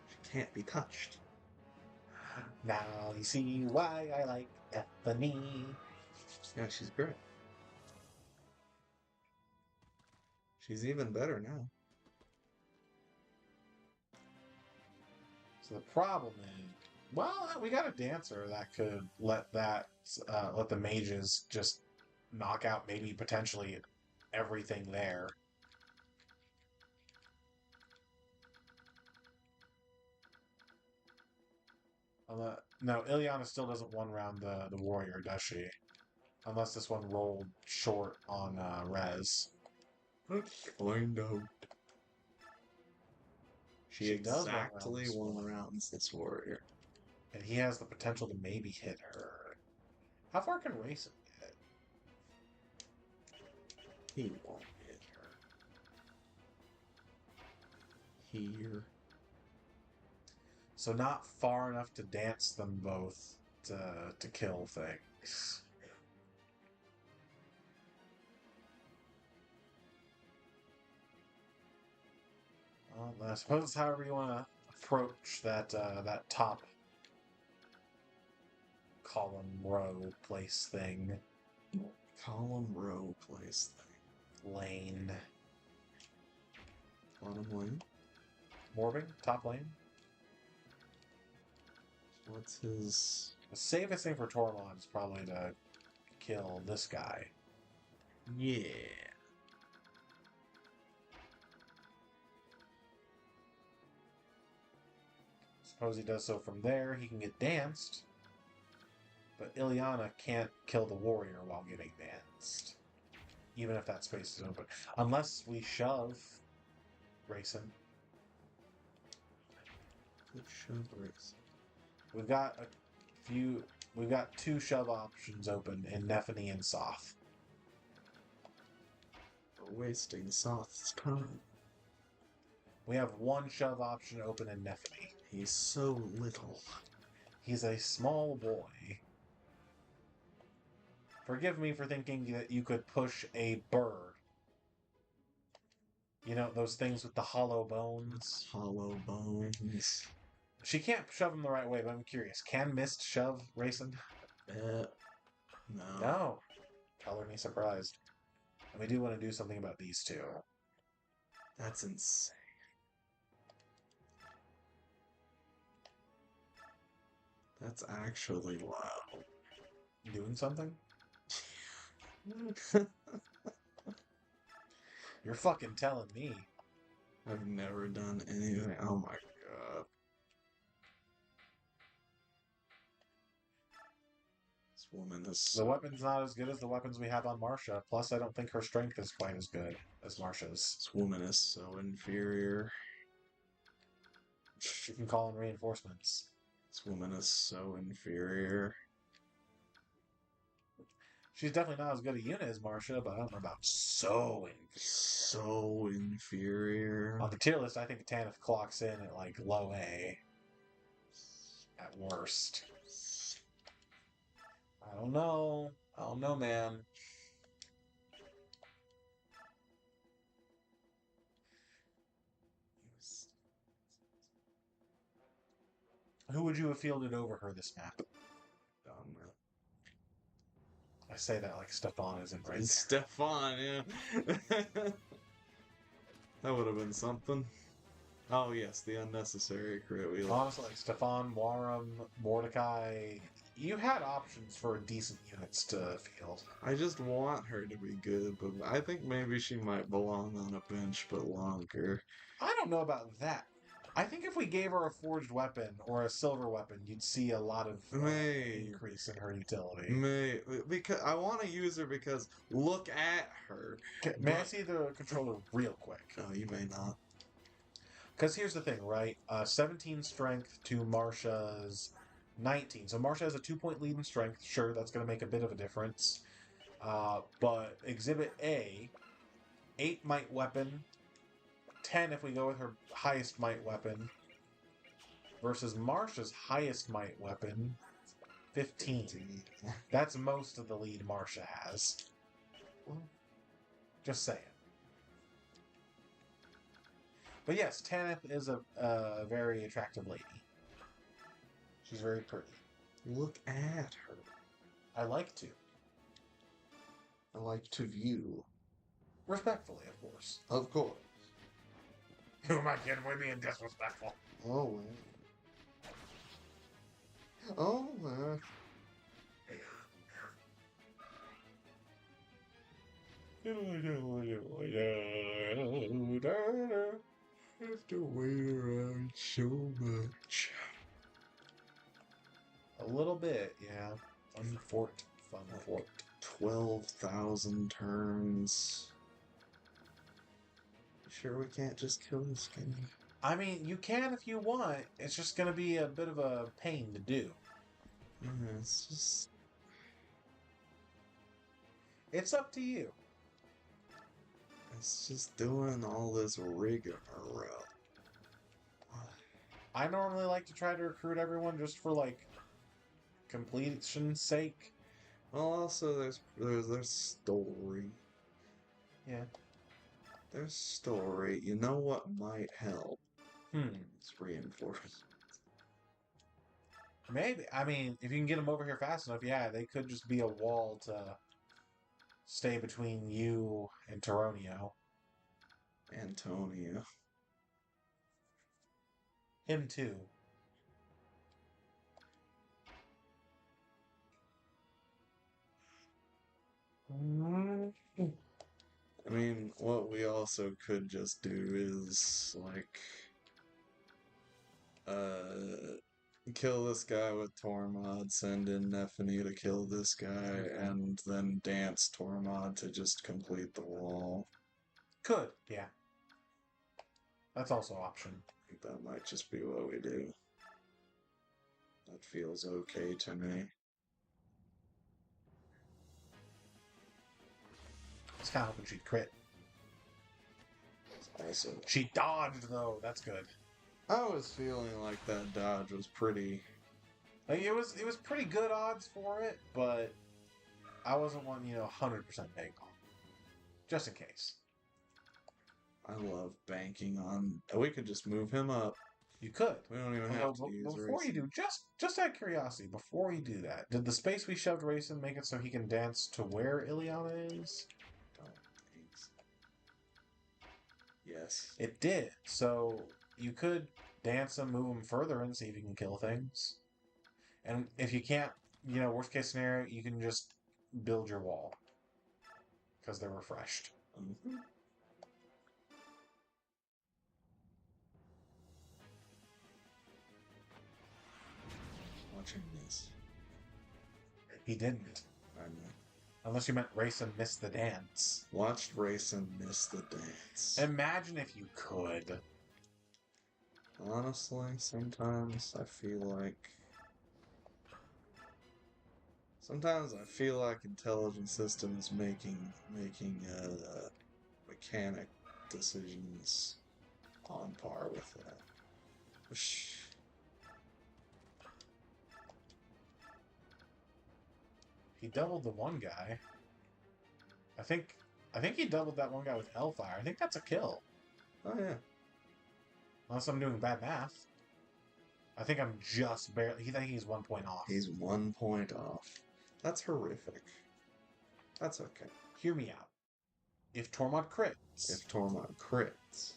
She can't be touched. Now you see why I like Bethany. Yeah, she's great. She's even better now. So the problem is, well, we got a dancer that could let the mages just knock out maybe potentially everything there. No, Ileana still doesn't one round the warrior, does she? Unless this one rolled short on res. Let's find out. She does exactly one one rounds this warrior. And he has the potential to maybe hit her. How far can Racing get? He won't hit her. Here. So not far enough to dance them both to kill things. Well, I suppose however you want to approach that that top column row place thing. Column row place thing. Lane. Bottom lane. Morbing, top lane. What's his... The safest thing for Tormod is probably to kill this guy. Yeah. Suppose he does so from there, he can get danced. But Ileana can't kill the warrior while getting danced. Even if that space is open. Unless we shove Racing. Good shove race. We've got two shove options open in Nephany and Soth. We're wasting Soth's time. We have one shove option open in Nephany. He's so little. He's a small boy. Forgive me for thinking that you could push a bird. You know, those things with the hollow bones? Hollow bones. She can't shove him the right way, but I'm curious. Can Mist shove Racing? No. No. Color me surprised. And we do want to do something about these two. That's insane. That's actually wow. Doing something? You're fucking telling me. I've never done anything. Oh my god. This woman is so... The weapon's not as good as the weapons we have on Marsha. Plus, I don't think her strength is quite as good as Marsha's. This woman is so inferior. You can call in reinforcements. This woman is so inferior. She's definitely not as good a unit as Marsha, but I don't know about so inferior. So inferior. On the tier list, I think Tanith clocks in at like low A. At worst. I don't know. I don't know, man. Who would you have fielded over her this map? I say that like Stefan isn't right there. Stefan, yeah. That would have been something. Oh yes, the unnecessary crit wheel. Honestly, like Stefan, Warum, Mordecai, you had options for decent units to field. I just want her to be good, but I think maybe she might belong on a bench but longer. I don't know about that. I think if we gave her a forged weapon or a silver weapon, you'd see a lot of increase in her utility. Because I want to use her because look at her. Okay, may I see the controller real quick? No, you may not. Because here's the thing, right? 17 strength to Marsha's 19. So Marsha has a 2-point lead in strength. Sure, that's going to make a bit of a difference. But Exhibit A, 8 might weapon, 10 if we go with her highest might weapon, versus Marsha's highest might weapon, 15. That's most of the lead Marsha has. Just saying. But yes, Tanith is a very attractive lady. She's very pretty. Look at her. I like to. I like to view. Respectfully, of course. Of course. Who am I kidding? We're being disrespectful. Oh, well. Oh, well. Have to wait around so much. A little bit, yeah. Fun fort. 12,000 turns. You sure we can't just kill this guy? I mean, you can if you want. It's just going to be a bit of a pain to do. Yeah, it's just... It's up to you. It's just doing all this rigmarole. I normally like to try to recruit everyone just for, like, completion's sake. Well, also, there's story. Yeah. There's story. You know what might help? Hmm. It's reinforced. Maybe. I mean, if you can get them over here fast enough, yeah, they could just be a wall to stay between you and Toronio. Antonio. Him too. I mean, what we also could just do is, like, kill this guy with Tormod, send in Nephany to kill this guy, and then dance Tormod to just complete the wall. Could, yeah. That's also an option. I think that might just be what we do. That feels okay to me. I was kind of hoping she'd crit. Also, She dodged, though. That's good. I was feeling like that dodge was pretty... Like, it was pretty good odds for it, but I wasn't wanting, 100% bank on. Just in case. I love banking on... We could just move him up. You could. We don't even Although, have to use before you racing. do, just out of curiosity, before you do that, did the space we shoved Racing make it so he can dance to where Ileana is? Don't think so. Yes. It did. So you could dance him, move him further, and see if you can kill things. And if you can't, worst case scenario, you can just build your wall because they're refreshed. Mm-hmm. Watching this. He didn't. I know. Unless you meant Racing missed the dance. Watched Racing miss the dance. Imagine if you could. Honestly, sometimes I feel like intelligent systems making mechanic decisions on par with that. Whoosh. He doubled the one guy. I think he doubled that one guy with Hellfire. I think that's a kill. Oh yeah. Unless I'm doing bad math. I think I'm just barely... I think he's 1 point off. He's 1 point off. That's horrific. That's okay. Hear me out. If Tormod crits... If Tormod crits...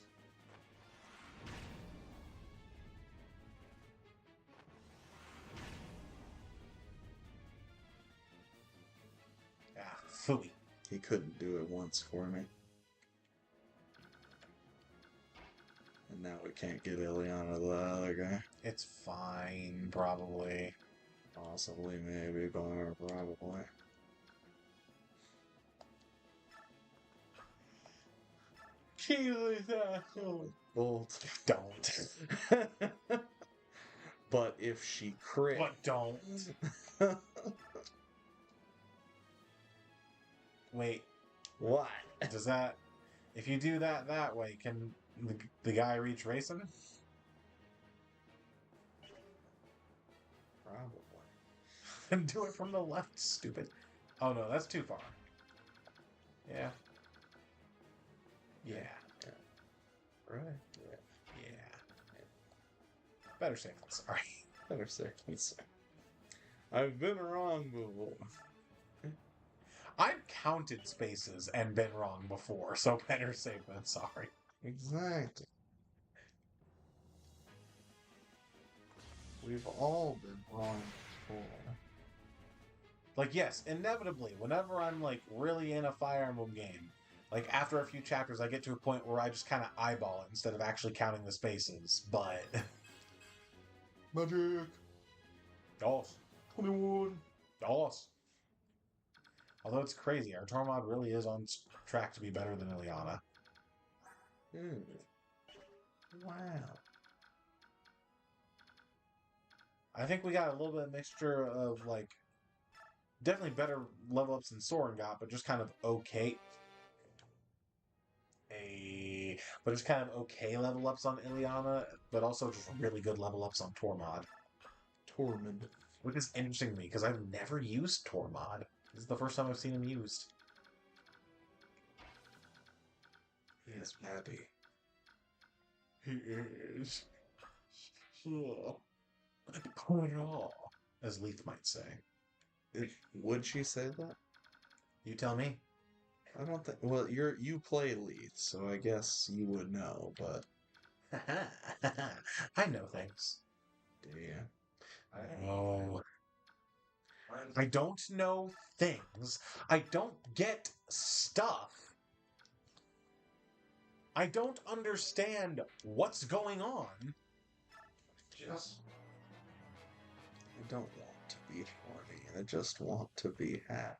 Ah, phooey. He couldn't do it once for me. And now we can't get Ileana the other guy. It's fine, probably. Possibly, maybe, but probably. Bolt. Don't. But if she crit... But don't. Wait. What? Does that... If you do that way, can the guy reach Racing? Probably. And do it from the left, stupid. Oh no, that's too far. Yeah. Yeah. Right. Yeah. Yeah. Better safe than sorry. Better safe than sorry. I've been wrong before. I've counted spaces and been wrong before, so better safe than sorry. Exactly. We've all been wrong before. Like, yes, inevitably, whenever I'm, like, really in a Fire Emblem game, like, after a few chapters, I get to a point where I just kind of eyeball it instead of actually counting the spaces, but... Magic! Dos. 21! Dos. Although it's crazy, our Tormod really is on track to be better than Ileana. Wow. I think we got a little bit of mixture of, like, definitely better level ups than Soren got, but just kind of okay. But it's kind of okay level ups on Ileana, but also just really good level ups on Tormod. Tormund. Which is interesting to me, because I've never used Tormod. This is the first time I've seen him used. He is happy. He is. Cool. As Leith might say. Would she say that? You tell me. I don't think. Well, you play Leith, so I guess you would know. But I know things. do you? Oh. I don't know things. I don't get stuff. I don't understand what's going on. Just I don't want to be horny. I just want to be happy.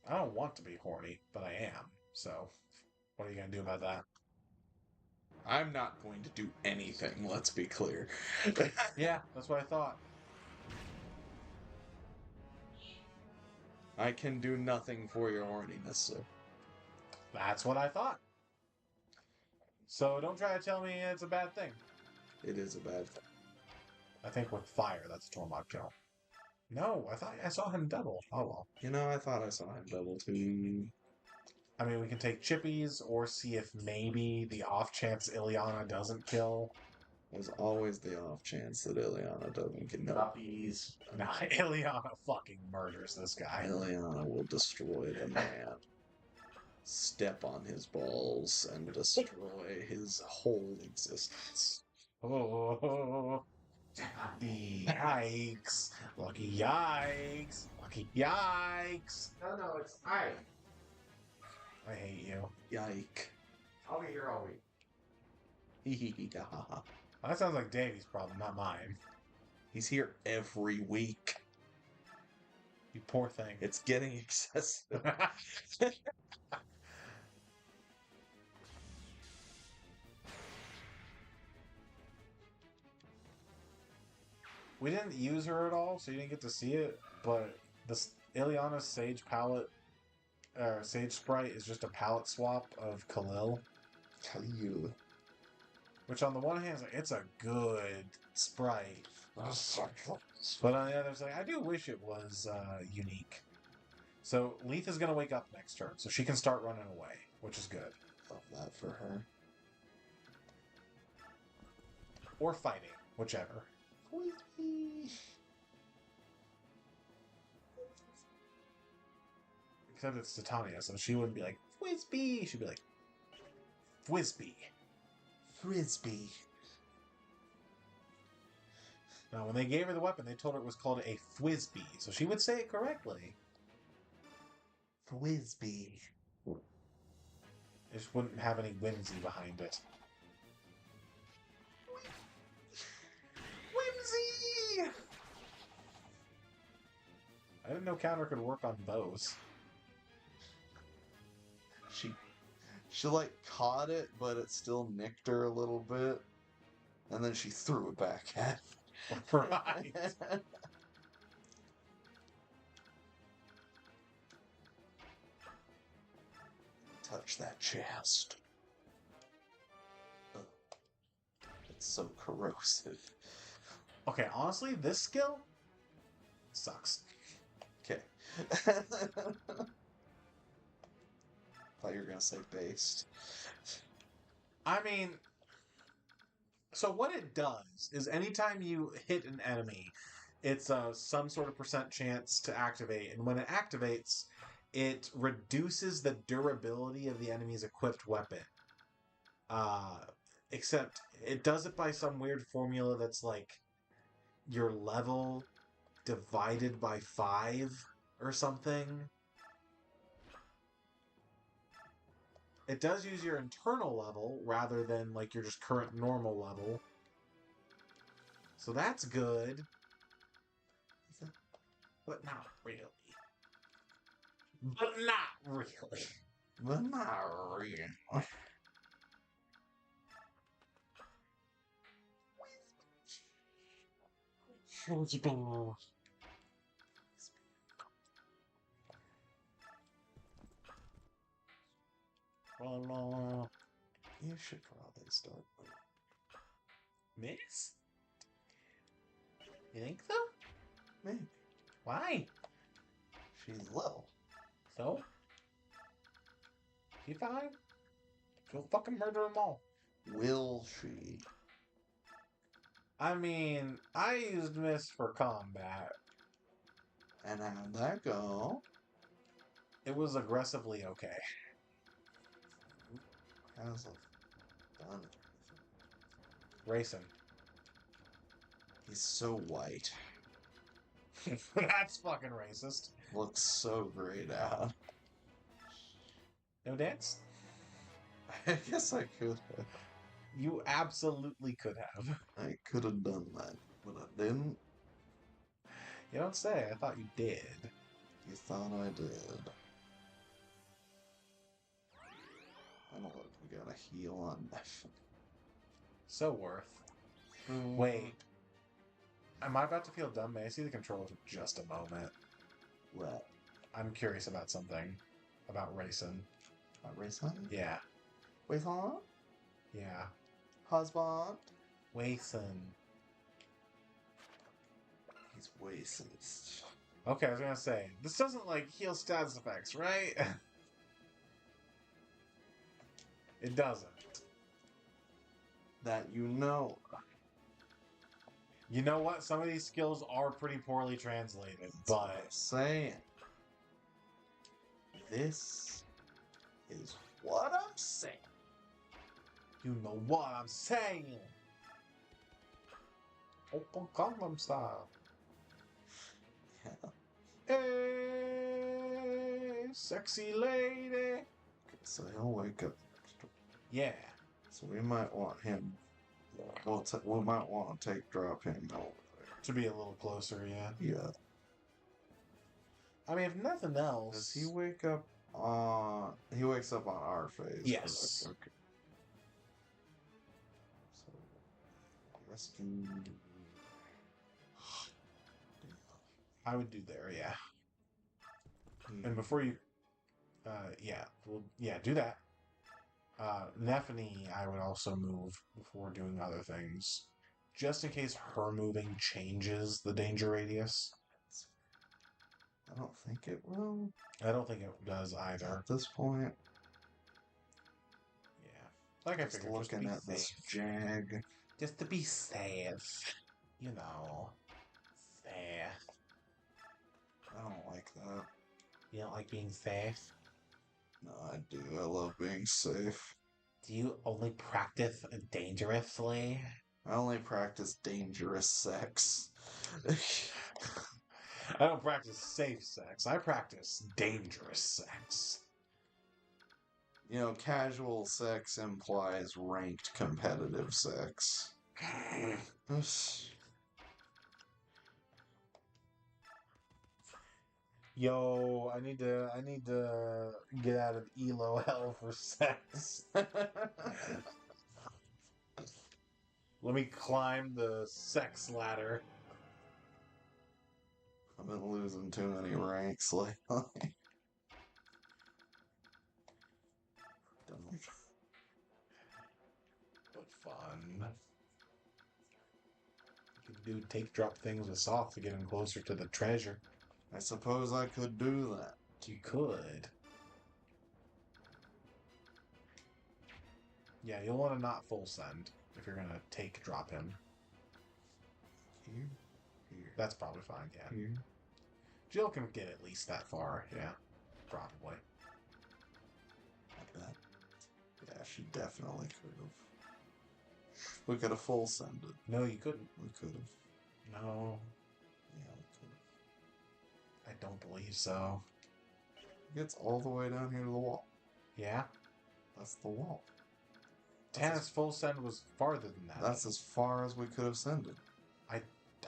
I don't want to be horny, but I am. So, what are you going to do about that? I'm not going to do anything, let's be clear. Yeah, that's what I thought. I can do nothing for your horniness, sir. That's what I thought. So don't try to tell me it's a bad thing. It is a bad thing. I think with fire, that's a Tormod kill. No, I thought I saw him double. Oh well. You know, I thought I saw him double too. I mean, we can take chippies or see if maybe the off chance Ileana doesn't kill. There's always the off chance that Ileana doesn't get no. puppies. Nah, Ileana fucking murders this guy. Ileana will destroy the man. Step on his balls and destroy his whole existence. Oh, yikes! Lucky yikes! Lucky yikes! No, it's Ike. I hate you. Yike. I'll be here all week. That sounds like Davy's problem, not mine. He's here every week. You poor thing. It's getting excessive. We didn't use her at all, so you didn't get to see it, but this Ileana's Sage palette, Sage sprite is just a palette swap of Khalil. Khalil. Which on the one hand, it's a good sprite. But on the other side, I do wish it was unique. So Leith is going to wake up next turn, so she can start running away, which is good. Love that for her. Or fighting, whichever. Except it's Titania, so she wouldn't be like, Fwisbee! She'd be like, Fwisbee. Frisbee. Now, when they gave her the weapon, they told her it was called a Fwisbee, so she would say it correctly. Frisbee. It just wouldn't have any whimsy behind it. Whimsy! I didn't know counter could work on bows. She like caught it, but it still nicked her a little bit. And then she threw it back at her. Right. Touch that chest. Ugh. It's so corrosive. Okay, honestly, this skill sucks. Okay. Thought you were gonna say based. I mean, so what it does is anytime you hit an enemy, it's some sort of percent chance to activate, and when it activates, it reduces the durability of the enemy's equipped weapon. Uh, except it does it by some weird formula that's like your level divided by 5 or something. It does use your internal level rather than like your just current normal level. So that's good. But not really. But not really. But not really. You should probably start. Miss? You think so? Maybe. Why? She's little. So? She fine? She'll fucking murder them all. Will she? I mean, I used Miss for combat. And how'd that go? It was aggressively okay. How's it done? Racing. He's so white. That's fucking racist. Looks so grayed out. No dance? I guess I could have. You absolutely could have. I could have done that, but I didn't. You don't say. I thought you did. You thought I did. I don't know if we got a heal on Neff. So worth. Wait. Am I about to feel dumb? May I see the controls for just a moment? What? I'm curious about something. About racing. Racing? Yeah. Racing? Yeah. Husband? Racing. He's racist. Okay, I was gonna say, this doesn't, like, heal status effects, right? It doesn't. That you know. You know what? Some of these skills are pretty poorly translated, That's what I'm but... saying. This is what I'm saying. You know what I'm saying! Open Gangnam Style. Yeah. Hey, sexy lady! So he'll wake up. Yeah. So we might want him. We might want to drop him over To be a little closer, yeah. there. Yeah. I mean, if nothing else... Does he wake up on? He wakes up on our phase. Yes. correct? Okay. So rescue. I would do there, yeah. Hmm. And before you... yeah. Well, yeah, do that. Nephany, I would also move before doing other things. Just in case her moving changes the danger radius. I don't think it will I don't think it does either. at this point. Yeah. Like I Just figured, just looking be at this safe. jag. Just to be safe. You know. Safe. I don't like that. You don't like being safe? No, I do. I love being safe. Do you only practice dangerously? I only practice dangerous sex. I don't practice safe sex. I practice dangerous sex. You know, casual sex implies ranked competitive sex. Yo, I need to get out of ELO hell for sex. Let me climb the sex ladder. I've been losing too many ranks lately. But fun. You can do take drop things with Soth to get him closer to the treasure. I suppose I could do that. You could. Yeah, you'll want to not full send if you're gonna take drop him. Here, here, That's probably fine, yeah. here. Jill can get at least that far, yeah. Probably. Like that. Yeah, she definitely could have. We could have full sended. No, you couldn't. We could have. No, Yeah, we could have. I don't believe so. It gets all the way down here to the wall. Yeah? That's the wall. Tannis full send was farther than that. That's as far as we could have sended.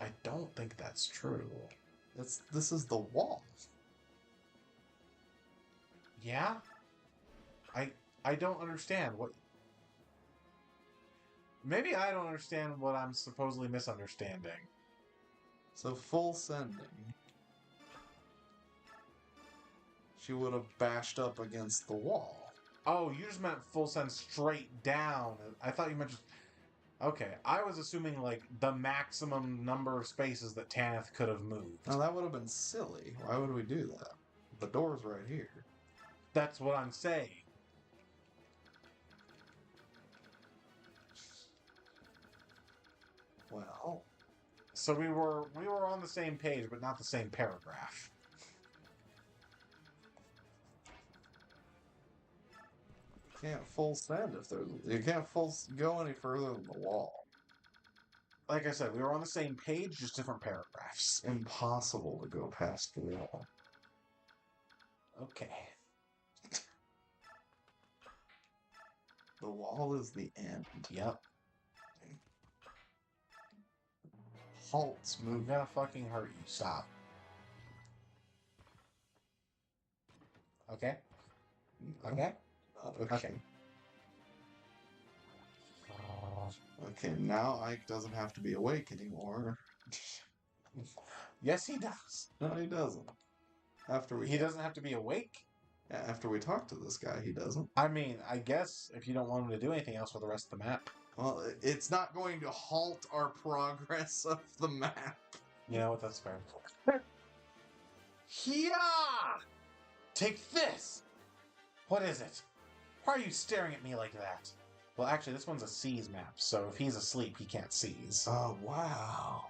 I don't think that's true. This is the wall. Yeah? I don't understand what... Maybe I don't understand what I'm supposedly misunderstanding. So full sending. She would have bashed up against the wall. Oh, you just meant full send straight down. I thought you meant just... Okay, I was assuming, like, the maximum number of spaces that Tanith could have moved. Now that would have been silly. Why would we do that? The door's right here. That's what I'm saying. Well, So we were on the same page, but not the same paragraph. you can't full send if there's... You can't go any further than the wall. Like I said, we were on the same page, just different paragraphs. Impossible to go past the wall. Okay. The wall is the end. Yep. Halts I'm move. gonna fucking hurt you. Stop. Okay? Okay? Okay. Okay, now Ike doesn't have to be awake anymore. Yes, he does. No, he doesn't. He doesn't have to be awake? After we talk to this guy, he doesn't. I mean, I guess if you don't want him to do anything else for the rest of the map. Well, it's not going to halt our progress of the map. You know what? That's fair. Yeah! Take this! What is it? Why are you staring at me like that? Well, actually, this one's a seize map, so if he's asleep, he can't seize. Oh, wow.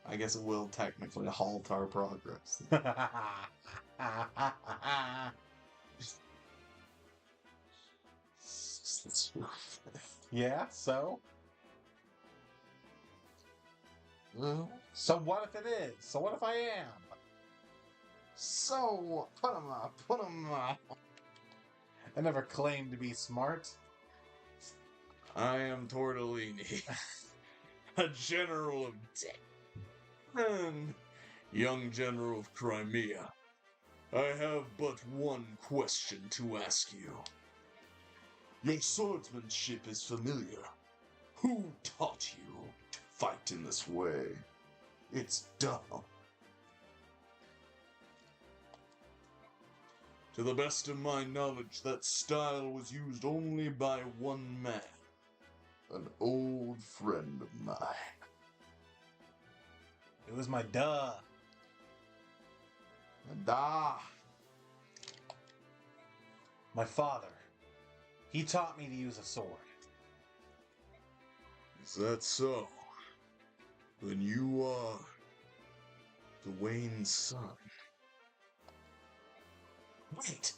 I guess it will technically halt our progress. Yeah, so? Well, So what if it is? So what if I am? so, put him up, put him up. I never claimed to be smart. I am Tortellini, a general of and young general of Crimea. I have but one question to ask you. Your swordsmanship is familiar. Who taught you to fight in this way? It's dumb. To the best of my knowledge, that style was used only by one man. An old friend of mine. It was my duh. Da. My father. He taught me to use a sword. Is that so? Then you are Dwayne's son. Wait!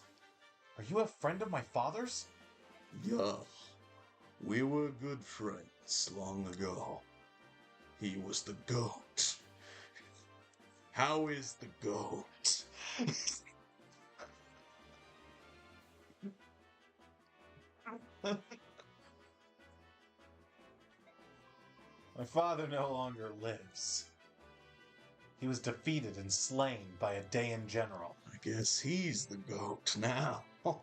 Are you a friend of my father's? Yeah. We were good friends long ago. He was the goat. How is the goat? My father no longer lives. He was defeated and slain by a Dayan general. I guess he's the goat now. Want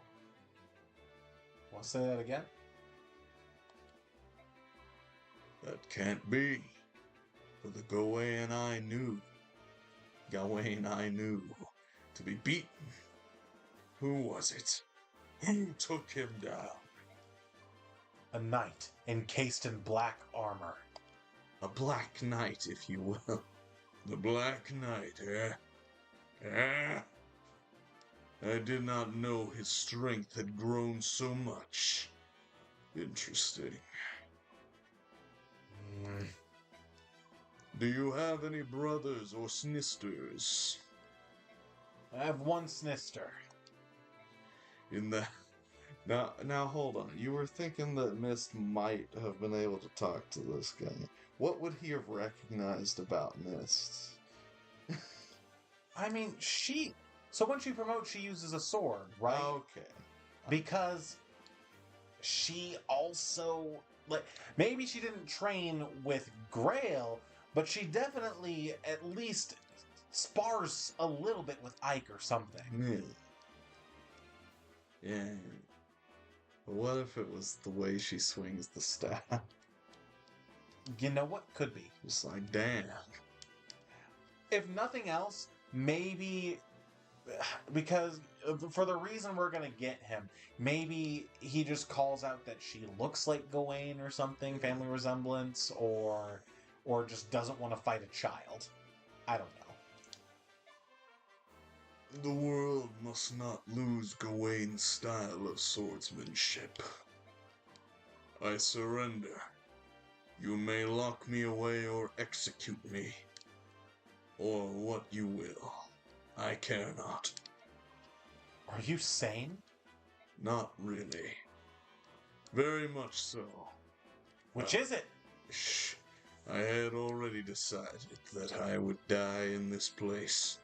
to say that again? That can't be. For the Gawain I knew. To be beaten. Who was it? Who took him down? A knight encased in black armor. A Black Knight, if you will. The Black Knight, eh? Ah! I did not know his strength had grown so much. Interesting. Do you have any brothers or snisters? I have one snister. In the now hold on. You were thinking that Mist might have been able to talk to this guy. What would he have recognized about Mist? I mean, so when she promotes, she uses a sword, right? Okay. Because she also, like, maybe she didn't train with Grail, but she definitely at least spars a little bit with Ike or something. Yeah. But what if it was the way she swings the staff? You know what? Could be. Just like, damn. If nothing else, maybe because for the reason we're gonna get him, maybe he just calls out that she looks like Gawain or something, family resemblance, or just doesn't want to fight a child. I don't know. The world must not lose Gawain's style of swordsmanship. I surrender. You may lock me away or execute me. Or what you will. I care not. Are you sane? Not really. Very much so. Which is it? Shh. I had already decided that I would die in this place.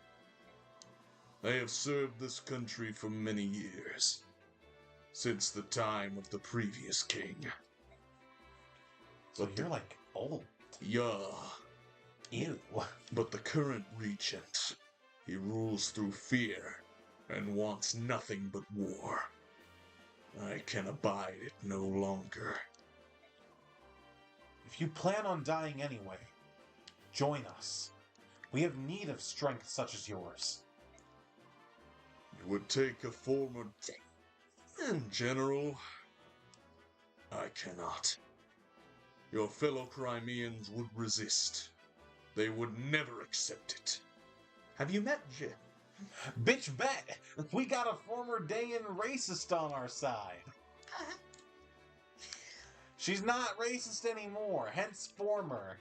I have served this country for many years. Since the time of the previous king. So But you're like old. Yeah. Ew. But the current regent, he rules through fear and wants nothing but war. I can abide it no longer. If you plan on dying anyway, join us. We have need of strength such as yours. It would take a former general. I cannot. Your fellow Crimeans would resist. They would never accept it. Have you met Jim? Bitch bet! We got a former Dayan racist on our side. She's not racist anymore, hence former.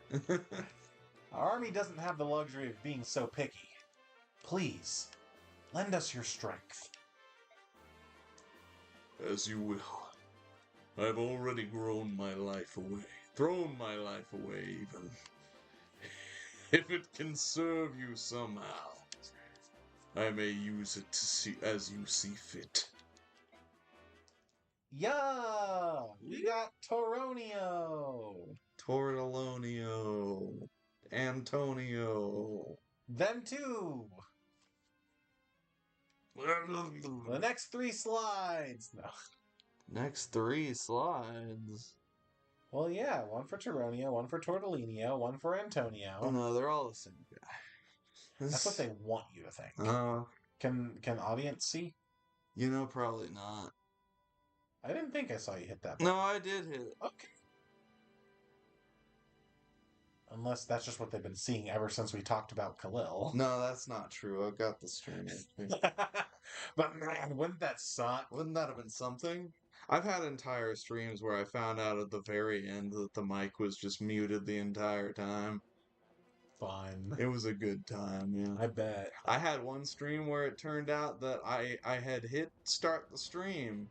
Our army doesn't have the luxury of being so picky. Please, lend us your strength. As you will. I've already grown my life away. Thrown my life away, even. If it can serve you somehow, I may use it to see as you see fit. Yeah! We got Toronio! Tortolonio. Antonio. Them too! The next 3 slides! No. Next 3 slides. Well, yeah, one for Toronio, one for Tortellino, one for Antonio. Oh no, they're all the same guy. That's what they want you to think. Can audience see? You know, probably not. I didn't think I saw you hit that button. No, I did hit it. Okay. Unless that's just what they've been seeing ever since we talked about Khalil. No, that's not true. I got the stream. But man, wouldn't that suck? Wouldn't that have been something? I've had entire streams where I found out at the very end that the mic was just muted the entire time. Fun. It was a good time, yeah. I bet. I had one stream where it turned out that I had hit start the stream.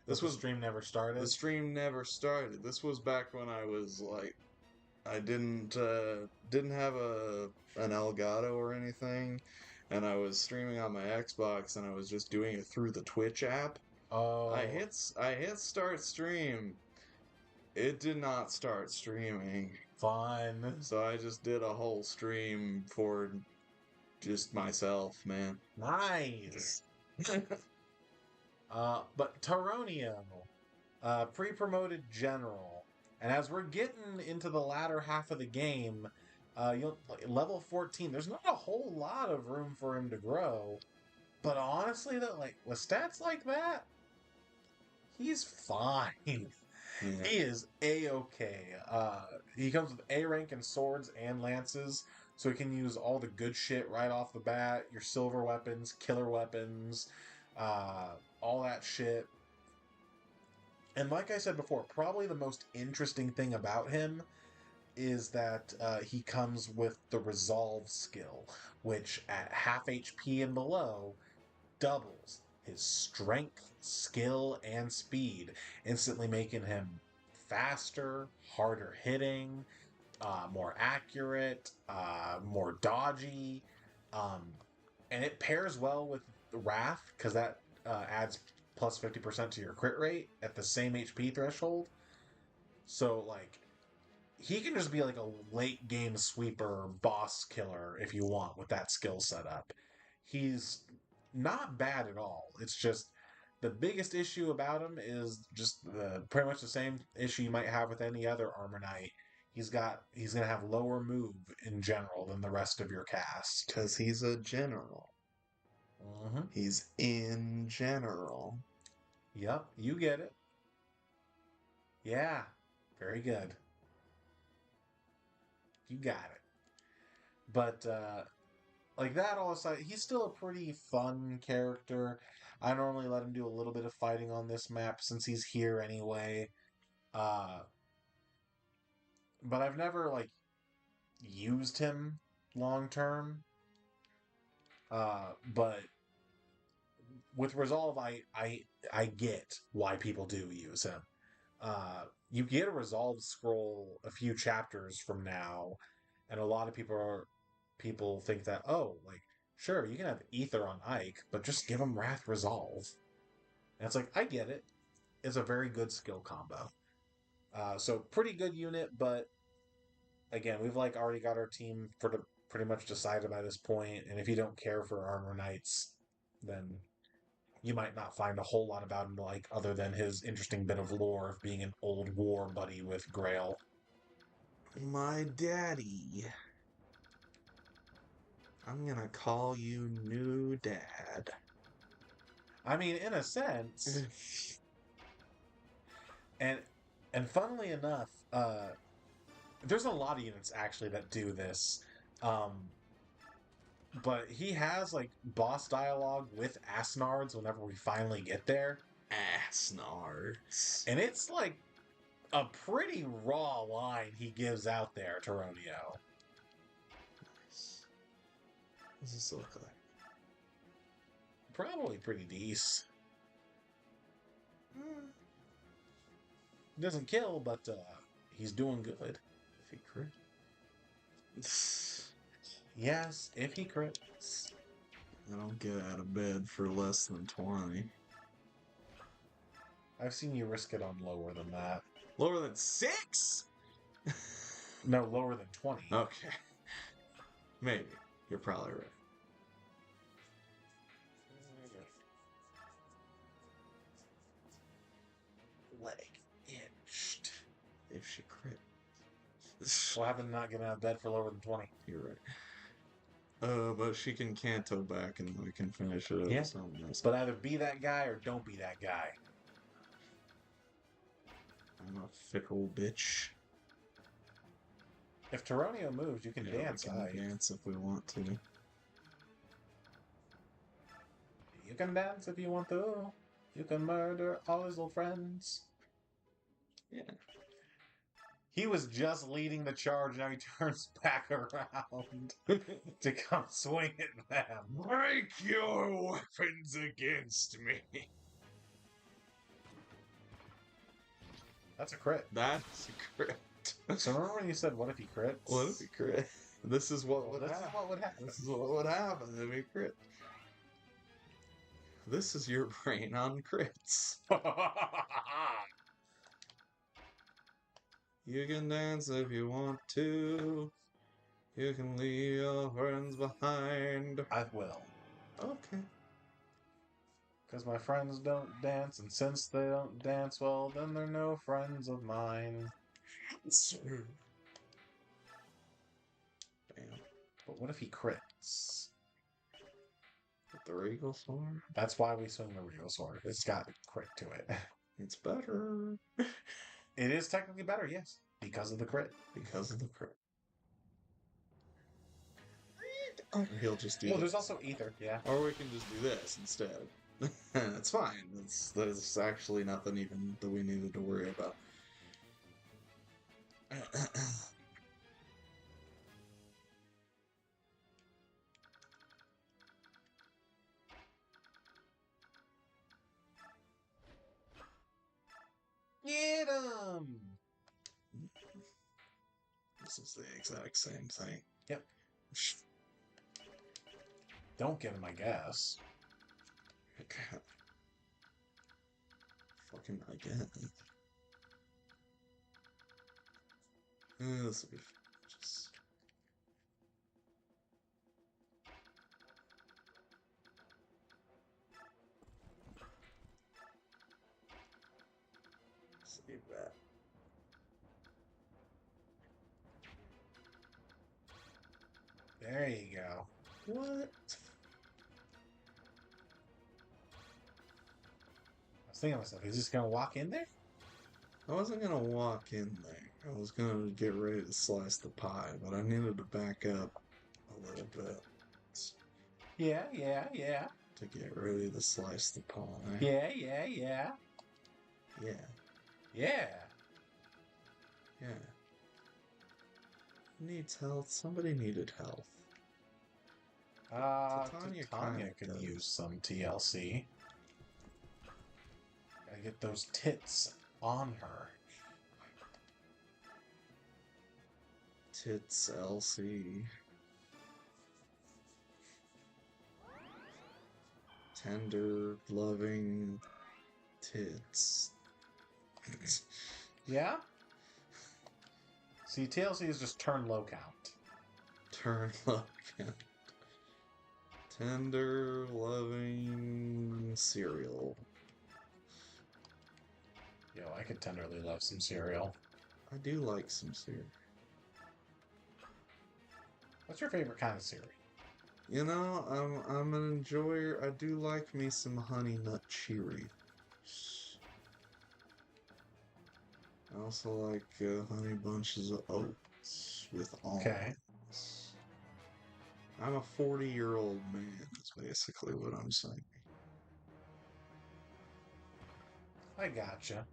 The stream never started? The stream never started. This was back when I was like, I didn't have an Elgato or anything, and I was streaming on my Xbox, and I was just doing it through the Twitch app. Oh. I hit start stream. It did not start streaming. Fun. So I just did a whole stream for just myself, man. Nice. But Toronio, pre-promoted general. And as we're getting into the latter half of the game, level 14, there's not a whole lot of room for him to grow. But honestly, though, like with stats like that, he's fine. Yeah. He is A-okay. He comes with A rank in swords and lances, so he can use all the good shit right off the bat. Your silver weapons, killer weapons, all that shit. And like I said before, probably the most interesting thing about him is that he comes with the resolve skill, which at half HP and below doubles his strength, skill, and speed, instantly making him faster, harder hitting, more accurate, more dodgy. Um, and it pairs well with the Wrath because that adds plus 50% to your crit rate at the same HP threshold. So, like, he can just be like a late game sweeper boss killer if you want with that skill setup. He's not bad at all. It's just the biggest issue about him is just pretty much the same issue you might have with any other armor knight. He's gonna have lower move in general than the rest of your cast. Because he's a general. Mm-hmm. He's in general. Yep, you get it. Yeah, very good. You got it. But like that all aside, he's still a pretty fun character. I normally let him do a little bit of fighting on this map since he's here anyway. But I've never like used him long term. But with Resolve, I get why people do use him. You get a Resolve scroll a few chapters from now, and a lot of people think that, oh, like, sure, you can have Ether on Ike, but just give him Wrath Resolve. And it's like, I get it. It's a very good skill combo. So pretty good unit, but again, we've like already got our team pretty much decided by this point. And if you don't care for Armor Knights, then you might not find a whole lot about him like other than his interesting bit of lore of being an old war buddy with Grail. My daddy. I'm gonna call you new dad. I mean, in a sense, and funnily enough, there's a lot of units actually that do this. But he has like boss dialogue with Asnards whenever we finally get there. Asnards. And it's like a pretty raw line he gives out there to Ronio. Nice. What does this look like? Probably pretty decent. Doesn't kill, but he's doing good. If he crit. Yes, if he crits. I don't get out of bed for less than 20. I've seen you risk it on lower than that. Lower than 6? No, lower than 20. Okay. Maybe. You're probably right. Leg inched. If she crit. What happened to not getting out of bed for lower than 20? You're right. But she can canto back and we can finish it up. Yeah. Something else. But either be that guy or don't be that guy. I'm a fickle bitch. If Taronio moves, you can Yeah, dance. we can dance if we want to. You can dance if you want to. You can murder all his little friends. Yeah. He was just leading the charge, now he turns back around to come swing at them. Break your weapons against me. That's a crit. That's a crit. So remember when you said, what if he crits? What if he crit? This is what would This is happen. what would happen. This is what would happen if he crit. This is your brain on crits. You can dance if you want to. You can leave your friends behind. I will. Okay. Because my friends don't dance, and since they don't dance, well, then they're no friends of mine. Bam. But what if he crits? With the regal sword? That's why we swing the real sword. It's got crit to it. It's better. It is technically better, yes, because of the crit. Because of the crit. Or he'll just do Well, this. there's also ether, yeah. Or we can just do this instead. It's fine. There's actually nothing even that we needed to worry about. Get him! This is the exact same thing. Yep. Don't get him, I guess. Fucking again. This will be just. Save that. There you go. What? I was thinking to myself, is he just gonna walk in there? I wasn't gonna walk in there. I was gonna get ready to slice the pie, but I needed to back up a little bit Yeah. to get ready to slice the pie. Yeah. Yeah. Yeah. Yeah. Needs health. Somebody needed health. Titania Titania kinda could does. use some TLC. Gotta get those tits on her. Tits LC. Tender, loving tits. Yeah? See, TLC is just turn low count. Turn love count. Tender, loving cereal. Yo, I could tenderly love some cereal. I do like some cereal. What's your favorite kind of cereal? You know, I'm an enjoyer. I do like me some Honey Nut Cheerios. I also like Honey Bunches of Oats with almonds. Okay. I'm a 40-year-old man, is basically what I'm saying. I gotcha.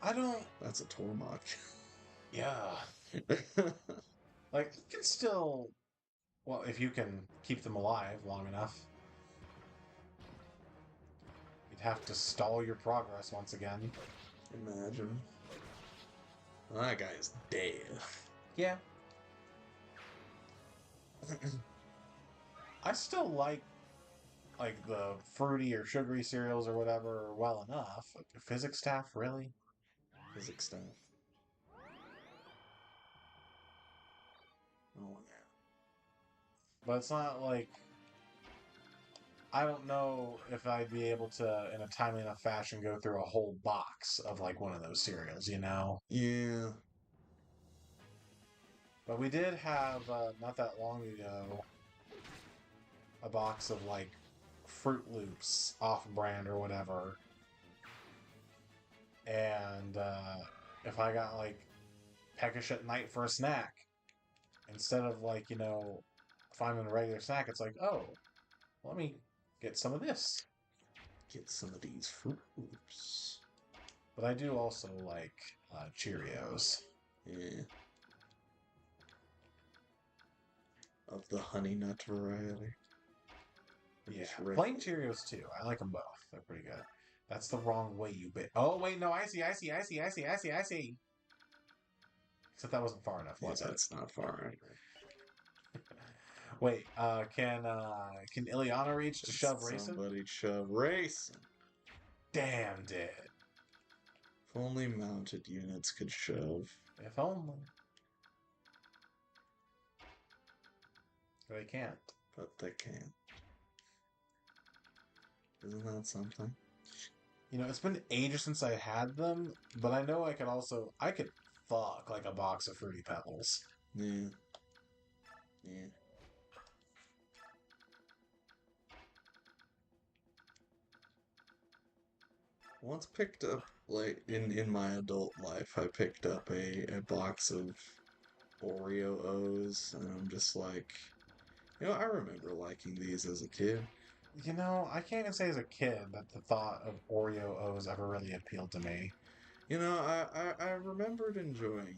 I don't... That's a Tormach. Yeah. Like, you can still... Well, if you can keep them alive long enough. You'd have to stall your progress once again. Imagine. Well, that guy's dead. Yeah. I still like the fruity or sugary cereals or whatever well enough. Like, physics staff, really? Physics staff. Oh, yeah. But it's not like... I don't know if I'd be able to, in a timely enough fashion, go through a whole box of, like, one of those cereals, you know? Yeah. But we did have, not that long ago, a box of, like, Fruit Loops off-brand or whatever. And, if I got, like, peckish at night for a snack, instead of, like, you know, finding a regular snack, it's like, oh, let me get some of this. Get some of these Fruit Loops. But I do also like Cheerios. Yeah. Of the honey nut variety. Yeah, Just regular. plain Cheerios too. I like them both. They're pretty good. That's the wrong way you bit. Oh wait, no, I see. Except that wasn't far enough, was it? That's not far right. Wait, can Ileana reach to shove racing? Somebody shove racing. Damn did. If only mounted units could shove. If only. They can't. But they can't. Isn't that something? You know, it's been ages since I had them, but I know I could fuck like a box of Fruity Pebbles. Yeah. Yeah. once picked up, like, in my adult life, I picked up a box of Oreo O's, and I'm just like, I remember liking these as a kid. You know, I can't even say as a kid that the thought of Oreo O's ever really appealed to me. I remembered enjoying,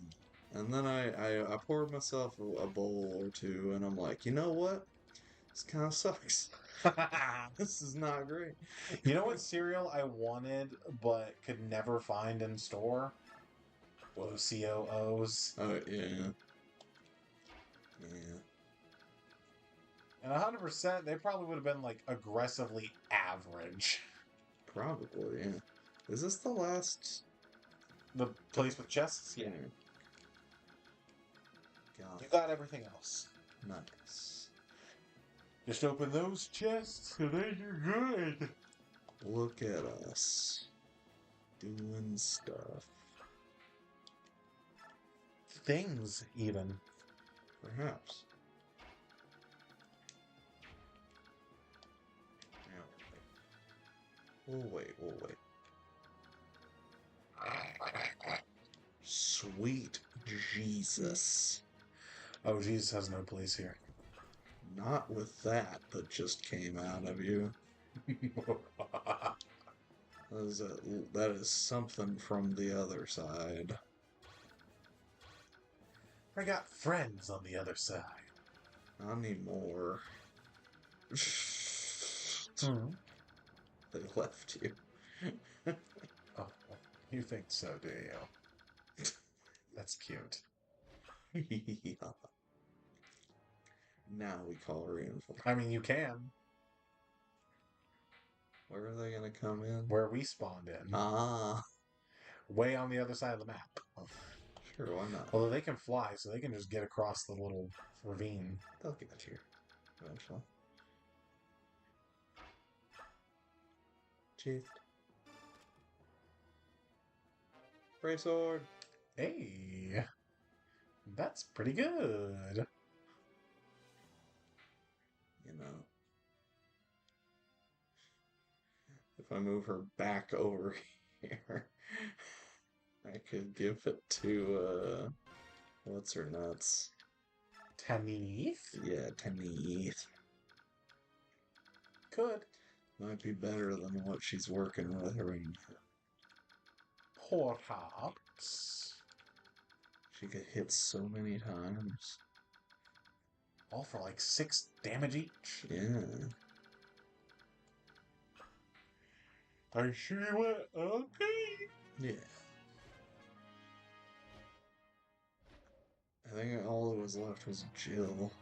and then I poured myself a bowl or two, and I'm like, you know what? This kind of sucks. This is not great. You know what cereal I wanted but could never find in store? Lucio O's. Oh, yeah. Yeah. And 100%, they probably would have been like aggressively average. Probably, yeah. Is this the last? The place with chests? Yeah. God, You got everything else. nice. Just open those chests and then you're good. Look at us. Doing stuff. Things, even. Perhaps. We'll wait. Sweet Jesus. Oh, Jesus has no place here. Not with that just came out of you. That is something from the other side. I got friends on the other side. I need more. They left you. Oh, you think so, do you? That's cute. Yeah. Now we call reinforcements. I mean, you can. Where are they gonna come in? Where we spawned in. Ah, Way on the other side of the map. sure, why not? Although they can fly, so they can just get across the little ravine. They'll get here eventually. Chief. Ray sword. Hey, that's pretty good. You know. If I move her back over here, I could give it to, what's her nuts? Tanith? Yeah, Tanith. Could. Might be better than what she's working with her in. Perhaps. She could hit so many times. All for like 6 damage each. Yeah. I sure went okay. Yeah. I think all that was left was Jill.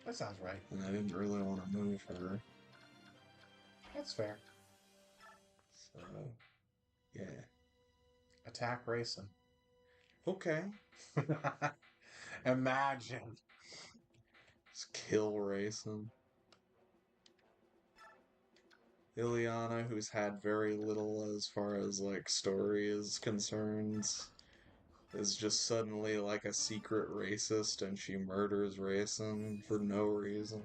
That sounds right. And I didn't really want to move her. That's fair. So, yeah. Attack racing. Okay. Imagine. Just kill racing. Ileana, who's had very little as far as, like, story is concerned, is just suddenly, like, a secret racist and she murders racing for no reason.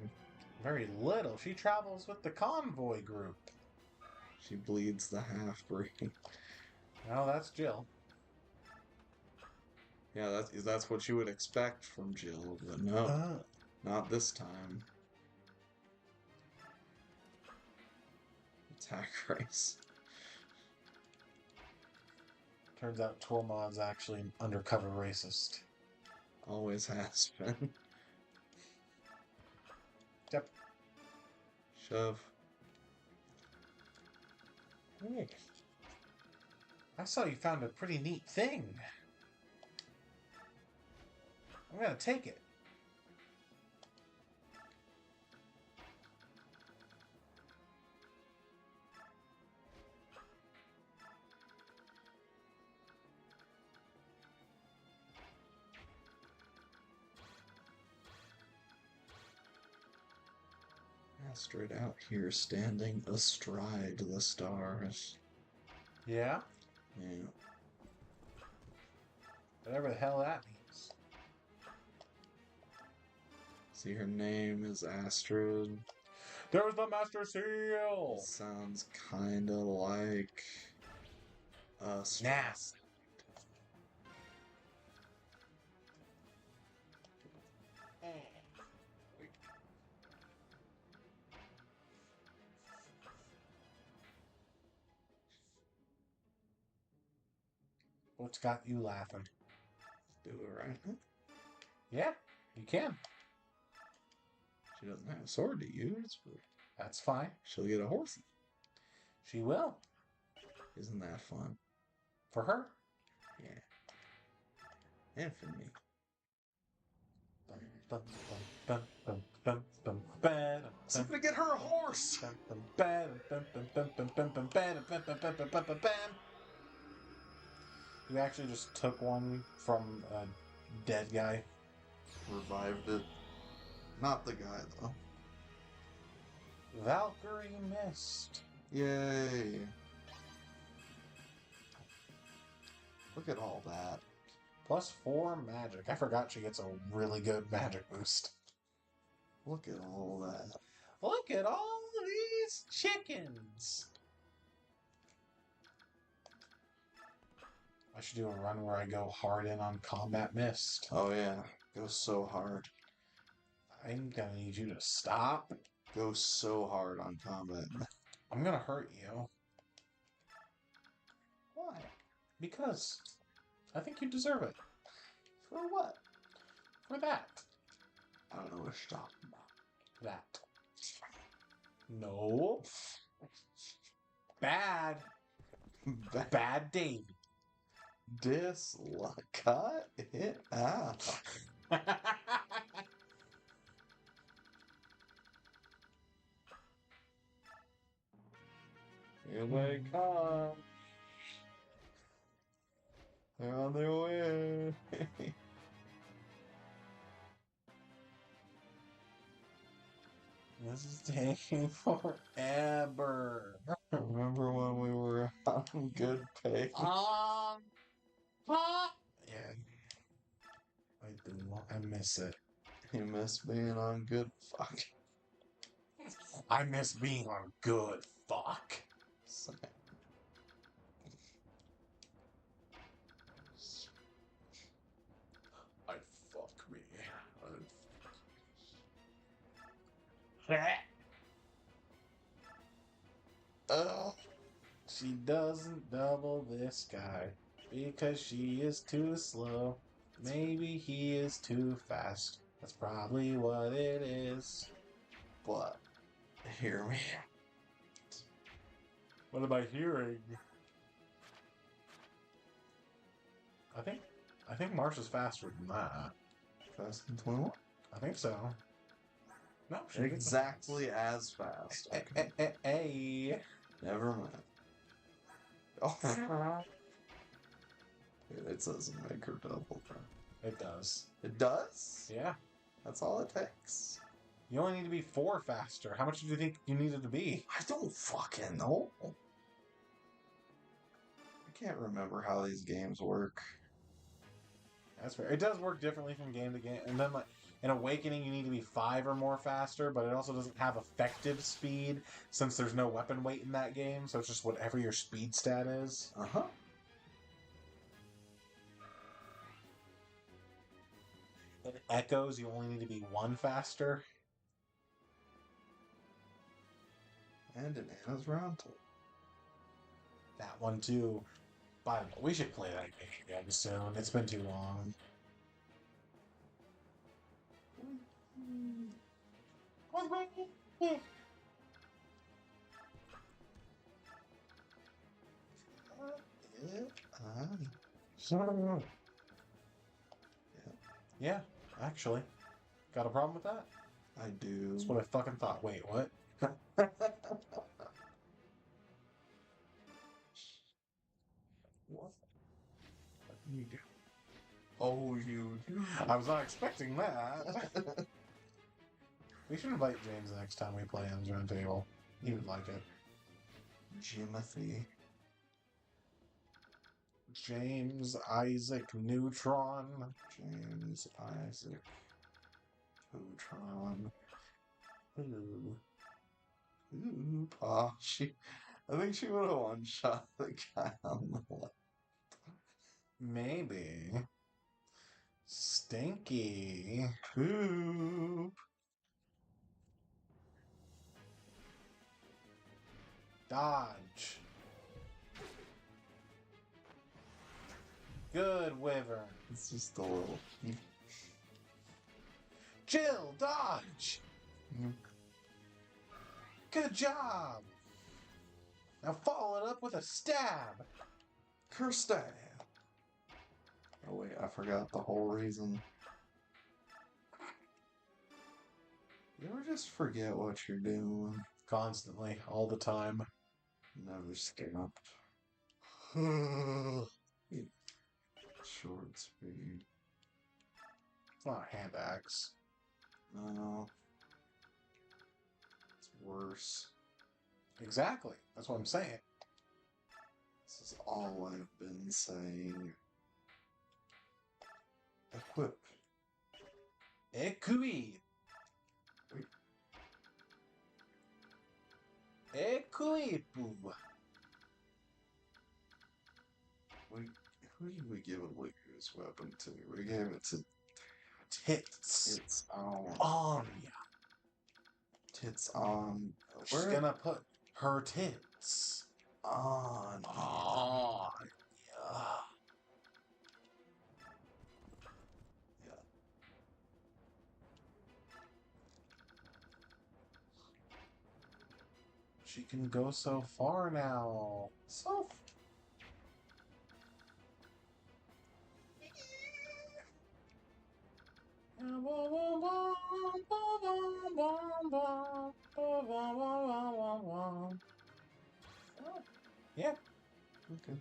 Very little. She travels with the convoy group. She bleeds the half-breed. Well, that's Jill. Yeah, that's what you would expect from Jill, but no. Not this time. Attack race. Turns out Tormod's actually an undercover racist. Always has been. Yep. Shove. Hey. I saw you found a pretty neat thing. I'm gonna take it. Astrid out here standing astride the stars. Yeah? Yeah. Whatever the hell that means. See, her name is Astrid. There's the Master Seal! Sounds kinda like Nas. What's got you laughing? Do it right now. Yeah, you can. She doesn't have a sword to use, but That's fine. she'll get a horsey. She will. Isn't that fun? For her. Yeah. And for me. Somebody get her a horse! You actually just took one from a dead guy. Revived it. Not the guy, though. Valkyrie missed. Yay. Look at all that. +4 magic. I forgot she gets a really good magic boost. Look at all that. Look at all these chickens. I should do a run where I go hard in on combat mist. Oh, yeah. Go so hard. I'm gonna need you to stop. Go so hard on combat. I'm gonna hurt you. Why? Because I think you deserve it. For what? For that. I don't know what you're talking That. No. Bad. about. Bad Dave. Dislike. Cut it out. Here they come. They're on their way. This is taking forever. Remember when we were on good pay? Yeah. I do. I miss it. You miss being on good fuck. I miss being on good fuck. I'd fuck me. She doesn't double this guy because she is too slow. Maybe he is too fast. That's probably what it is. But hear me. What am I hearing? I think Marsh is faster than that. Fast and 21? I think so. No, she Exactly as fast. Okay. Hey. Never mind. Oh. It doesn't make her double. It does. It does? Yeah. That's all it takes. You only need to be 4 faster. How much do you think you needed to be? I don't fucking know. I can't remember how these games work. That's fair. It does work differently from game to game. And then, like, in Awakening, you need to be 5 or more faster, but it also doesn't have effective speed since there's no weapon weight in that game, so it's just whatever your speed stat is. Uh-huh. In Echoes, you only need to be 1 faster. And in Anna's Round 2. That one, too. By the way, we should play that game again soon. It's been too long. Yeah, actually. Got a problem with that? I do. That's what I fucking thought. Wait, what? What? You do. Oh, you do. I was not expecting that. We should invite James next time we play on Round Table. He would like it. Jimothy. James Isaac Neutron. James Isaac Neutron. Ooh. Oop. I think she would have one-shot the guy on the left. Maybe. Stinky. Poop. Dodge. Good, Wyvern. It's just a little. Jill, dodge. Good job. Now follow it up with a stab. Curse stab. Oh wait, I forgot the whole reason. You ever just forget what you're doing? Constantly, all the time. Never stopped. Short speed. It's not a hand axe. No. It's worse. Exactly. That's what I'm saying. This is all I've been saying. Equip. Equi. Equipu. Who did we give a Luger's weapon to? We gave it to Tits. Tits on. Anya. Tits on. She's gonna put her tits on. on. Yeah. She can go so far now. So yeah. Okay.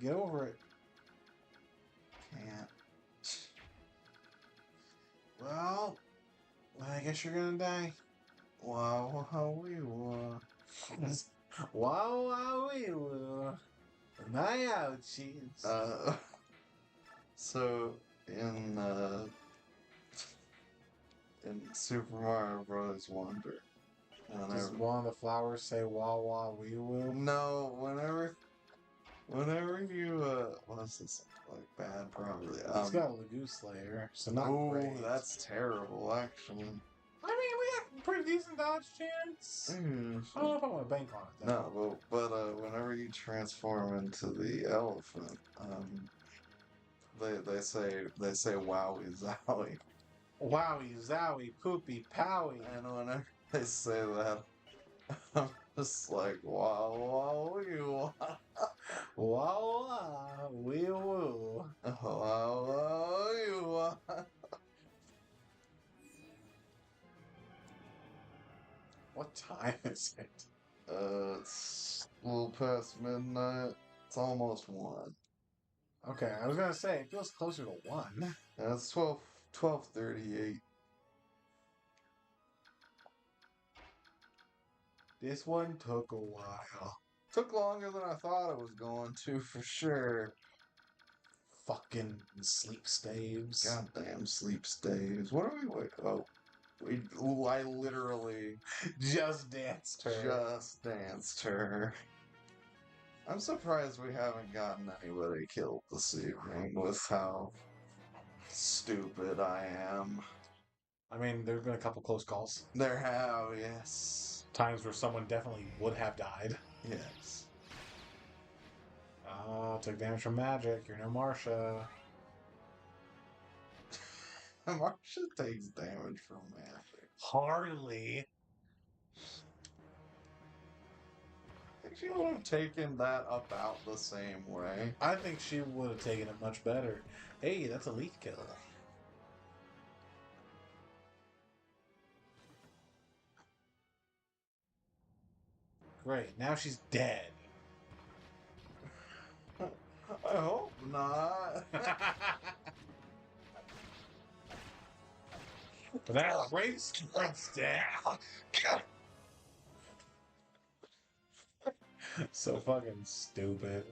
Get over it. Can't. Well, I guess you're gonna die. Wow, how we were. Wow, wow, we will. My ouchies. So in Super Mario Bros. Wonder, Does one of the flowers say wah wah we will? no, whenever you what's this like bad probably? It's got a Lagoon Slayer, so not oh, great. that's terrible actually. I mean, we got a pretty decent dodge chance. I don't know if I want to bank on it though. No, but whenever you transform into the elephant, they say wowie zowie. Wowie, zowie, poopy, powie. And whenever they say that, I'm just like, wow, wow, you, Wah wah, we will. wow, wow, you. What time is it? It's a little past midnight. It's almost 1. Okay, I was gonna say it feels closer to 1. Yeah, it's 12:38. This one took a while. Took longer than I thought it was going to, for sure. Fucking sleep staves. Goddamn sleep staves. What are we wait? Oh, I literally Just danced her. just danced her. I'm surprised we haven't gotten anybody killed this evening with how stupid I am. I mean, there have been a couple close calls. There have, yes. Times where someone definitely would have died. Yes. Took damage from magic. You're no Marsha. Marsha takes damage from magic. Hardly. I think she would have taken that about the same way. I think she would have taken it much better. Hey, that's a leaf kill. Great, now she's dead. I hope not. But that race cuts down. So fucking stupid.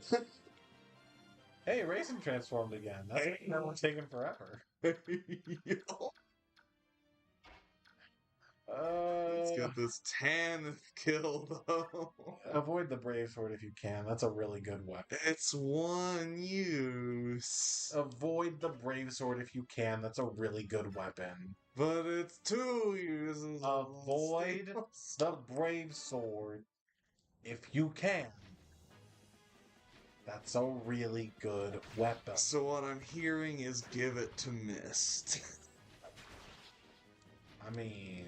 Hey, Racing transformed again. That's taking forever. It's get this Tanith kill, though. Avoid the brave sword if you can. That's a really good weapon. It's one use. Avoid the brave sword if you can. That's a really good weapon. But it's two uses. Avoid the brave sword if you can. That's a really good weapon. So what I'm hearing is give it to Mist. I mean,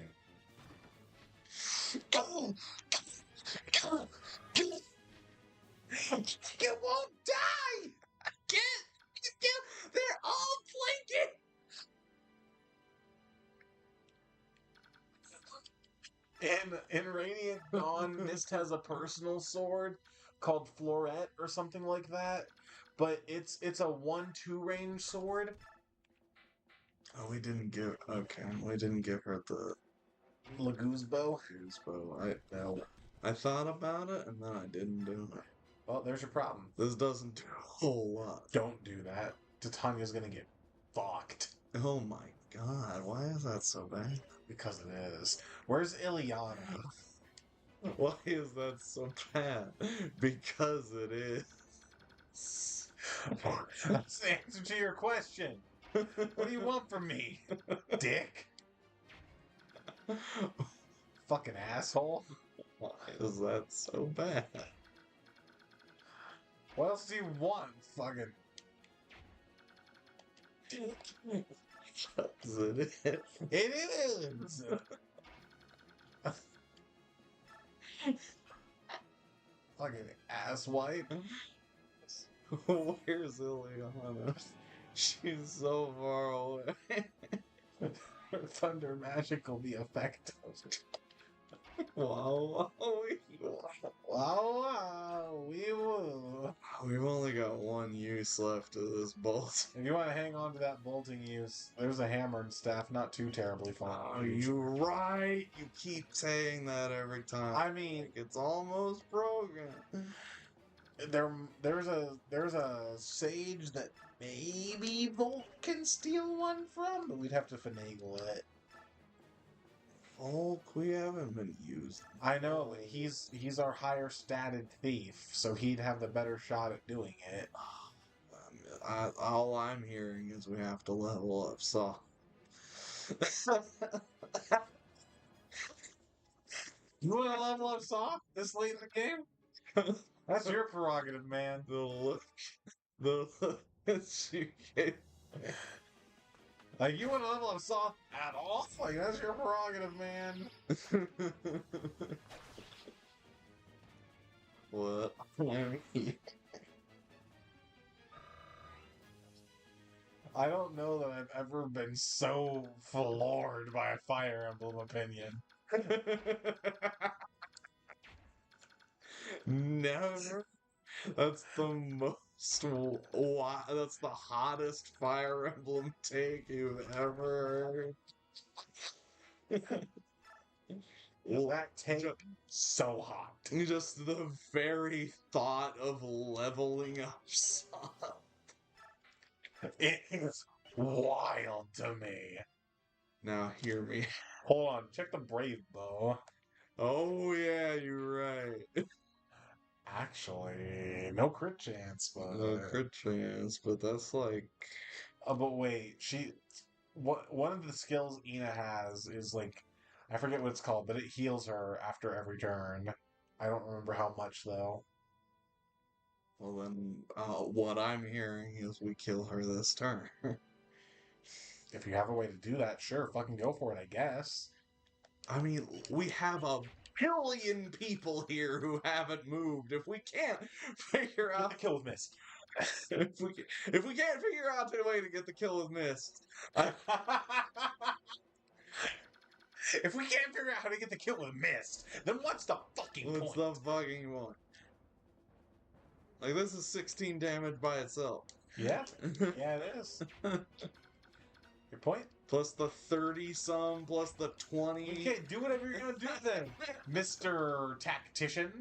You won't die! They're all flanking! in Radiant Dawn, Mist has a personal sword called Floret or something like that, but it's a 1-2 range sword. Oh, we didn't give her the Lagoose bow. fuse bow. I thought about it and then I didn't do it. Well, there's your problem. This doesn't do a whole lot. Don't do that. Titania's gonna get fucked. Oh my god, why is that so bad? Because it is. Where's Ileana? Why is that so bad? Because it is. That's the answer to your question. What do you want from me, dick? Fucking asshole. Why is that so bad? What else do you want, fucking? Because it is. It is. Fucking asswipe. Where's Ileana? She's so far away. Thunder magic will be effective. Wow. Wow, we will. We've only got one use left of this bolt. If you want to hang on to that bolting use, there's a hammer and staff, not too terribly far. Oh, you're right. You keep saying that every time. I mean, Like, it's almost broken. there's a sage that maybe Volk can steal one from, but we'd have to finagle it. Volk, we haven't been used. I know, but he's our higher statted thief, so he'd have the better shot at doing it. All I'm hearing is we have to level up Saw. You want to level up soft this late in the game? That's your prerogative, man. The look that she gave. Like, you want to level up soft at all? Like, that's your prerogative, man. What? I don't know that I've ever been so floored by a Fire Emblem opinion. Never. That's the most. That's the hottest Fire Emblem take you've ever heard. That take so hot. Just the very thought of leveling up Sonic. It is wild to me. Now hear me. Hold on, check the Brave Bow. Oh yeah, you're right. Actually, no crit chance, but No crit chance, but that's like. but wait, one of the skills Ina has is like, I forget what it's called, but it heals her after every turn. I don't remember how much though. Well then, what I'm hearing is we kill her this turn. If you have a way to do that, sure, fucking go for it, I guess. I mean, we have a billion people here who haven't moved. If we can't figure Get out the kill with Mist. if we can't figure out a way to get the kill with Mist, If we can't figure out how to get the kill with Mist, then what's the fucking what's point? the fucking one? Like, this is 16 damage by itself. Yeah, yeah, it is. Your point? Plus the 30-some, plus the 20. Okay, do whatever you're gonna do then, Mr. Tactician.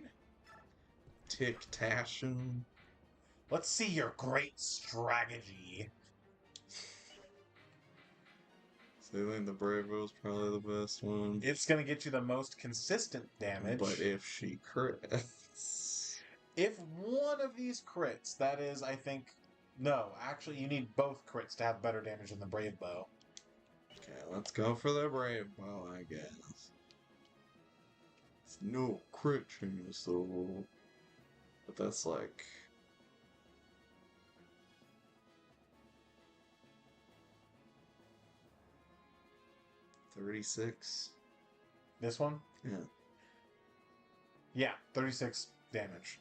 Tic-tashin. Let's see your great strategy. So you think the Brave Bow's probably the best one? It's going to get you the most consistent damage. But if she crits... If one of these crits, that is, I think... No, actually, you need both crits to have better damage than the Brave Bow. Okay, let's go for the Brave Bow, I guess. It's no crit chance, though. But that's like... 36? This one? Yeah. Yeah, 36 damage.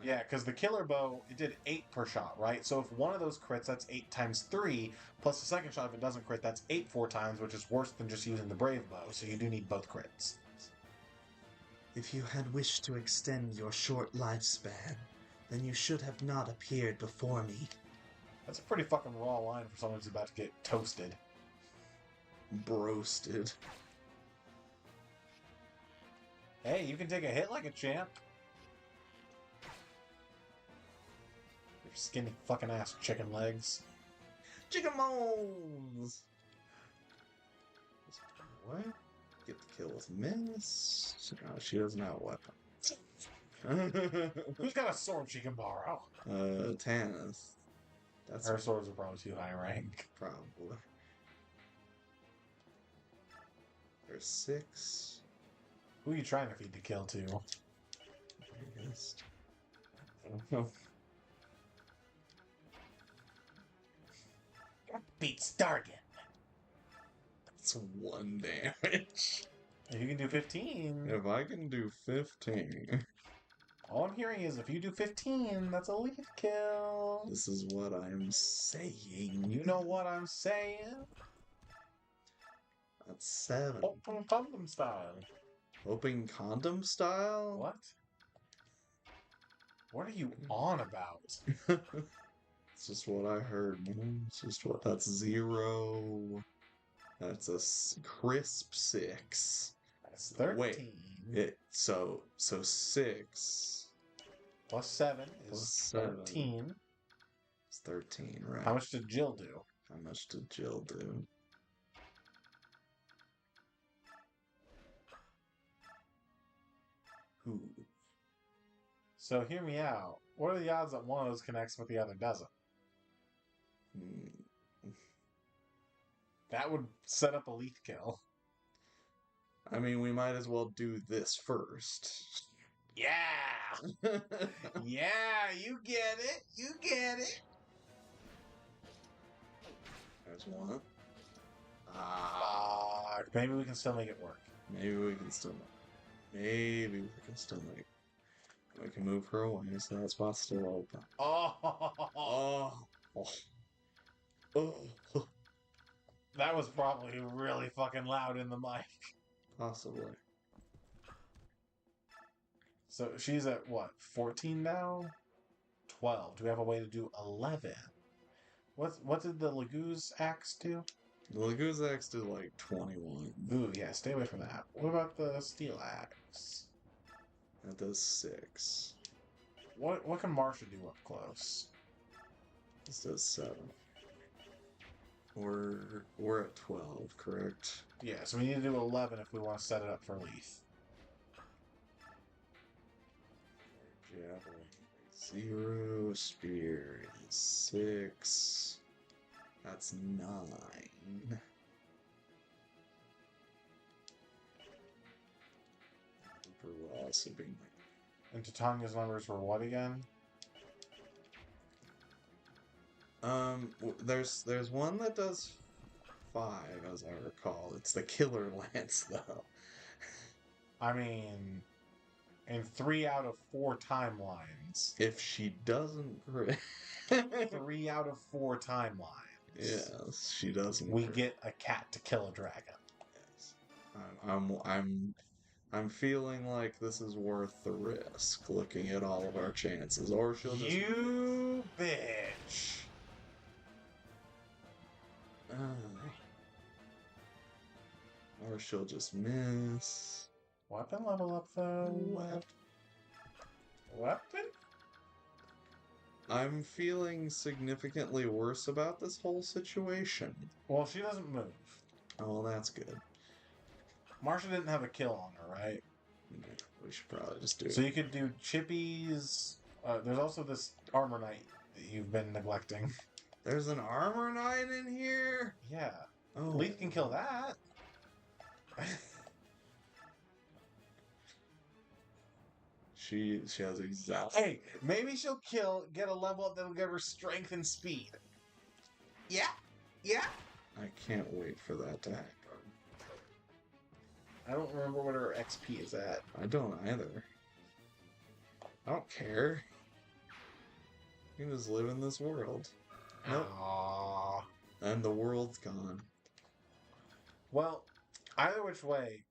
Yeah, because the Killer Bow, it did 8 per shot, right? So if one of those crits, that's 8 times 3, plus the second shot, if it doesn't crit, that's 8 4 times, which is worse than just using the Brave Bow, so you do need both crits. If you had wished to extend your short lifespan, then you should have not appeared before me. That's a pretty fucking raw line for someone who's about to get toasted. Broasted. Hey, you can take a hit like a champ. Your skinny fucking ass chicken legs. Chicken bones! What? Get the kill with miss. No, she doesn't have a weapon. Who's got a sword she can borrow? Tannis. That's Her swords are probably too high rank. probably. There's 6. Who are you trying to feed to kill to? I guess. I don't know. Beat Stargate. That's 1 damage. If you can do 15. If I can do 15, All I'm hearing is if you do 15, that's a leaf kill. this is what I'm saying. You know what I'm saying? That's 7. Open condom style. Hoping condom style? What? What are you on about? It's just what I heard, man. It's just what. That's 0. That's a crisp 6. That's 13. Wait, so 6 Plus 7 is plus 7 13. It's 13, right? How much did Jill do? How much did Jill do? Who? So hear me out. What are the odds that one of those connects but the other doesn't? That would set up a leaf kill. I mean, we might as well do this first. Yeah! Yeah, you get it. You get it. There's one. Maybe we can still make it work. Maybe we can still make it. We can move her away so that spot's still open. Oh! Oh. That was probably really fucking loud in the mic. Possibly. So she's at what, 14 now? 12. Do we have a way to do 11? What did the Laguz axe do? The Laguz axe did like 21. Ooh, yeah, stay away from that. What about the steel axe? That does 6. What can Marsha do up close? This does 7. We're at 12, correct? Yeah, so we need to do 11 if we want to set it up for Leith. Javelin 0, spear is 6. That's 9. Reaper will also be 9. And Titania's numbers were what again? There's one that does 5, as I recall. It's the Killer Lance, though. I mean, in 3 out of 4 timelines. If she doesn't crit. 3 out of 4 timelines. Yes, she doesn't. We crit. get a cat to kill a dragon. Yes. I'm feeling like this is worth the risk, looking at all of our chances. Or she'll just... You bitch! Or she'll just miss. Weapon level up though? Weapon? I'm feeling significantly worse about this whole situation. Well, she doesn't move. Oh, well, that's good. Marsha didn't have a kill on her, right? Yeah, we should probably just do So it. you could do Chippy's. There's also this Armor Knight that you've been neglecting. There's an armor knight in here? Yeah. Oh. Leaf can kill that. She has exact. Hey, maybe she'll get a level up that'll give her strength and speed. Yeah. Yeah. I can't wait for that to happen. I don't remember what her XP is at. I don't either. I don't care. You can just live in this world. Nope. Aww. And the world's gone. Well, either which way,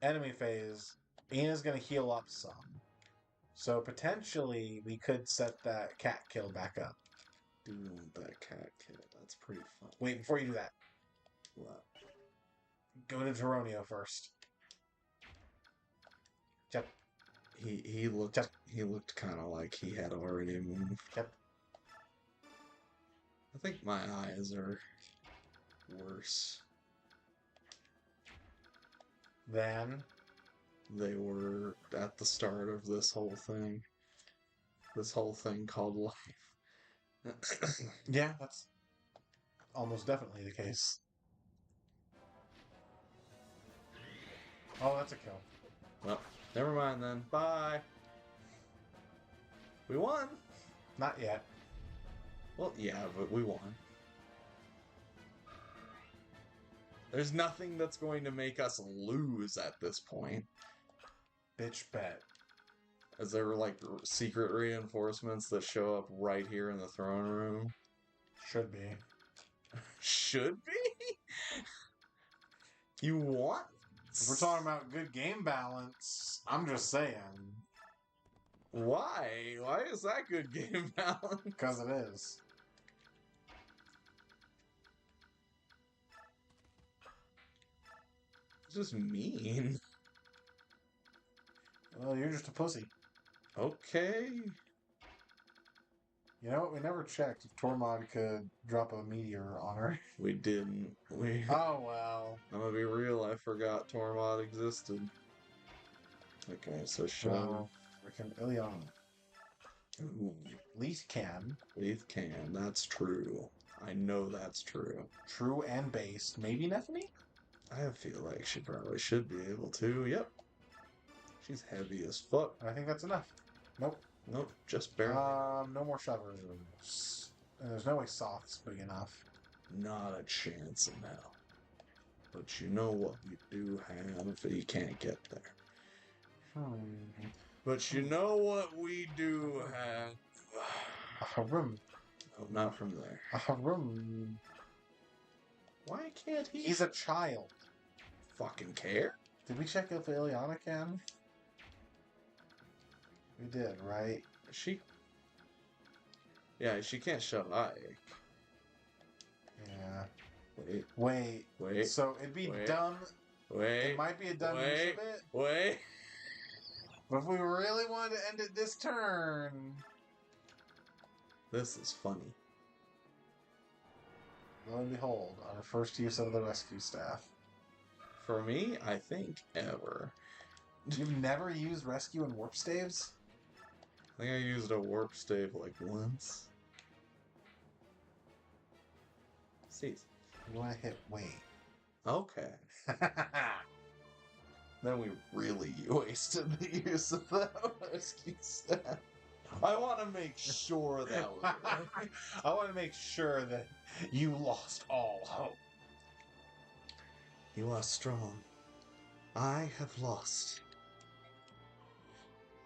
enemy phase, Ina's gonna heal up some. So potentially we could set that cat kill back up. Do want that cat kill. That's pretty fun. Wait, before you do that, What? go to Geronio first. Yep. He looked kind of like he had already moved. Yep. I think my eyes are worse Then they were at the start of this whole thing. This whole thing called life. yeah, that's almost definitely the case. Oh, that's a kill. Well, never mind then. Bye. We won. Not yet. Well, yeah, but we won. There's nothing that's going to make us lose at this point. Bitch bet. As there were like secret reinforcements that show up right here in the throne room. Should be. Should be? You want? If we're talking about good game balance, I'm just saying. Why? Why is that good game balance? Because it is. It's just mean. Well, you're just a pussy. Okay. You know what? We never checked if Tormod could drop a meteor on her. We didn't. Oh, well. I'm gonna be real, I forgot Tormod existed. Okay, so show. Well, freaking Ileana. Ooh, Leith can. Leith can, that's true. I know that's true. True and based. Maybe Nephany? I feel like she probably should be able to. Yep. She's heavy as fuck. I think that's enough. Nope. Nope, just barely. No more shovers. And there's no way soft's big enough. Not a chance in hell. But you know what we do have if you can't get there. But you know what we do have. A harum. Oh, not from there. A harum. Why can't he? He's a child. Fucking care. Did we check if Ileana can? We did, right? She. Yeah, she can't shove Ike. Yeah. Wait, Wait. wait, So it'd be wait, dumb. wait. It might be a dumb use wait, of it. Wait. But if we really wanted to end it this turn, This is funny. lo and behold, our first use of the rescue staff. For me, I think ever. You've never used rescue and warp staves? I think I used a warp stave like once. See. You want to hit wait. Okay. Then we really wasted the use of that rescue staff. I want to make sure that was right. I want to make sure that you lost all hope. You are strong. I have lost.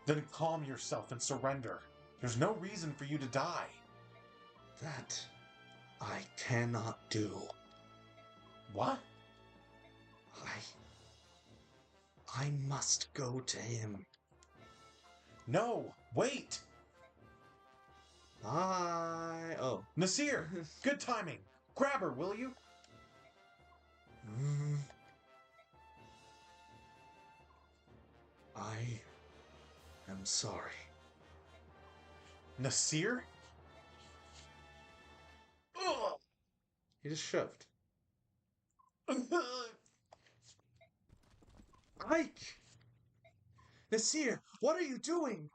Then calm yourself and surrender. There's no reason for you to die. That I cannot do. What? I must go to him. No, wait! Oh. Nasir, good timing. Grab her, will you? I am sorry. Nasir? He just shoved. Ike! Nasir, what are you doing?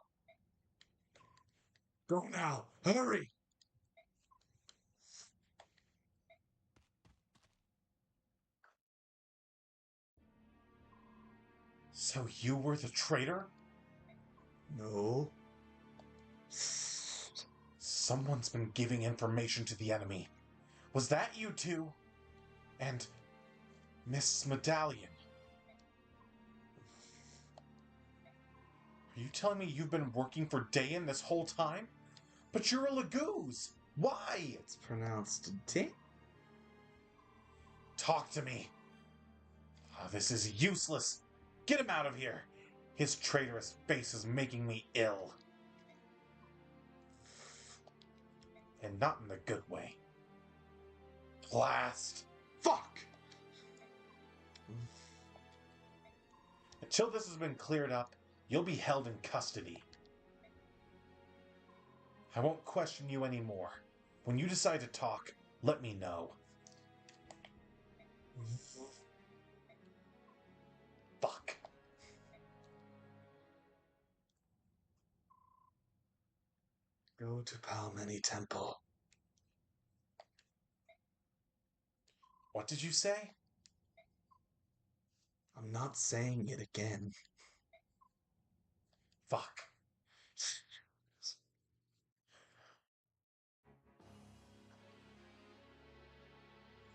Go now, hurry! So you were the traitor? No. Someone's been giving information to the enemy. Was that you two? And Miss Medallion? Are you telling me you've been working for Dayan this whole time? But you're a Lagooz! Why? It's pronounced D. Talk to me. This is useless. Get him out of here. His traitorous face is making me ill. And not in the good way. Blast. Fuck! Until this has been cleared up, you'll be held in custody. I won't question you anymore. When you decide to talk, let me know. Fuck. Go to Palmeni Temple. What did you say? I'm not saying it again. Fuck.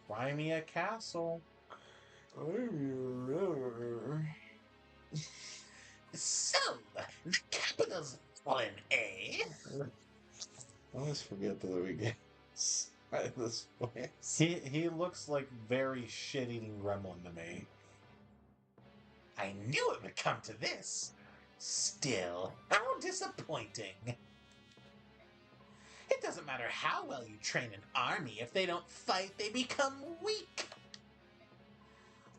Crimea Castle. I'm your river. So, the capital's fallen, eh? I always forget that we get by this voice. He looks like very shit-eating gremlin to me. I knew it would come to this. Still, how disappointing. It doesn't matter how well you train an army, if they don't fight, they become weak.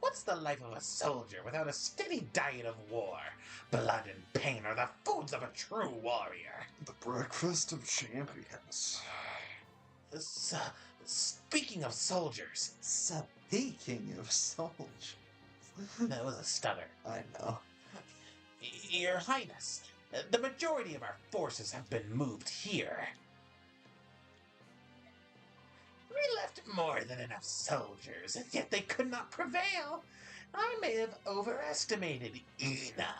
What's the life of a soldier without a steady diet of war? Blood and pain are the foods of a true warrior. The breakfast of champions. So, speaking of soldiers, Speaking of soldiers. that was a stutter. I know. Your Highness, the majority of our forces have been moved here. We left more than enough soldiers, and yet they could not prevail. I may have overestimated Ina.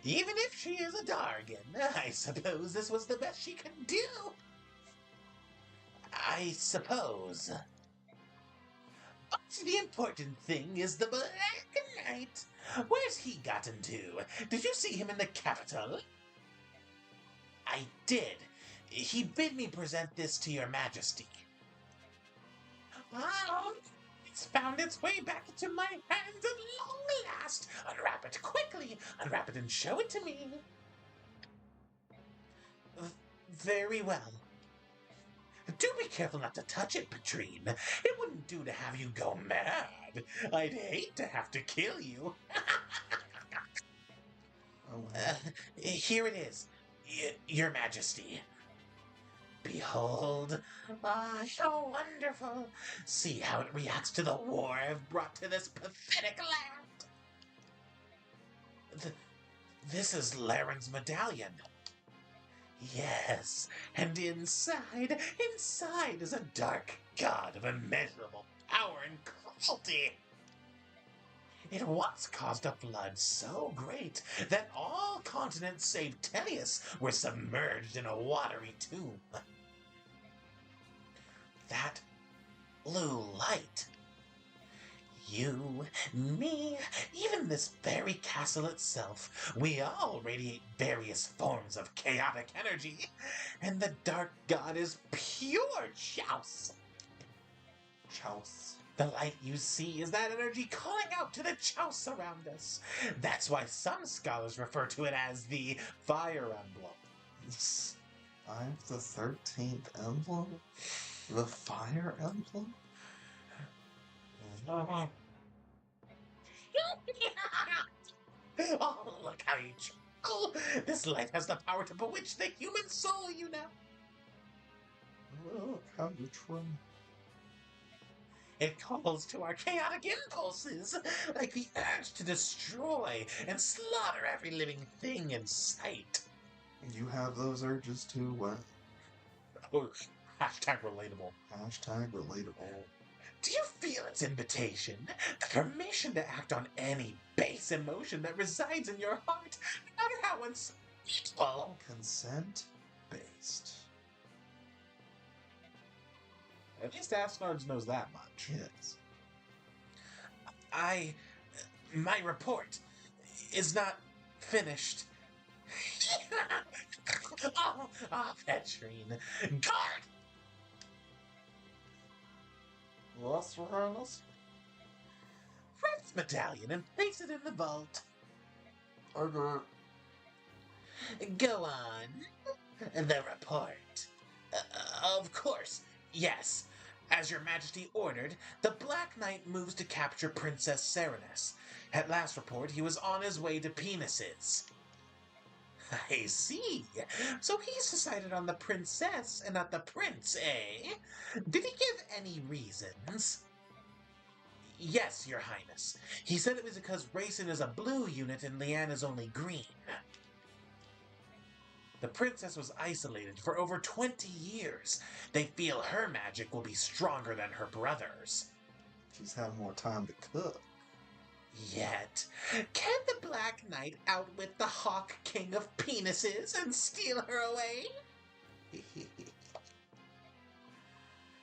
Even if she is a Dargan, I suppose this was the best she could do. I suppose. But the important thing is the Black Knight. Where's he gotten to? Did you see him in the capital? I did. He bid me present this to your majesty. Well, it's found its way back into my hands at long last. Unwrap it quickly. Unwrap it and show it to me. Very well. Do be careful not to touch it, Patrine. It wouldn't do to have you go mad. I'd hate to have to kill you. Here it is, Your Majesty. Behold. Ah, how wonderful. See how it reacts to the war I've brought to this pathetic land. This is Laren's medallion. Yes, and inside is a dark god of immeasurable power and cruelty. It once caused a flood so great that all continents save Telius were submerged in a watery tomb. That blue light. You, me, even this very castle itself, we all radiate various forms of chaotic energy, and the dark god is pure Chaos. Chouse. The light you see is that energy calling out to the Chaos around us. That's why some scholars refer to it as the Fire Emblem. I'm the 13th emblem? The Fire Emblem? Oh, look how you chuckle. This light has the power to bewitch the human soul, you know. Look how you try. It calls to our chaotic impulses, like the urge to destroy and slaughter every living thing in sight. You have those urges too. What? Oh, hashtag relatable. Hashtag relatable. Do you feel its invitation? The permission to act on any base emotion that resides in your heart, no matter how unspeakable. Consent based. At least Asnards knows that much. Yes. My report is not finished. Petrine. Guard! Yes, Your Highness? Grab this medallion and place it in the vault. Okay. Go on. The report. Of course, yes. As your majesty ordered, the Black Knight moves to capture Princess Serenus. At last report, he was on his way to Penises. I see. So he's decided on the princess and not the prince, eh? Did he give any reasons? Yes, your highness. He said it was because Raisin is a blue unit and Leanne is only green. The princess was isolated for over 20 years. They feel her magic will be stronger than her brother's. She's had more time to cook. Yet, can the Black Knight outwit the Hawk King of Penises and steal her away?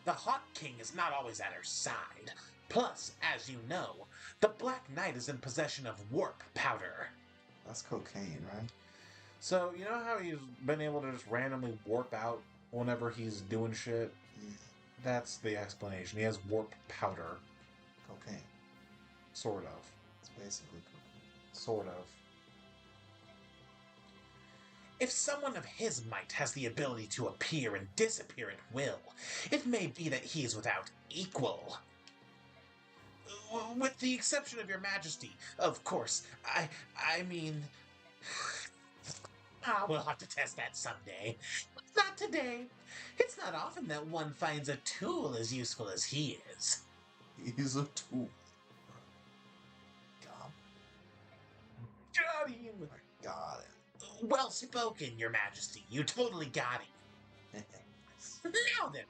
The Hawk King is not always at her side. Plus, as you know, the Black Knight is in possession of warp powder. That's cocaine, right? So, you know how he's been able to just randomly warp out whenever he's doing shit? Yeah. That's the explanation. He has warp powder. Cocaine. Sort of. It's basically cocaine. Sort of. If someone of his might has the ability to appear and disappear at will, it may be that he is without equal. With the exception of your majesty, of course. I mean... we'll have to test that someday. Not today. It's not often that one finds a tool as useful as he is. He's a tool. Got him! Got it. Well spoken, your majesty. You totally got him. Now then,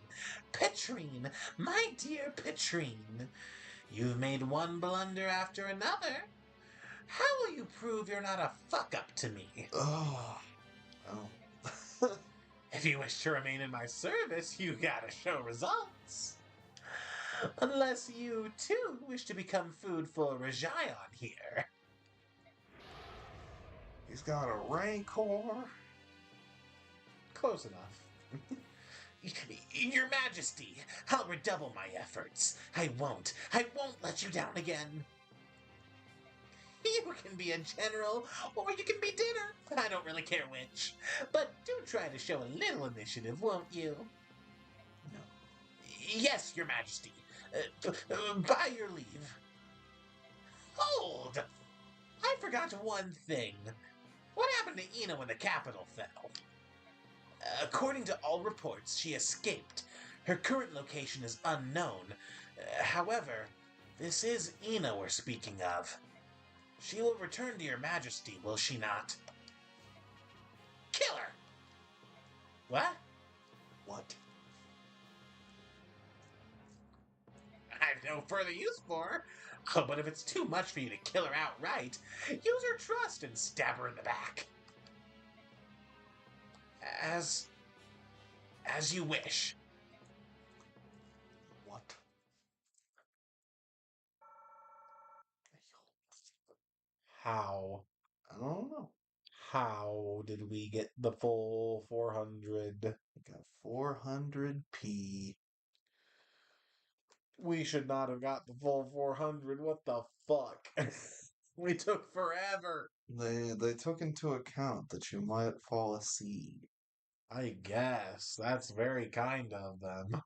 Petrine, my dear Petrine, you've made one blunder after another. How will you prove you're not a fuck-up to me? Oh. If you wish to remain in my service, you gotta show results. Unless you, too, wish to become food for Rajayon here. He's got a rancor. Close enough. Your Majesty, I'll redouble my efforts. I won't let you down again. You can be a general, or you can be dinner. I don't really care which. But do try to show a little initiative, won't you? No. Yes, Your Majesty. By your leave. Hold! I forgot one thing. What happened to Ina when the capital fell? According to all reports, she escaped. Her current location is unknown. However, this is Ina we're speaking of. She will return to your majesty, will she not? Kill her! What? What? I've no further use for her. Oh, but if it's too much for you to kill her outright, use her trust and stab her in the back. As you wish. What? How? I don't know. How did we get the full 400? I got 400p. We should not have got the full 400. What the fuck? We took forever. They took into account that you might fall asleep. I guess. That's very kind of them.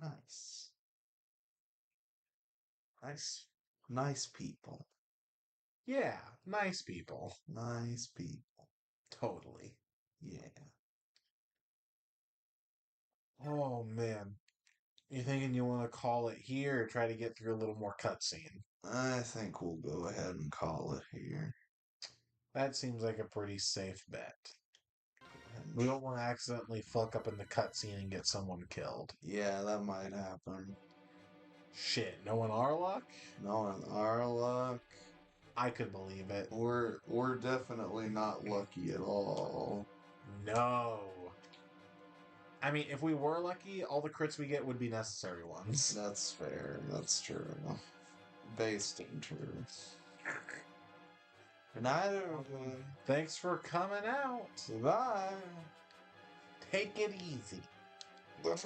They're nice. Nice people. Yeah, nice people. Nice people. Totally. Yeah. Oh man. You thinking you want to call it here or try to get through a little more cutscene? I think we'll go ahead and call it here. That seems like a pretty safe bet. And We don't want to accidentally fuck up in the cutscene and get someone killed. yeah, that might happen. Shit, knowing our luck, Knowing our luck, I could believe it. we're definitely not lucky at all. No. I mean, if we were lucky, all the crits we get would be necessary ones. That's fair. That's true. Based in truth. Good night, everyone. Thanks for coming out. Bye. Take it easy. Bye.